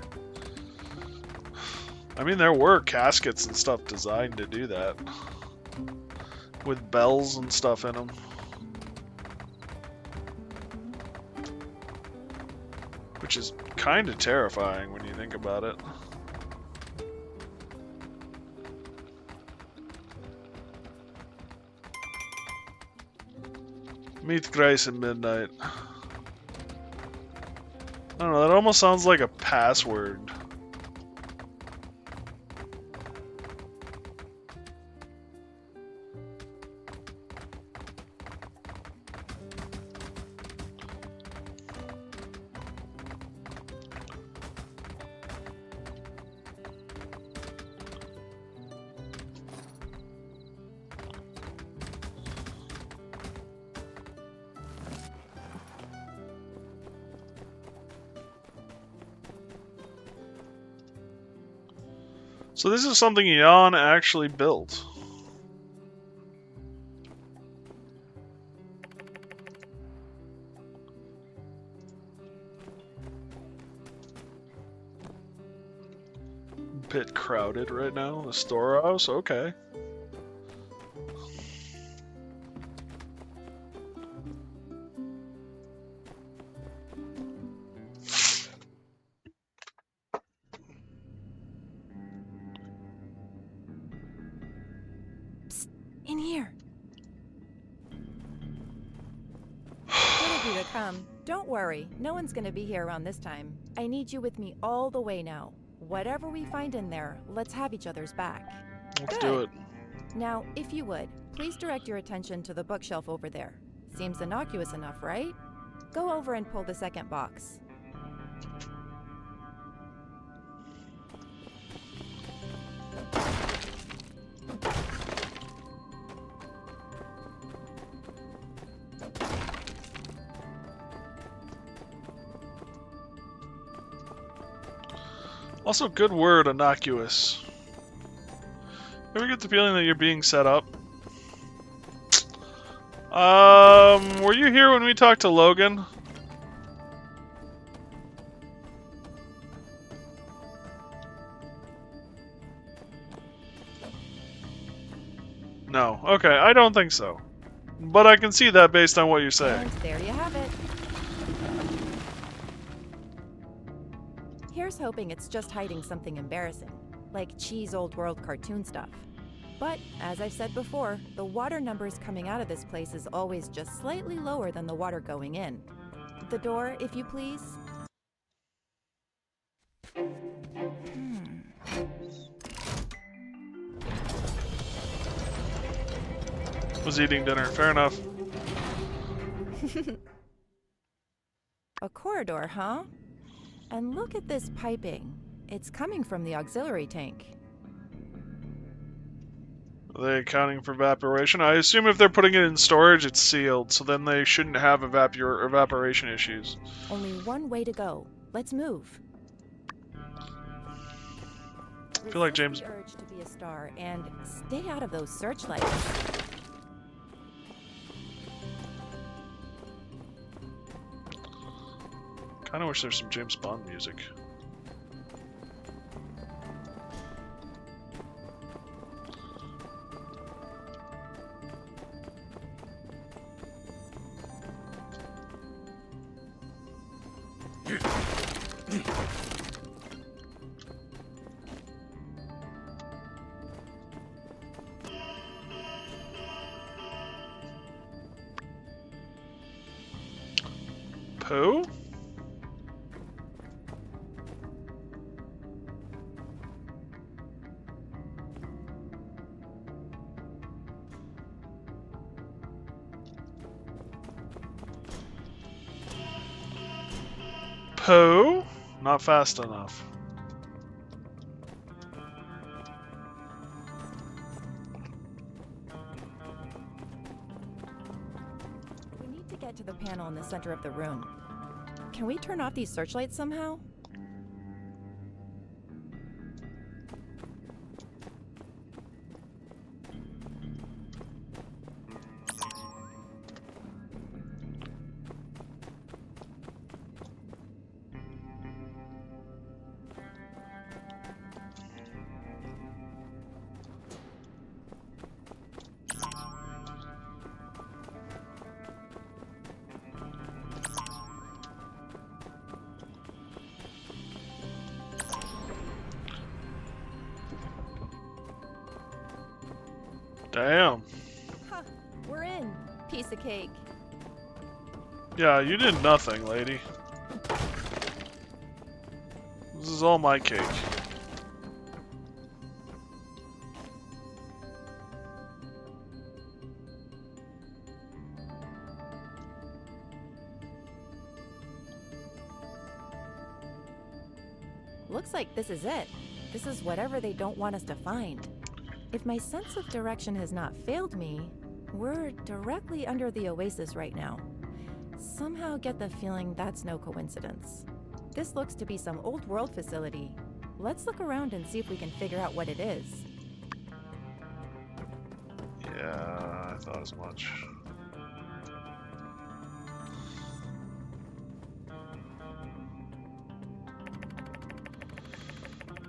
I mean, there were caskets and stuff designed to do that. With bells and stuff in them. Which is kind of terrifying when you think about it. Meet Grace at midnight. I don't know, that almost sounds like a password. So this is something Jan actually built. Bit crowded right now. The storehouse, okay. In here. Good of you to come. Don't worry, no one's gonna be here around this time. I need you with me all the way now. Whatever we find in there, let's have each other's back. Let's do it. Now, if you would, please direct your attention to the bookshelf over there. Seems innocuous enough, right? Go over and pull the second box. Also, good word, innocuous. Ever get the feeling that you're being set up? Were you here when we talked to Logan? No. Okay, I don't think so. But I can see that based on what you're saying. And there you have it. Here's hoping it's just hiding something embarrassing, like cheese old world cartoon stuff. But, as I've said before, the water numbers coming out of this place is always just slightly lower than the water going in. The door, if you please. Was eating dinner, fair enough. A corridor, huh? And look at this piping. It's coming from the auxiliary tank. Are they accounting for evaporation? I assume if they're putting it in storage, it's sealed, so then they shouldn't have evaporation issues. Only one way to go. Let's move. I feel like James... The urge to be a star and stay out of those searchlights. Kinda wish there's some James Bond music. Pooh? Pooh? Not fast enough. We need to get to the panel in the center of the room. Can we turn off these searchlights somehow? Damn. Huh, we're in. Piece of cake. Yeah, you did nothing, lady. This is all my cake. Looks like this is it. This is whatever they don't want us to find. If my sense of direction has not failed me, we're directly under the oasis right now. Somehow get the feeling that's no coincidence. This looks to be some old world facility. Let's look around and see if we can figure out what it is. Yeah, I thought as much.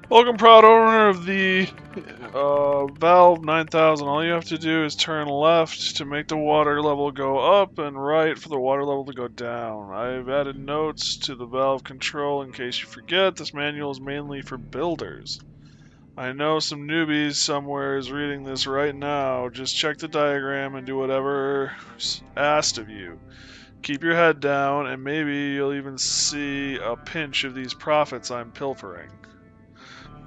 Welcome, proud owner of the Valve 9000. All you have to do is turn left to make the water level go up and right for the water level to go down. I've added notes to the valve control in case you forget. This manual is mainly for builders. I know some newbies somewhere is reading this right now. Just check the diagram and do whatever's asked of you. Keep your head down and maybe you'll even see a pinch of these profits I'm pilfering.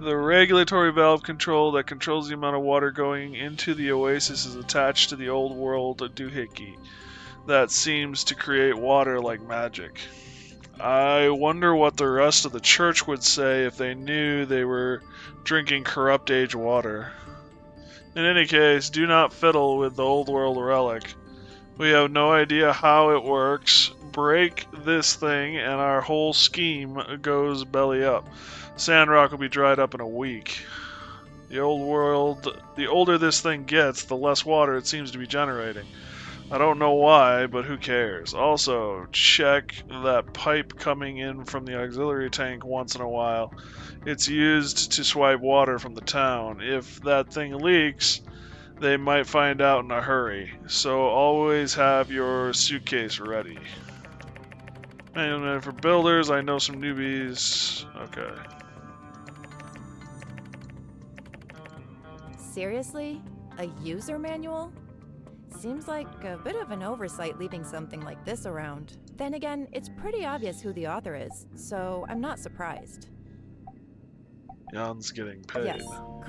The regulatory valve control that controls the amount of water going into the oasis is attached to the old world doohickey that seems to create water like magic. I wonder what the rest of the church would say if they knew they were drinking corrupt age water. In any case, do not fiddle with the old world relic. We have no idea how it works. Break this thing and our whole scheme goes belly up. Sandrock will be dried up in a week. The older this thing gets, the less water it seems to be generating. I don't know why, but who cares? Also, check that pipe coming in from the auxiliary tank once in a while. It's used to swipe water from the town. If that thing leaks, they might find out in a hurry. So always have your suitcase ready. And for builders, I know some newbies. Okay. Seriously? A user manual? Seems like a bit of an oversight leaving something like this around. Then again, it's pretty obvious who the author is, so I'm not surprised. Jan's getting paid. Yes,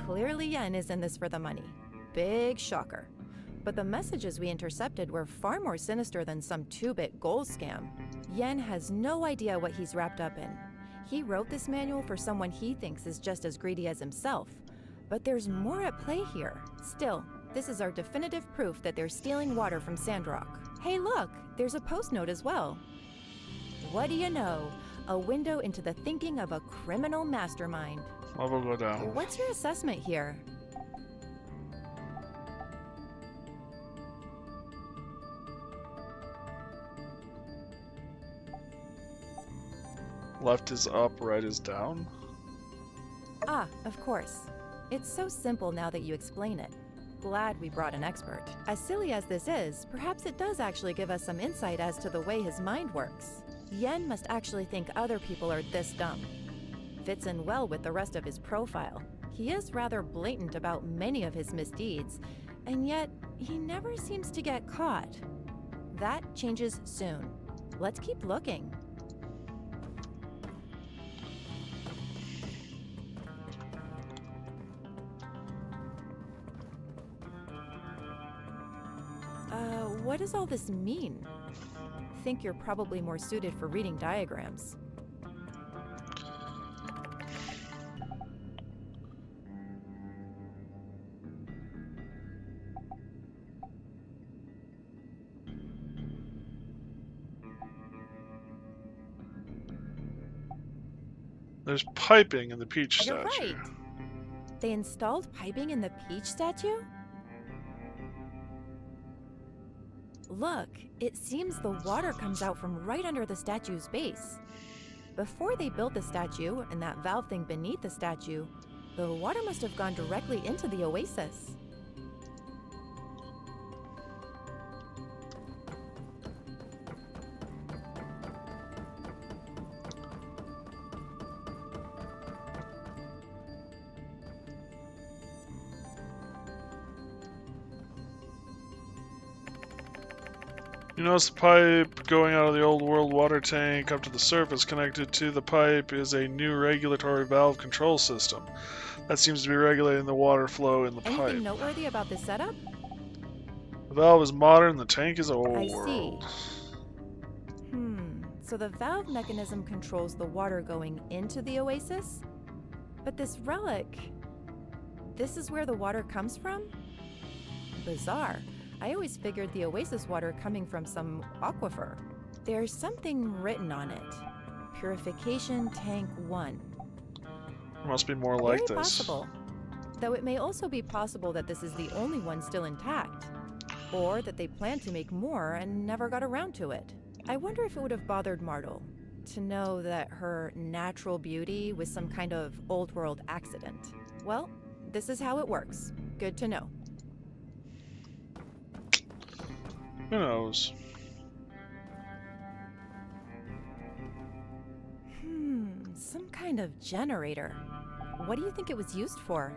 clearly Yen is in this for the money. Big shocker. But the messages we intercepted were far more sinister than some 2-bit gold scam. Yen has no idea what he's wrapped up in. He wrote this manual for someone he thinks is just as greedy as himself. But there's more at play here. Still, this is our definitive proof that they're stealing water from Sandrock. Hey look, there's a post note as well. What do you know? A window into the thinking of a criminal mastermind. Level go down. What's your assessment here? Left is up, right is down? Ah, of course. It's so simple now that you explain it. Glad we brought an expert. As silly as this is, perhaps it does actually give us some insight as to the way his mind works. Yen must actually think other people are this dumb. Fits in well with the rest of his profile. He is rather blatant about many of his misdeeds, and yet he never seems to get caught. That changes soon. Let's keep looking. What does all this mean? Think you're probably more suited for reading diagrams. There's piping in the peach You're statue. right. They installed piping in the peach statue? Look, it seems the water comes out from right under the statue's base. Before they built the statue and that valve thing beneath the statue, the water must have gone directly into the oasis. You notice the pipe going out of the old world water tank up to the surface. Connected to the pipe is a new regulatory valve control system. That seems to be regulating the water flow in the pipe. Anything noteworthy about this setup? The valve is modern, the tank is old I see. world. So the valve mechanism controls the water going into the oasis? But this relic, this is where the water comes from? Bizarre. I always figured the oasis water coming from some aquifer. There's something written on it. Purification Tank 1. It must be more like Very this. possible. Though it may also be possible that this is the only one still intact. Or that they planned to make more and never got around to it. I wonder if it would have bothered Martel to know that her natural beauty was some kind of old world accident. Well, this is how it works. Good to know. Who knows? Some kind of generator. What do you think it was used for?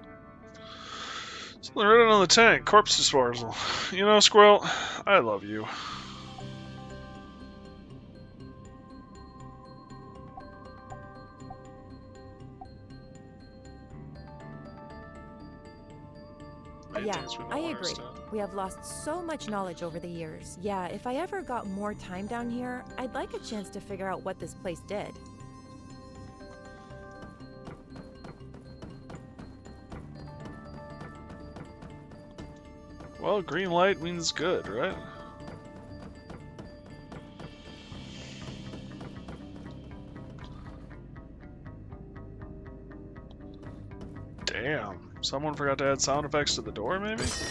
Something written on the tank. Corpse disposal. You know, Squirrel, I love you. Yeah, I agree. We have lost so much knowledge over the years. Yeah, if I ever got more time down here, I'd like a chance to figure out what this place did. Well, green light means good, right? Damn. Someone forgot to add sound effects to the door, maybe? This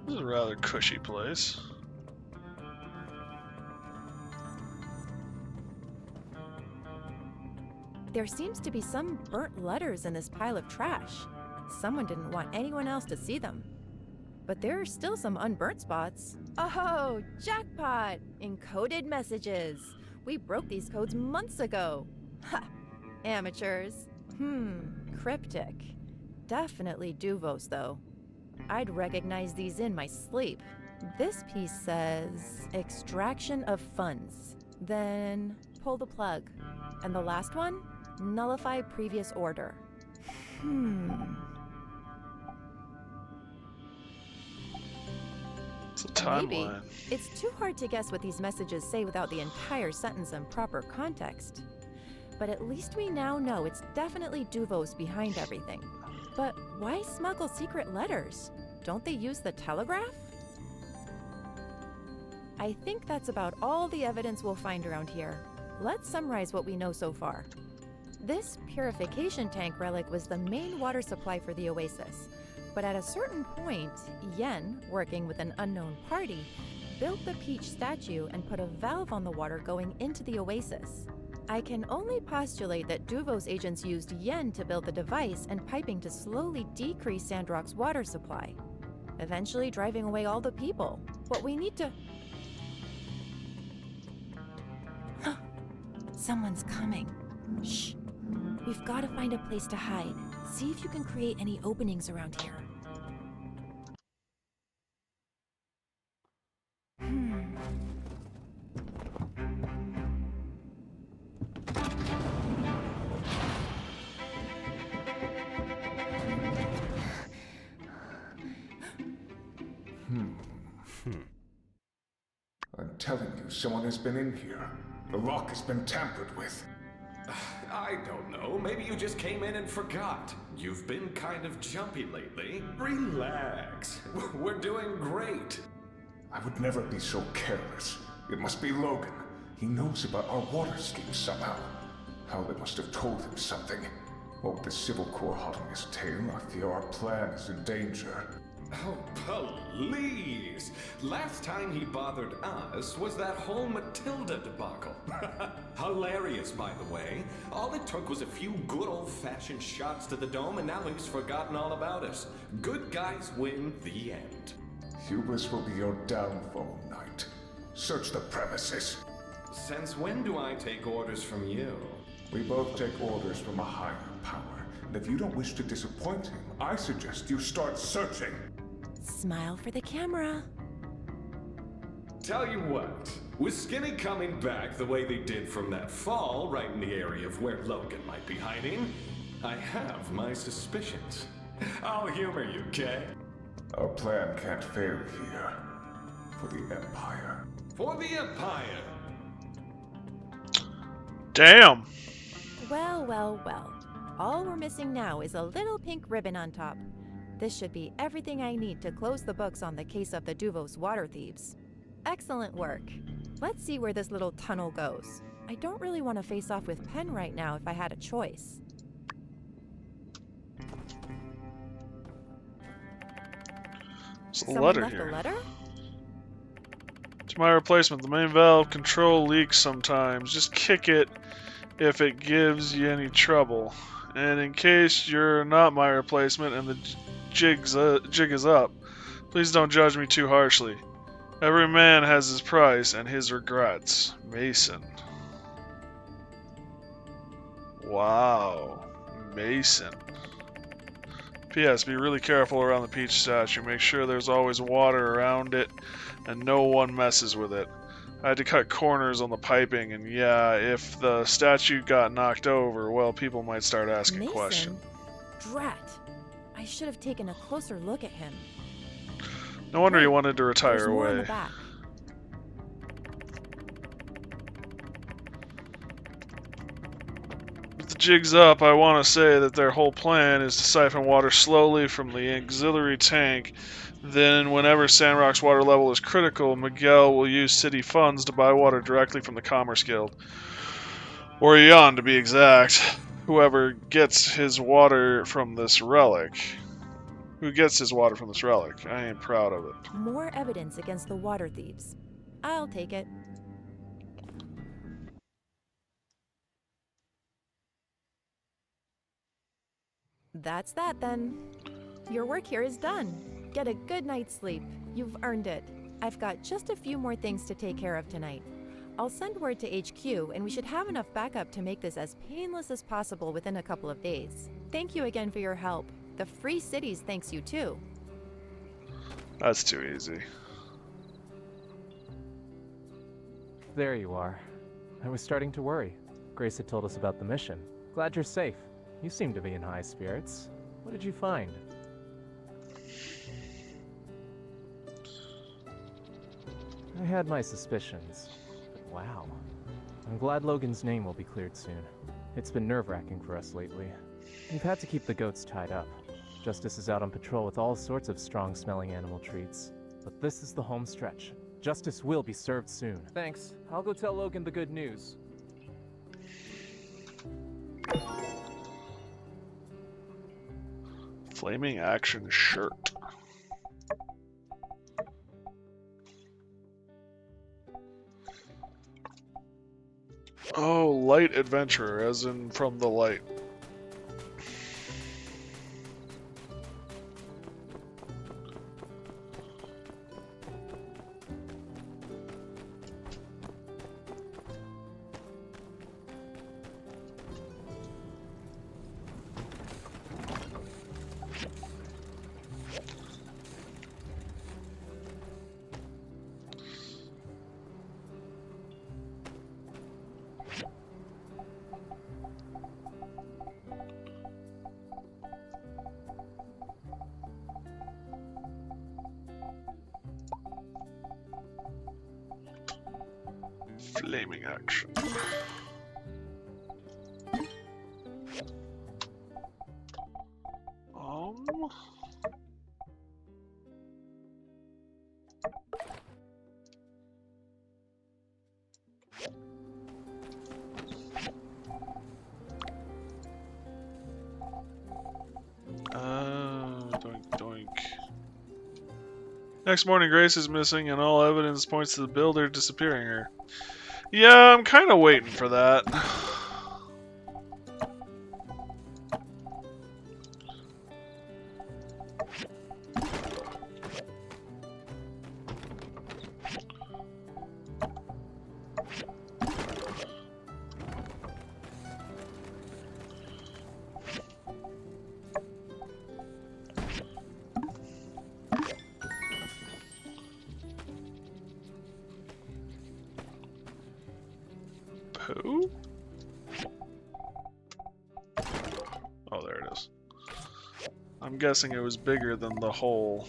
is a rather cushy place. There seems to be some burnt letters in this pile of trash. Someone didn't want anyone else to see them. But there are still some unburnt spots. Oh, jackpot! Encoded messages. We broke these codes months ago. Ha! Amateurs. Cryptic. Definitely Duvos, though. I'd recognize these in my sleep. This piece says, extraction of funds. Then, pull the plug. And the last one? Nullify previous order. It's a timeline. Maybe. It's too hard to guess what these messages say without the entire sentence in proper context. But at least we now know it's definitely Duvos behind everything. But why smuggle secret letters? Don't they use the telegraph? I think that's about all the evidence we'll find around here. Let's summarize what we know so far. This purification tank relic was the main water supply for the oasis. But at a certain point, Yen, working with an unknown party, built the peach statue and put a valve on the water going into the oasis. I can only postulate that Duvos agents used Yen to build the device and piping to slowly decrease Sandrock's water supply, eventually driving away all the people. What we need to... Someone's coming. Shh. We've got to find a place to hide. See if you can create any openings around here. I'm telling you, someone has been in here. The lock has been tampered with. I don't know. Maybe you just came in and forgot. You've been kind of jumpy lately. Relax. We're doing great. I would never be so careless. It must be Logan. He knows about our water scheme somehow. Howlett must have told him something. What with the Civil Corps hot on his tail, I fear our plan is in danger. Oh, please! Last time he bothered us was that whole Matilda debacle. Hilarious, by the way. All it took was a few good old-fashioned shots to the dome, and now he's forgotten all about us. Good guys win the end. Hubris will be your downfall, Knight. Search the premises. Since when do I take orders from you? We both take orders from a higher power. And if you don't wish to disappoint him, I suggest you start searching. Smile for the camera. Tell you what, with Skinny coming back the way they did from that fall, right in the area of where Logan might be hiding, I have my suspicions. I'll humor you, Kay? Our plan can't fail here. For the Empire. For the Empire! Damn! Well, well, well. All we're missing now is a little pink ribbon on top. This should be everything I need to close the books on the case of the Duvos water thieves. Excellent work. Let's see where this little tunnel goes. I don't really want to face off with Penn right now if I had a choice. There's a Someone letter left here. a letter? To my replacement, the main valve control leaks sometimes. Just kick it if it gives you any trouble. And in case you're not my replacement and the jig is up, please don't judge me too harshly. Every man has his price and his regrets. Mason. Wow. Mason. P.S. Be really careful around the peach statue. Make sure there's always water around it and no one messes with it. I had to cut corners on the piping, and yeah, if the statue got knocked over, well, people might start asking Mason? questions. Drat. I should have taken a closer look at him. No wonder he wanted to retire There's more in away. the back. If the jig's up, I want to say that their whole plan is to siphon water slowly from the auxiliary tank. Then, whenever Sandrock's water level is critical, Miguel will use city funds to buy water directly from the Commerce Guild. Or Yon, to be exact. Whoever gets his water from this relic. Who gets his water from this relic? I ain't proud of it. More evidence against the water thieves. I'll take it. That's that then. Your work here is done. Get a good night's sleep. You've earned it. I've got just a few more things to take care of tonight. I'll send word to HQ, and we should have enough backup to make this as painless as possible within a couple of days. Thank you again for your help. The Free Cities thanks you too. That's too easy. There you are. I was starting to worry. Grace had told us about the mission. Glad you're safe. You seem to be in high spirits. What did you find? I had my suspicions, but wow. I'm glad Logan's name will be cleared soon. It's been nerve-wracking for us lately. We've had to keep the goats tied up. Justice is out on patrol with all sorts of strong-smelling animal treats. But this is the home stretch. Justice will be served soon. Thanks. I'll go tell Logan the good news. Flaming action shirt. Oh, light adventurer, as in from the light. Flaming action. Doink doink. Next morning, Grace is missing, and all evidence points to the builder disappearing her. Yeah, I'm kind of waiting for that. Who? Oh, there it is. I'm guessing it was bigger than the hole.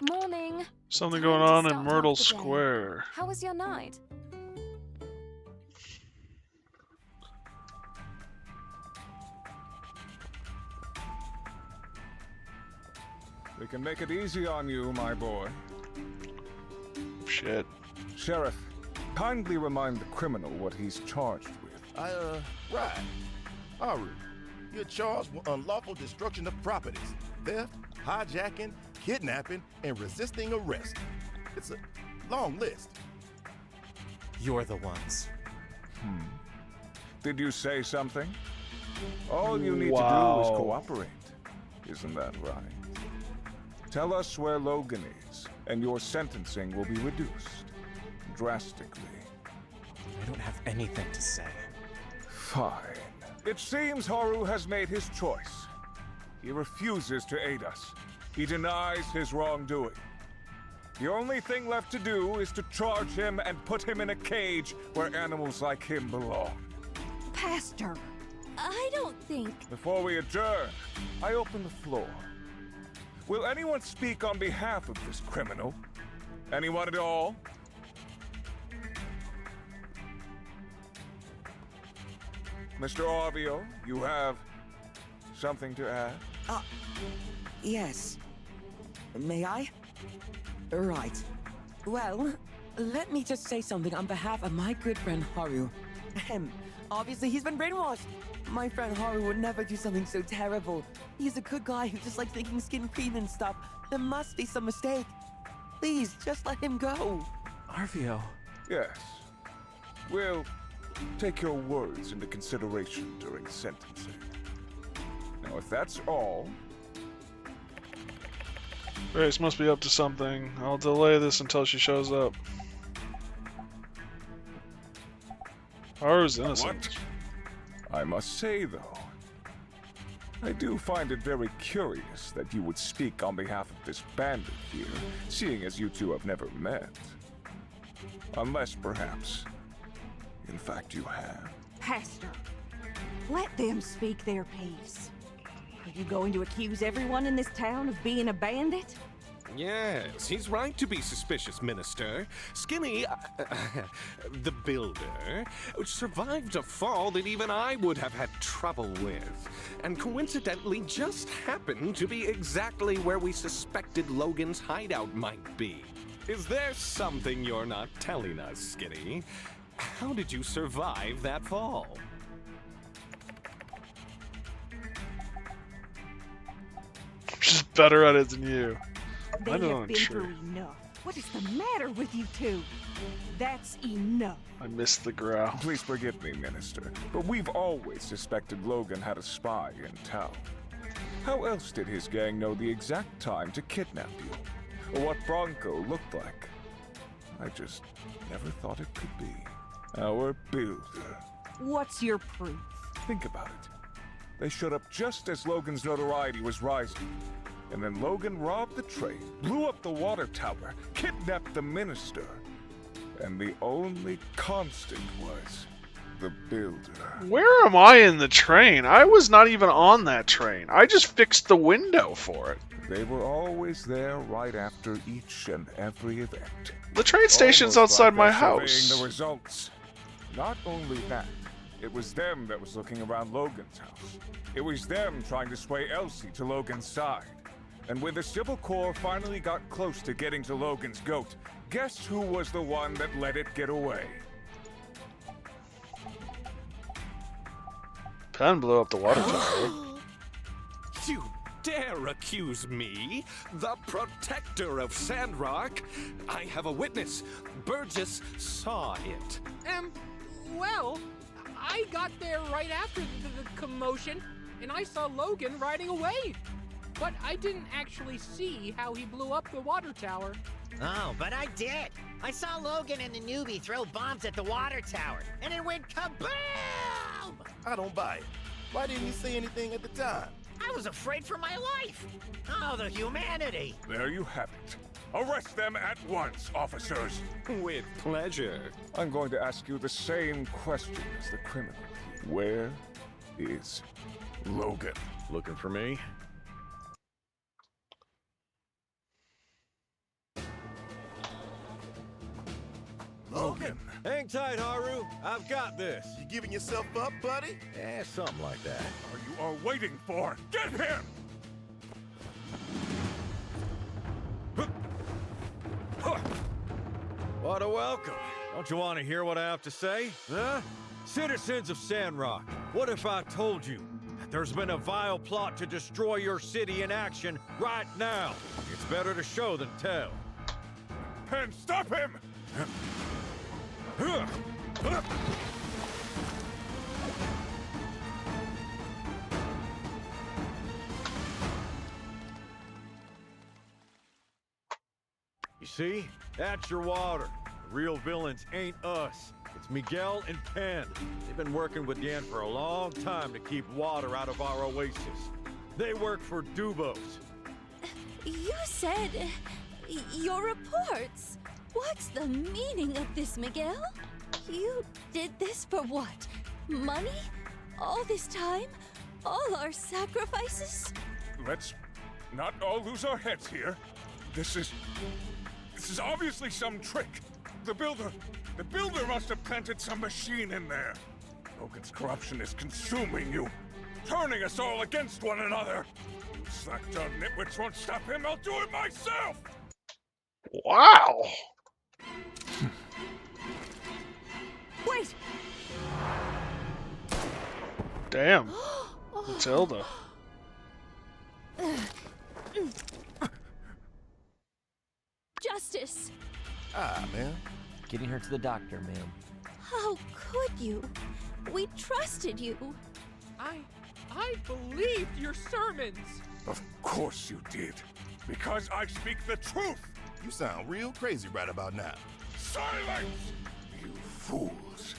Morning. Something Time going to on in start Myrtle off the day. Square. How was your night? We can make it easy on you, my boy. Shit. Sheriff, kindly remind the criminal what he's charged with. Right. Haru, you're charged with unlawful destruction of properties, theft, hijacking, kidnapping, and resisting arrest. It's a long list. You're the ones. Did you say something? All you need to do is cooperate. Isn't that right? Tell us where Logan is, and your sentencing will be reduced. Drastically. I don't have anything to say. Fine. It seems Haru has made his choice. He refuses to aid us. He denies his wrongdoing. The only thing left to do is to charge him and put him in a cage where animals like him belong. Pastor, I don't think... Before we adjourn, I open the floor. Will anyone speak on behalf of this criminal? Anyone at all? Mr. Arvio, you have something to add? Yes. May I? Right. Well, let me just say something on behalf of my good friend Haru. Obviously he's been brainwashed. My friend Haru would never do something so terrible. He's a good guy who just likes making skin cream and stuff. There must be some mistake. Please, just let him go. Arvio. Yes. We'll take your words into consideration during sentencing. Now, if that's all... Grace must be up to something. I'll delay this until she shows up. Haru's innocent. I must say, though, I do find it very curious that you would speak on behalf of this bandit here, seeing as you two have never met. Unless, perhaps, in fact you have. Pastor, let them speak their piece. Are you going to accuse everyone in this town of being a bandit? Yes, he's right to be suspicious, Minister. Skinny, the builder, survived a fall that even I would have had trouble with, and coincidentally just happened to be exactly where we suspected Logan's hideout might be. Is there something you're not telling us, Skinny? How did you survive that fall? She's better at it than you. They I have know, been through enough. What is the matter with you two? That's enough. I missed the growl. Please forgive me, Minister, but we've always suspected Logan had a spy in town. How else did his gang know the exact time to kidnap you? Or what Bronco looked like? I just never thought it could be. Our builder. What's your proof? Think about it. They showed up just as Logan's notoriety was rising. And then Logan robbed the train, blew up the water tower, kidnapped the minister. And the only constant was the builder. Where am I in the train? I was not even on that train. I just fixed the window for it. They were always there right after each and every event. The train station's Almost outside like my they're house. surveying the results. Not only that, it was them that was looking around Logan's house. It was them trying to sway Elsie to Logan's side. And when the Civil Corps finally got close to getting to Logan's goat, guess who was the one that let it get away? Penn blew up the water tower. You dare accuse me, the protector of Sandrock? I have a witness. Burgess saw it. Well, I got there right after the commotion, and I saw Logan riding away. But I didn't actually see how he blew up the water tower. Oh, but I did. I saw Logan and the newbie throw bombs at the water tower, and it went kaboom! I don't buy it. Why didn't you say anything at the time? I was afraid for my life. Oh, the humanity. There you have it. Arrest them at once, officers. With pleasure. I'm going to ask you the same question as the criminal. Where is Logan? Looking for me? Logan. Hang tight, Haru. I've got this. You giving yourself up, buddy? Eh, something like that. What you are waiting for? Get him! What a welcome. Don't you want to hear what I have to say? Huh? Citizens of Sandrock, what if I told you that there's been a vile plot to destroy your city in action right now? It's better to show than tell. Penn, stop him! You see? That's your water. The real villains ain't us. It's Miguel and Penn. They've been working with Dan for a long time to keep water out of our oasis. They work for Dubos. You said your reports. What's the meaning of this, Miguel? You did this for what? Money? All this time? All our sacrifices? Let's not all lose our heads here. This is obviously some trick. The builder must have planted some machine in there. Logan's corruption is consuming you, turning us all against one another. You slack-jawed nitwits won't stop him. I'll do it myself. Wow. Wait! Damn. Matilda. Justice! Ah, man. Getting her to the doctor, ma'am. How could you? We trusted you. I believed your sermons. Of course you did. Because I speak the truth. You sound real crazy right about now. Silence! You fools.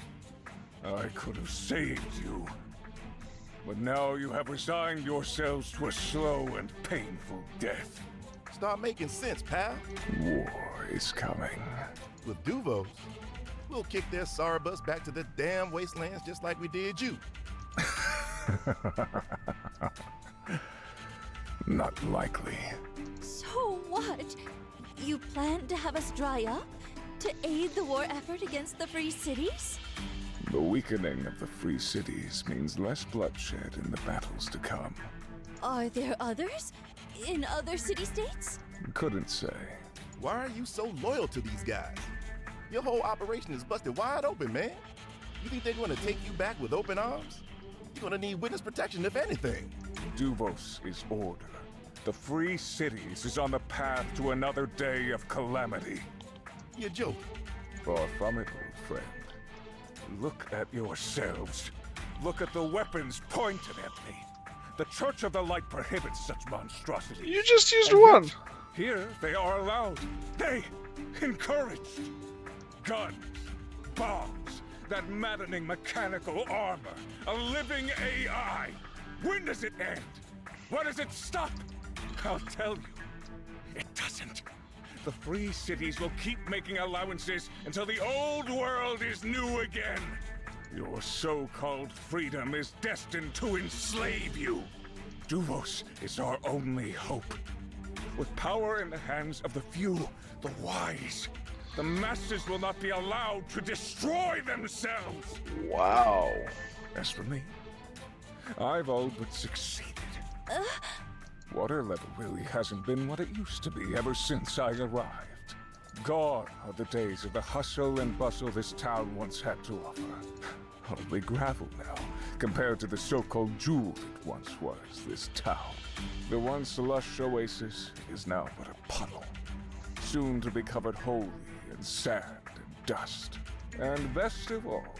I could have saved you. But now you have resigned yourselves to a slow and painful death. Start making sense, pal. War is coming. With Duvos, we'll kick their sorry bus back to the damn wastelands just like we did you. Not likely. So what? You plan to have us dry up? To aid the war effort against the Free Cities? The weakening of the Free Cities means less bloodshed in the battles to come. Are there others? In other city-states? Couldn't say. Why are you so loyal to these guys? Your whole operation is busted wide open, man. You think they're going to take you back with open arms? You're going to need witness protection, if anything. Duvos is order. The Free Cities is on the path to another day of calamity. You're joking. Far from it, old friend. Look at yourselves. Look at the weapons pointed at me. The Church of the Light prohibits such monstrosities. You just used And one. yet, here they are allowed. They encouraged. Guns, bombs, that maddening mechanical armor, a living AI. When does it end? When does it stop? I'll tell you, it doesn't. The free cities will keep making allowances until the old world is new again. Your so-called freedom is destined to enslave you. Duvos is our only hope. With power in the hands of the few, the wise, the masses will not be allowed to destroy themselves. Wow. As for me, I've all but succeeded. Water level really hasn't been what it used to be ever since I arrived. Gone are the days of the hustle and bustle this town once had to offer. Only gravel now, compared to the so-called jewel it once was, this town. The once lush oasis is now but a puddle, soon to be covered wholly in sand and dust. And best of all,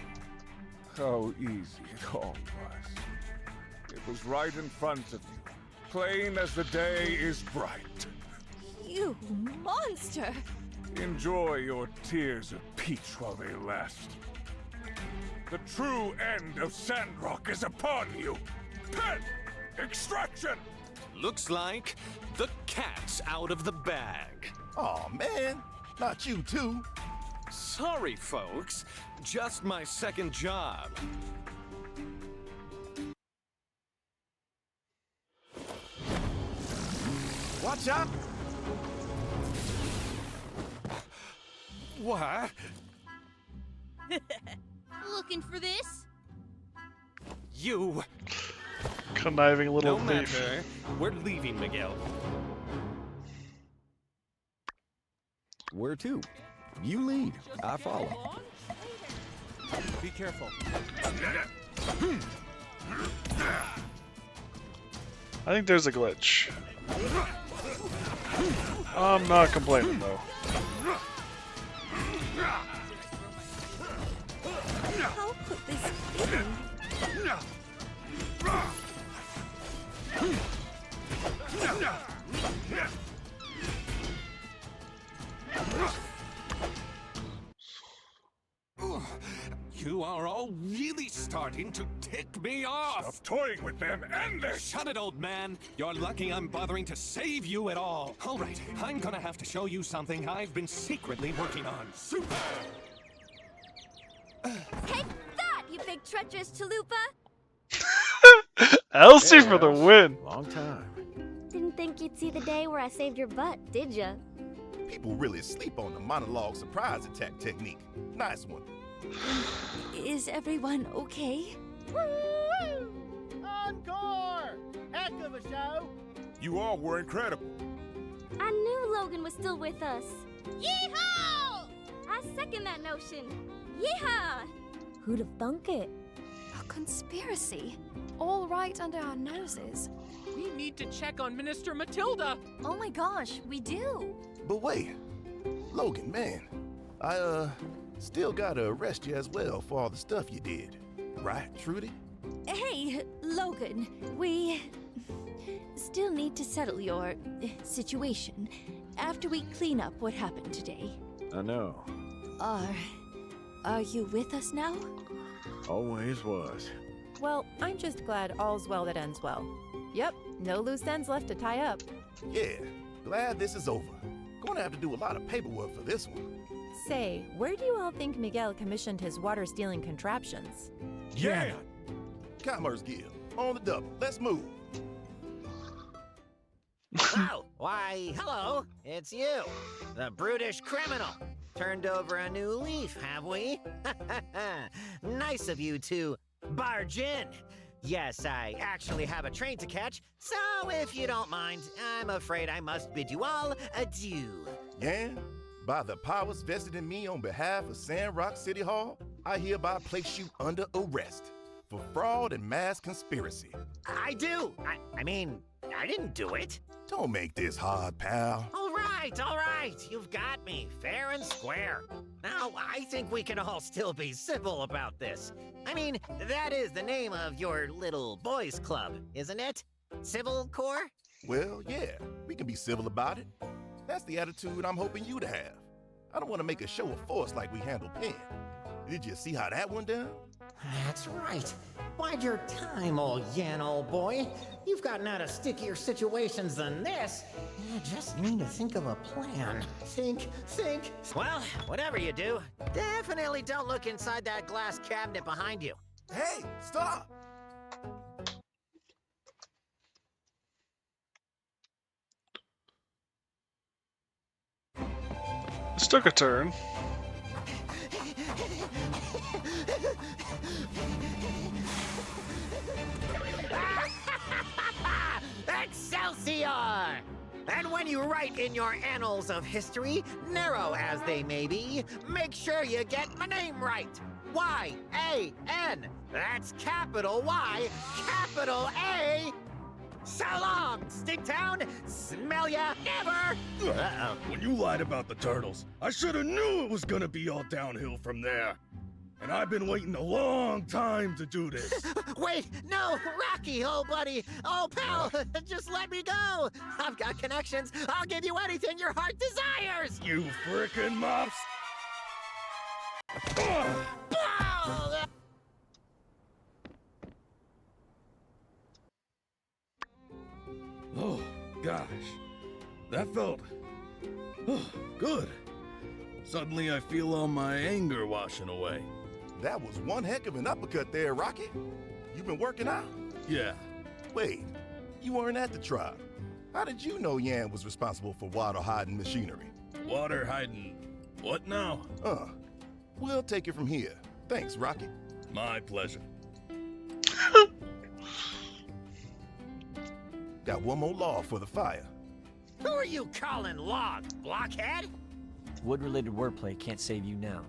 how easy it all was. It was right in front of you, plain as the day is bright. You monster! Enjoy your tears of peach while they last. The true end of Sandrock is upon you. Pen! Extraction! Looks like the cat's out of the bag. Aw, man. Not you, too. Sorry, folks. Just my second job. Watch out! What? Looking for this? You. Conniving little No thief. matter. We're leaving, Miguel. Where to? You lead. I follow. Be careful. I think there's a glitch. I'm not complaining though. How could this be? You are all really starting to tick me off! Stop toying with them and their... Shut it, old man! You're lucky I'm bothering to save you at all! Alright, I'm gonna have to show you something I've been secretly working on. Super! Take that, you big treacherous chalupa! Elsie for the win! Long time. Didn't think you'd see the day where I saved your butt, did ya? People really sleep on the monologue surprise attack technique. Nice one. Is everyone okay? Woo! Encore! Heck of a show! You all were incredible. I knew Logan was still with us. Yeehaw! I second that notion. Yeehaw! Who'd have thunk it? A conspiracy. All right under our noses. We need to check on Minister Matilda. Oh my gosh, we do. But wait. Logan, man. I, still gotta arrest you as well for all the stuff you did. Right, Trudy? Hey, Logan, we still need to settle your situation after we clean up what happened today. I know. Are you with us now? Always was. Well, I'm just glad all's well that ends well. Yep, no loose ends left to tie up. Yeah, glad this is over. Gonna have to do a lot of paperwork for this one. Say, where do you all think Miguel commissioned his water-stealing contraptions? Yeah! Commerce Guild, on the double. Let's move. Oh, why, hello, it's you, the brutish criminal. Turned over a new leaf, have we? Nice of you to barge in. Yes, I actually have a train to catch, so if you don't mind, I'm afraid I must bid you all adieu. Yeah? By the powers vested in me on behalf of Sandrock City Hall, I hereby place you under arrest for fraud and mass conspiracy. I do. I mean, I didn't do it. Don't make this hard, pal. All right. all right. You've got me, fair and square. Now, I think we can all still be civil about this. I mean, that is the name of your little boys' club, isn't it? Civil Corps? Well, yeah, we can be civil about it. That's the attitude I'm hoping you to have. I don't want to make a show of force like we handled Penn. Did you see how that went down? That's right. Bide your time, old Yan, old boy. You've gotten out of stickier situations than this. You just need to think of a plan. Think. Well, whatever you do, definitely don't look inside that glass cabinet behind you. Hey, stop! This took a turn. Excelsior! And when you write in your annals of history, narrow as they may be, make sure you get my name right. Y-A-N. That's capital Y, capital A. So long, Stinktown. Smell ya never. Uh-oh. When you lied about the turtles, I should have knew it was gonna be all downhill from there. And I've been waiting a long time to do this. Wait, no, Rocky, old buddy, old pal, just let me go. I've got connections. I'll give you anything your heart desires. You frickin' mops. Oh, gosh. That felt good. Suddenly I feel all my anger washing away. That was one heck of an uppercut there, Rocky. You been working out? Yeah. Wait, you weren't at the trial. How did you know Yan was responsible for water hiding machinery? Water hiding what now? We'll take it from here. Thanks, Rocky. My pleasure. Got one more law for the fire. Who are you calling log, blockhead? Wood-related wordplay can't save you now.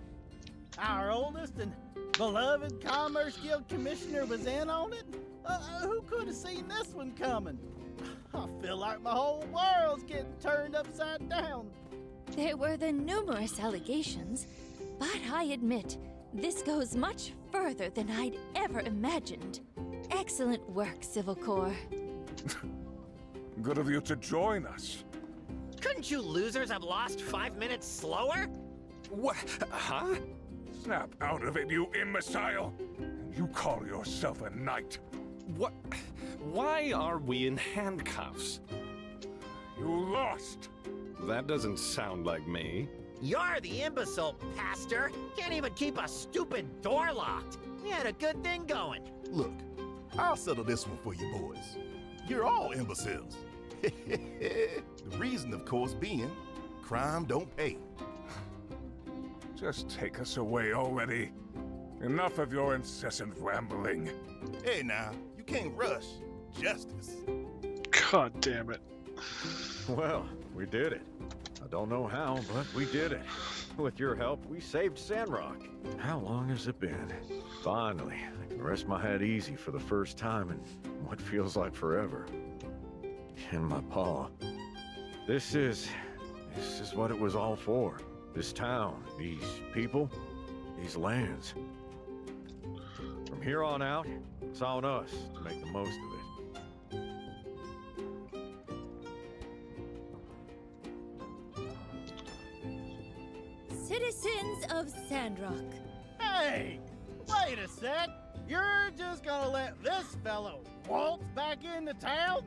Our oldest and beloved Commerce Guild Commissioner was in on it? Who could have seen this one coming? I feel like my whole world's getting turned upside down. There were the numerous allegations, but I admit, this goes much further than I'd ever imagined. Excellent work, Civil Corps. Good of you to join us. Couldn't you losers have lost 5 minutes slower? What? Huh? Snap out of it, you imbecile! You call yourself a knight. What? Why are we in handcuffs? You lost. That doesn't sound like me. You're the imbecile, Pastor. Can't even keep a stupid door locked. We had a good thing going. Look, I'll settle this one for you boys. You're all imbeciles. The reason, of course, being crime don't pay. Just take us away already. Enough of your incessant rambling. Hey now, you can't rush justice. God damn it. Well, we did it. I don't know how, but we did it. With your help, we saved Sandrock. How long has it been? Finally, I can rest my head easy for the first time in what feels like forever. In my paw. This is what it was all for. This town, these people, these lands. From here on out, it's on us to make the most of it. Citizens of Sandrock. Hey, wait a sec. You're just gonna let this fellow waltz back into town?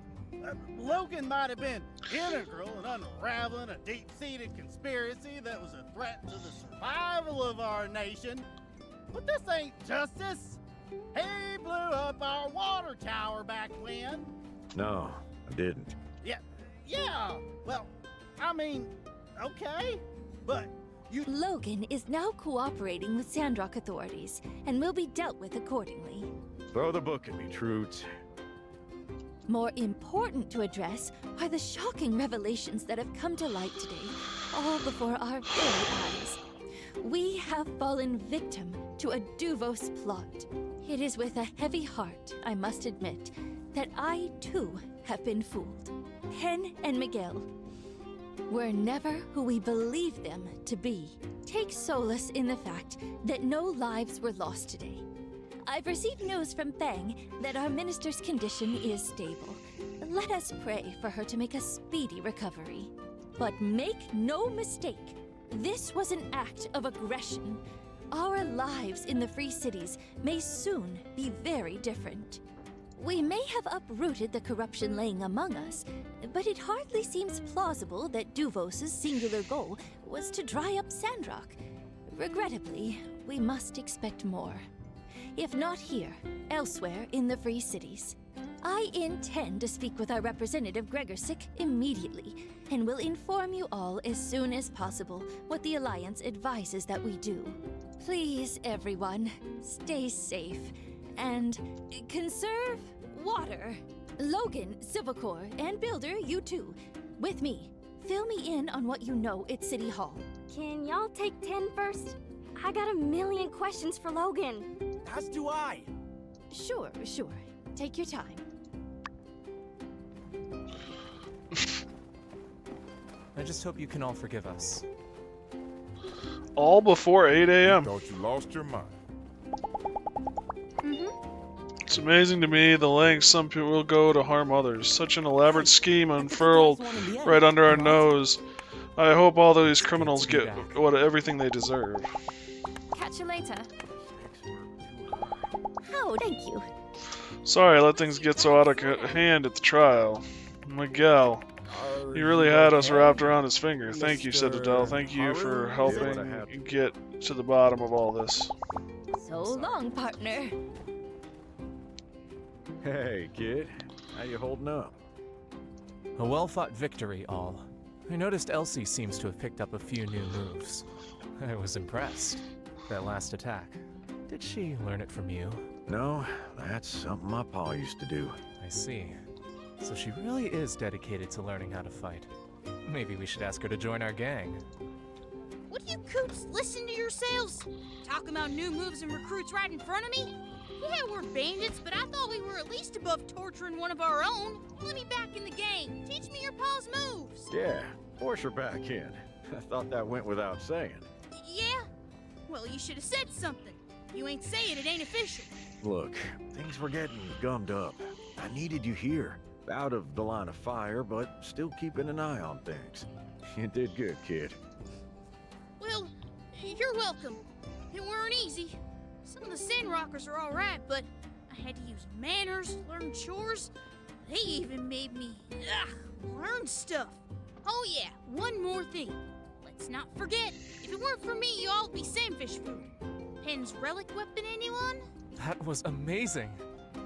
Logan might have been integral in unraveling a deep-seated conspiracy that was a threat to the survival of our nation, but this ain't justice. He blew up our water tower back when. No, I didn't. Yeah, well, I mean, okay, but you... Logan is now cooperating with Sandrock authorities and will be dealt with accordingly. Throw the book at me, Troots. More important to address are the shocking revelations that have come to light today, all before our very eyes. We have fallen victim to a Duvos plot. It is with a heavy heart, I must admit, that I too have been fooled. Penn and Miguel, were never who we believe them to be. Take solace in the fact that no lives were lost today. I've received news from Fang that our minister's condition is stable. Let us pray for her to make a speedy recovery. But make no mistake, this was an act of aggression. Our lives in the Free Cities may soon be very different. We may have uprooted the corruption laying among us, but it hardly seems plausible that Duvos's singular goal was to dry up Sandrock. Regrettably, we must expect more. If not here, elsewhere in the Free Cities. I intend to speak with our representative Gregorsic immediately, and will inform you all as soon as possible what the Alliance advises that we do. Please, everyone, stay safe, and conserve water. Logan, Civil Corps, and Builder, you too. With me. Fill me in on what you know at City Hall. Can y'all take 10 first? I got a million questions for Logan. As do I. Sure. Take your time. I just hope you can all forgive us. All before 8 a.m. Thought you lost your mind. It's amazing to me the lengths some people will go to harm others. Such an elaborate scheme unfurled right under our nose. I hope all these criminals get everything they deserve. Catch you later. Oh, thank you. Sorry I let things get so out of hand at the trial. Miguel, he really had us wrapped around his finger. Thank you, Citadel. Thank you for helping get to the bottom of all this. So long, partner. Hey, kid. How you holding up? A well-fought victory, all. I noticed Elsie seems to have picked up a few new moves. I was impressed. That last attack. Did she learn it from you? No, that's something my pa used to do. I see. So she really is dedicated to learning how to fight. Maybe we should ask her to join our gang. Would you coops listen to yourselves? Talking about new moves and recruits right in front of me? Yeah, we're bandits, but I thought we were at least above torturing one of our own. Let me back in the game. Teach me your pa's moves. Yeah, force her back in. I thought that went without saying. Yeah? Well, you should have said something. You ain't saying it ain't official. Look, things were getting gummed up. I needed you here. Out of the line of fire, but still keeping an eye on things. You did good, kid. Well, you're welcome. It weren't easy. Some of the Sandrockers are alright, but I had to use manners, learn chores. They even made me, learn stuff. Oh yeah, one more thing. Let's not forget, if it weren't for me, you all would be sandfish food. Pen's relic weapon, anyone? That was amazing.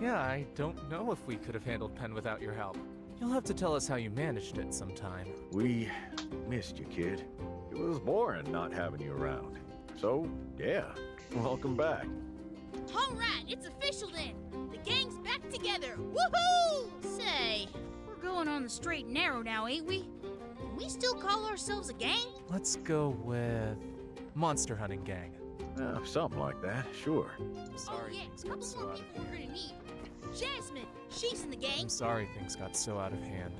Yeah, I don't know if we could have handled Pen without your help. You'll have to tell us how you managed it sometime. We missed you, kid. It was boring not having you around. So, yeah, welcome back. Alright, it's official then. The gang's back together. Woohoo! Say, we're going on the straight and narrow now, ain't we? Can we still call ourselves a gang? Let's go with Monster Hunting Gang. Something like that, sure. Sorry, yeah, a couple more people we're gonna need. Jasmine, she's in the gang. I'm sorry things got so out of hand.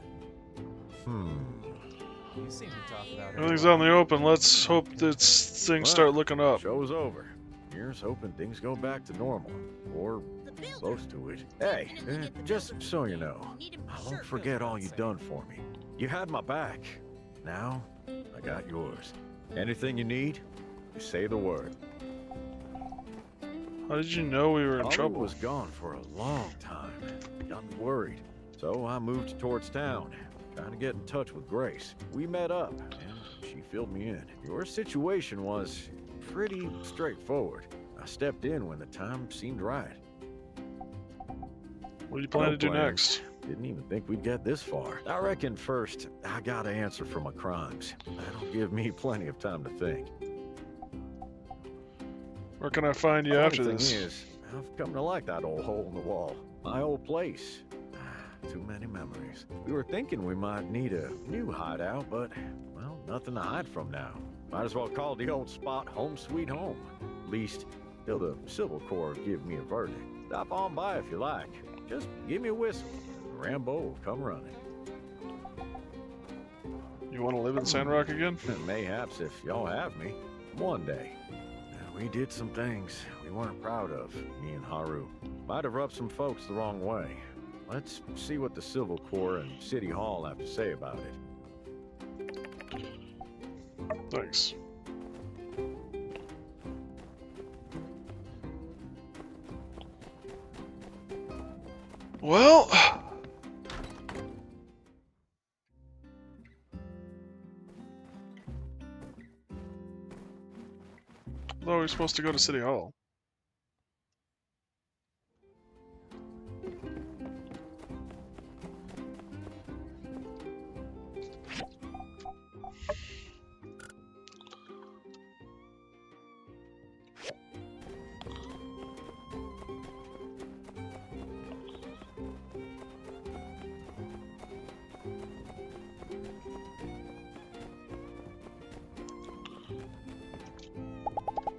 You seem to talk about it. Everything's out in the open. Let's hope that things start looking up. Show's over. Here's hoping things go back to normal. Or close to it. Hey, just so you know, I won't forget all you've done for me. You had my back. Now, I got yours. Anything you need, you say the word. How did you know we were in trouble? I was gone for a long time. Got me worried. So I moved towards town, trying to get in touch with Grace. We met up, and she filled me in. Your situation was pretty straightforward. I stepped in when the time seemed right. What do you plan to do next? Didn't even think we'd get this far. I reckon first, I gotta answer for my crimes. That'll give me plenty of time to think. Where can I find you after Funny this? thing is, I've come to like that old hole in the wall. My old place. Too many memories. We were thinking we might need a new hideout, but, well, nothing to hide from now. Might as well call the old spot home sweet home. At least, till the Civil Corps give me a verdict. Stop on by if you like. Just give me a whistle. Rambo will come running. You want to live in Sandrock again? Mayhaps if y'all have me. One day. We did some things we weren't proud of, me and Haru. Might have rubbed some folks the wrong way. Let's see what the Civil Corps and City Hall have to say about it. Thanks. Well... Though we're supposed to go to City Hall.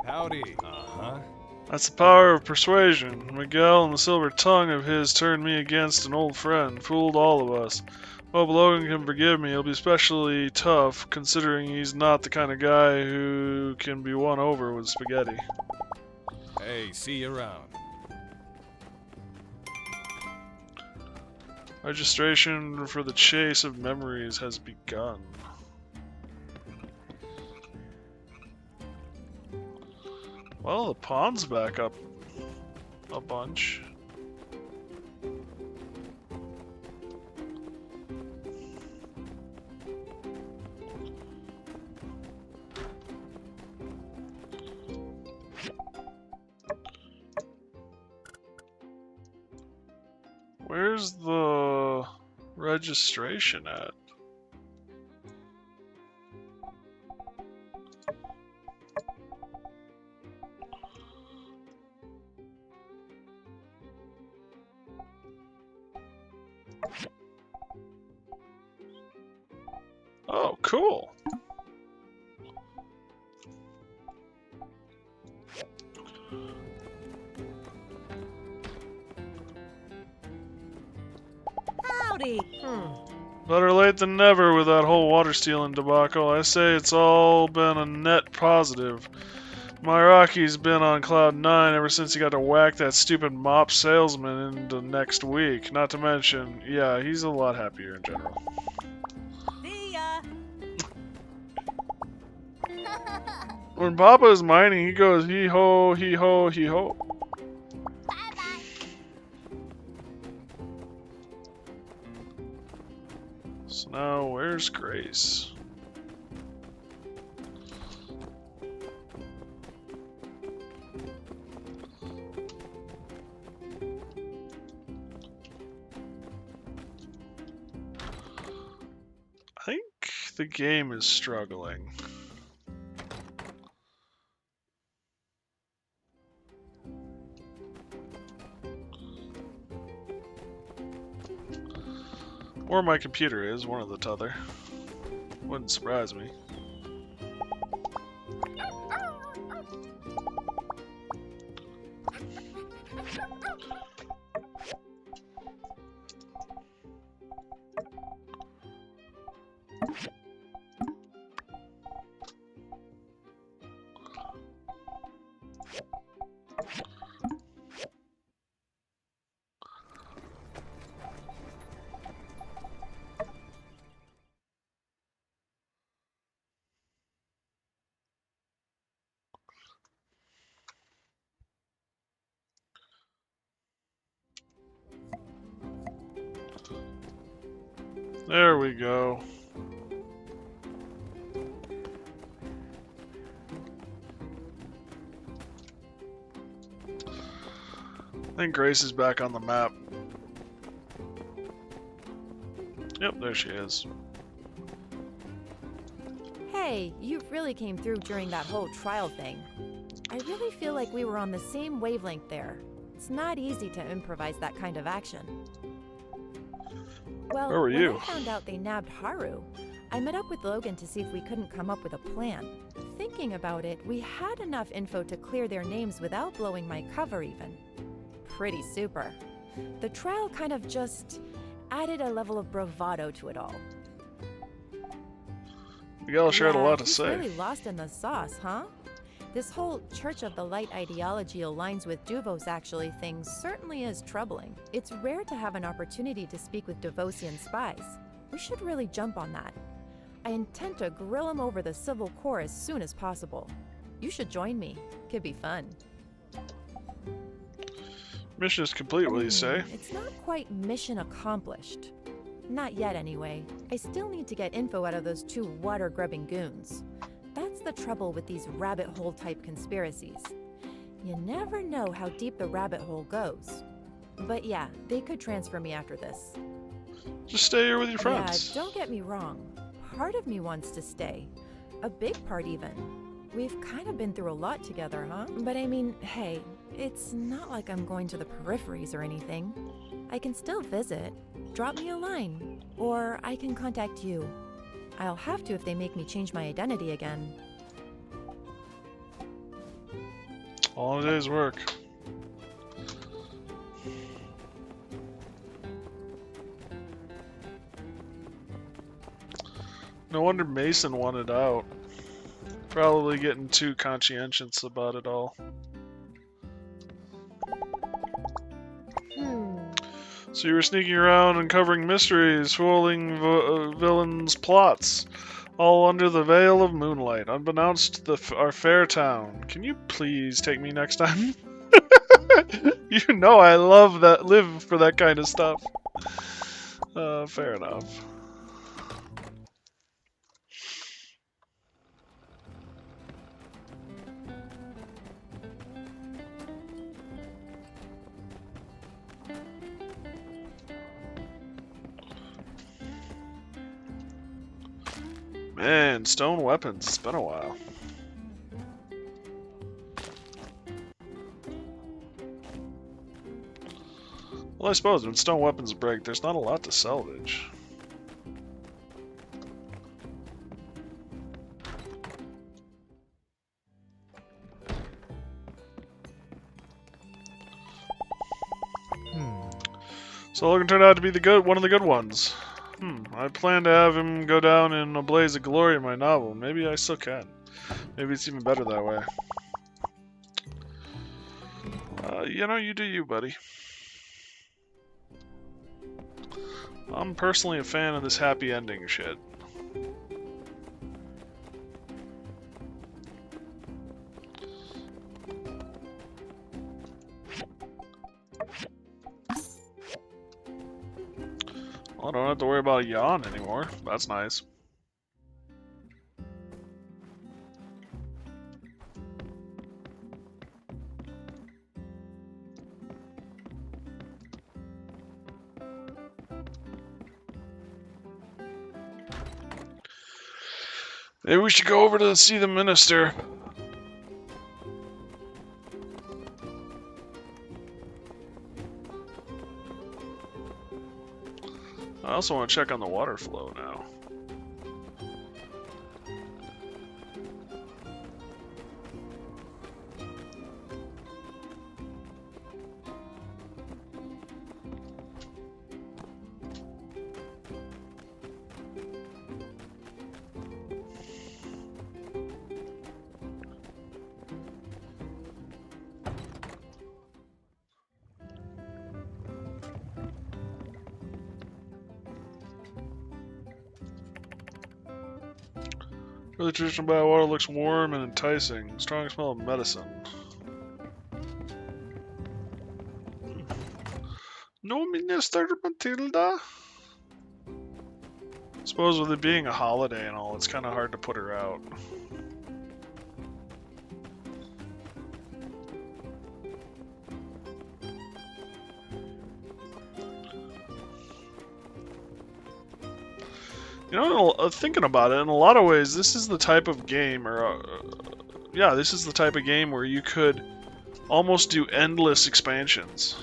Howdy. Uh-huh. That's the power of persuasion. Miguel and the silver tongue of his turned me against an old friend, fooled all of us. Hope Logan can forgive me. He'll be especially tough, considering he's not the kind of guy who can be won over with spaghetti. Hey, see you around. Registration for the Chase of Memories has begun. Well, the pond's back up a bunch. Where's the registration at? Oh, cool. Howdy. Better late than never with that whole water stealing debacle. I say it's all been a net positive. My Rocky's been on cloud 9 ever since he got to whack that stupid mop salesman into next week. Not to mention, yeah, he's a lot happier in general. See ya. When Papa is mining, he goes hee ho, hee ho, hee ho. So now, where's Grace? I think the game is struggling. Or my computer is, one of the t'other. Wouldn't surprise me. There we go. I think Grace is back on the map. Yep, there she is. Hey, you really came through during that whole trial thing. I really feel like we were on the same wavelength there. It's not easy to improvise that kind of action. Well, where were when you? I found out they nabbed Haru, I met up with Logan to see if we couldn't come up with a plan. Thinking about it, we had enough info to clear their names without blowing my cover even. Pretty super. The trial kind of just added a level of bravado to it all. Miguel sure had a lot to he's say. really lost in the sauce, huh? This whole Church of the Light ideology aligns with Duvos actually thing certainly is troubling. It's rare to have an opportunity to speak with Devosian spies. We should really jump on that. I intend to grill him over the Civil Core as soon as possible. You should join me. Could be fun. Mission is complete, will you say? It's not quite mission accomplished. Not yet, anyway. I still need to get info out of those two water-grubbing goons. That's the trouble with these rabbit hole type conspiracies. You never know how deep the rabbit hole goes. But yeah, they could transfer me after this. Just stay here with your friends. Yeah, don't get me wrong. Part of me wants to stay. A big part, even. We've kind of been through a lot together, huh? But I mean, hey, it's not like I'm going to the peripheries or anything. I can still visit. Drop me a line. Or I can contact you. I'll have to if they make me change my identity again. All a day's work. No wonder Mason wanted out. Probably getting too conscientious about it all. So you were sneaking around and covering mysteries, foiling villains' plots, all under the veil of moonlight, unbeknownst to our fair town. Can you please take me next time? You know I live for that kind of stuff. Fair enough. Man, stone weapons. It's been a while. Well, I suppose when stone weapons break, there's not a lot to salvage. So Logan turned out to be one of the good ones. I plan to have him go down in a blaze of glory in my novel. Maybe I still can. Maybe it's even better that way. You know, you do you, buddy. I'm personally a fan of this happy ending shit. Well, I don't have to worry about a yawn anymore. That's nice. Maybe we should go over to see the minister. I also want to check on the water flow now. The traditional water looks warm and enticing. Strong smell of medicine. No, Minister Matilda? I suppose with it being a holiday and all, it's kind of hard to put her out. You know, thinking about it, in a lot of ways, this is the type of game, yeah, this is the type of game where you could almost do endless expansions.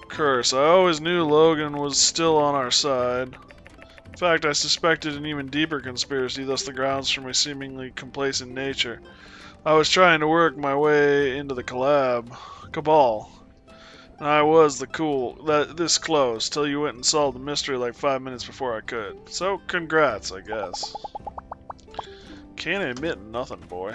Curse, I always knew Logan was still on our side. In fact, I suspected an even deeper conspiracy, thus the grounds for my seemingly complacent nature. I was trying to work my way into the cabal. I was this close till you went and solved the mystery like 5 minutes before I could. So congrats, I guess. Can't admit nothing, boy.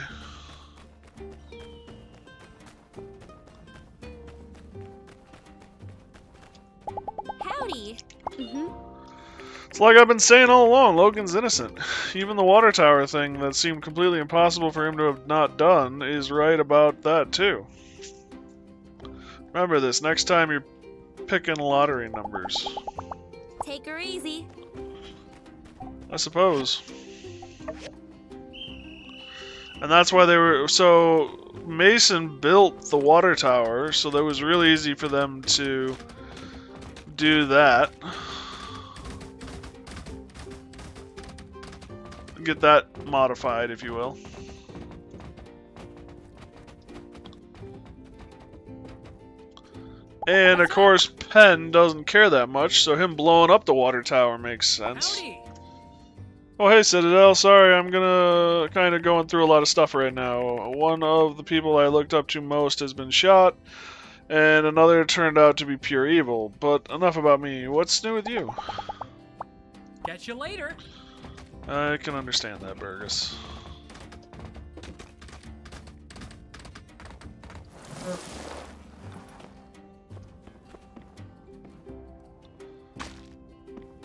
Howdy. It's like I've been saying all along, Logan's innocent. Even the water tower thing that seemed completely impossible for him to have not done is right about that too. Remember this, next time you're picking lottery numbers. Take her easy. I suppose. And that's why they were... So, Mason built the water tower, so that was really easy for them to do that. Get that modified, if you will. And, of course, Penn doesn't care that much, so him blowing up the water tower makes sense. Oh, hey, Citadel. Sorry, I'm gonna kind of going through a lot of stuff right now. One of the people I looked up to most has been shot, and another turned out to be pure evil. But enough about me. What's new with you? Catch you later. I can understand that, Burgess.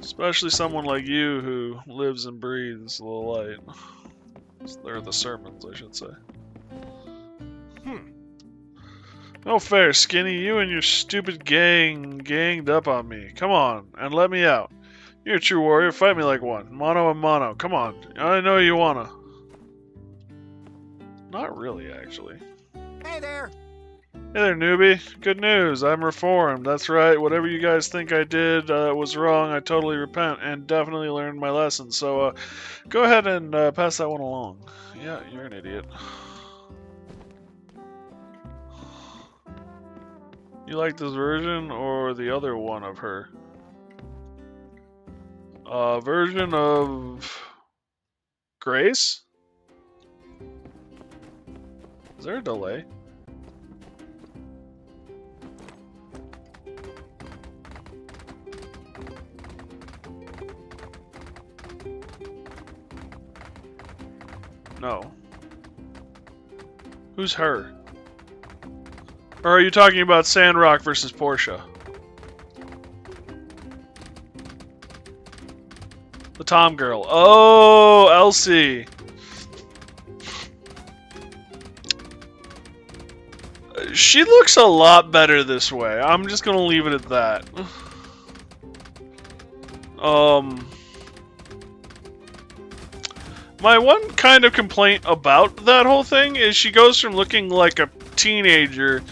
Especially someone like you who lives and breathes the light. Or the sermons, I should say. No fair, Skinny. You and your stupid gang ganged up on me. Come on, and let me out. You're a true warrior. Fight me like one. Mono a mono. Come on. I know you wanna. Not really, actually. Hey there. Hey there, newbie. Good news. I'm reformed. That's right. Whatever you guys think I did was wrong. I totally repent and definitely learned my lesson. So go ahead and pass that one along. Yeah, you're an idiot. You like this version or the other one of her? Version of Grace? Is there a delay? No. Who's her? Or are you talking about Sandrock versus Portia? The Tom girl. Oh, Elsie. She looks a lot better this way. I'm just gonna leave it at that. My one kind of complaint about that whole thing is she goes from looking like a teenager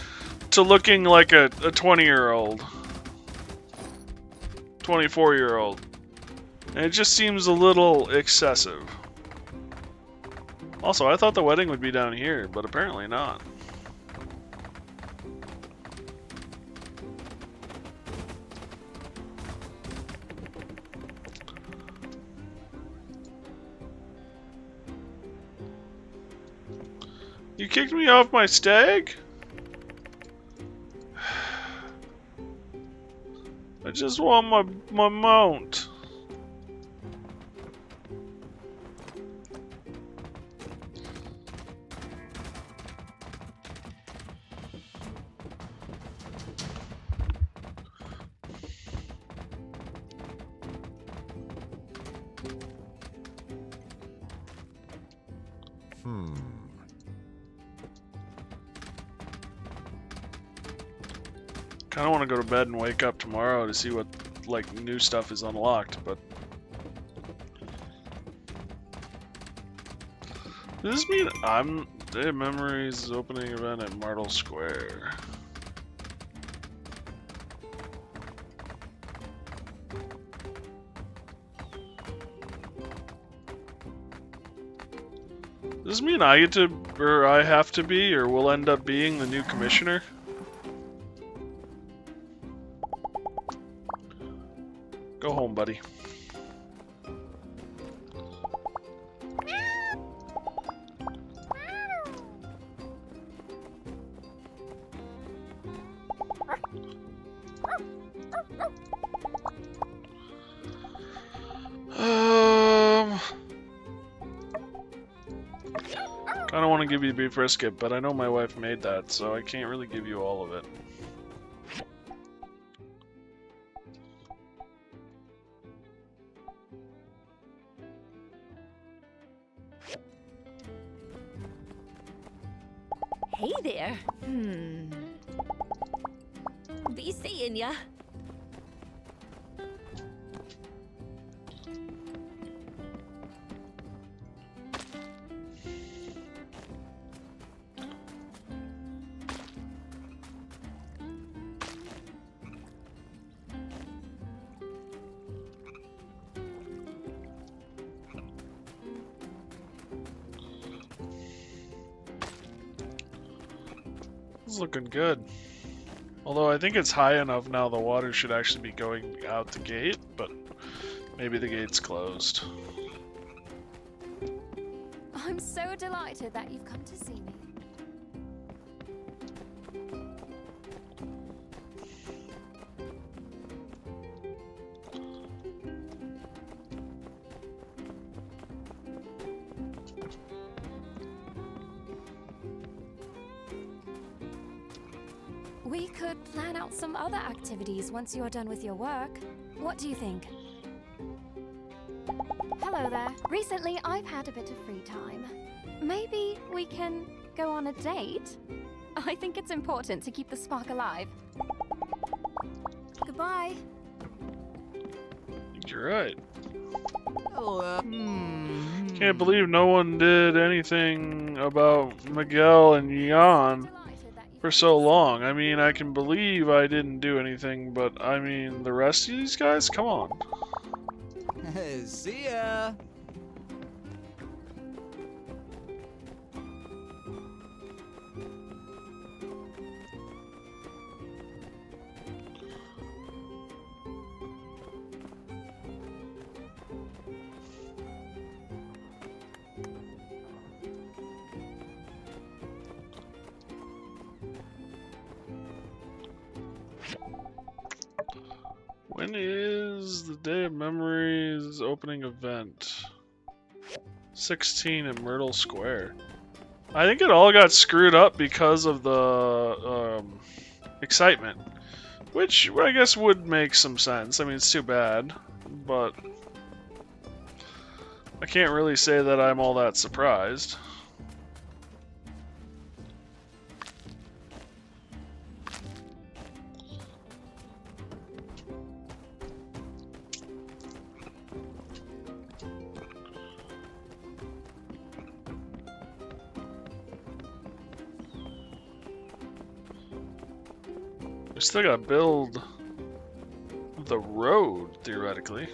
to looking like a 20-year-old. 24-year-old. And it just seems a little excessive. Also, I thought the wedding would be down here, but apparently not. You kicked me off my stag? I just want my mount. I don't want to go to bed and wake up tomorrow to see what like new stuff is unlocked, but does this mean Day of Memories opening event at Martel Square? Does this mean I get to, or I have to be, or will end up being the new commissioner? Go home, buddy. Kinda want to give you beef brisket, but I know my wife made that, so I can't really give you all of it. Hey there. Be seeing ya. This is looking good. Although I think it's high enough now the water should actually be going out the gate, but maybe the gate's closed. I'm so delighted that you've come to see me. We could plan out some other activities once you're done with your work. What do you think? Hello there. Recently, I've had a bit of free time. Maybe we can go on a date? I think it's important to keep the spark alive. Goodbye. You're right. Hello. Can't believe no one did anything about Miguel and Jan for so long. I mean, I can believe I didn't do anything, but I mean, the rest of these guys? Come on. See ya. When is the Day of Memories opening event? 16 in Myrtle Square. I think it all got screwed up because of the excitement, which I guess would make some sense. I mean, it's too bad, but I can't really say that I'm all that surprised. We still gotta build the road, theoretically.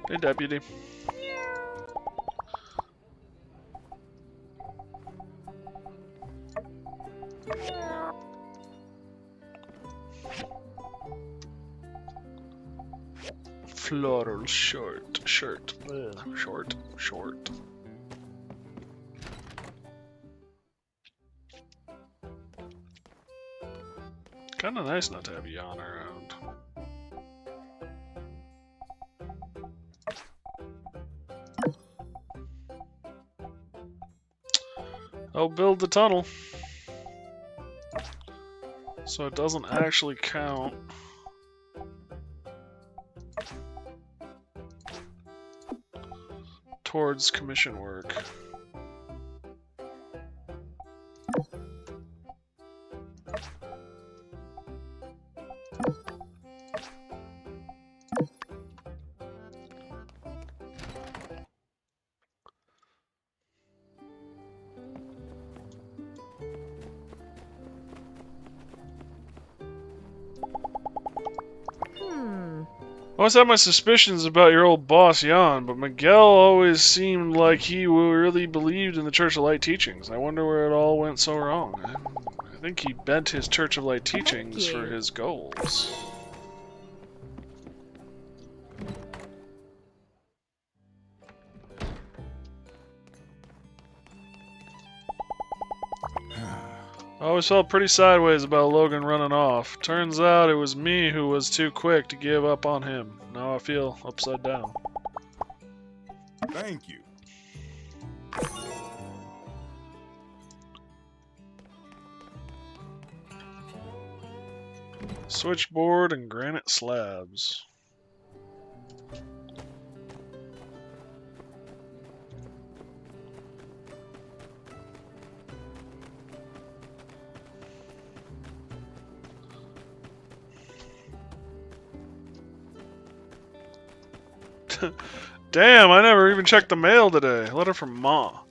Hey, deputy. Floral shirt. Ugh, short. Kinda nice not to have Jan around. I'll build the tunnel so it doesn't actually count. Towards commission work. I always had my suspicions about your old boss, Jan, but Miguel always seemed like he really believed in the Church of Light teachings. I wonder where it all went so wrong. I think he bent his Church of Light teachings for his goals. Always felt pretty sideways about Logan running off. Turns out it was me who was too quick to give up on him. Now I feel upside down. Thank you. Switchboard and granite slabs. Damn, I never even checked the mail today. Letter from Ma.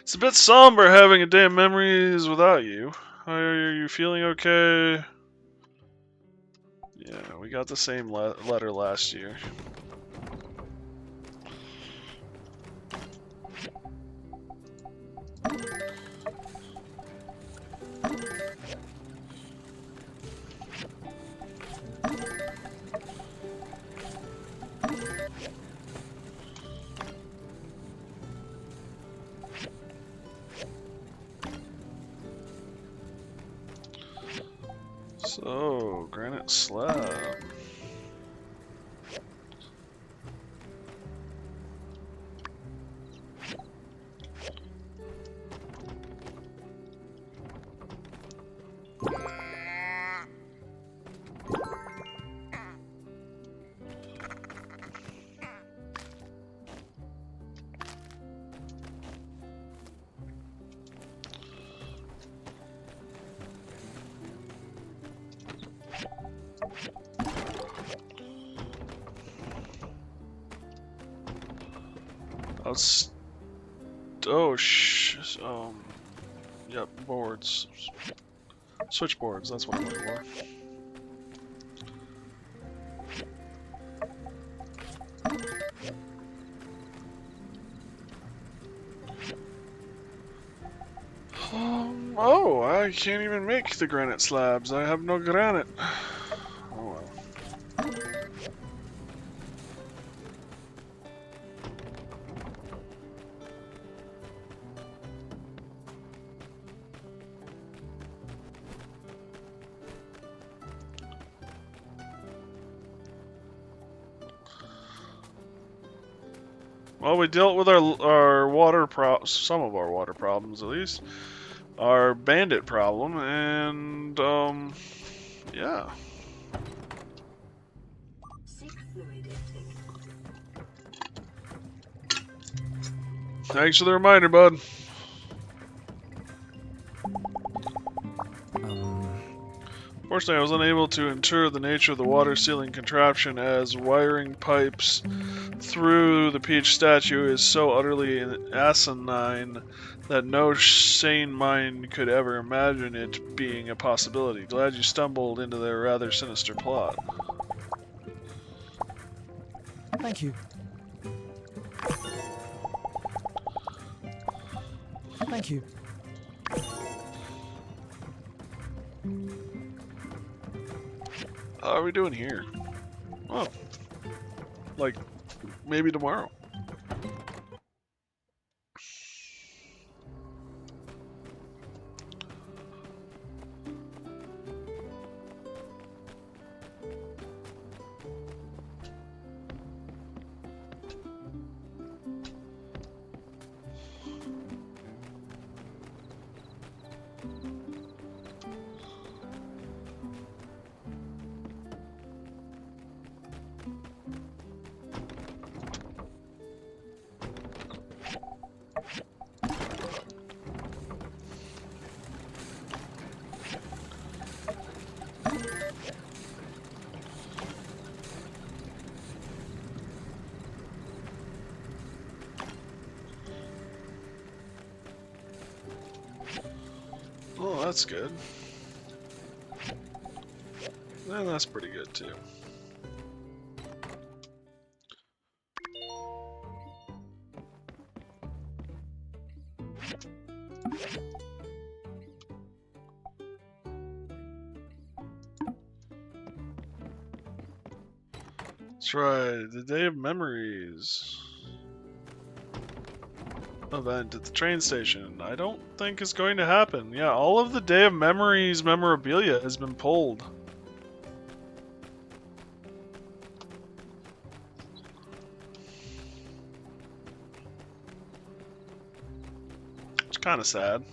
It's a bit somber having a day of memories without you. Are you feeling okay? Yeah, we got the same letter last year. So, granite slab. Yep, boards. Switchboards, that's what I'm looking for. Oh, I can't even make the granite slabs. I have no granite. Oh well. Well, we dealt with our water some of our water problems at least. Our bandit problem, and yeah. Thanks for the reminder, bud. Fortunately, I was unable to enter the nature of the water sealing contraption, as wiring pipes through the peach statue is so utterly asinine that no sane mind could ever imagine it being a possibility. Glad you stumbled into their rather sinister plot. Thank you. Thank you. How are we doing here? Oh. Like, maybe tomorrow. Oh, that's good. And that's pretty good too. That's right, the Day of Memories. event at the train station. I don't think is going to happen. Yeah, all of the Day of Memories memorabilia has been pulled. It's kind of sad.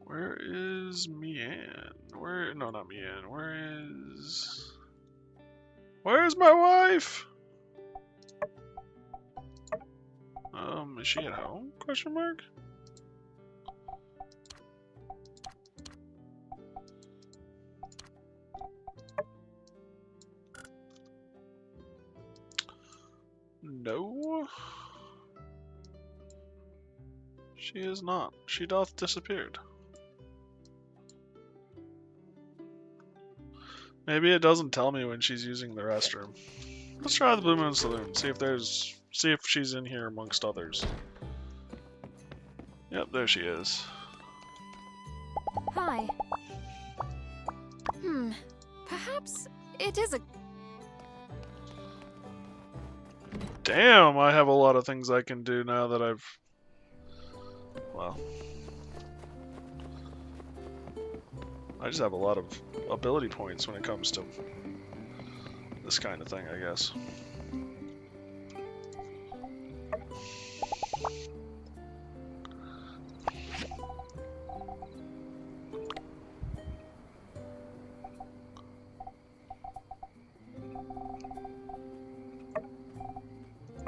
Where is Mian? Where? No, not Mian. Where's my wife? Is she at home? Question mark. No. She is not. She doth disappeared. Maybe it doesn't tell me when she's using the restroom. Let's try the Blue Moon Saloon. See if she's in here amongst others. Yep, there she is. Hi. Perhaps it is a... Damn, I have a lot of things I can do now that I've... Well... I just have a lot of ability points when it comes to this kind of thing, I guess.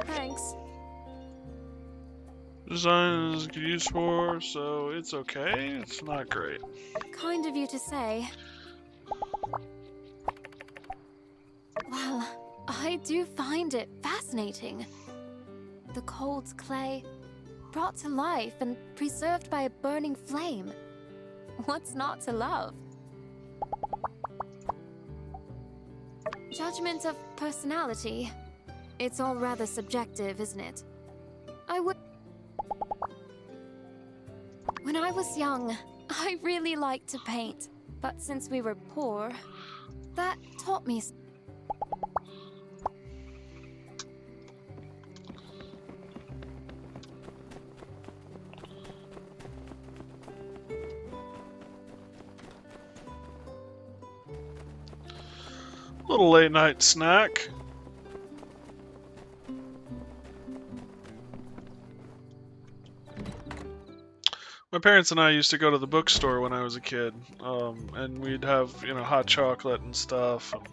Thanks. Design is good use for, so it's okay. It's not great. Kind of you to say. Well, I do find it fascinating. The cold clay, brought to life and preserved by a burning flame. What's not to love? Judgment of personality. It's all rather subjective, isn't it? When I was young, I really liked to paint. But since we were poor, that taught me... Little late night snack. My parents and I used to go to the bookstore when I was a kid, and we'd have, hot chocolate and stuff. And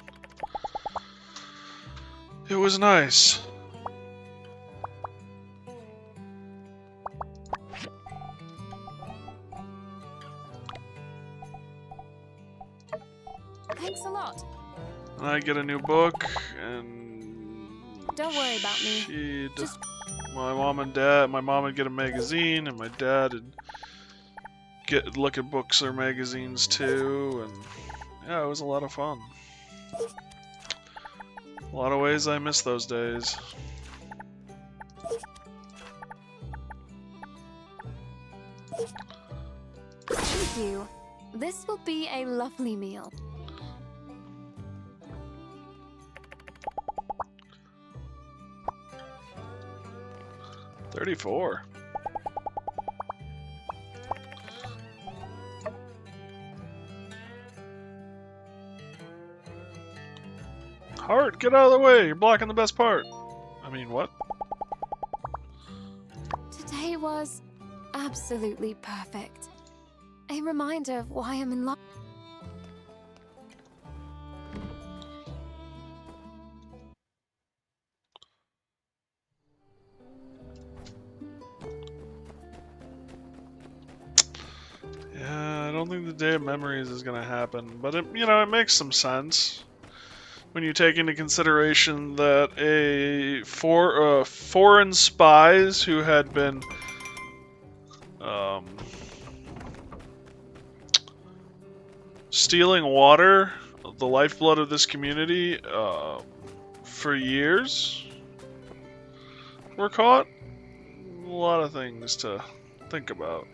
it was nice. Thanks a lot. And I'd get a new book, and Don't worry about me. my mom would get a magazine, and my dad would look at books or magazines too, and yeah, it was a lot of fun. A lot of ways I miss those days. Thank you. This will be a lovely meal. $34. Heart, get out of the way! You're blocking the best part. I mean, what? Today was absolutely perfect. A reminder of why I'm in love. Yeah, I don't think the Day of Memories is gonna happen, but it makes some sense when you take into consideration that foreign spies who had been stealing water, the lifeblood of this community, for years, were caught. A lot of things to think about.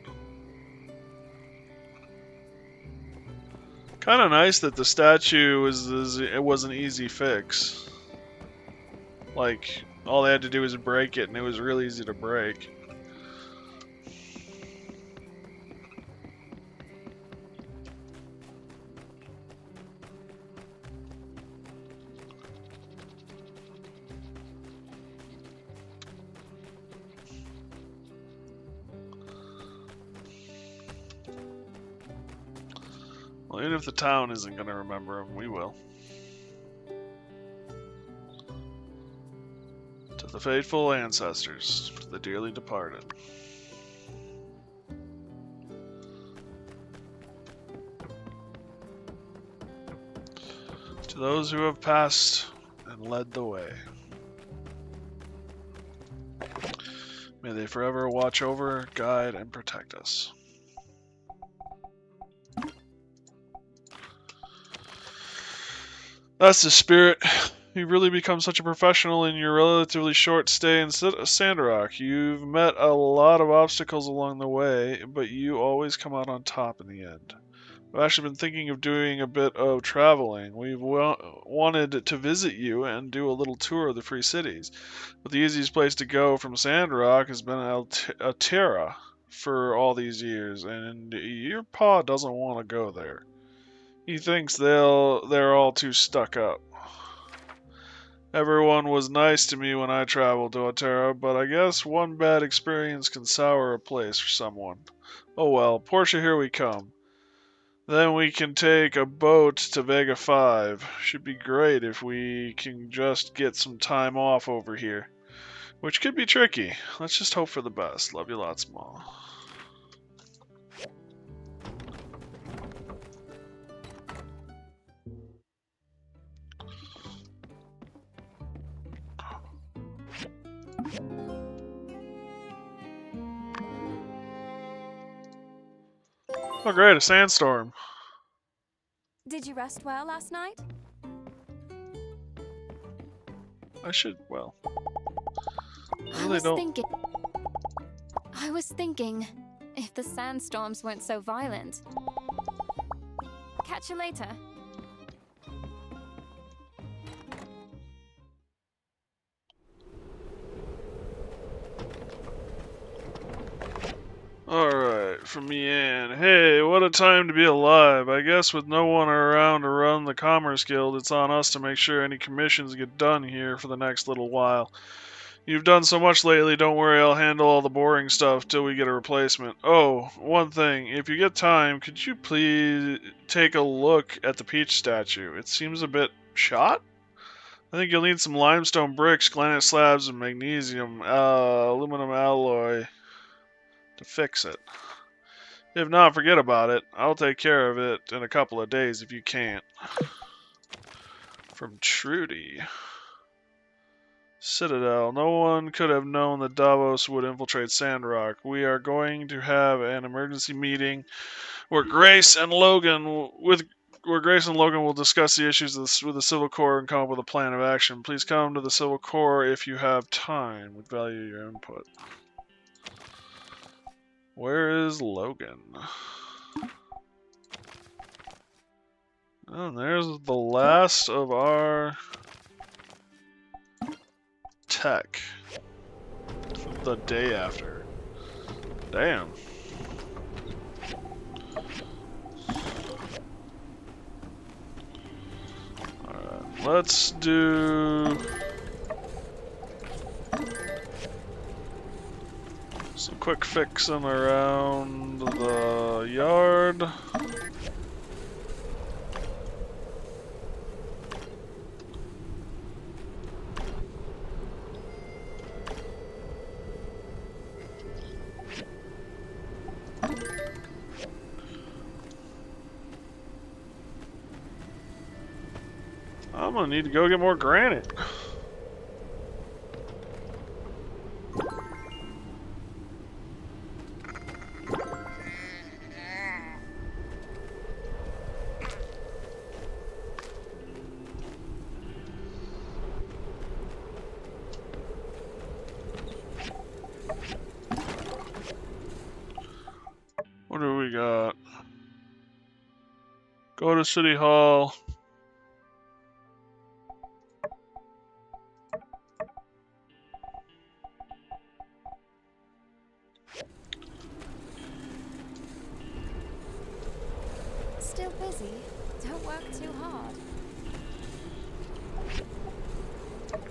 Kind of nice that the statue was an easy fix. Like, all they had to do was break it, and it was really easy to break. Well, even if the town isn't going to remember him, we will. To the faithful ancestors, to the dearly departed. To those who have passed and led the way. May they forever watch over, guide, and protect us. That's the spirit. You've really become such a professional in your relatively short stay in Sandrock. You've met a lot of obstacles along the way, but you always come out on top in the end. I've actually been thinking of doing a bit of traveling. We've wanted to visit you and do a little tour of the Free Cities. But the easiest place to go from Sandrock has been Altera for all these years, and your pa doesn't want to go there. He thinks they're all too stuck up. Everyone was nice to me when I traveled to Altera, but I guess one bad experience can sour a place for someone. Oh well, Portia, here we come. Then we can take a boat to Vega 5. Should be great if we can just get some time off over here. Which could be tricky. Let's just hope for the best. Love you lots, Ma. Oh great, a sandstorm. Did you rest well last night? I should, well. I was thinking, if the sandstorms weren't so violent. Catch you later. Alright, from Yan. Hey, what a time to be alive. I guess with no one around to run the Commerce Guild, it's on us to make sure any commissions get done here for the next little while. You've done so much lately, don't worry, I'll handle all the boring stuff till we get a replacement. Oh, one thing, if you get time, could you please take a look at the Peach statue? It seems a bit shot? I think you'll need some limestone bricks, granite slabs, and magnesium, aluminum alloy to fix it. If not, forget about it. I'll take care of it in a couple of days if you can't. From Trudy. Citadel. No one could have known that Davos would infiltrate Sandrock. We are going to have an emergency meeting where Grace and Logan will discuss the issues with the Civil Corps and come up with a plan of action. Please come to the Civil Corps if you have time. We'd value your input. Where is Logan? And there's the last of our tech. The day after. Damn. Alright, let's do some quick fixing around the yard. I'm gonna need to go get more granite. What do we got? Go to City Hall. still busy, don't work too hard.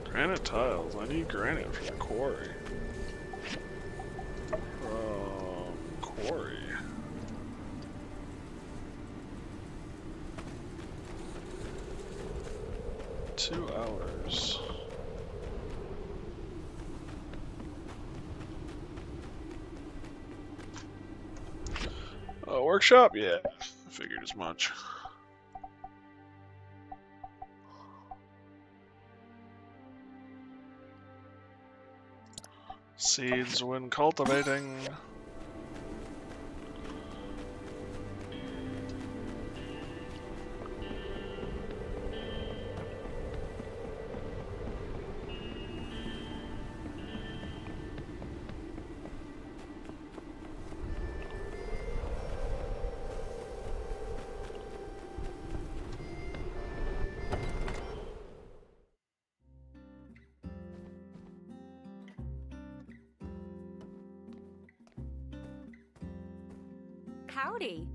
Granite tiles. I need granite for the quarry. Quarry. Two hours. Workshop? Yeah, I figured as much. Seeds when cultivating. Howdy.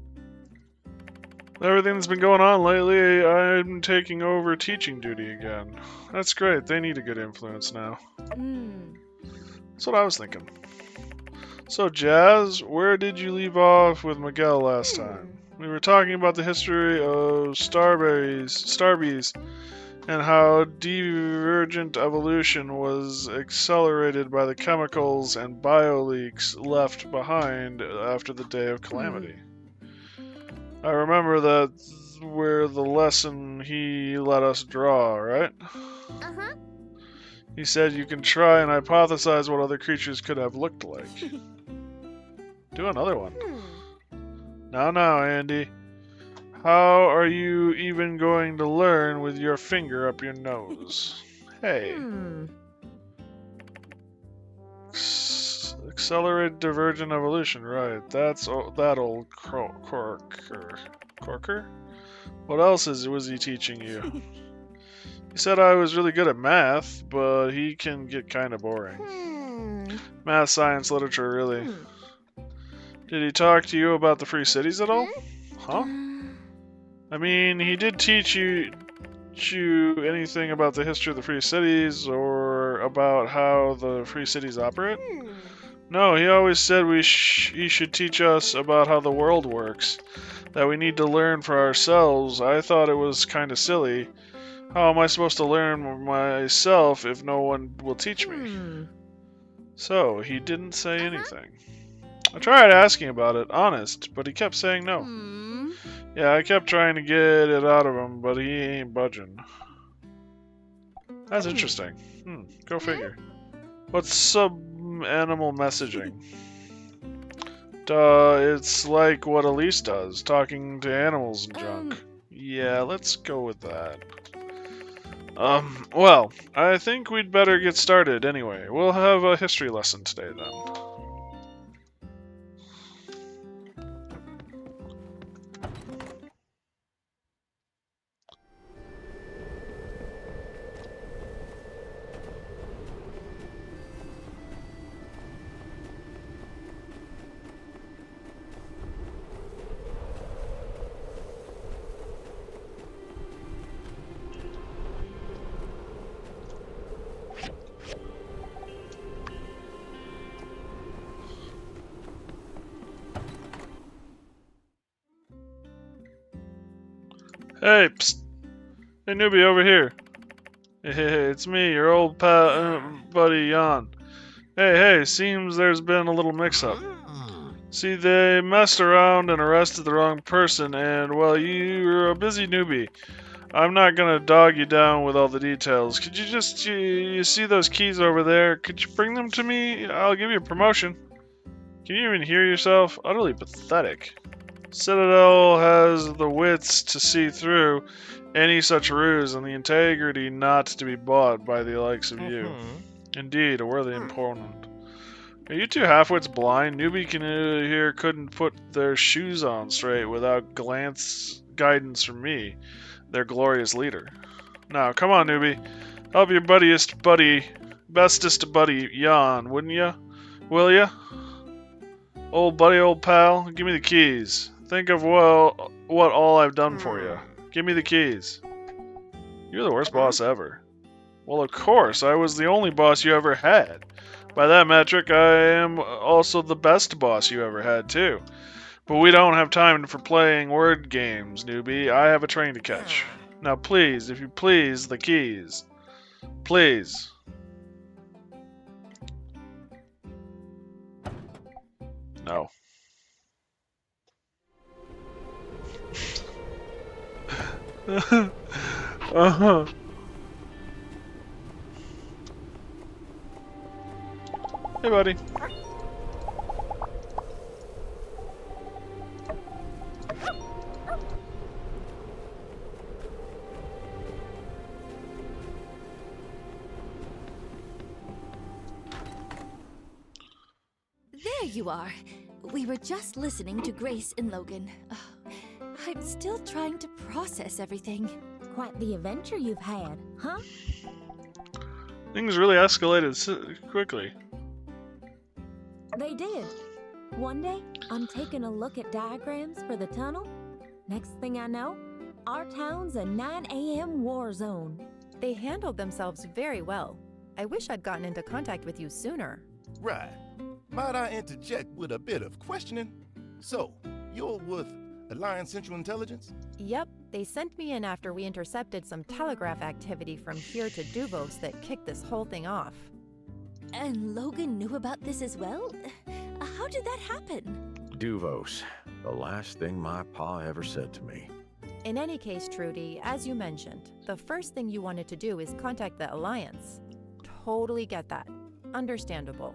Everything that's been going on lately, I'm taking over teaching duty again. That's great, they need a good influence now. That's what I was thinking. So, Jazz, where did you leave off with Miguel last time? We were talking about the history of starbees, and how divergent evolution was accelerated by the chemicals and bioleaks left behind after the Day of Calamity. I remember that were the lesson he let us draw, right? Uh-huh. He said you can try and hypothesize what other creatures could have looked like. Do another one. Now, Andy. How are you even going to learn with your finger up your nose? Hey. Accelerated divergent evolution, right. That's that old corker. What else was he teaching you? He said I was really good at math, but he can get kind of boring. Math, science, literature, really. Did he talk to you about the free cities at all? Huh? I mean, he did teach you anything about the history of the free cities or about how the free cities operate? No, he always said he should teach us about how the world works, that we need to learn for ourselves. I thought it was kind of silly. How am I supposed to learn myself if no one will teach me? So, he didn't say anything. I tried asking about it, honest, but he kept saying no. Yeah, I kept trying to get it out of him, but he ain't budging. That's interesting. Go figure. What's sub-animal messaging? It's like what Elise does, talking to animals and junk. Yeah, let's go with that. Well, I think we'd better get started anyway. We'll have a history lesson today then. Hey, psst. Hey, newbie, over here. Hey, it's me, your old buddy, Jan. Hey, seems there's been a little mix-up. See, they messed around and arrested the wrong person, and, well, you're a busy newbie. I'm not gonna dog you down with all the details. Could you just, you see those keys over there? Could you bring them to me? I'll give you a promotion. Can you even hear yourself? Utterly pathetic. Citadel has the wits to see through any such ruse and the integrity not to be bought by the likes of you. Indeed, a worthy opponent. Are you two half-wits blind? Newbie here couldn't put their shoes on straight without guidance from me, their glorious leader. Now, come on, newbie. Help your bestest buddy, Jan, wouldn't ya? Will ya? Old buddy, old pal, give me the keys. Think of, well, what all I've done for you. Give me the keys. You're the worst boss ever. Well, of course, I was the only boss you ever had. By that metric, I am also the best boss you ever had, too. But we don't have time for playing word games, newbie. I have a train to catch. Now, please, if you please, the keys. Please. No. Uh-huh. Hey, buddy. There you are. We were just listening to Grace and Logan. Oh, I'm still trying to process everything. Quite the adventure you've had, huh? Things really escalated quickly. They did. One day, I'm taking a look at diagrams for the tunnel. Next thing I know, our town's a 9 a.m. war zone. They handled themselves very well. I wish I'd gotten into contact with you sooner. Right. Might I interject with a bit of questioning? So, you're with Alliance Central Intelligence? Yep, they sent me in after we intercepted some telegraph activity from here to Duvos that kicked this whole thing off. And Logan knew about this as well? How did that happen? Duvos. The last thing my pa ever said to me. In any case, Trudy, as you mentioned, the first thing you wanted to do is contact the Alliance. Totally get that. Understandable.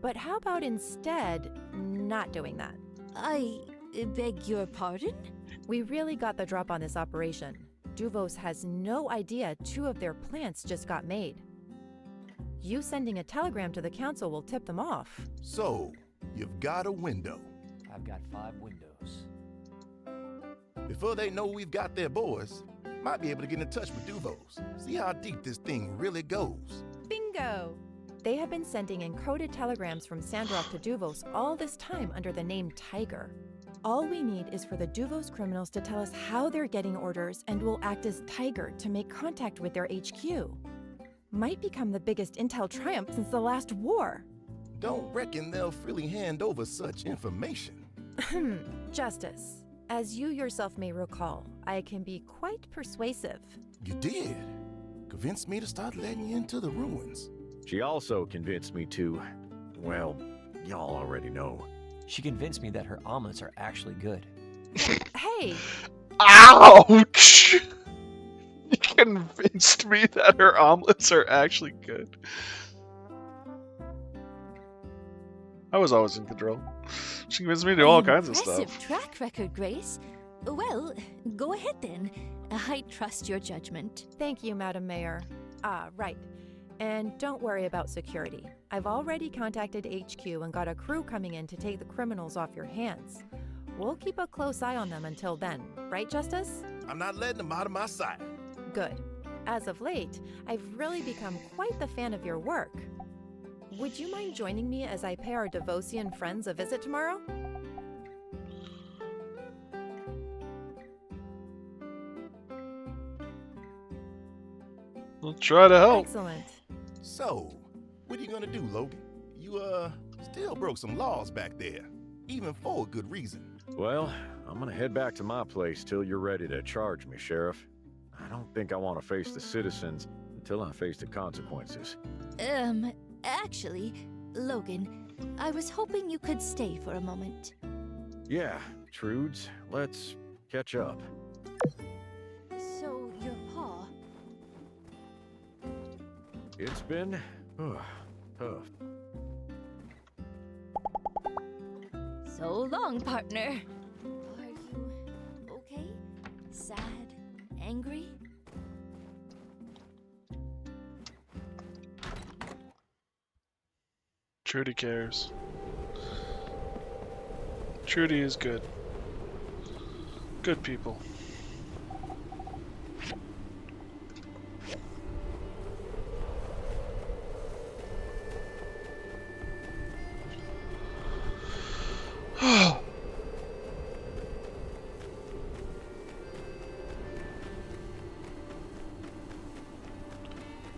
But how about instead not doing that? I beg your pardon? We really got the drop on this operation. Duvos has no idea 2 of their plants just got made. You sending a telegram to the council will tip them off. So, you've got a window. I've got 5 windows. Before they know we've got their boys, might be able to get in touch with Duvos. See how deep this thing really goes. Bingo! They have been sending encoded telegrams from Sandrock to Duvos all this time under the name Tiger. All we need is for the Duvos criminals to tell us how they're getting orders, and we'll act as Tiger to make contact with their HQ. Might become the biggest intel triumph since the last war. Don't reckon they'll freely hand over such information. Justice. As you yourself may recall, I can be quite persuasive. You did. Convinced me to start letting you into the ruins. She also convinced me to, well, y'all already know. She convinced me that her omelets are actually good. Hey! Ouch! You convinced me that her omelets are actually good. I was always in control. She convinced me to do all kinds of stuff. Impressive track record, Grace. Well, go ahead then. I trust your judgment. Thank you, Madam Mayor. Right. And don't worry about security. I've already contacted HQ and got a crew coming in to take the criminals off your hands. We'll keep a close eye on them until then, right, Justice? I'm not letting them out of my sight. Good. As of late, I've really become quite the fan of your work. Would you mind joining me as I pay our Devosian friends a visit tomorrow? We'll try to help. Excellent. So, what are you gonna do, Logan? You, still broke some laws back there, even for a good reason. Well, I'm gonna head back to my place till you're ready to charge me, Sheriff. I don't think I want to face the citizens until I face the consequences. Actually, Logan, I was hoping you could stay for a moment. Yeah, Trudes, let's catch up. So, your paw... It's been tough. So long, partner. Are you okay? Sad? Angry? Trudy cares. Trudy is good. Good people.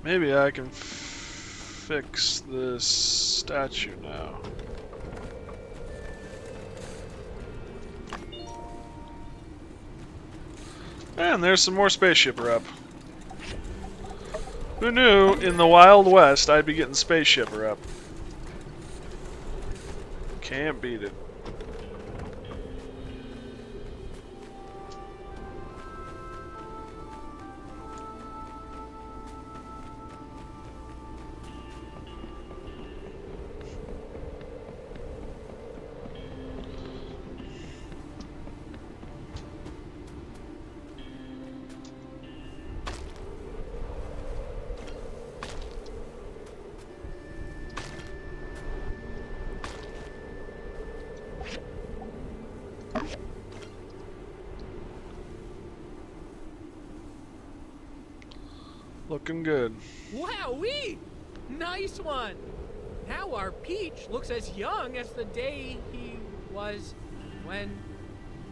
Maybe I can fix this statue now. And there's some more spaceship rep. Who knew in the Wild West I'd be getting spaceship rep? Can't beat it. Looking good. Wowee! Nice one! Now our Peach looks as young as the day he was when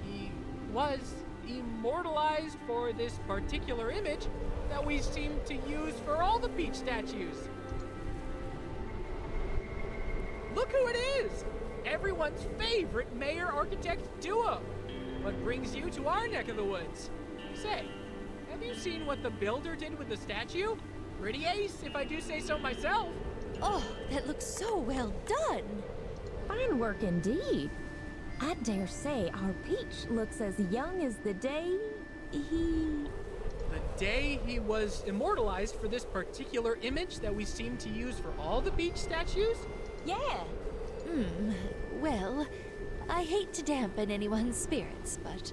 he was immortalized for this particular image that we seem to use for all the Peach statues. Look who it is! Everyone's favorite mayor-architect duo. What brings you to our neck of the woods? Say, have you seen what the builder did with the statue? Pretty ace, if I do say so myself. Oh, that looks so well done. Fine work indeed. I dare say our Peach looks as young as the day he... The day he was immortalized for this particular image that we seem to use for all the Peach statues? Yeah. Well, I hate to dampen anyone's spirits, but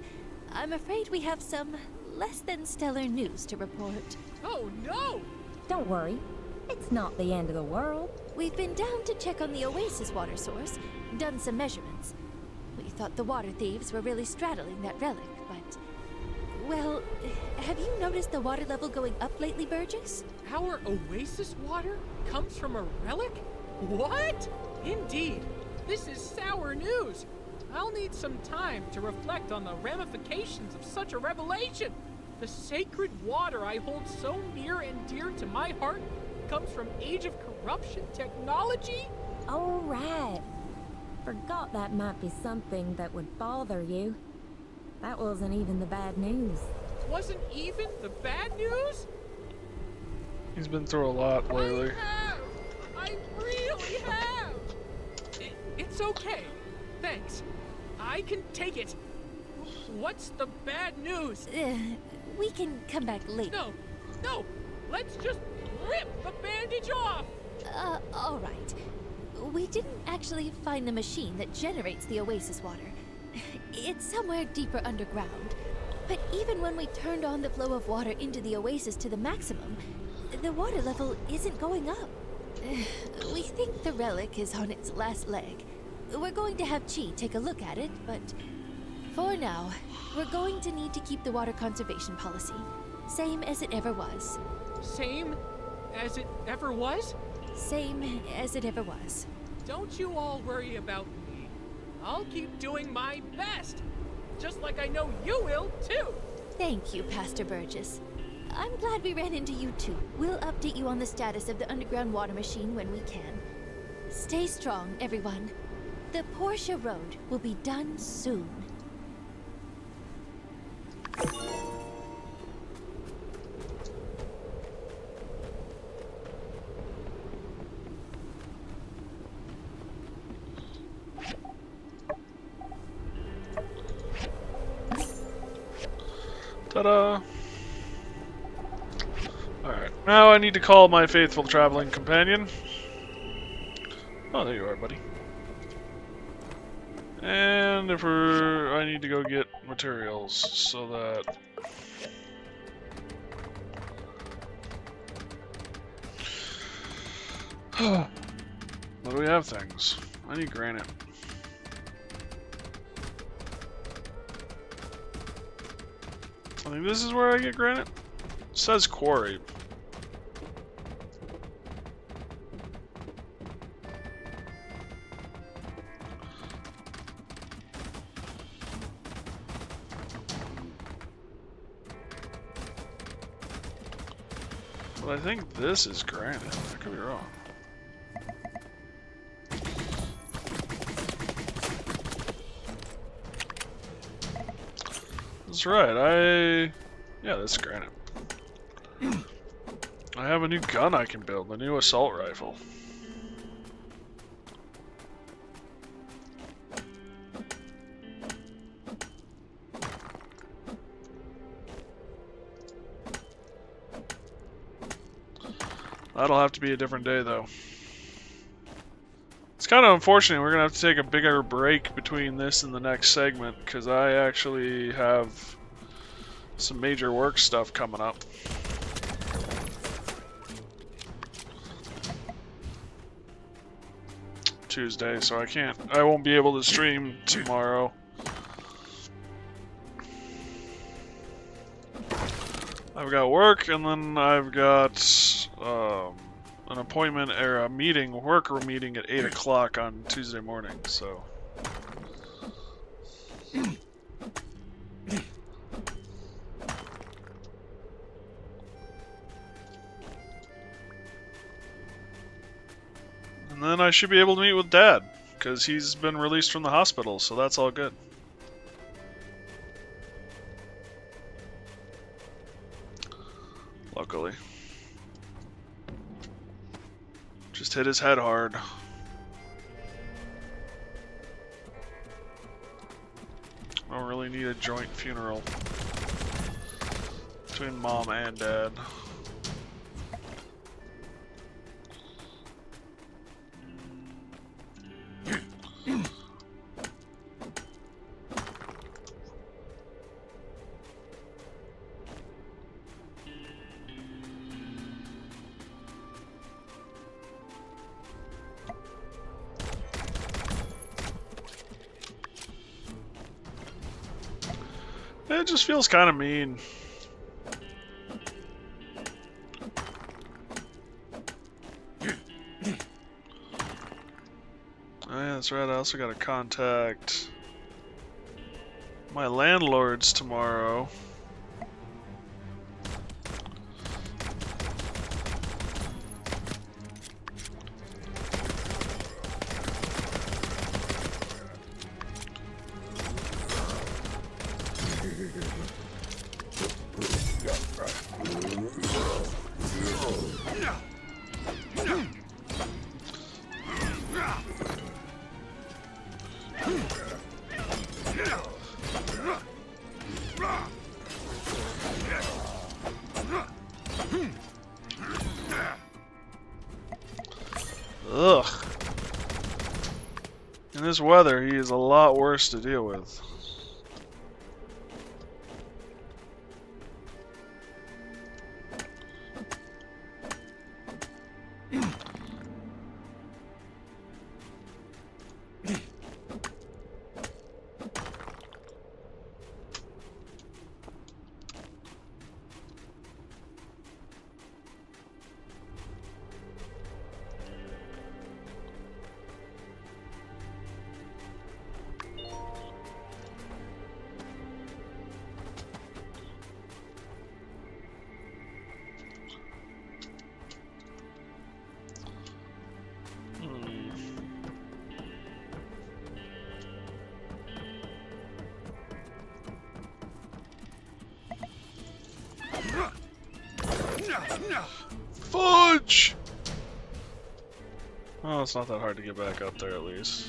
I'm afraid we have some less than stellar news to report. Oh no! Don't worry. It's not the end of the world. We've been down to check on the Oasis water source, done some measurements. We thought the water thieves were really straddling that relic, but... Well, have you noticed the water level going up lately, Burgess? Our Oasis water comes from a relic? What? Indeed. This is sour news. I'll need some time to reflect on the ramifications of such a revelation. The sacred water I hold so near and dear to my heart comes from Age of Corruption technology? Oh, right. Forgot that might be something that would bother you. That wasn't even the bad news. Wasn't even the bad news? He's been through a lot lately. I really have! It's okay. Thanks. I can take it. What's the bad news? We can come back later. No! Let's just rip the bandage off! All right. We didn't actually find the machine that generates the Oasis water. It's somewhere deeper underground. But even when we turned on the flow of water into the Oasis to the maximum, the water level isn't going up. We think the relic is on its last leg. We're going to have Chi take a look at it, but for now, we're going to need to keep the water conservation policy, same as it ever was. Same as it ever was? Same as it ever was. Don't you all worry about me. I'll keep doing my best, just like I know you will, too. Thank you, Pastor Burgess. I'm glad we ran into you, too. We'll update you on the status of the underground water machine when we can. Stay strong, everyone. The Portia Road will be done soon. Ta-da! Alright, now I need to call my faithful traveling companion. Oh, there you are, buddy. And if I need to go get materials so that... What do we have things? I need granite. I think this is where I get granite. It says quarry. But I think this is granite. I could be wrong. That's right, yeah, this is granite. I have a new gun I can build, the new assault rifle. That'll have to be a different day, though. It's kind of unfortunate. We're going to have to take a bigger break between this and the next segment, because I actually have some major work stuff coming up. Tuesday, so I won't be able to stream tomorrow. I've got work, and then I've got an appointment or a meeting, work meeting at 8 o'clock on Tuesday morning, so. And then I should be able to meet with Dad, because he's been released from the hospital, so that's all good. Luckily. Just hit his head hard. I don't really need a joint funeral between Mom and Dad. It just feels kind of mean. Oh yeah, that's right, I also gotta contact my landlords tomorrow. Ugh. In this weather, he is a lot worse to deal with. Fudge! Oh, it's not that hard to get back up there at least.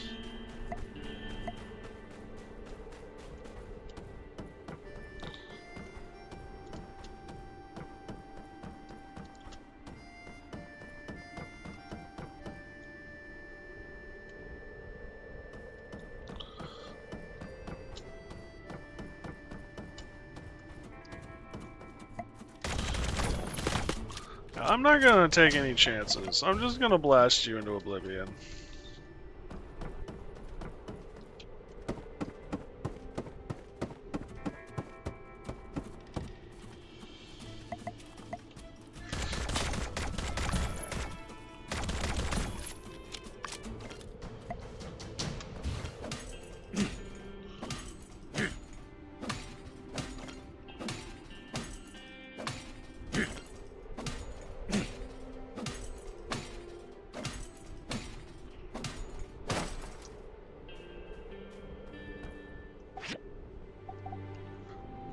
I'm not gonna take any chances. I'm just gonna blast you into oblivion.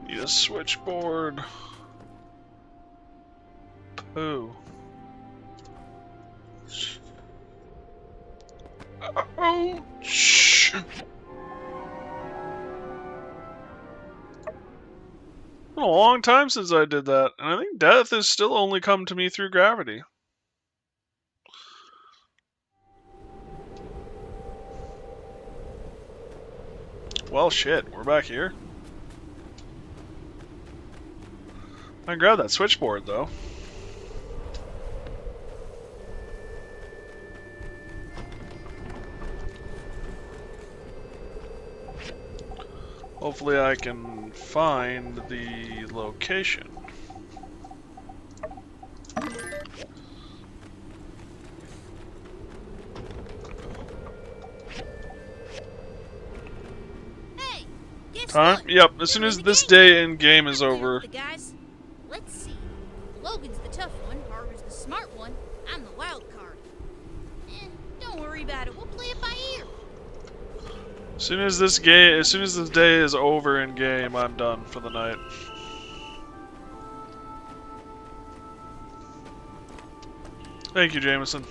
Need a switchboard. Poo. Ouch! Been a long time since I did that, and I think death has still only come to me through gravity. Well, shit, we're back here. I grabbed that switchboard, though. Hopefully I can find the location. Hey, guess Time? what? Yep, as soon as this day in game is over. The guys, let's see. Logan's the tough one, Harvey's the smart one, I'm the wild card. Don't worry about it, we'll play it by ear. As soon as this day is over in game, I'm done for the night. Thank you, Jameson.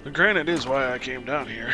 The granite is why I came down here.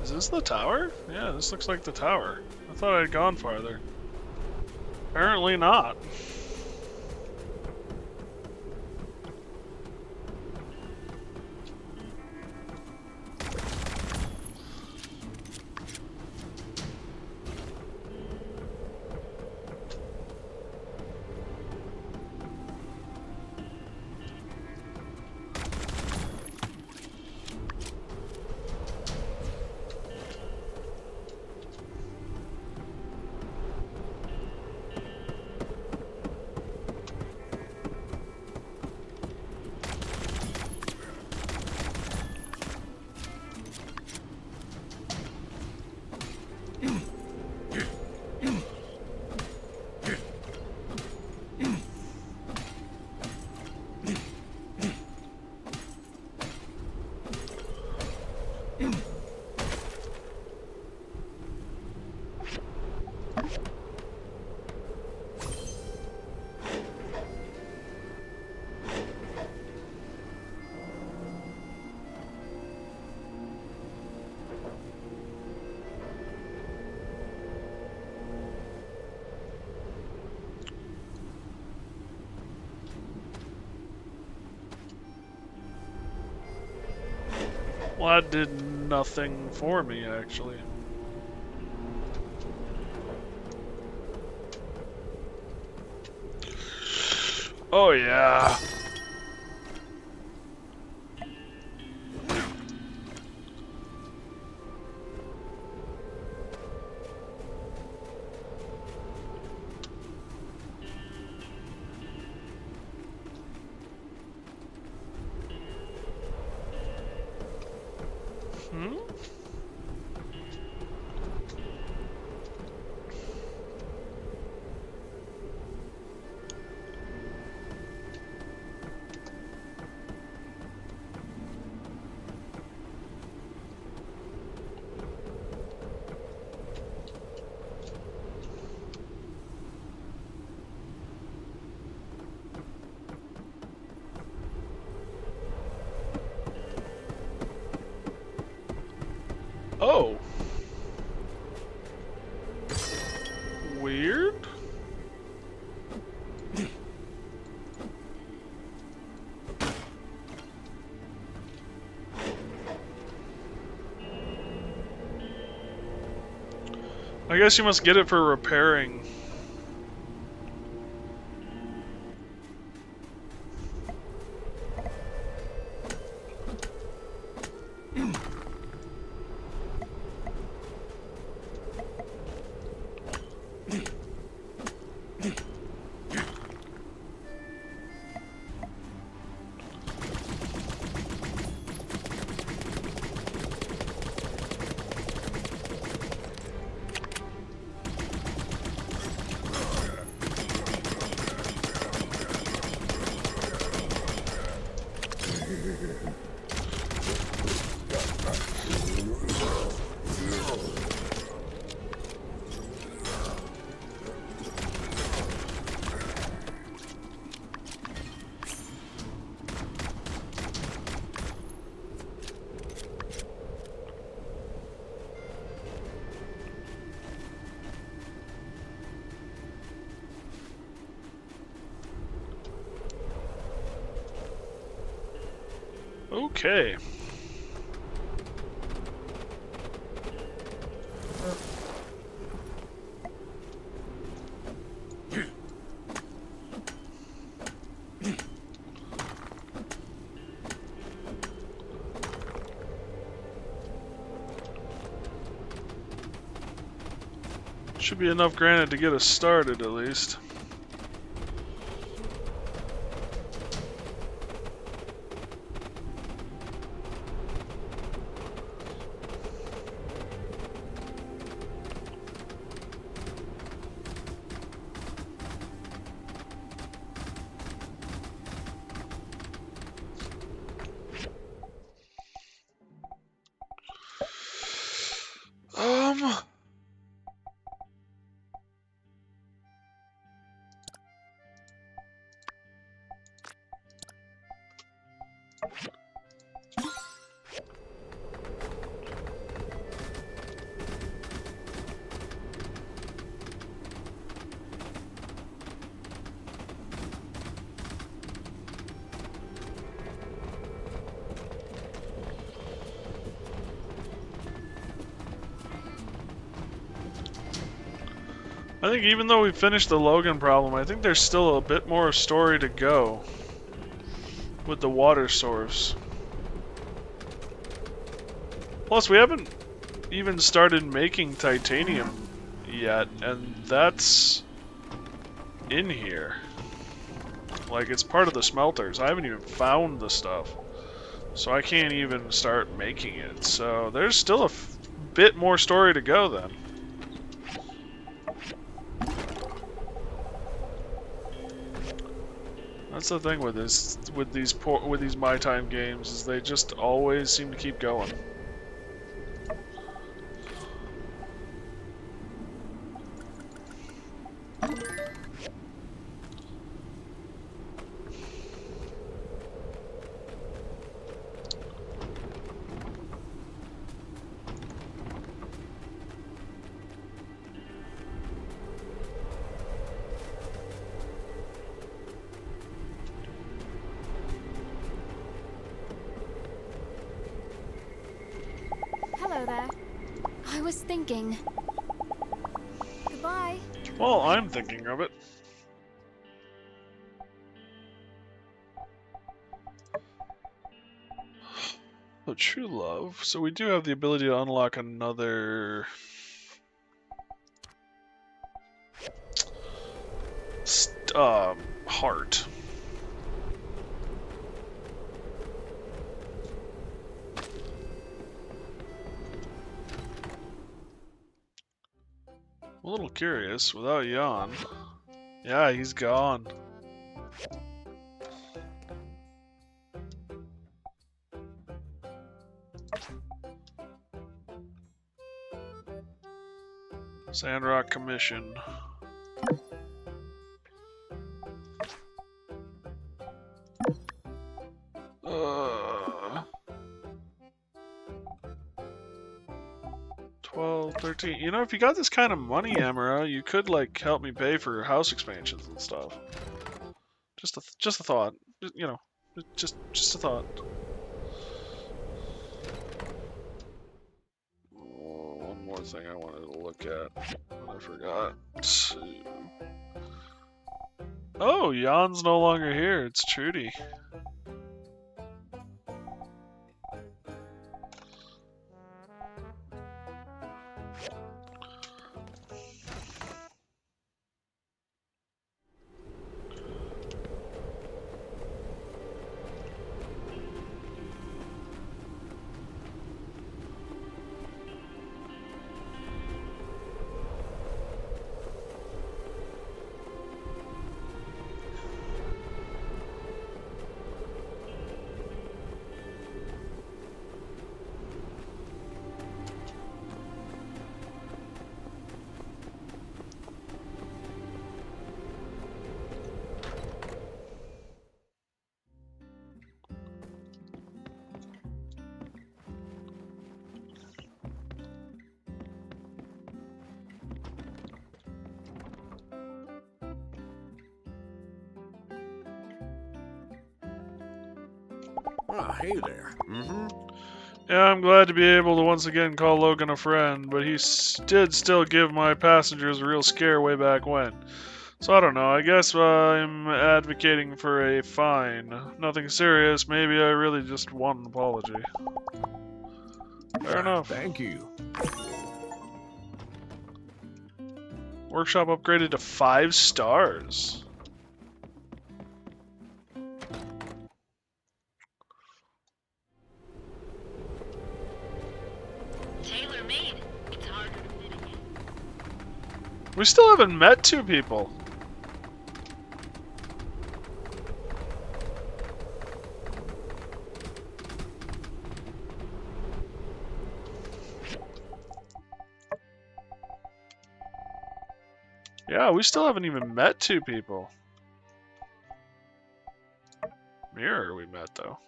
Is this the tower? Yeah, this looks like the tower. I thought I had gone farther. Apparently not. Well, that did nothing for me, actually. Oh, yeah. Hmm? Oh. Weird? I guess you must get it for repairing. Okay. Should be enough granite to get us started, at least. I think even though we finished the Logan problem, I think there's still a bit more story to go with the water source. Plus, we haven't even started making titanium yet, and that's in here. Like, it's part of the smelters. I haven't even found the stuff, so I can't even start making it. So there's still a bit more story to go then. That's the thing with this, with these My Time games, is they just always seem to keep going. over there. I was thinking. Goodbye. Well, I'm thinking of it. Oh, true love. So we do have the ability to unlock another heart. I'm a little curious, without Jan. Yeah, he's gone. Sandrock Commission. Uh, 12, 13. You know, if you got this kind of money, Amara, you could like help me pay for house expansions and stuff. Just a thought. You know, just a thought. Oh, one more thing I wanted to look at. I forgot. Oh, Jan's no longer here. It's Trudy. Oh, hey there. Yeah, I'm glad to be able to once again call Logan a friend, but he did still give my passengers a real scare way back when. So I don't know, I guess I'm advocating for a fine. Nothing serious, maybe I really just want an apology. Fair enough. Thank you. Workshop upgraded to 5 stars. Tailor-made. It's harder to fit again. We still haven't met 2 people. Yeah, we still haven't even met 2 people. Mirror we met, though.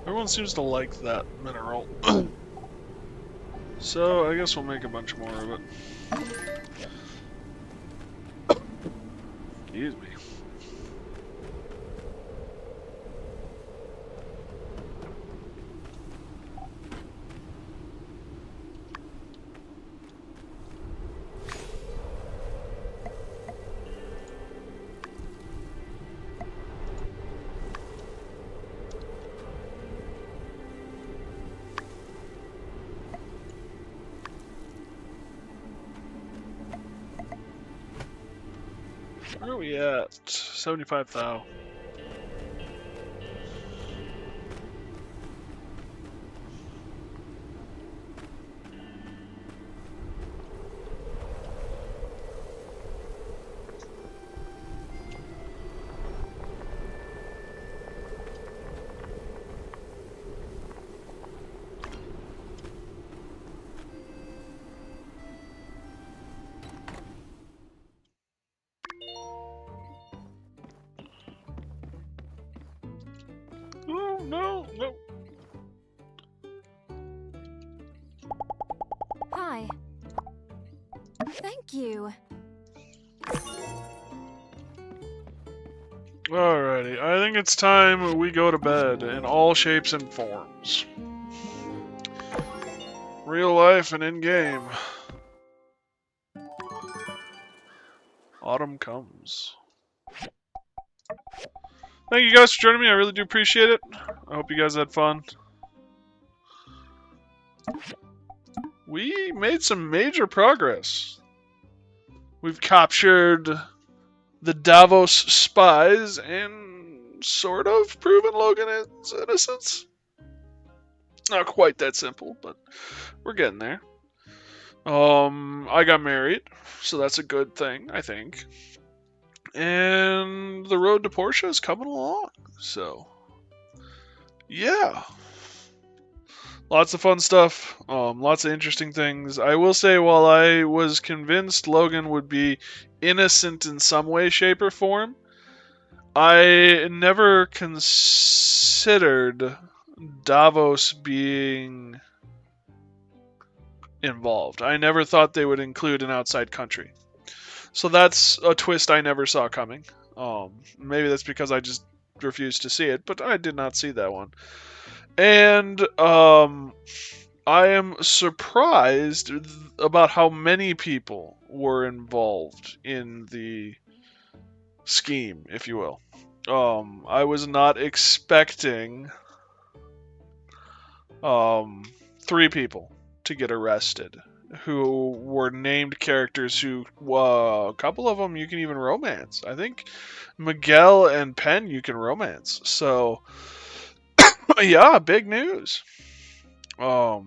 Everyone seems to like that mineral. So, I guess we'll make a bunch more of it. Excuse me. Where are we at? 75,000. Why? Thank you. Alrighty, I think it's time we go to bed in all shapes and forms. Real life and in-game. Autumn comes. Thank you guys for joining me, I really do appreciate it. I hope you guys had fun. We made some major progress. We've captured the Davos spies and sort of proven Logan's innocence. Not quite that simple, but we're getting there. I got married, so that's a good thing, I think. And the road to Portia is coming along, so yeah. Lots of fun stuff, lots of interesting things. I will say, while I was convinced Logan would be innocent in some way, shape, or form, I never considered Davos being involved. I never thought they would include an outside country. So that's a twist I never saw coming. Maybe that's because I just refused to see it, but I did not see that one. And I am surprised about how many people were involved in the scheme, if you will. I was not expecting 3 people to get arrested who were named characters who, a couple of them you can even romance. I think Miguel and Penn you can romance. So, yeah, big news. So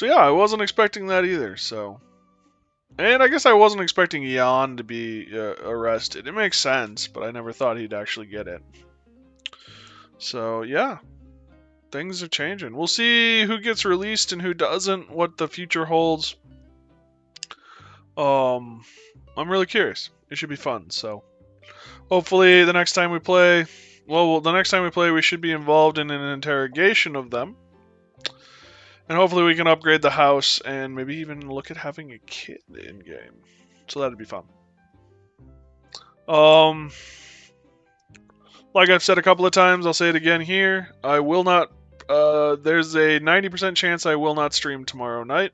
yeah, I wasn't expecting that either, so. And I guess I wasn't expecting Jan to be arrested. It makes sense, but I never thought he'd actually get it. So, yeah. Things are changing. We'll see who gets released and who doesn't, what the future holds. I'm really curious. It should be fun, so. Hopefully the next time we play, we should be involved in an interrogation of them. And hopefully we can upgrade the house and maybe even look at having a kid in-game. So that'd be fun. Like I've said a couple of times, I'll say it again here. I will not, there's a 90% chance I will not stream tomorrow night.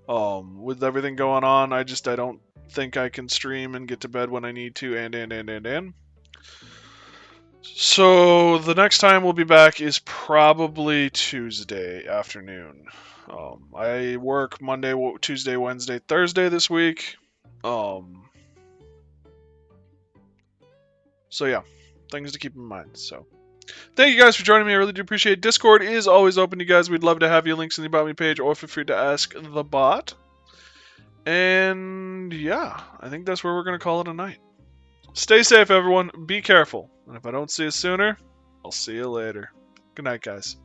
With everything going on, I don't think I can stream and get to bed when I need to, and. So the next time we'll be back is probably Tuesday afternoon. I work Monday, Tuesday, Wednesday, Thursday this week. So yeah, things to keep in mind. So thank you guys for joining me. I really do appreciate it. Discord is always open to you guys. We'd love to have you. Links in the About Me page, or feel free to ask the bot. And yeah, I think that's where we're going to call it a night. Stay safe, everyone. Be careful. And if I don't see you sooner, I'll see you later. Good night, guys.